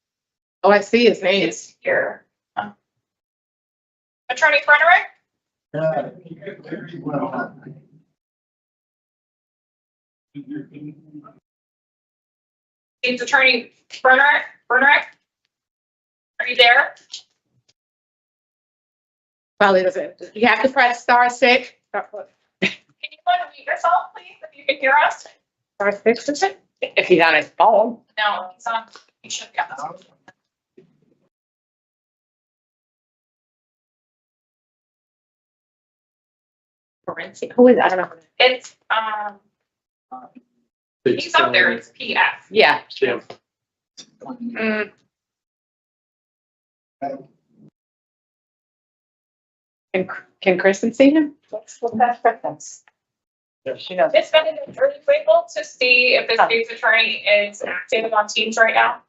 Oh, I see his name. It's here. Attorney Bernerick? State's Attorney Bernerick? Are you there? Probably doesn't. You have to press *6. Can you unmute yourself, please, if you can hear us? *6, is it? If he's on his phone. No, he's on. He should be on this one. Who is, I don't know. It's he's up there. It's PF. Yeah. Jim. Can Kristen see him? Let's look at preference. She knows. Ms. Benedict, are you able to see if the state's attorney is active on Teams right now?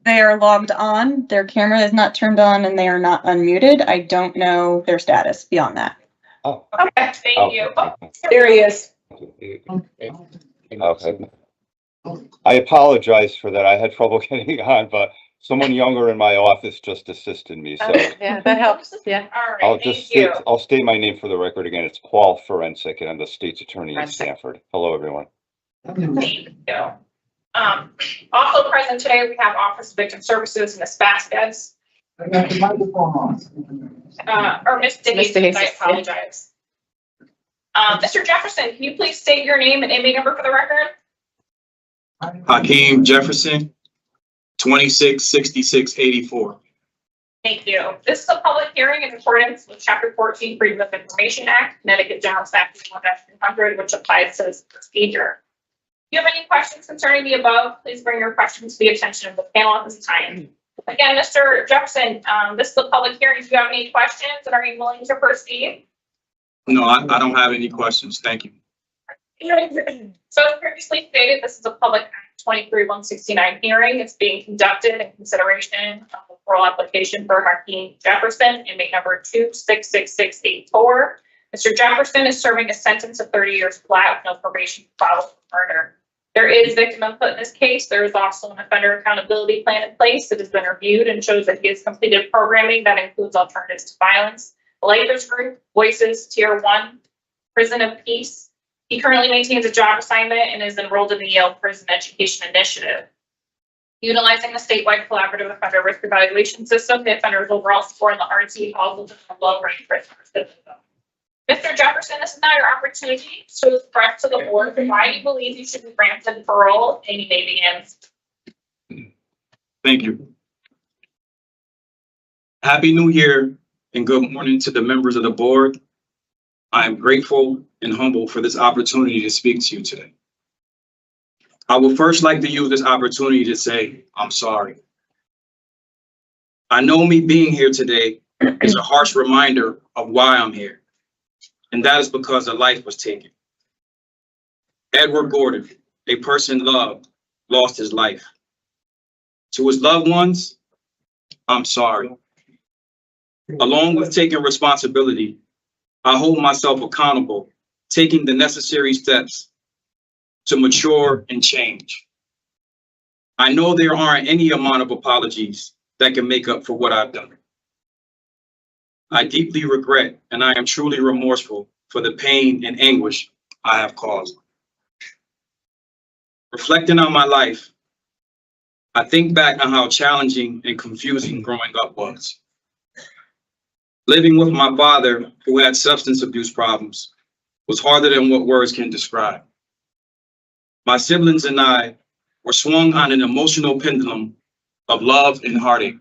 They are logged on, their camera is not turned on, and they are not unmuted. I don't know their status beyond that. Okay, thank you. Oh, there he is. Okay. I apologize for that. I had trouble getting on, but someone younger in my office just assisted me, so Yeah, that helps. Yeah. All right, I'll thank just you. I'll state my name for the record again. It's Paul Forensic, and I'm the state's attorney in Stamford. Hello, everyone. Thank you. Also present today, we have Office of Victim Services, Ms. Vazquez. Or Ms. DeJesus, I apologize. Mr. Jefferson, can you please state your name and inmate number for the record? Hakim Jefferson, 266684. Thank you. This is a public hearing in accordance with Chapter 14 Freedom of Information Act, Connecticut General Statute 1-200, which applies to this procedure. If you have any questions concerning the above, please bring your questions to the attention of the panel at this time. Again, Mr. Jefferson, this is a public hearing. Do you have any questions and are you willing to proceed? No, I don't have any questions. Thank you. So as previously stated, this is a Public Act 23-169 hearing. It's being conducted in consideration of the parole application for Hakim Jefferson, inmate number 266684. Mr. Jefferson is serving a sentence of 30 years flat with no probation following murder. There is victim input in this case. There is also an offender accountability plan in place that has been reviewed and shows that he has completed programming that includes alternatives to violence, the Lakers Group, Voices, Tier 1, Prison of Peace. He currently maintains a job assignment and is enrolled in the Yale Prison Education Initiative. Utilizing the statewide collaborative offender risk evaluation system, the offender's overall score in the RT falls within the low-rank prisoner system. Mr. Jefferson, this is now your opportunity to express to the board why you believe you should be granted parole, and you may begin. Thank you. Happy New Year and good morning to the members of the board. I am grateful and humble for this opportunity to speak to you today. I would first like to use this opportunity to say, I'm sorry. I know me being here today is a harsh reminder of why I'm here, and that is because a life was taken. Edward Gordon, a person loved, lost his life. To his loved ones, I'm sorry. Along with taking responsibility, I hold myself accountable, taking the necessary steps to mature and change. I know there aren't any amount of apologies that can make up for what I've done. I deeply regret and I am truly remorseful for the pain and anguish I have caused. Reflecting on my life, I think back on how challenging and confusing growing up was. Living with my father, who had substance abuse problems, was harder than what words can describe. My siblings and I were swung on an emotional pendulum of love and heartache.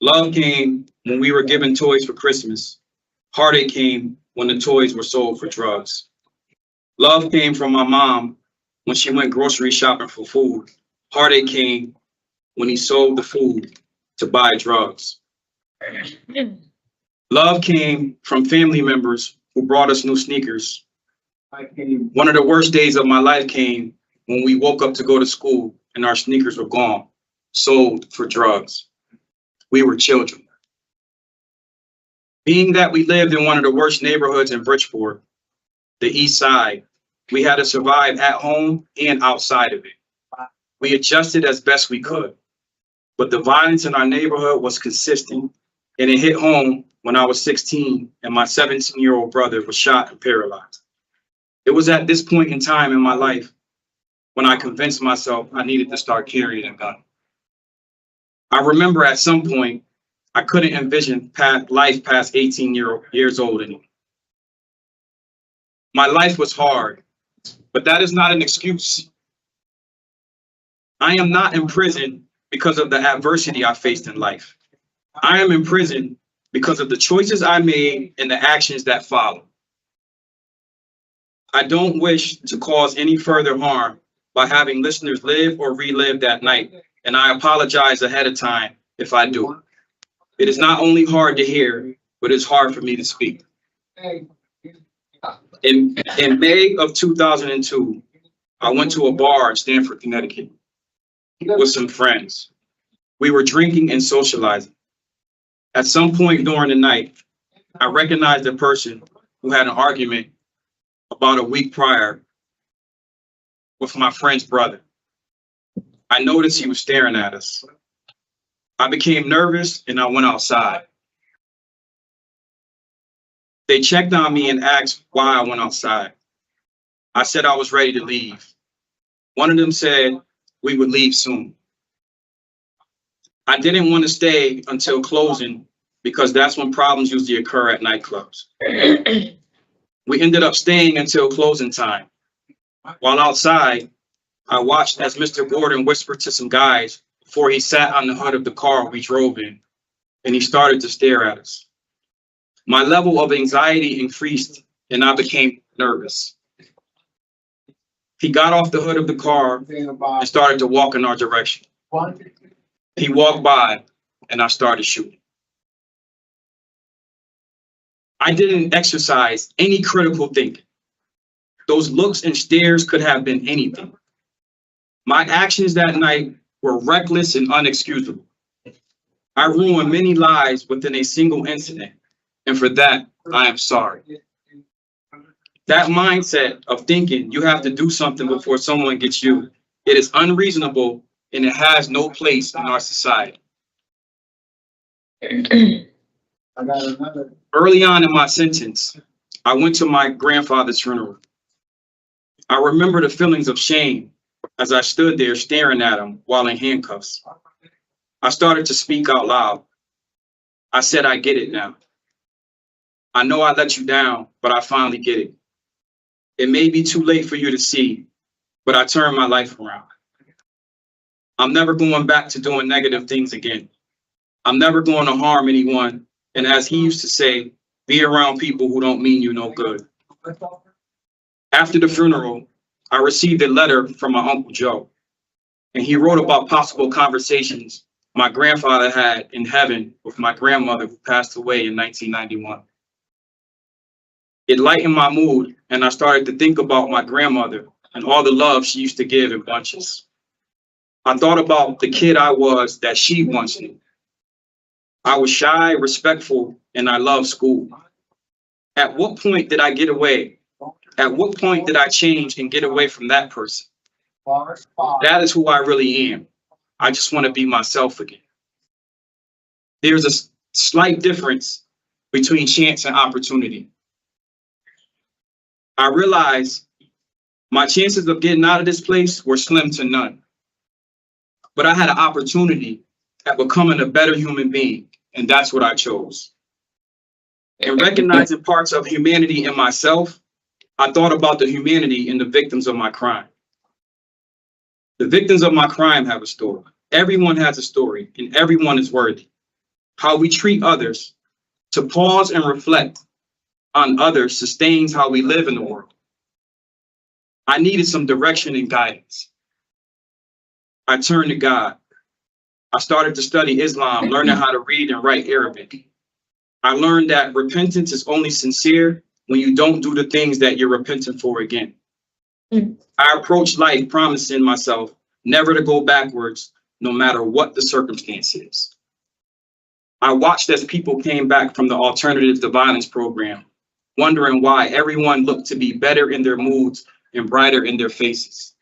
Love came when we were given toys for Christmas. Heartache came when the toys were sold for drugs. Love came from my mom when she went grocery shopping for food. Heartache came when he sold the food to buy drugs. Love came from family members who brought us new sneakers. One of the worst days of my life came when we woke up to go to school and our sneakers were gone, sold for drugs. We were children. Being that we lived in one of the worst neighborhoods in Bridgeport, the East Side, we had to survive at home and outside of it. We adjusted as best we could, but the violence in our neighborhood was consistent, and it hit home when I was 16 and my 17-year-old brother was shot and paralyzed. It was at this point in time in my life when I convinced myself I needed to start carrying a gun. I remember at some point, I couldn't envision life past 18 years old anymore. My life was hard, but that is not an excuse. I am not in prison because of the adversity I faced in life. I am in prison because of the choices I made and the actions that followed. I don't wish to cause any further harm by having listeners live or relive that night, and I apologize ahead of time if I do. It is not only hard to hear, but it's hard for me to speak. In May of 2002, I went to a bar in Stamford, Connecticut with some friends. We were drinking and socializing. At some point during the night, I recognized a person who had an argument about a week prior with my friend's brother. I noticed he was staring at us. I became nervous and I went outside. They checked on me and asked why I went outside. I said I was ready to leave. One of them said we would leave soon. I didn't want to stay until closing because that's when problems usually occur at nightclubs. We ended up staying until closing time. While outside, I watched as Mr. Gordon whispered to some guys before he sat on the hood of the car we drove in, and he started to stare at us. My level of anxiety increased and I became nervous. He got off the hood of the car and started to walk in our direction. He walked by and I started shooting. I didn't exercise any critical thinking. Those looks and stares could have been anything. My actions that night were reckless and unexcusable. I ruined many lives within a single incident, and for that, I am sorry. That mindset of thinking you have to do something before someone gets you, it is unreasonable and it has no place in our society. Early on in my sentence, I went to my grandfather's funeral. I remember the feelings of shame as I stood there staring at him while in handcuffs. I started to speak out loud. I said, I get it now. I know I let you down, but I finally get it. It may be too late for you to see, but I turned my life around. I'm never going back to doing negative things again. I'm never going to harm anyone. And as he used to say, be around people who don't mean you no good. After the funeral, I received a letter from my Uncle Joe, and he wrote about possible conversations my grandfather had in heaven with my grandmother who passed away in 1991. It lightened my mood, and I started to think about my grandmother and all the love she used to give in bunches. I thought about the kid I was that she once knew. I was shy, respectful, and I loved school. At what point did I get away At what point did I change and get away from that person? That is who I really am. I just want to be myself again. There's a slight difference between chance and opportunity. I realized my chances of getting out of this place were slim to none. But I had an opportunity at becoming a better human being, and that's what I chose. In recognizing parts of humanity in myself, I thought about the humanity in the victims of my crime. The victims of my crime have a story. Everyone has a story, and everyone is worthy. How we treat others, to pause and reflect on others, sustains how we live in the world. I needed some direction and guidance. I turned to God. I started to study Islam, learning how to read and write Arabic. I learned that repentance is only sincere when you don't do the things that you're repenting for again. I approached life promising myself never to go backwards, no matter what the circumstance is. I watched as people came back from the Alternatives to Violence program, wondering why everyone looked to be better in their moods and brighter in their faces.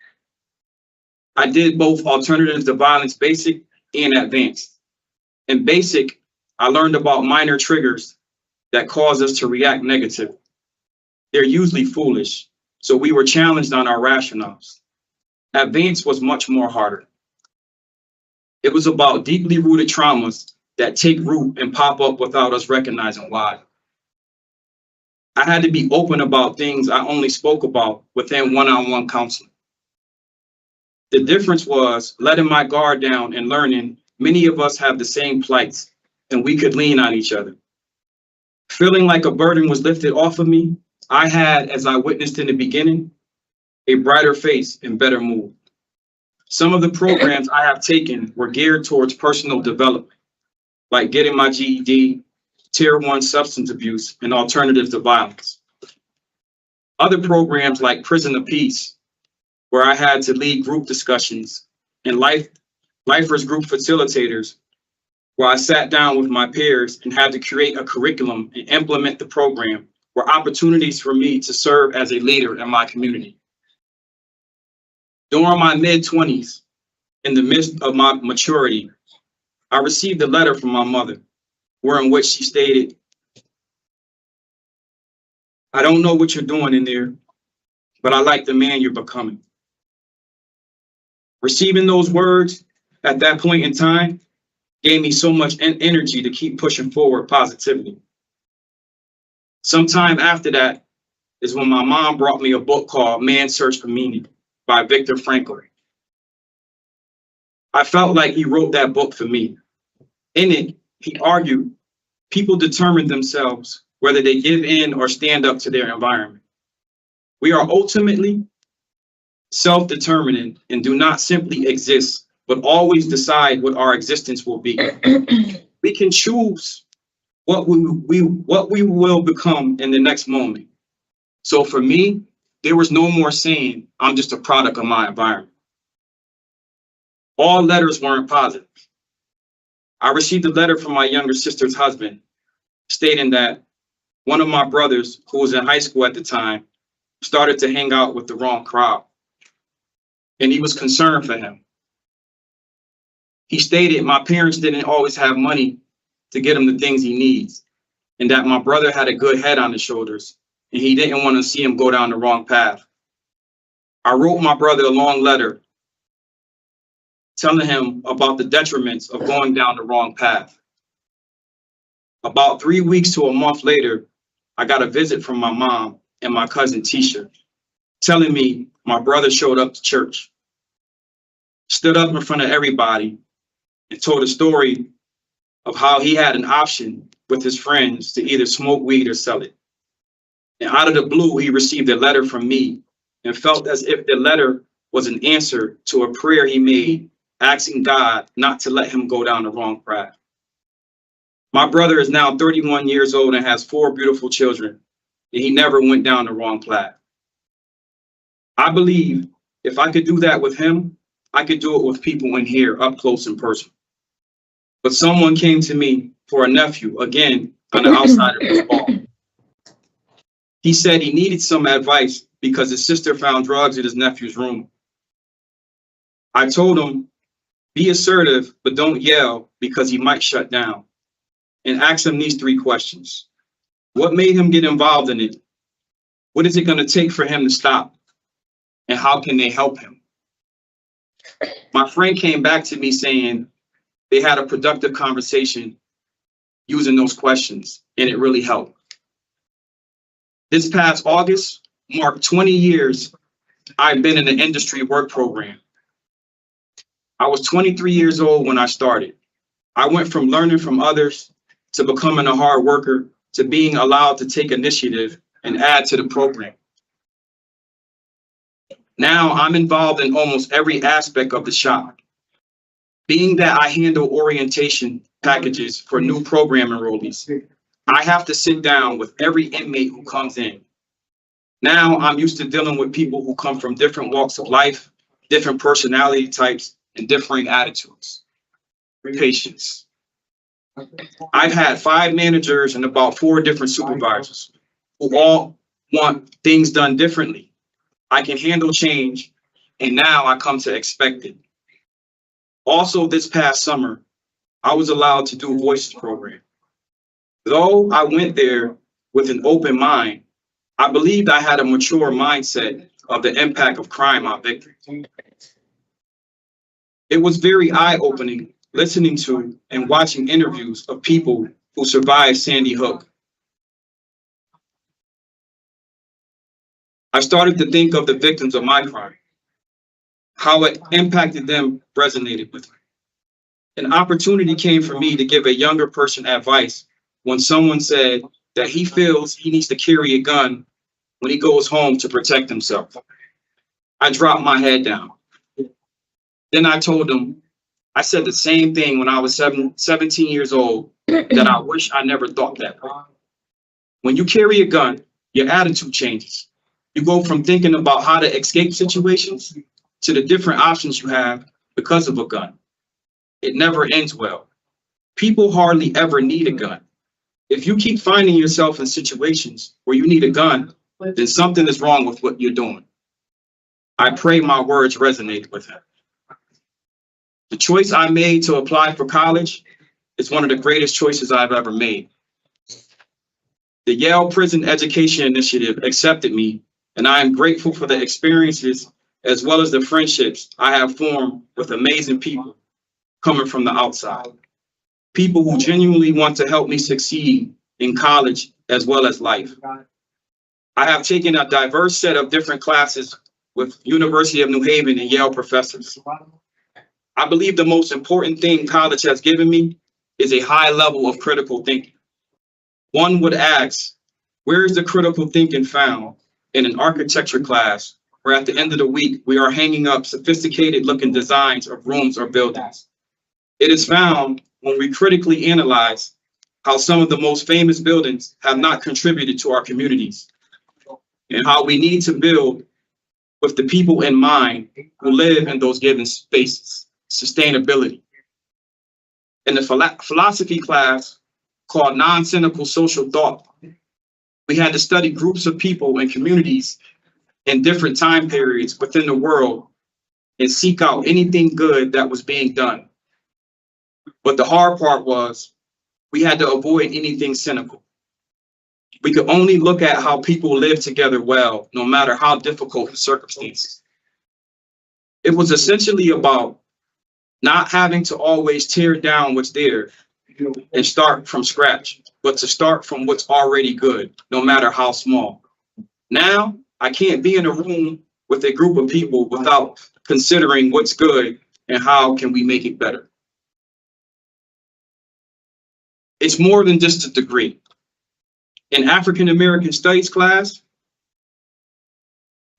I did both Alternatives to Violence Basic and Advanced. In Basic, I learned about minor triggers that cause us to react negatively. They're usually foolish, so we were challenged on our rationales. Advanced was much more harder. It was about deeply rooted traumas that take root and pop up without us recognizing why. I had to be open about things I only spoke about within one-on-one counseling. The difference was letting my guard down and learning many of us have the same plights and we could lean on each other. Feeling like a burden was lifted off of me, I had, as I witnessed in the beginning, a brighter face and better mood. Some of the programs I have taken were geared towards personal development, like getting my GED, Tier 1 substance abuse, and Alternatives to Violence. Other programs like Prison of Peace, where I had to lead group discussions, and Lifers Group Facilitators, where I sat down with my peers and had to create a curriculum and implement the program, were opportunities for me to serve as a leader in my community. During my mid-20s, in the midst of my maturity, I received a letter from my mother, in which she stated, "I don't know what you're doing in there, but I like the man you're becoming." Receiving those words at that point in time gave me so much energy to keep pushing forward positively. Sometime after that is when my mom brought me a book called Man's Search for Meaning by Viktor Frankl. I felt like he wrote that book for me. In it, he argued people determine themselves whether they give in or stand up to their environment. We are ultimately self-determining and do not simply exist, but always decide what our existence will be. We can choose what we will become in the next moment. So for me, there was no more saying I'm just a product of my environment. All letters weren't positive. I received a letter from my younger sister's husband stating that one of my brothers, who was in high school at the time, started to hang out with the wrong crowd, and he was concerned for him. He stated my parents didn't always have money to get him the things he needs, and that my brother had a good head on his shoulders, and he didn't want to see him go down the wrong path. I wrote my brother a long letter telling him about the detriments of going down the wrong path. About 3 weeks to a month later, I got a visit from my mom and my cousin Tisha, telling me my brother showed up to church, stood up in front of everybody, and told a story of how he had an option with his friends to either smoke weed or sell it. And out of the blue, he received a letter from me and felt as if the letter was an answer to a prayer he made, asking God not to let him go down the wrong path. My brother is now 31 years old and has 4 beautiful children, and he never went down the wrong path. I believe if I could do that with him, I could do it with people in here up close and personal. But someone came to me for a nephew, again, on the outside of his ball. He said he needed some advice because his sister found drugs in his nephew's room. I told him, be assertive, but don't yell because he might shut down. And ask him these 3 questions. What made him get involved in it? What is it going to take for him to stop? And how can they help him? My friend came back to me saying they had a productive conversation using those questions, and it really helped. This past August marked 20 years I've been in the industry work program. I was 23 years old when I started. I went from learning from others to becoming a hard worker to being allowed to take initiative and add to the program. Now I'm involved in almost every aspect of the shop. Being that I handle orientation packages for new program enrollees, I have to sit down with every inmate who comes in. Now I'm used to dealing with people who come from different walks of life, different personality types, and differing attitudes. Patience. I've had 5 managers and about 4 different supervisors who all want things done differently. I can handle change, and now I come to expect it. Also, this past summer, I was allowed to do a voices program. Though I went there with an open mind, I believed I had a mature mindset of the impact of crime on victims. It was very eye-opening listening to and watching interviews of people who survived Sandy Hook. I started to think of the victims of my crime. How it impacted them resonated with me. An opportunity came for me to give a younger person advice when someone said that he feels he needs to carry a gun when he goes home to protect himself. I dropped my head down. Then I told him, I said the same thing when I was 17 years old, that I wish I never thought that way. When you carry a gun, your attitude changes. You go from thinking about how to escape situations to the different options you have because of a gun. It never ends well. People hardly ever need a gun. If you keep finding yourself in situations where you need a gun, then something is wrong with what you're doing. I pray my words resonate with him. The choice I made to apply for college is one of the greatest choices I've ever made. The Yale Prison Education Initiative accepted me, and I am grateful for the experiences as well as the friendships I have formed with amazing people coming from the outside. People who genuinely want to help me succeed in college as well as life. I have taken a diverse set of different classes with University of New Haven and Yale professors. I believe the most important thing college has given me is a high level of critical thinking. One would ask, where is the critical thinking found in an architecture class where at the end of the week we are hanging up sophisticated looking designs of rooms or buildings? It is found when we critically analyze how some of the most famous buildings have not contributed to our communities and how we need to build with the people in mind who live in those given spaces. Sustainability. In the philosophy class called Non-Cynical Social Thought, we had to study groups of people and communities in different time periods within the world and seek out anything good that was being done. But the hard part was we had to avoid anything cynical. We could only look at how people live together well, no matter how difficult the circumstances. It was essentially about not having to always tear down what's there and start from scratch, but to start from what's already good, no matter how small. Now, I can't be in a room with a group of people without considering what's good and how can we make it better. It's more than just a degree. In African American Studies class,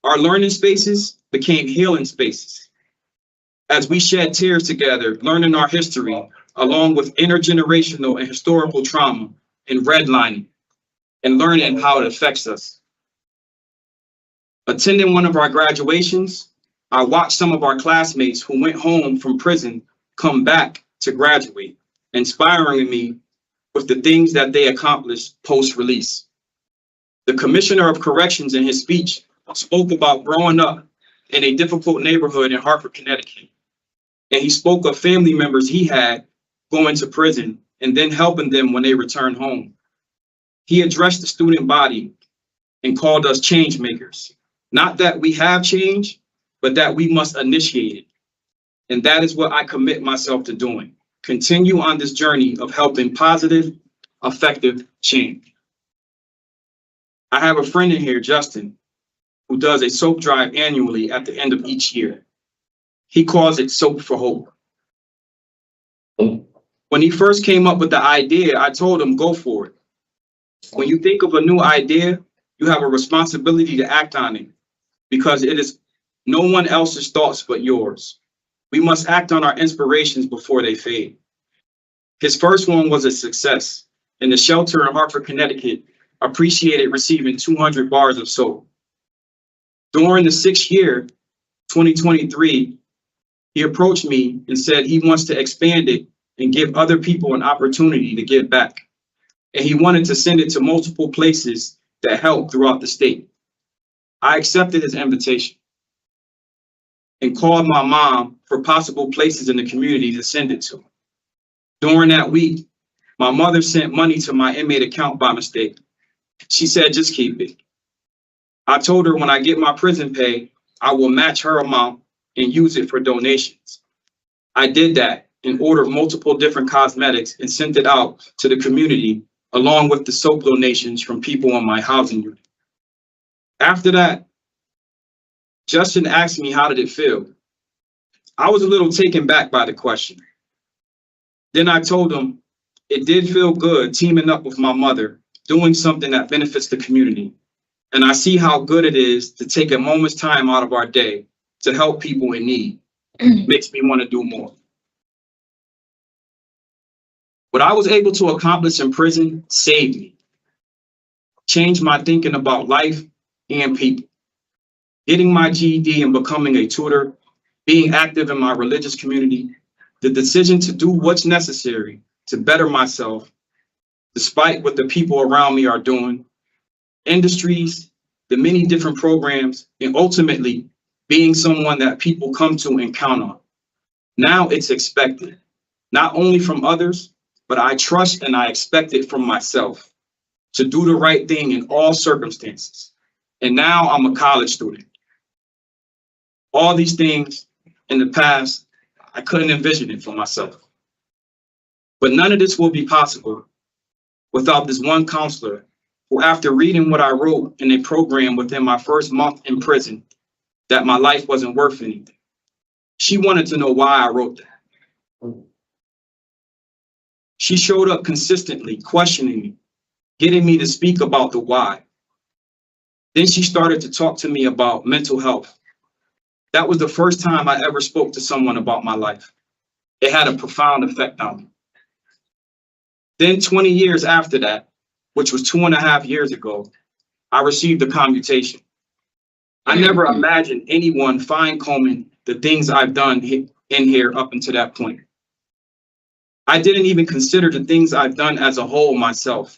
our learning spaces became healing spaces. As we shed tears together, learning our history, along with intergenerational and historical trauma and redlining, and learning how it affects us. Attending one of our graduations, I watched some of our classmates who went home from prison come back to graduate, inspiring me with the things that they accomplished post-release. The Commissioner of Corrections in his speech spoke about growing up in a difficult neighborhood in Hartford, Connecticut. And he spoke of family members he had going to prison and then helping them when they returned home. He addressed the student body and called us change makers. Not that we have change, but that we must initiate it. And that is what I commit myself to doing. Continue on this journey of helping positive, effective change. I have a friend in here, Justin, who does a soap drive annually at the end of each year. He calls it Soap for Hope. When he first came up with the idea, I told him, go for it. When you think of a new idea, you have a responsibility to act on it because it is no one else's thoughts but yours. We must act on our inspirations before they fade. His first one was a success, and the shelter in Hartford, Connecticut appreciated receiving 200 bars of soap. During the 6th year, 2023, he approached me and said he wants to expand it and give other people an opportunity to give back. And he wanted to send it to multiple places that help throughout the state. I accepted his invitation and called my mom for possible places in the community to send it to. During that week, my mother sent money to my inmate account by mistake. She said, just keep it. I told her when I get my prison pay, I will match her amount and use it for donations. I did that and ordered multiple different cosmetics and sent it out to the community along with the soap donations from people in my housing unit. After that, Justin asked me, how did it feel? I was a little taken back by the question. Then I told him it did feel good teaming up with my mother, doing something that benefits the community. And I see how good it is to take a moment's time out of our day to help people in need. Makes me want to do more. What I was able to accomplish in prison saved me, changed my thinking about life and people. Getting my GED and becoming a tutor, being active in my religious community, the decision to do what's necessary to better myself, despite what the people around me are doing, industries, the many different programs, and ultimately being someone that people come to and count on. Now it's expected, not only from others, but I trust and I expect it from myself to do the right thing in all circumstances. And now I'm a college student. All these things in the past, I couldn't envision it for myself. But none of this will be possible without this one counselor who, after reading what I wrote in a program within my first month in prison, that my life wasn't worth anything. She wanted to know why I wrote that. She showed up consistently, questioning me, getting me to speak about the why. Then she started to talk to me about mental health. That was the first time I ever spoke to someone about my life. It had a profound effect on me. Then 20 years after that, which was 2.5 years ago, I received a commutation. I never imagined anyone fine-combing the things I've done in here up until that point. I didn't even consider the things I've done as a whole myself.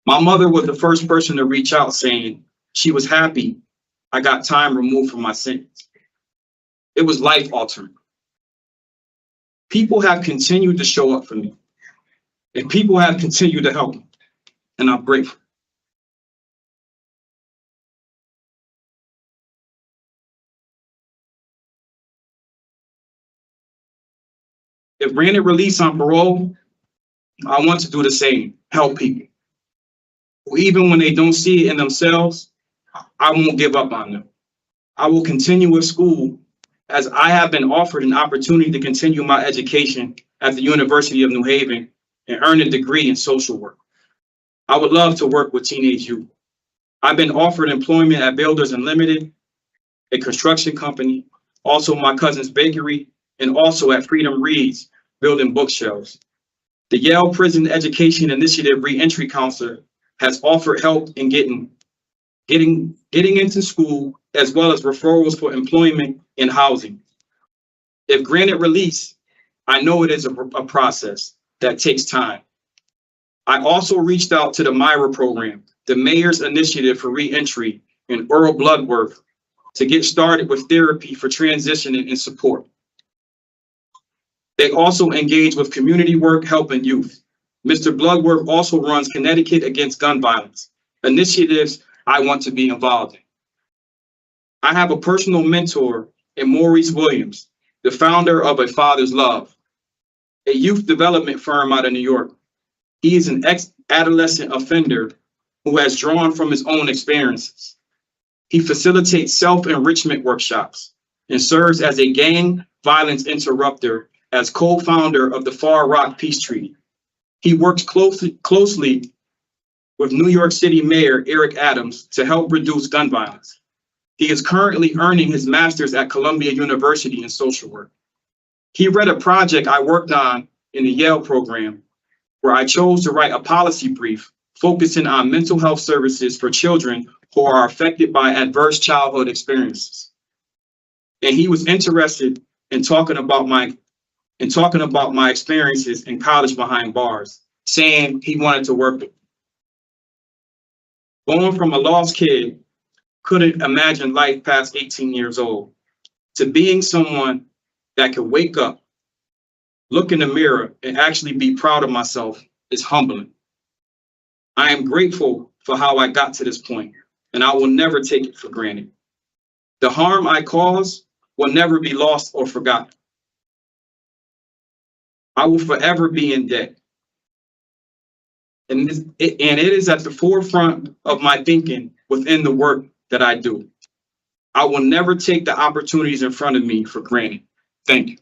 My mother was the first person to reach out saying she was happy I got time removed from my sentence. It was life-altering. People have continued to show up for me, and people have continued to help me, and I'm grateful. If granted release on parole, I want to do the same, help people. Even when they don't see it in themselves, I won't give up on them. I will continue with school as I have been offered an opportunity to continue my education at the University of New Haven and earn a degree in social work. I would love to work with teenage youth. I've been offered employment at Builders Unlimited, a construction company, also my cousin's bakery, and also at Freedom Reads, building bookshelves. The Yale Prison Education Initiative Reentry Counselor has offered help in getting into school, as well as referrals for employment and housing. If granted release, I know it is a process that takes time. I also reached out to the MIRA program, the Mayor's Initiative for Reentry, and oral blood work to get started with therapy for transitioning and support. They also engage with community work, helping youth. Mr. Bloodworth also runs Connecticut Against Gun Violence, initiatives I want to be involved in. I have a personal mentor in Maurice Williams, the founder of A Father's Love, a youth development firm out of New York. He is an ex-adolescent offender who has drawn from his own experiences. He facilitates self-enrichment workshops and serves as a gang violence interrupter as co-founder of the Far Rock Peace Treaty. He works closely with New York City Mayor Eric Adams to help reduce gun violence. He is currently earning his master's at Columbia University in social work. He read a project I worked on in the Yale program where I chose to write a policy brief focusing on mental health services for children who are affected by adverse childhood experiences. And he was interested in talking about my experiences in college behind bars, saying he wanted to work with me. Going from a lost kid, couldn't imagine life past 18 years old, to being someone that could wake up, look in the mirror, and actually be proud of myself is humbling. I am grateful for how I got to this point, and I will never take it for granted. The harm I caused will never be lost or forgotten. I will forever be in debt. And it is at the forefront of my thinking within the work that I do. I will never take the opportunities in front of me for granted. Thank you.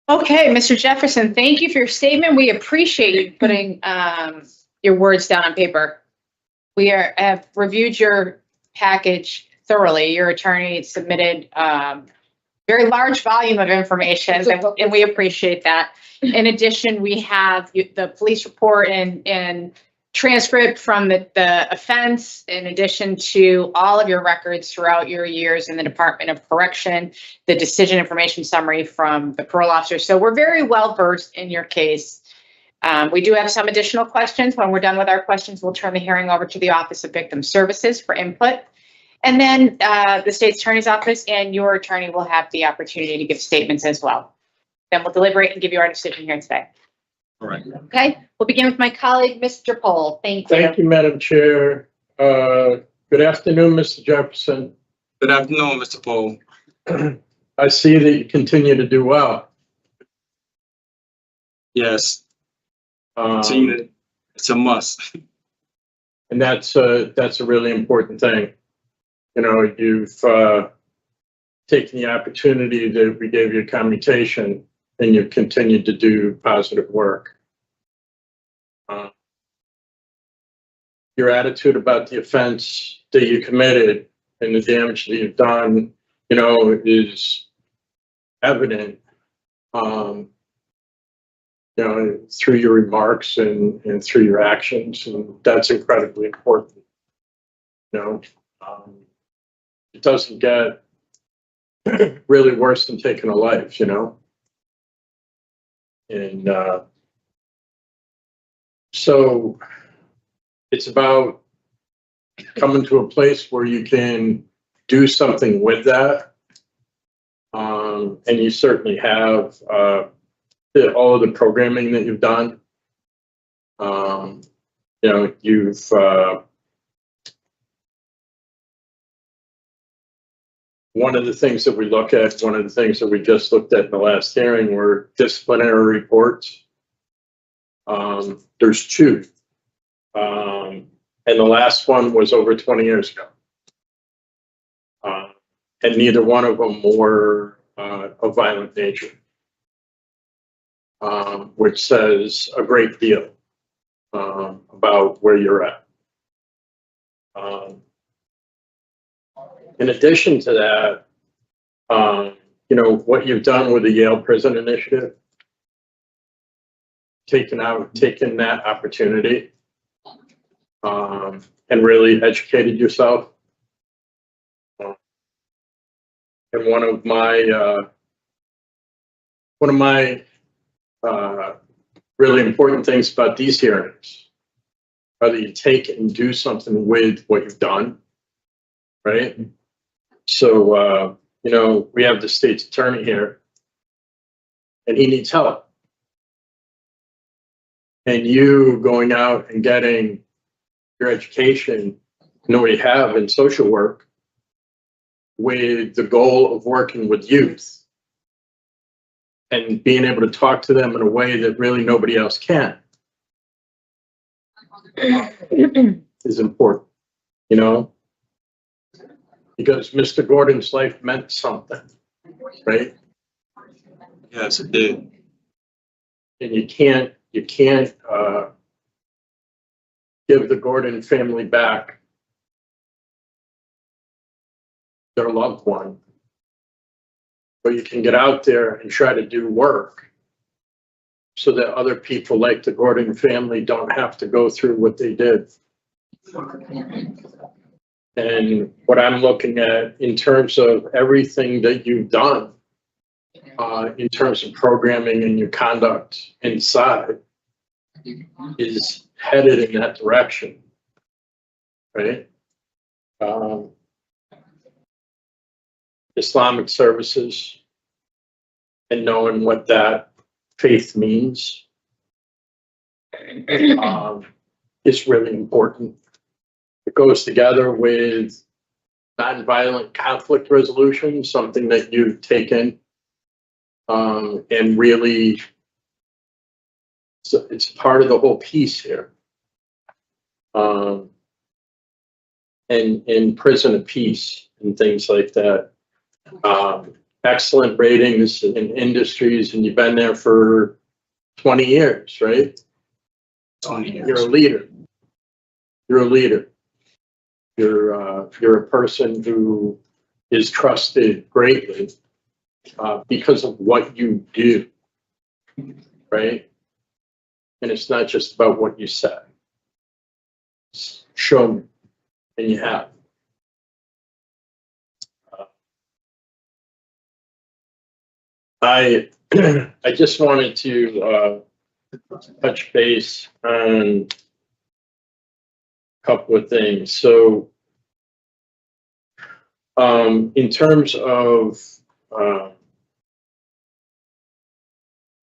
Okay, Mr. Jefferson, thank you for your statement. We appreciate you putting your words down on paper. We have reviewed your package thoroughly. Your attorney submitted very large volume of information, and we appreciate that. In addition, we have the police report and transcript from the offense, in addition to all of your records throughout your years in the Department of Correction, the decision information summary from the parole officer. So we're very well versed in your case. We do have some additional questions. When we're done with our questions, we'll turn the hearing over to the Office of Victim Services for input. And then the state's attorney's office and your attorney will have the opportunity to give statements as well. Then we'll deliberate and give you our decision here today. All right. Okay, we'll begin with my colleague, Mr. Pohl. Thank you. Thank you, Madam Chair. Good afternoon, Mr. Jefferson. Good afternoon, Mr. Pohl. I see that you continue to do well. Yes. It's a must. And that's a really important thing. You know, you've taken the opportunity that we gave you a commutation, and you've continued to do positive work. Your attitude about the offense that you committed and the damage that you've done, you know, is evident, you know, through your remarks and through your actions, and that's incredibly important. You know, it doesn't get really worse than taking a life, you know? And so it's about coming to a place where you can do something with that. And you certainly have all of the programming that you've done. You know, you've one of the things that we look at, one of the things that we just looked at in the last hearing were disciplinary reports. There's two. And the last one was over 20 years ago. And neither one of them were of violent nature, which says a great deal about where you're at. In addition to that, you know, what you've done with the Yale Prison Initiative, taking that opportunity and really educated yourself. And one of my really important things about these hearings Whether you take it and do something with what you've done, right? So, you know, we have the state's attorney here, and he needs help. And you going out and getting your education, you know what you have in social work, with the goal of working with youth and being able to talk to them in a way that really nobody else can is important, you know, because Mr. Gordon's life meant something, right? Yes, it did. And you can't give the Gordon family back their loved one, but you can get out there and try to do work so that other people like the Gordon family don't have to go through what they did. And what I'm looking at in terms of everything that you've done, in terms of programming and your conduct inside, is headed in that direction, right? Islamic services and knowing what that faith means is really important. It goes together with nonviolent conflict resolution, something that you've taken and really, so it's part of the whole piece here. And prison of peace and things like that. Excellent ratings in industries, and you've been there for 20 years, right? 20 years. You're a leader. You're a leader. You're a person who is trusted greatly because of what you do, right? And it's not just about what you say. Show me, and you have. I just wanted to touch base on a couple of things. So, in terms of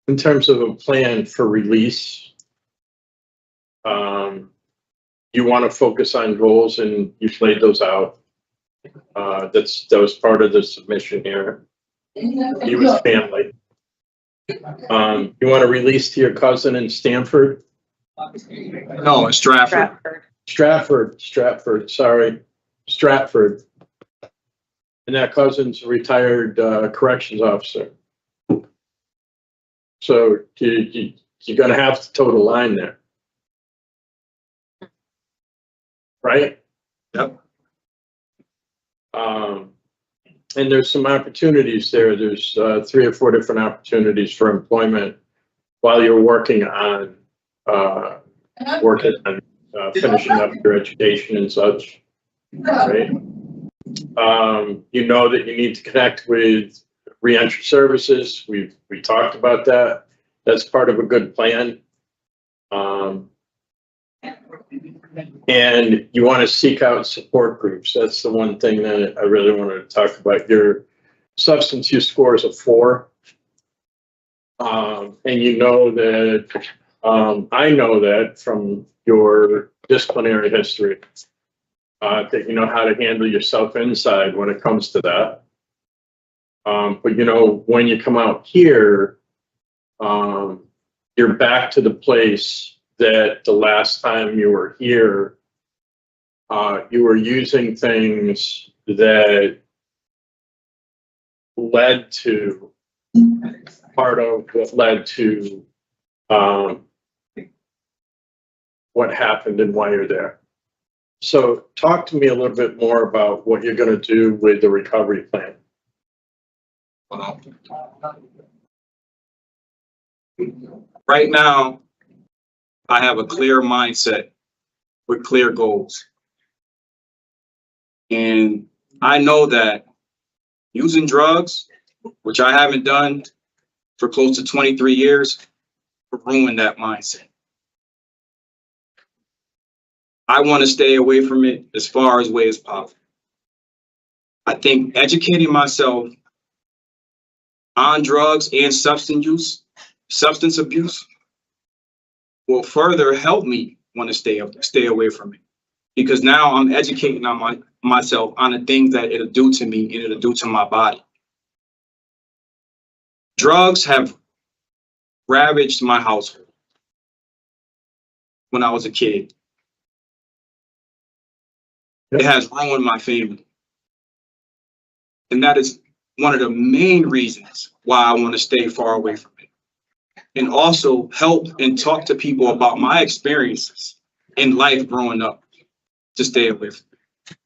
a plan for release, you want to focus on goals, and you've laid those out. That was part of the submission here. You as family. You want to release to your cousin in Stamford? No, it's Stratford. Stratford. And that cousin's a retired corrections officer. So you're going to have to toe the line there. Right? Yep. And there's some opportunities there. There's 3 or 4 different opportunities for employment while you're working on finishing up your education and such. Right? You know that you need to connect with Reentry services. We talked about that. That's part of a good plan. And you want to seek out support groups. That's the one thing that I really wanted to talk about. Your substance use score is a 4. And you know that, I know that from your disciplinary history, that you know how to handle yourself inside when it comes to that. But you know, when you come out here, you're back to the place that the last time you were here, you were using things that led to part of what led to what happened and why you're there. So talk to me a little bit more about what you're going to do with the recovery plan. Right now, I have a clear mindset with clear goals. And I know that using drugs, which I haven't done for close to 23 years, will ruin that mindset. I want to stay away from it as far away as possible. I think educating myself on drugs and substance abuse will further help me want to stay away from it. Because now I'm educating on myself on the things that it'll do to me and it'll do to my body. Drugs have ravaged my household when I was a kid. It has ruined my family. And that is one of the main reasons why I want to stay far away from it. And also help and talk to people about my experiences in life growing up to stay away from it.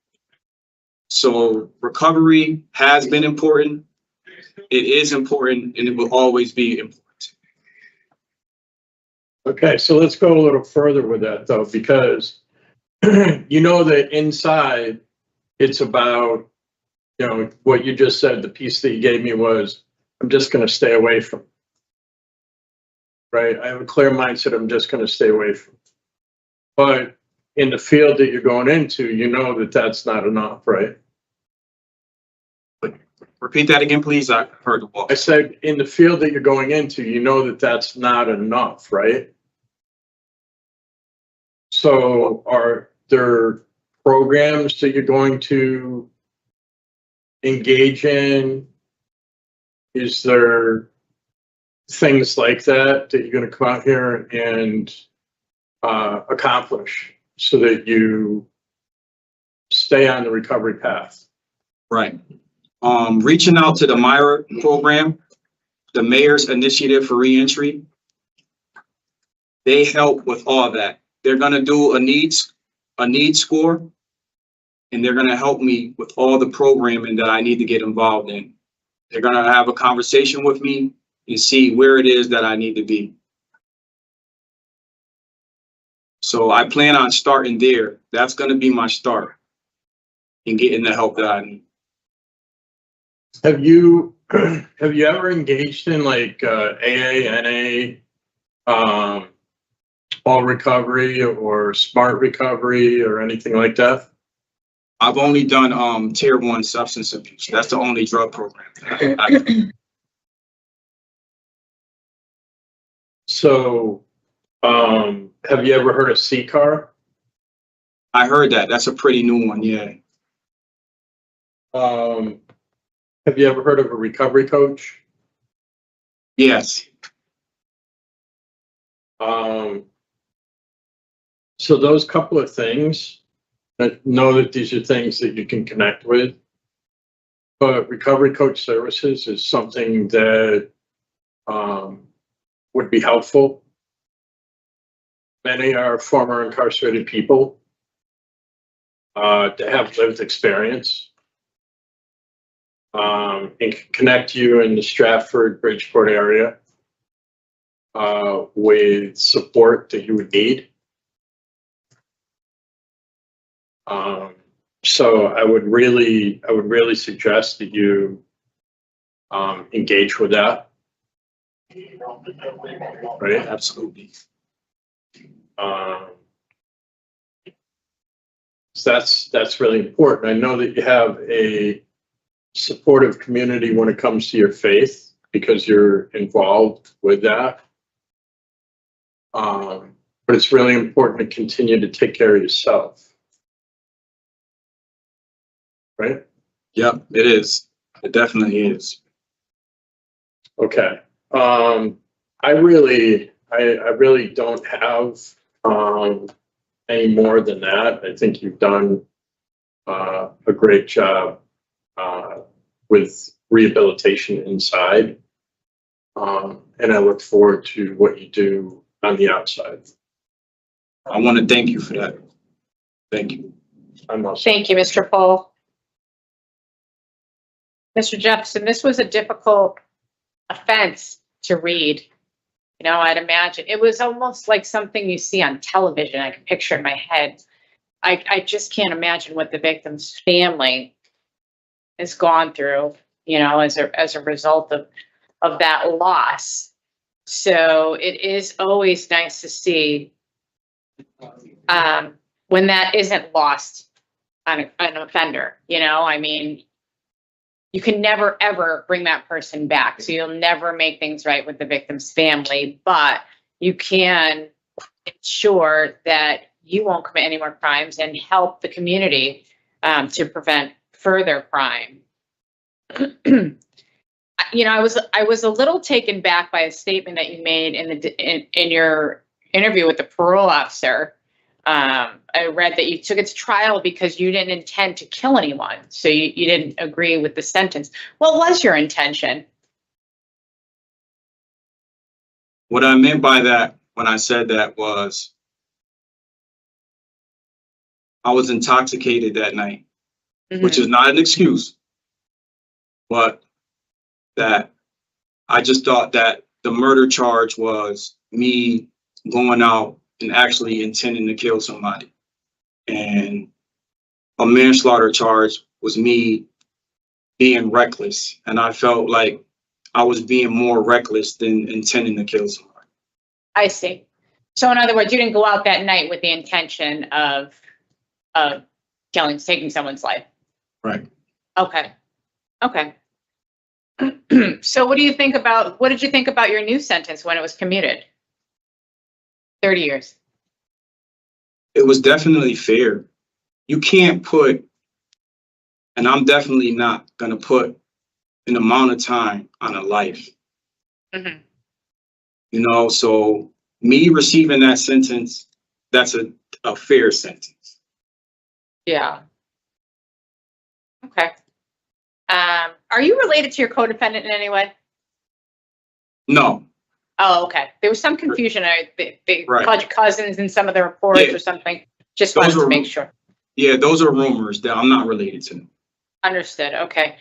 So recovery has been important. It is important, and it will always be important. Okay, so let's go a little further with that though, because you know that inside it's about, you know, what you just said, the piece that you gave me was, I'm just going to stay away from it. Right? I have a clear mindset, I'm just going to stay away from it. But in the field that you're going into, you know that that's not enough, right? Repeat that again, please. I heard the wall. I said, in the field that you're going into, you know that that's not enough, right? So are there programs that you're going to engage in? Is there things like that that you're going to come out here and accomplish so that you stay on the recovery path? Right. Reaching out to the MIRA program, the Mayor's Initiative for Reentry, they help with all that. They're going to do a needs score, and they're going to help me with all the programming that I need to get involved in. They're going to have a conversation with me and see where it is that I need to be. So I plan on starting there. That's going to be my start in getting the help that I need. Have you ever engaged in like AA, NA, all recovery or smart recovery or anything like that? I've only done tier 1 substance abuse. That's the only drug program. So have you ever heard of CCAR? I heard that. That's a pretty new one, yeah. Have you ever heard of a recovery coach? Yes. So those couple of things, know that these are things that you can connect with. But recovery coach services is something that would be helpful. Many are former incarcerated people that have lived experience. And can connect you in the Stratford, Bridgeport area with support that you would need. So I would really suggest that you engage with that. Right? Absolutely. So that's really important. I know that you have a supportive community when it comes to your faith because you're involved with that. But it's really important to continue to take care of yourself. Right? Yep, it is. It definitely is. Okay. I really don't have any more than that. I think you've done a great job with rehabilitation inside. And I look forward to what you do on the outside. I want to thank you for that. Thank you. Thank you, Mr. Pohl. Mr. Jefferson, this was a difficult offense to read. You know, I'd imagine it was almost like something you see on television. I can picture in my head. I just can't imagine what the victim's family has gone through, you know, as a result of that loss. So it is always nice to see when that isn't lost on an offender, you know, I mean, you can never, ever bring that person back. So you'll never make things right with the victim's family, but you can ensure that you won't commit any more crimes and help the community to prevent further crime. You know, I was a little taken back by a statement that you made in your interview with the parole officer. I read that you took it to trial because you didn't intend to kill anyone. So you didn't agree with the sentence. What was your intention? What I meant by that when I said that was I was intoxicated that night, which is not an excuse, but that I just thought that the murder charge was me going out and actually intending to kill somebody. And a manslaughter charge was me being reckless. And I felt like I was being more reckless than intending to kill somebody. I see. So in other words, you didn't go out that night with the intention of taking someone's life. Right. Okay. Okay. So what did you think about your new sentence when it was commuted? 30 years. It was definitely fair. You can't put, and I'm definitely not going to put an amount of time on a life. You know, so me receiving that sentence, that's a fair sentence. Yeah. Okay. Are you related to your co-defendant in any way? No. Oh, okay. There was some confusion. They Right. called you cousins in some of the reports or something. Just Those wanted to are- make sure. Yeah, those are rumors that I'm not related to. Understood. Okay.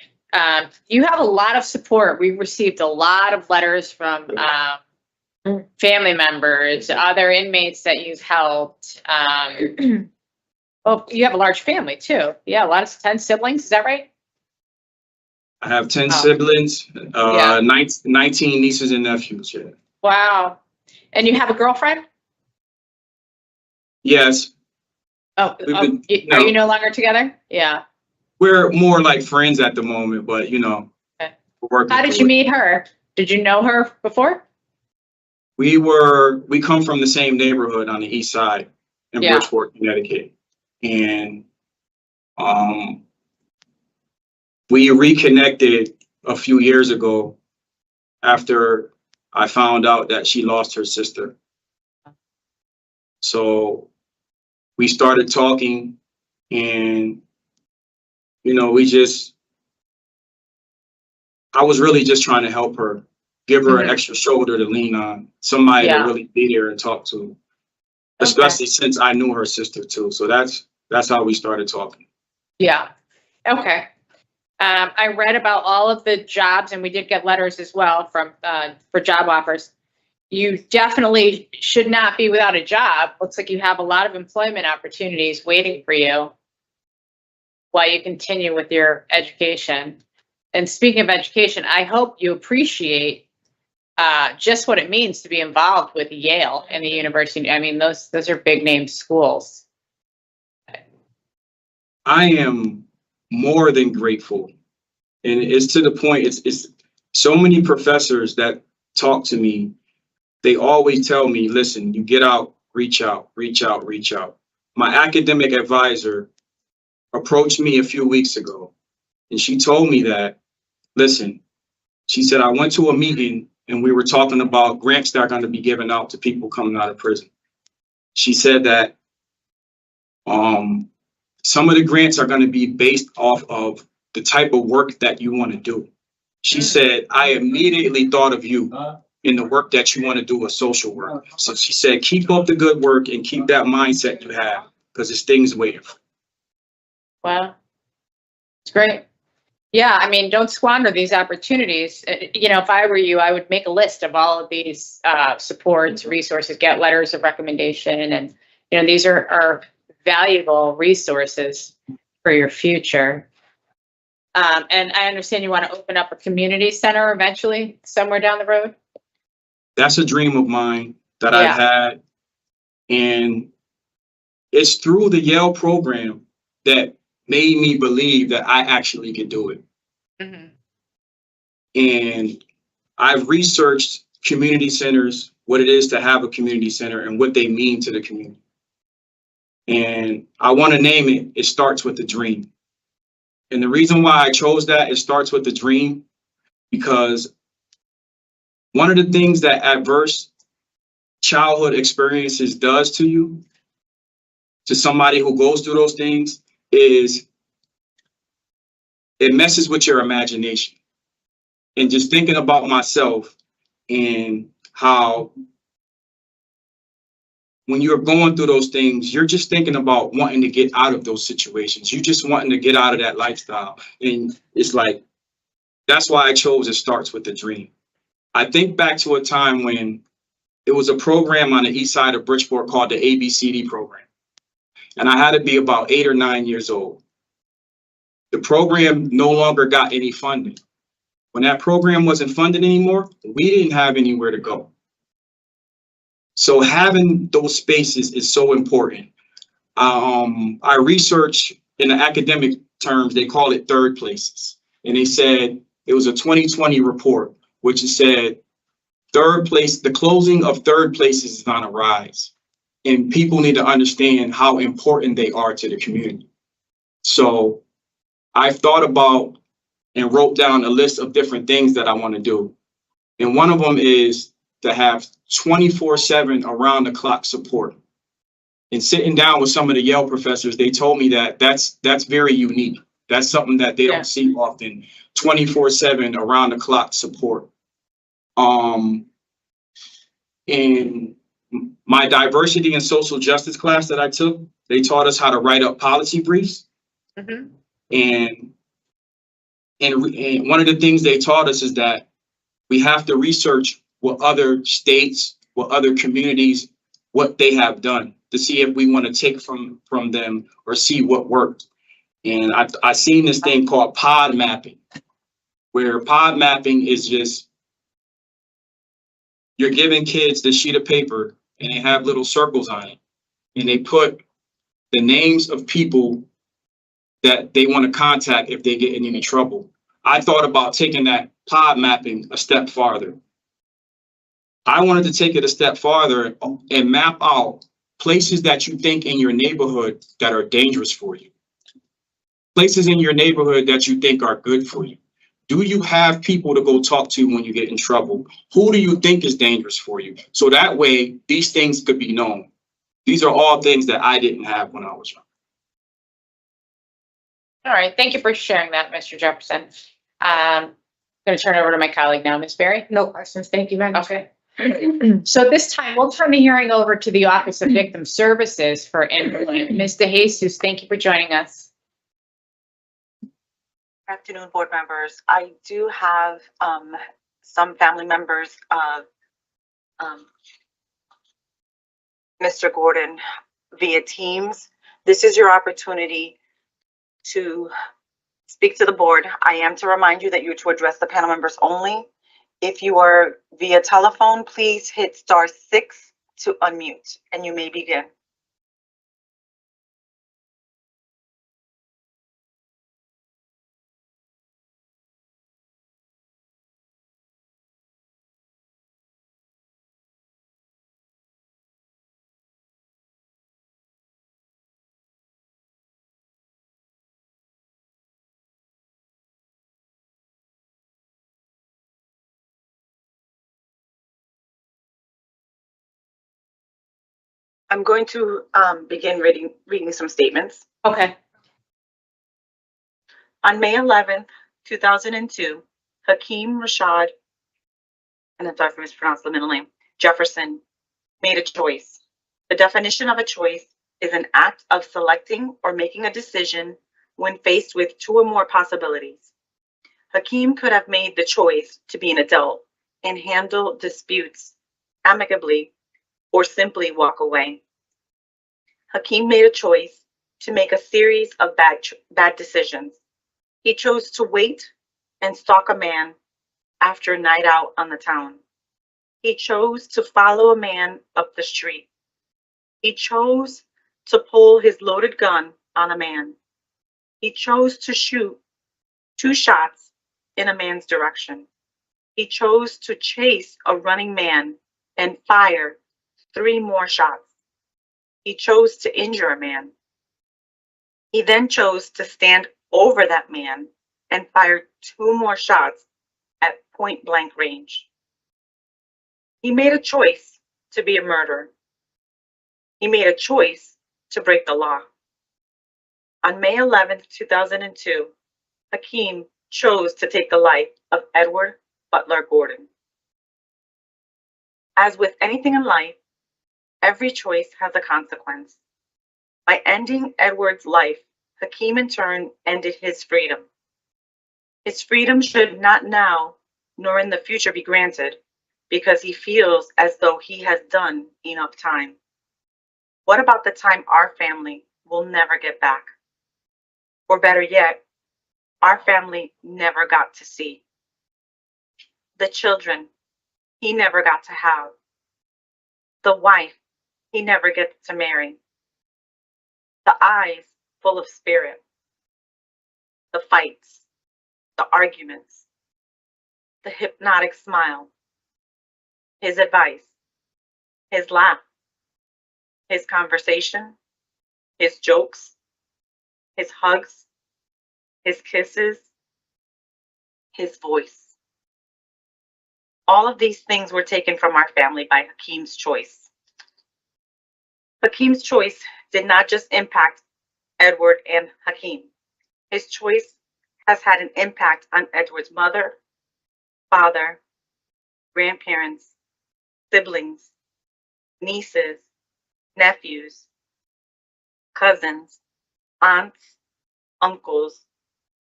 You have a lot of support. We received a lot of letters from family members, other inmates that you've helped. Well, you have a large family too. Yeah, a lot of 10 siblings. Is that right? I have 10 siblings, 19 nieces and nephews. Yeah. Wow. And you have a girlfriend? Yes, Oh, been- are you no longer together? Yeah. we're more like friends at the moment, but you know, Okay. we're working. How did through you it. meet her? Did you know her before? We come from the same neighborhood on the east side in Yeah. Bridgeport, Connecticut. And we reconnected a few years ago after I found out that she lost her sister. So we started talking and, you know, I was really just trying to help her, give her an extra shoulder to lean on, somebody to really be there and talk to, especially since I knew her sister too. So that's how we started talking. Yeah. Okay. I read about all of the jobs, and we did get letters as well from for job offers. You definitely should not be without a job. Looks like you have a lot of employment opportunities waiting for you while you continue with your education. And speaking of education, I hope you appreciate just what it means to be involved with Yale and the university. I mean, those are big name schools. I am more than grateful. And it's to the point, it's so many professors that talk to me, they always tell me, listen, you get out, reach out, reach out, reach out. My academic advisor approached me a few weeks ago and she told me that, listen, she said, I went to a meeting and we were talking about grants that are going to be given out to people coming out of prison. She said that some of the grants are going to be based off of the type of work that you want to do. She said, I immediately thought of you in the work that you want to do with social work. So she said, keep up the good work and keep that mindset you have because there's things waiting for you. Wow. It's great. Yeah, I mean, don't squander these opportunities. You know, if I were you, I would make a list of all of these supports, resources, get letters of recommendation. And, you know, these are valuable resources for your future. And I understand you want to open up a community center eventually, somewhere down the road. That's a dream of mine that I've had. And It's through the Yale program that made me believe that I actually could do it. And I've researched community centers, what it is to have a community center and what they mean to the community. And I want to name it, it starts with the dream. And the reason why I chose that, it starts with the dream, because one of the things that adverse childhood experiences does to you, to somebody who goes through those things, is it messes with your imagination. And just thinking about myself and how when you're going through those things, you're just thinking about wanting to get out of those situations. You just wanting to get out of that lifestyle. And it's like, that's why I chose It Starts with the Dream. I think back to a time when it was a program on the east side of Bridgeport called the ABCD program. And I had to be about 8 or 9 years old. The program no longer got any funding. When that program wasn't funded anymore, we didn't have anywhere to go. So having those spaces is so important. I researched in the academic terms, they call it third places. And they said it was a 2020 report, which said third place, the closing of third places is on a rise. And people need to understand how important they are to the community. So I've thought about and wrote down a list of different things that I want to do. And one of them is to have 24/7 around the clock support. And sitting down with some of the Yale professors, they told me that that's very unique. That's something that they don't see often, 24/7 around the clock support. In my diversity and social justice class that I took, they taught us how to write up policy briefs. And one of the things they taught us is that we have to research what other states, what other communities, what they have done to see if we want to take from them or see what worked. And I seen this thing called pod mapping, where pod mapping is just, you're giving kids the sheet of paper and they have little circles on it. And they put the names of people that they want to contact if they get in any trouble. I thought about taking that pod mapping a step farther. I wanted to take it a step farther and map out places that you think in your neighborhood that are dangerous for you. Places in your neighborhood that you think are good for you. Do you have people to go talk to when you get in trouble? Who do you think is dangerous for you? So that way, these things could be known. These are all things that I didn't have when I was young. All right, thank you for sharing that, Mr. Jefferson. I'm going to turn it over to my colleague now, Ms. Berry. No questions. Thank you very much. Okay. So at this time, we'll turn the hearing over to the Office of Victim Services for input. Ms. DeJesus, thank you for joining us. Good afternoon, board members. I do have some family members of Mr. Gordon via Teams. This is your opportunity to speak to the board. I am to remind you that you're to address the panel members only. If you are via telephone, please hit *6 to unmute, and you may begin. I'm going to begin reading some statements. Okay. On May 11th, 2002, Hakim Rashad, and I'm sorry if I mispronounced the middle name, Jefferson, made a choice. The definition of a choice is an act of selecting or making a decision when faced with two or more possibilities. Hakim could have made the choice to be an adult and handle disputes amicably or simply walk away. Hakim made a choice to make a series of bad decisions. He chose to wait and stalk a man after a night out on the town. He chose to follow a man up the street. He chose to pull his loaded gun on a man. He chose to shoot 2 shots in a man's direction. He chose to chase a running man and fire 3 more shots. He chose to injure a man. He then chose to stand over that man and fire 2 more shots at point blank range. He made a choice to be a murderer. He made a choice to break the law. On May 11th, 2002, Hakim chose to take the life of Edward Butler Gordon. As with anything in life, every choice has a consequence. By ending Edward's life, Hakim in turn ended his freedom. His freedom should not now nor in the future be granted because he feels as though he has done enough time. What about the time our family will never get back? Or better yet, our family never got to see. The children he never got to have. The wife he never gets to marry. The eyes full of spirit. The fights, the arguments, the hypnotic smile, his advice, his laugh, his conversation, his jokes, his hugs, his kisses, his voice. All of these things were taken from our family by Hakim's choice. Hakim's choice did not just impact Edward and Hakim. His choice has had an impact on Edward's mother, father, grandparents, siblings, nieces, nephews, cousins, aunts, uncles,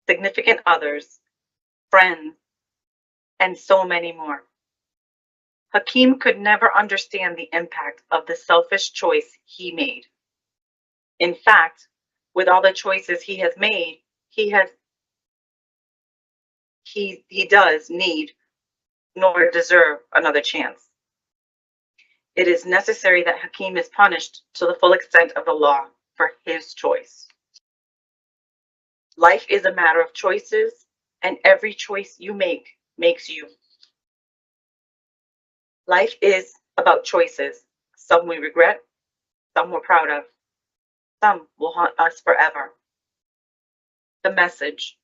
significant others, friends, and so many more. Hakim could never understand the impact of the selfish choice he made. In fact, with all the choices he has made, he does need nor deserve another chance. It is necessary that Hakim is punished to the full extent of the law for his choice. Life is a matter of choices, and every choice you make makes you. Life is about choices. Some we regret, some we're proud of, some will haunt us forever. The message: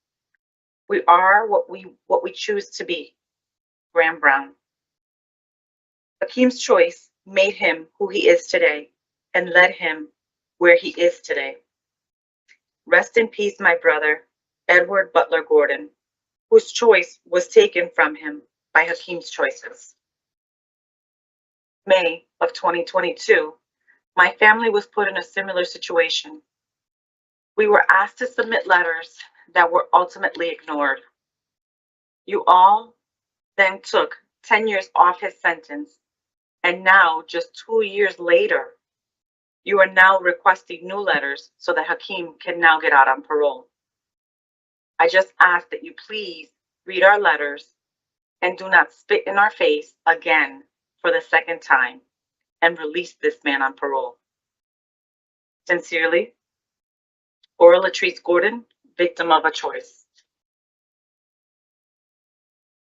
we are what we choose to be. Graham Brown. Hakim's choice made him who he is today and led him where he is today. Rest in peace, my brother, Edward Butler Gordon, whose choice was taken from him by Hakim's choices. May of 2022, my family was put in a similar situation. We were asked to submit letters that were ultimately ignored. You all then took 10 years off his sentence, and now, just 2 years later, you are now requesting new letters so that Hakim can now get out on parole. I just ask that you please read our letters and do not spit in our face again for the second time and release this man on parole. Sincerely, Ora Latrice Gordon, victim of a choice.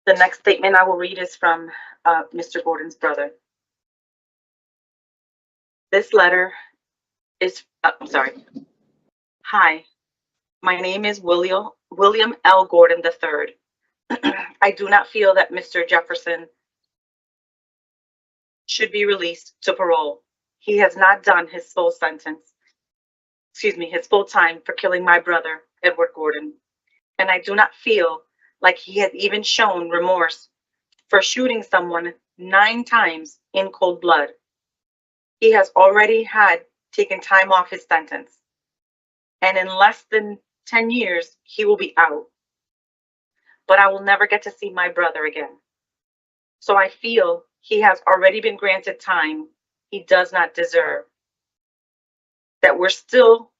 The next statement I will read is from Mr. Gordon's brother. This letter is, Hi, my name is William L. Gordon III. I do not feel that Mr. Jefferson should be released to parole. He has not done his full time for killing my brother, Edward Gordon. And I do not feel like he has even shown remorse for shooting someone 9 times in cold blood. He has already taken time off his sentence. And in less than 10 years, he will be out. But I will never get to see my brother again. So I feel he has already been granted time he does not deserve. That we're still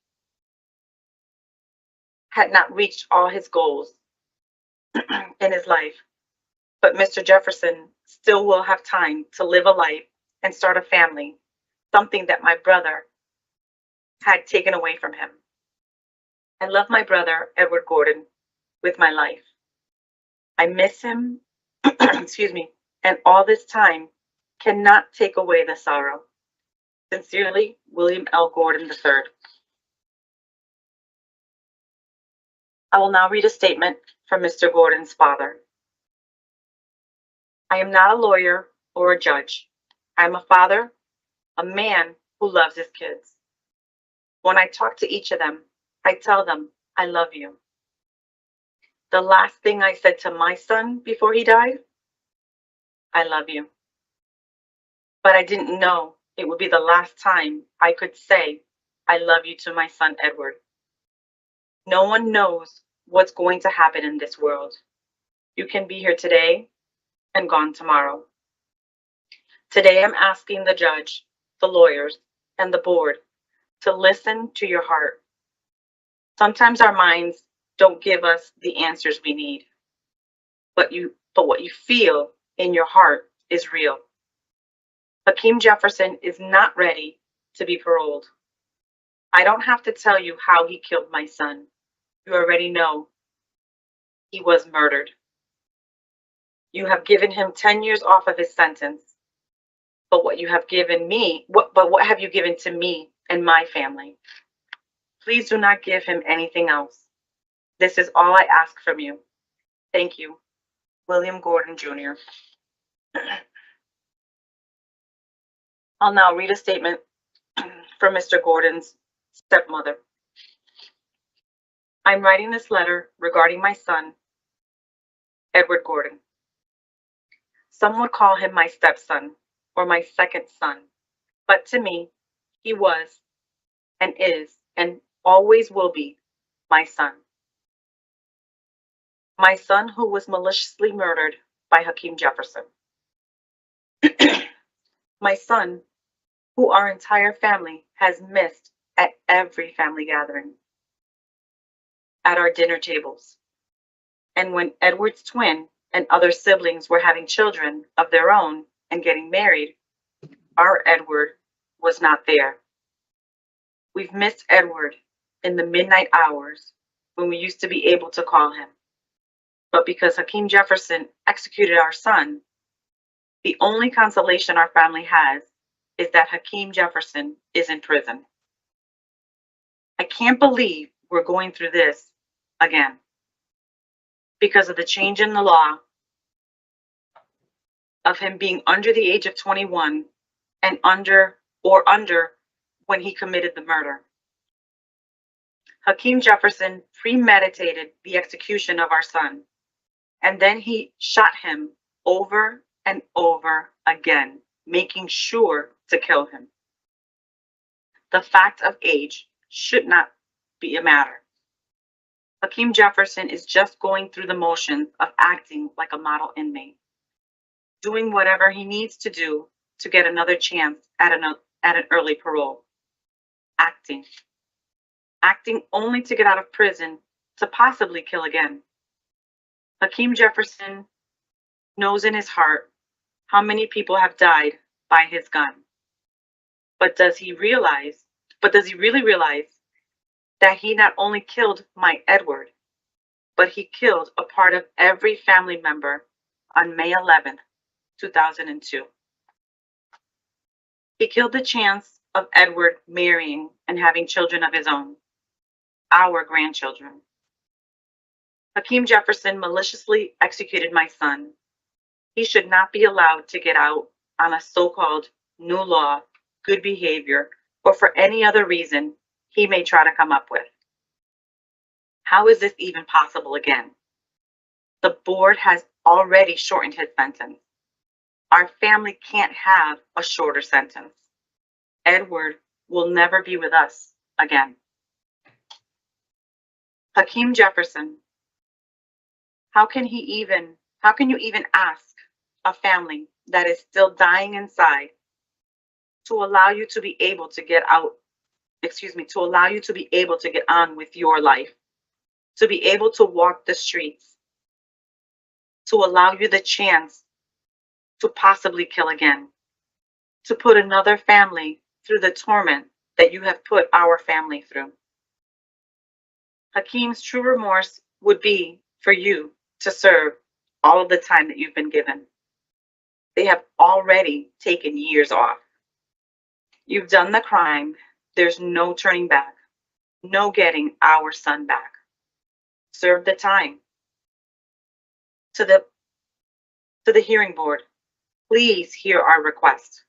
had not reached all his goals in his life. But Mr. Jefferson still will have time to live a life and start a family, something that my brother had taken away from him. I love my brother, Edward Gordon, with my life. I miss him, excuse me, and all this time cannot take away the sorrow. Sincerely, William L. Gordon III. I will now read a statement from Mr. Gordon's father. I am not a lawyer or a judge. I am a father, a man who loves his kids. When I talk to each of them, I tell them, I love you. The last thing I said to my son before he died, I love you. But I didn't know it would be the last time I could say, I love you to my son, Edward. No one knows what's going to happen in this world. You can be here today and gone tomorrow. Today, I'm asking the judge, the lawyers, and the board to listen to your heart. Sometimes our minds don't give us the answers we need, but what you feel in your heart is real. Hakim Jefferson is not ready to be paroled. I don't have to tell you how he killed my son. You already know. He was murdered. You have given him 10 years off of his sentence. But what have you given to me and my family? Please do not give him anything else. This is all I ask from you. Thank you. William Gordon, Jr. I'll now read a statement from Mr. Gordon's stepmother. I'm writing this letter regarding my son, Edward Gordon. Some would call him my stepson or my second son, but to me, he was and is and always will be my son. My son who was maliciously murdered by Hakim Jefferson. My son who our entire family has missed at every family gathering, at our dinner tables. And when Edward's twin and other siblings were having children of their own and getting married, our Edward was not there. We've missed Edward in the midnight hours when we used to be able to call him. But because Hakim Jefferson executed our son, the only consolation our family has is that Hakim Jefferson is in prison. I can't believe we're going through this again because of the change in the law of him being under the age of 21 and under when he committed the murder. Hakim Jefferson premeditated the execution of our son, and then he shot him over and over again, making sure to kill him. The fact of age should not be a matter. Hakim Jefferson is just going through the motions of acting like a model inmate, doing whatever he needs to do to get another chance at an early parole. Acting only to get out of prison to possibly kill again. Hakim Jefferson knows in his heart how many people have died by his gun. But does he really realize that he not only killed my Edward, but he killed a part of every family member on May 11th, 2002. He killed the chance of Edward marrying and having children of his own, our grandchildren. Hakim Jefferson maliciously executed my son. He should not be allowed to get out on a so-called new law, good behavior, or for any other reason he may try to come up with. How is this even possible again? The board has already shortened his sentence. Our family can't have a shorter sentence. Edward will never be with us again. Hakim Jefferson, how can you even ask a family that is still dying inside to allow you to be able to get out, to allow you to be able to get on with your life, to be able to walk the streets, to allow you the chance to possibly kill again, to put another family through the torment that you have put our family through. Hakim's true remorse would be for you to serve all of the time that you've been given. They have already taken years off. You've done the crime. There's no turning back, no getting our son back. Serve the time. To the hearing board, please hear our request.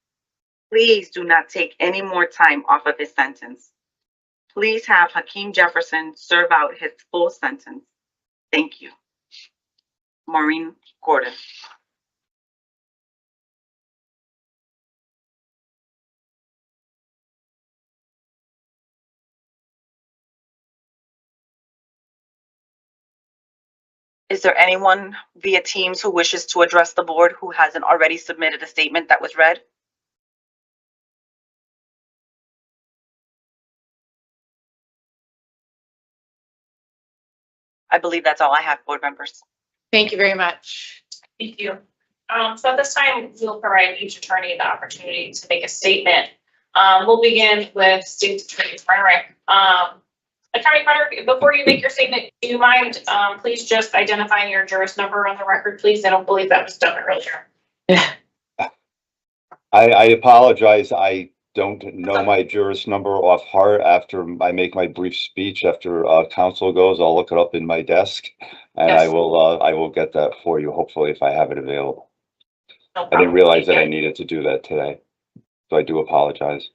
Please do not take any more time off of his sentence. Please have Hakim Jefferson serve out his full sentence. Thank you. Maureen Gordon. Is there anyone via Teams who wishes to address the board who hasn't already submitted a statement that was read? I believe that's all I have, board members. Thank you very much. Thank you. So at this time, we'll provide each attorney the opportunity to make a statement. We'll begin with State Attorney Frederick. Attorney Frederick, before you make your statement, do you mind please just identifying your juris number on the record, please? I don't believe that was done earlier. I apologize. I don't know my juris number off heart. After I make my brief speech, after council goes, I'll look it up in my desk, and Yes. I will get that for you, hopefully, if I have it available. No I didn't problem. realize that Thank I you. needed to do that today, so I do apologize.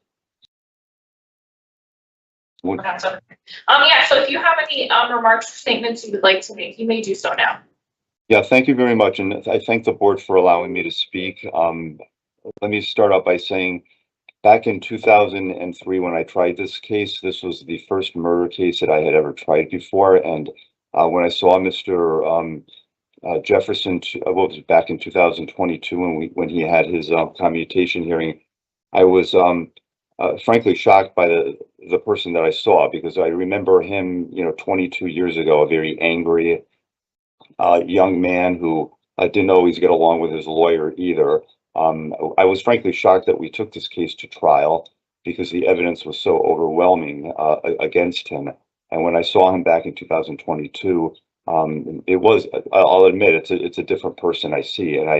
That's okay. Yeah, so if you have any remarks or statements you would like to make, you may do so now. Yeah, thank you very much, and I thank the board for allowing me to speak. Let me start out by saying, back in 2003, when I tried this case, this was the first murder case that I had ever tried before, and when I saw Mr. Jefferson, what was it, back in 2022, when he had his commutation hearing, I was frankly shocked by the person that I saw, because I remember him, 22 years ago, a very angry young man who didn't always get along with his lawyer either. I was frankly shocked that we took this case to trial because the evidence was so overwhelming against him. And when I saw him back in 2022, it was, I'll admit, it's a different person I see, and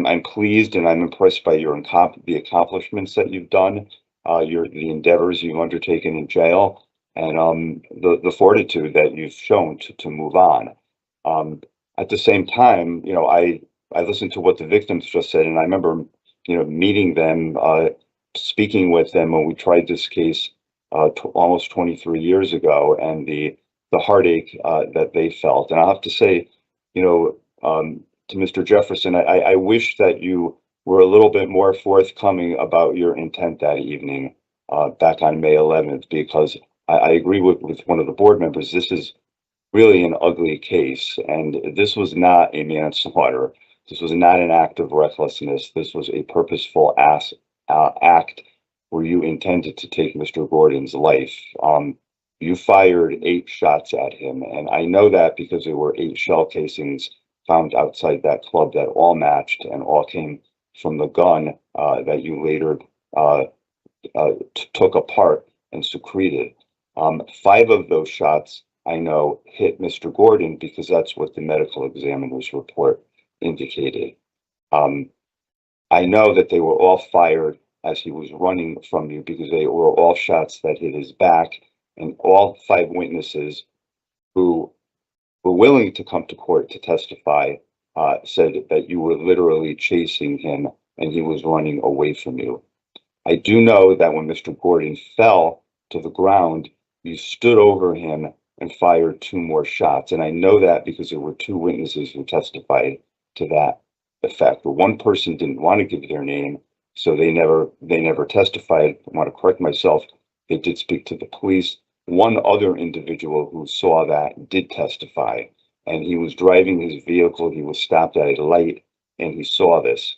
I'm pleased and I'm impressed by the accomplishments that you've done, the endeavors you've undertaken in jail, and the fortitude that you've shown to move on. At the same time, I listened to what the victims just said, and I remember, meeting them, speaking with them when we tried this case almost 23 years ago, and the heartache that they felt. And I'll have to say, to Mr. Jefferson, I wish that you were a little bit more forthcoming about your intent that evening, back on May 11th, because I agree with one of the board members. This is really an ugly case, and this was not a manslaughter. This was not an act of recklessness. This was a purposeful act where you intended to take Mr. Gordon's life. You fired 8 shots at him, and I know that because there were 8 shell casings found outside that club that all matched and all came from the gun that you later took apart and secreted. 5 of those shots, I know, hit Mr. Gordon because that's what the medical examiner's report indicated. I know that they were all fired as he was running from you because they were all shots that hit his back, and all 5 witnesses who were willing to come to court to testify said that you were literally chasing him and he was running away from you. I do know that when Mr. Gordon fell to the ground, you stood over him and fired 2 more shots. And I know that because there were 2 witnesses who testified to that effect. But one person didn't want to give their name, so they never testified. I want to correct myself. They did speak to the police. One other individual who saw that did testify, and he was driving his vehicle. He was stopped at a light, and he saw this.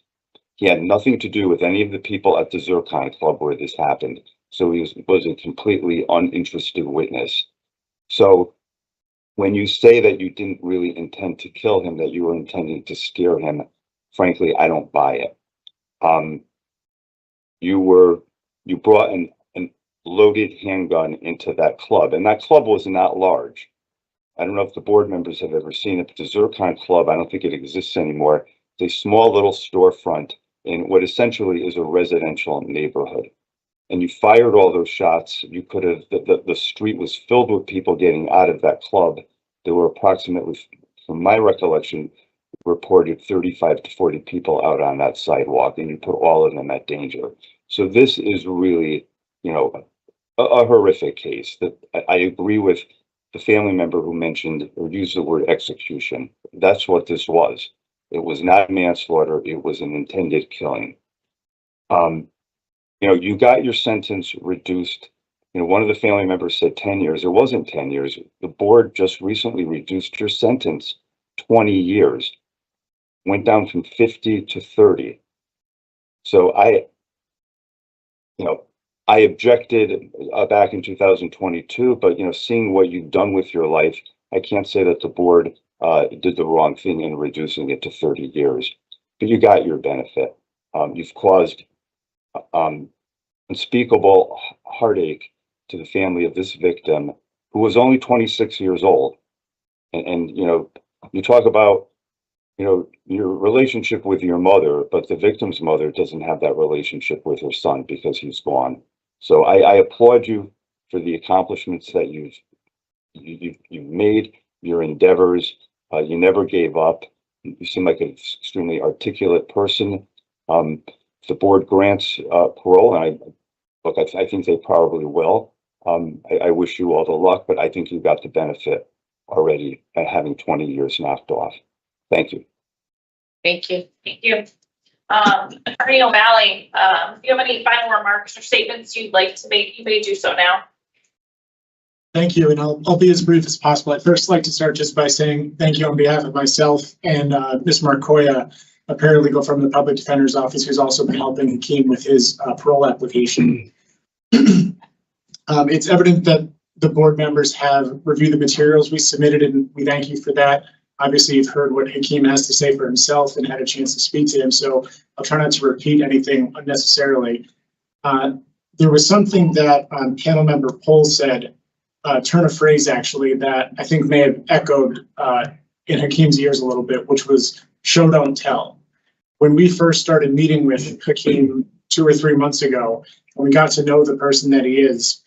He had nothing to do with any of the people at the Zircon Club where this happened, so he was a completely uninterested witness. So when you say that you didn't really intend to kill him, that you were intending to scare him, frankly, I don't buy it. You were you brought an loaded handgun into that club, and that club was not large. I don't know if the board members have ever seen it, but the Zircon Club, I don't think it exists anymore. It's a small little storefront in what essentially is a residential neighborhood. And you fired all those shots. You could have, the street was filled with people getting out of that club. There were approximately, from my recollection, reported 35 to 40 people out on that sidewalk, and you put all of them at danger. So this is really, you know, a horrific case. That I agree with the family member who mentioned or used the word execution. That's what this was. It was not manslaughter. It was an intended killing. You know, you got your sentence reduced. You know, one of the family members said 10 years. It wasn't 10 years. The board just recently reduced your sentence 20 years. Went down from 50 to 30. So I objected back in 2022, but, you know, seeing what you've done with your life, I can't say that the board did the wrong thing in reducing it to 30 years, but you got your benefit. You've caused unspeakable heartache to the family of this victim, who was only 26 years old. And you know, you talk about, you know, your relationship with your mother, but the victim's mother doesn't have that relationship with her son because he's gone. So I applaud you for the accomplishments that you've made, your endeavors. You never gave up. You seem like an extremely articulate person. The board grants parole, and I think they probably will. I wish you all the luck, but I think you got the benefit already by having 20 years knocked off. Thank you. Thank you. Thank you. Attorney O'Malley, if you have any final remarks or statements you'd like to make, you may do so now. Thank you, and I'll be as brief as possible. I'd first like to start just by saying thank you on behalf of myself and Ms. Marcoya, a paralegal from the Public Defender's Office, who's also been helping Hakim with his parole application. It's evident that the board members have reviewed the materials we submitted, and we thank you for that. Obviously, you've heard what Hakim has to say for himself and had a chance to speak to him, so I'll try not to repeat anything unnecessarily. There was something that panel member Pohl said, turn of phrase actually, that I think may have echoed in Hakim's ears a little bit, which was show, don't tell. When we first started meeting with Hakim 2 or 3 months ago, and we got to know the person that he is,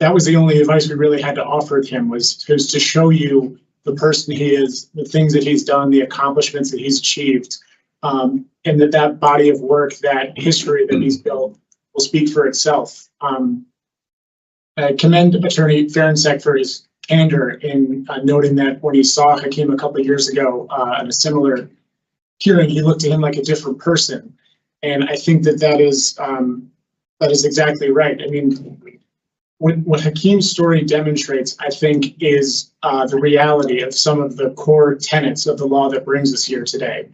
that was the only advice we really had to offer him, was to show you the person he is, the things that he's done, the accomplishments that he's achieved, and that body of work, that history that he's built will speak for itself. I commend Attorney Ferencek for his candor in noting that when he saw Hakim a couple of years ago at a similar hearing, he looked to him like a different person. And I think that is exactly right. I mean, what Hakim's story demonstrates, I think, is the reality of some of the core tenets of the law that brings us here today.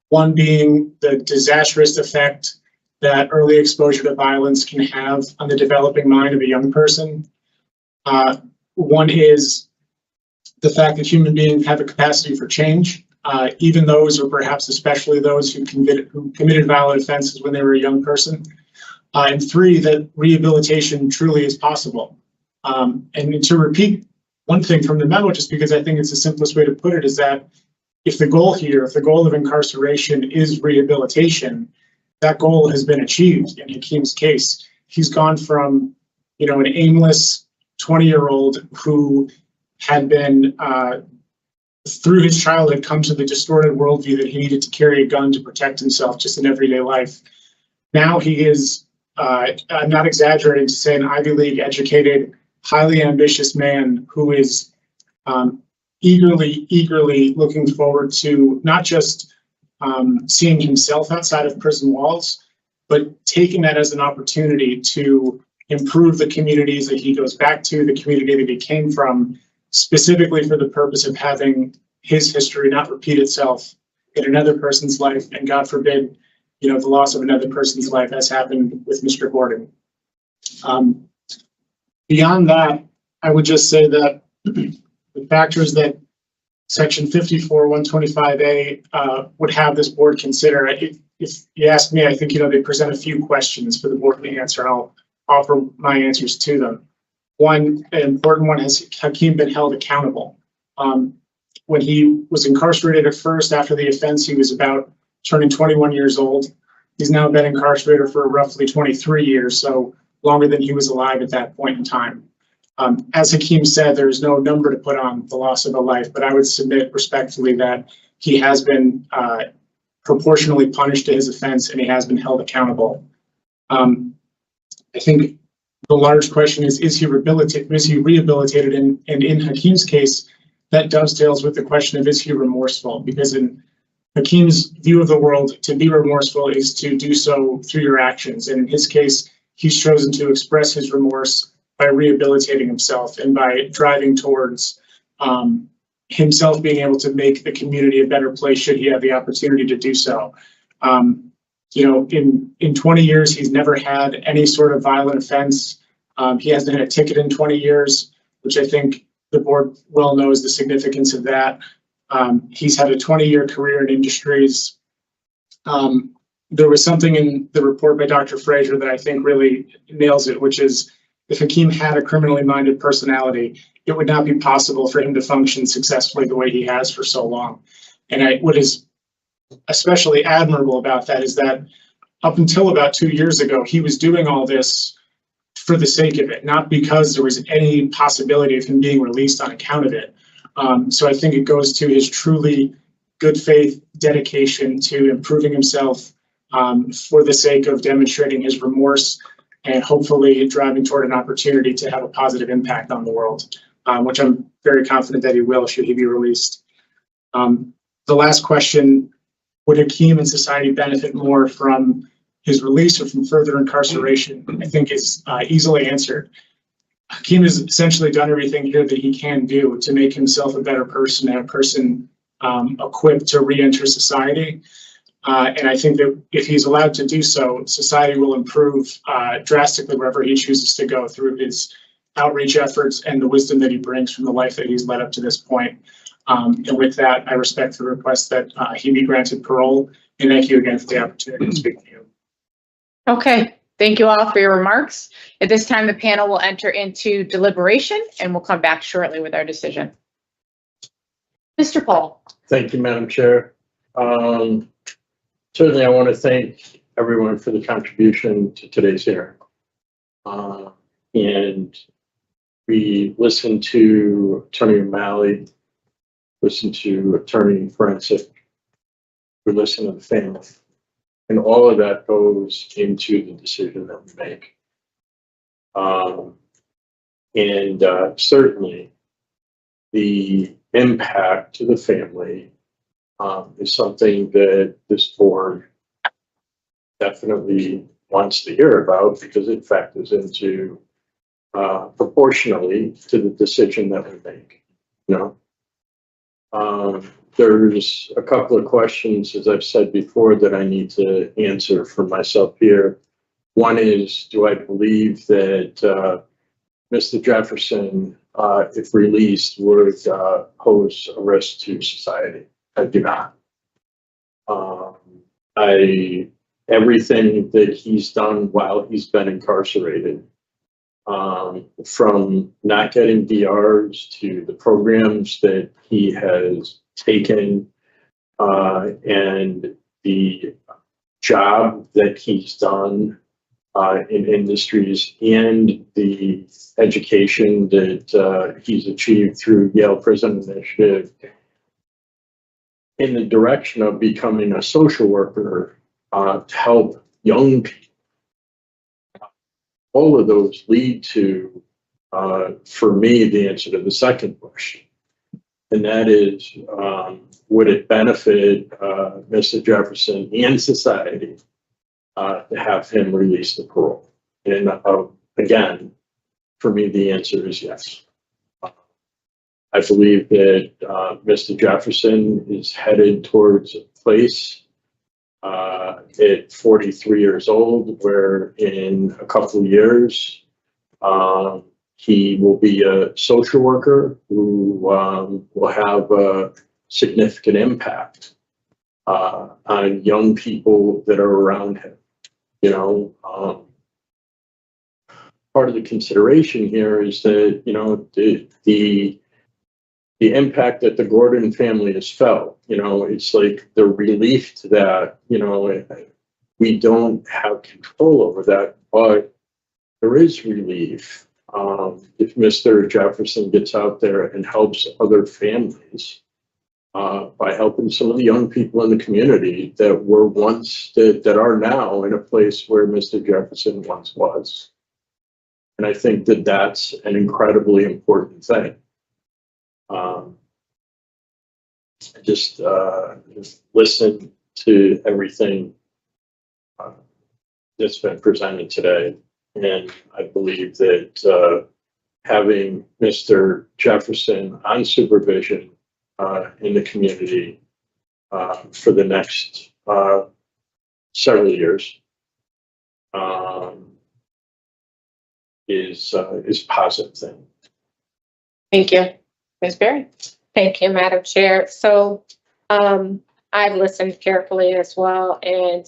One being the disastrous effect that early exposure to violence can have on the developing mind of a young person. One is the fact that human beings have a capacity for change, even those, or perhaps especially those who committed violent offenses when they were a young person. And 3, that rehabilitation truly is possible. And to repeat one thing from the memo, just because I think it's the simplest way to put it, is that if the goal of incarceration is rehabilitation, that goal has been achieved in Hakim's case. He's gone from, you know, an aimless 20-year-old who had been, through his childhood, come to the distorted worldview that he needed to carry a gun to protect himself just in everyday life. Now he is, I'm not exaggerating to say, an Ivy League educated, highly ambitious man who is eagerly looking forward to not just seeing himself outside of prison walls, but taking that as an opportunity to improve the communities that he goes back to, the community that he came from, specifically for the purpose of having his history not repeat itself in another person's life, and God forbid, you know, the loss of another person's life, as happened with Mr. Gordon. Beyond that, I would just say that the factors that Section 54-125A would have this board consider. If you ask me, I think, they present a few questions for the board to answer. I'll offer my answers to them. One, an important one, has Hakim been held accountable? When he was incarcerated at first, after the offense, he was about turning 21 years old. He's now been incarcerated for roughly 23 years, so longer than he was alive at that point in time. As Hakim said, there's no number to put on the loss of a life, but I would submit respectfully that he has been proportionally punished to his offense, and he has been held accountable. I think the large question is he rehabilitated? And in Hakim's case, that dovetails with the question of, is he remorseful? Because in Hakim's view of the world, to be remorseful is to do so through your actions. And in his case, he's chosen to express his remorse by rehabilitating himself and by driving towards himself being able to make the community a better place should he have the opportunity to do so. In 20 years, he's never had any sort of violent offense. He hasn't had a ticket in 20 years, which I think the board well knows the significance of that. He's had a 20-year career in industries. There was something in the report by Dr. Frazier that I think really nails it, which is if Hakim had a criminally minded personality, it would not be possible for him to function successfully the way he has for so long. And what is especially admirable about that is that up until about 2 years ago, he was doing all this for the sake of it, not because there was any possibility of him being released on account of it. So I think it goes to his truly good faith dedication to improving himself for the sake of demonstrating his remorse and hopefully driving toward an opportunity to have a positive impact on the world, which I'm very confident that he will should he be released. The last question, would Hakim and society benefit more from his release or from further incarceration, I think is easily answered. Hakim has essentially done everything here that he can do to make himself a better person and a person equipped to re-enter society. And I think that if he's allowed to do so, society will improve drastically wherever he chooses to go through his outreach efforts and the wisdom that he brings from the life that he's led up to this point. And with that, I respect the request that he be granted parole. And thank you again for the opportunity to speak to you. Okay, thank you all for your remarks. At this time, the panel will enter into deliberation and we'll come back shortly with our decision. Mr. Pohl. Thank you, Madam Chair. Certainly, I want to thank everyone for the contribution to today's hearing. And we listened to Attorney O'Malley, listened to Attorney Forensic, we listened to the family. And all of that goes into the decision that we make. Certainly, the impact to the family is something that this board definitely wants to hear about because it factors into proportionally to the decision that we make. There's a couple of questions, as I've said before, that I need to answer for myself here. One is, do I believe that Mr. Jefferson, if released, would pose a risk to society? I do not. Everything that he's done while he's been incarcerated, from not getting DRs to the programs that he has taken, and the job that he's done in industries and the education that he's achieved through Yale Prison Initiative in the direction of becoming a social worker to help young people. All of those lead to, for me, the answer to the second question. And that is, would it benefit Mr. Jefferson and society to have him released to parole? And again, for me, the answer is yes. I believe that Mr. Jefferson is headed towards a place at 43 years old, where in a couple of years, He will be a social worker who will have a significant impact on young people that are around him. You know, part of the consideration here is that, you know, the impact that the Gordon family has felt, you know, it's like the relief to that, you know, we don't have control over that, but there is relief if Mr. Jefferson gets out there and helps other families by helping some of the young people in the community that were once, that are now in a place where Mr. Jefferson once was. And I think that that's an incredibly important thing. Just listen to everything that's been presented today. And I believe that having Mr. Jefferson on supervision in the community for the next several years is a positive thing. Thank you. Ms. Berry? Thank you, Madam Chair. So I've listened carefully as well, and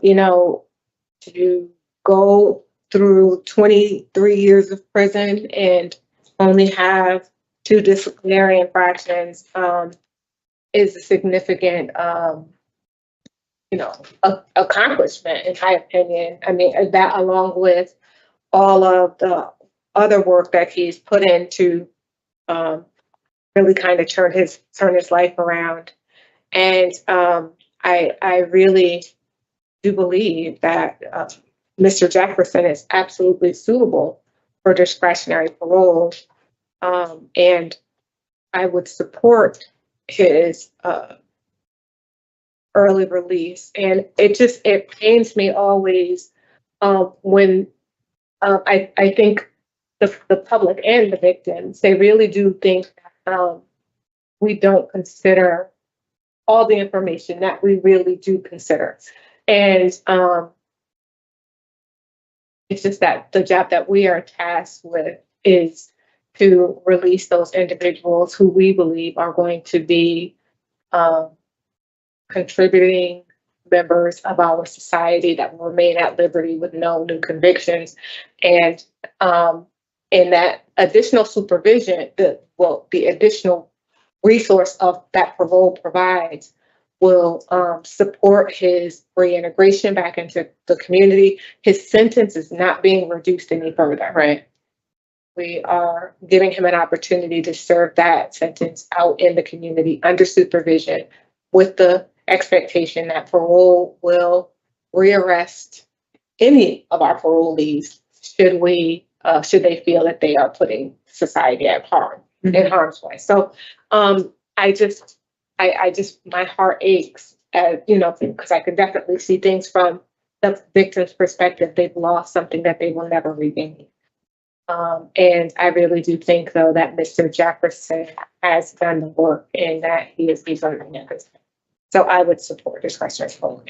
you know, to go through 23 years of prison and only have 2 disciplinary infractions is a significant, you know, accomplishment in my opinion. I mean, that along with all of the other work that he's put into really kind of turn his life around. And I really do believe that Mr. Jefferson is absolutely suitable for discretionary parole. And I would support his early release. And it pains me always when I think the public and the victims, they really do think that we don't consider all the information that we really do consider. And it's just that the job that we are tasked with is to release those individuals who we believe are going to be contributing members of our society that will remain at liberty with no new convictions. And in that additional supervision, the additional resource of that parole provides will support his reintegration back into the community. His sentence is not being reduced any further. Right. We are giving him an opportunity to serve that sentence out in the community under supervision with the expectation that parole will rearrest any of our parolees should they feel that they are putting society at harm, in harm's way. So I just my heart aches, you know, because I could definitely see things from the victim's perspective. They've lost something that they will never regain. And I really do think, though, that Mr. Jefferson has done the work and that he is deserving of this. So I would support discretionary parole.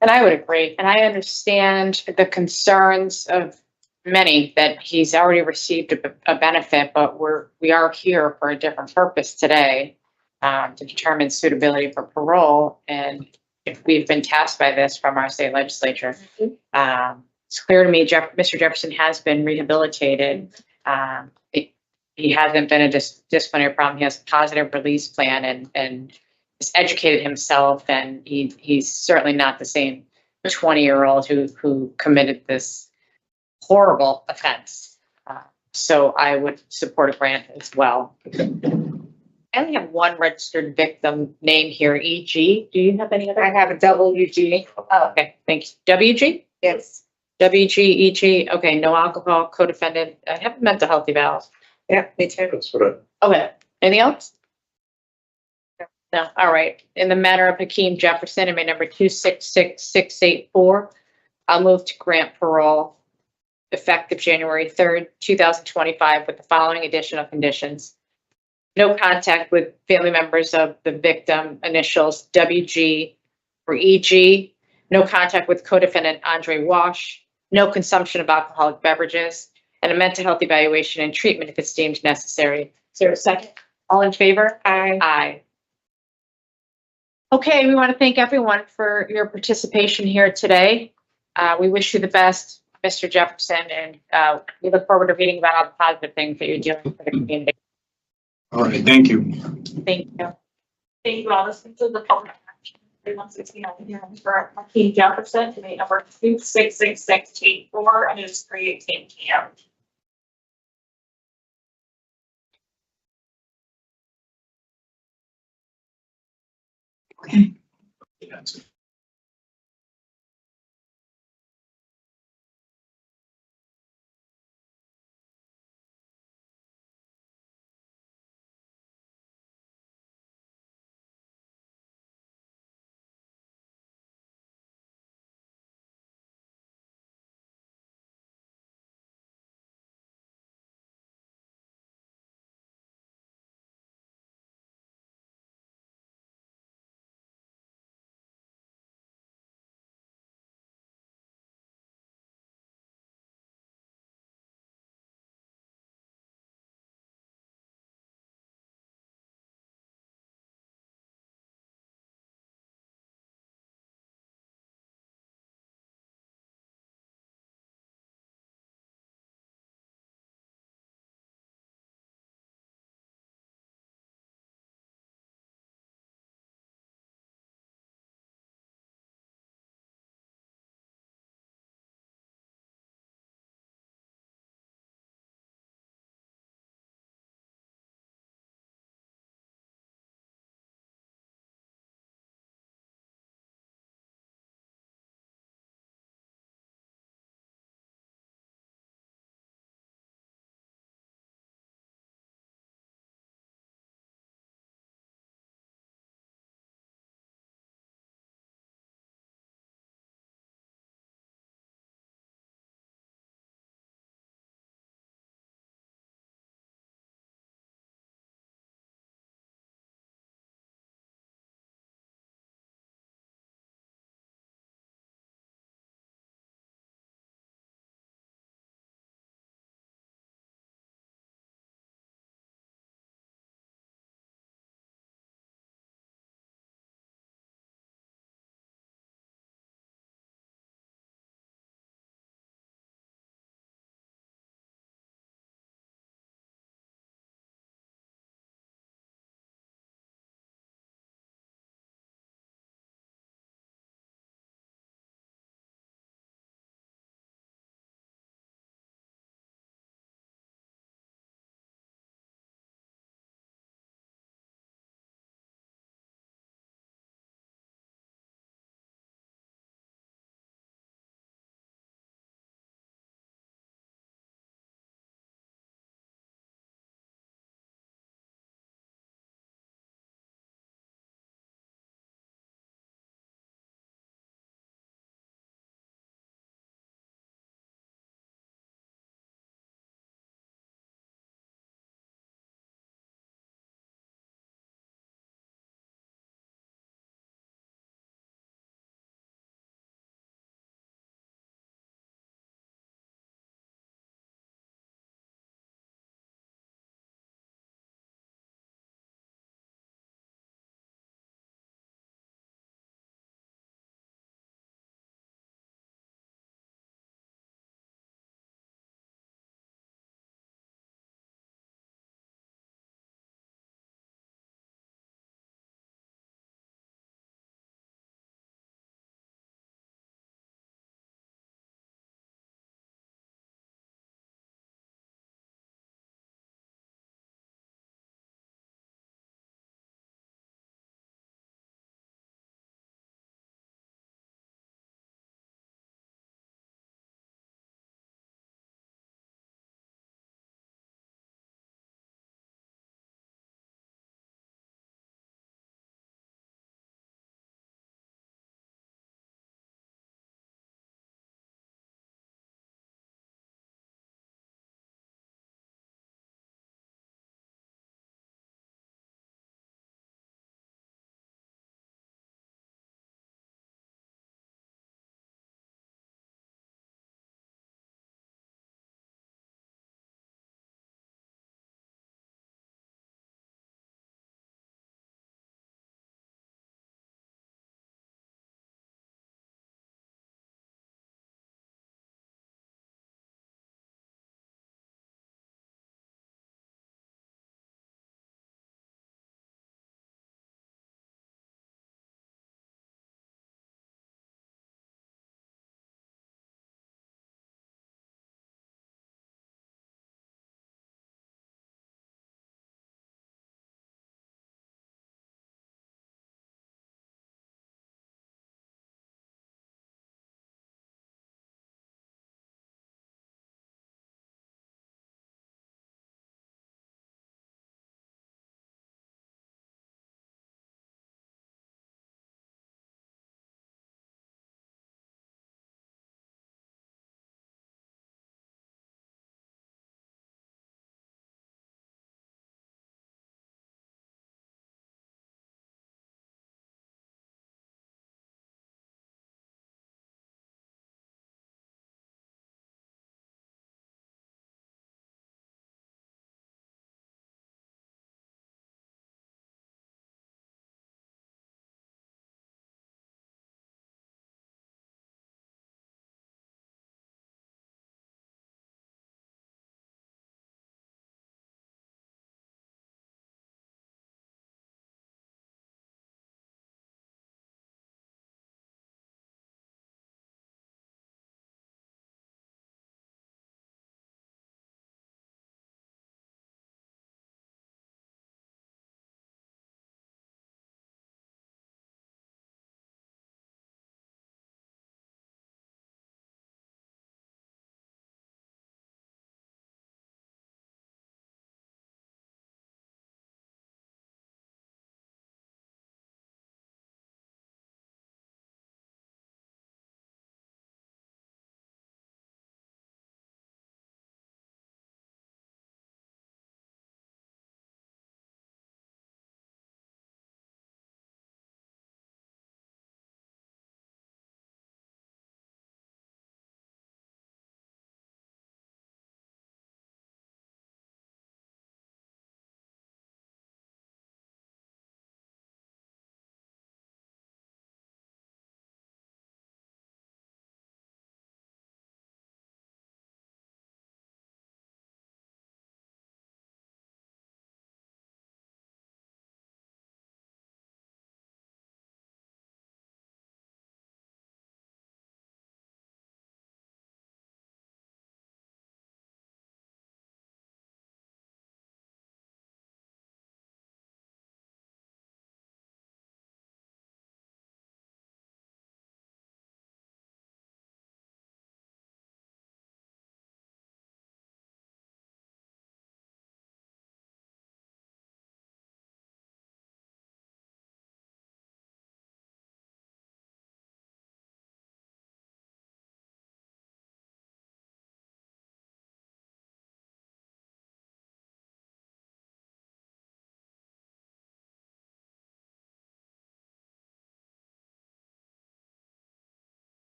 And I would agree. And I understand the concerns of many that he's already received a benefit, but we are here for a different purpose today to determine suitability for parole. And if we've been tasked by this from our state legislature, it's clear to me Mr. Jefferson has been rehabilitated. He hasn't been a disciplinary problem. He has a positive release plan and has educated himself, and he's certainly not the same 20-year-old who committed this horrible offense. So I would support a grant as well. I only have one registered victim name here, EG. Do you have any other? I have a WG. Oh, okay, thanks. WG? Yes. WG, EG. Okay, no alcohol, co-defendant. I have a mental health eval. Yeah, me too. That's what Okay, anything else? No, all right. In the matter of Hakim Jefferson, inmate number 266684, I'll move to grant parole effective January 3rd, 2025 with the following additional conditions. No contact with family members of the victim, initials WG or EG. No contact with co-defendant Andre Wash. No consumption of alcoholic beverages. and a mental health evaluation and treatment if it's deemed necessary. Is there a second? All in favor? Aye. Aye. Okay, we want to thank everyone for your participation here today. We wish you the best, Mr. Jefferson, and we look forward to reading about all the positive things that you're doing for the community. All right, thank you. Thank you. Thank you all. This concludes the public action. 3169 hearing for Hakim Jefferson, inmate number 266684, and it is 3:18 p.m. That's it.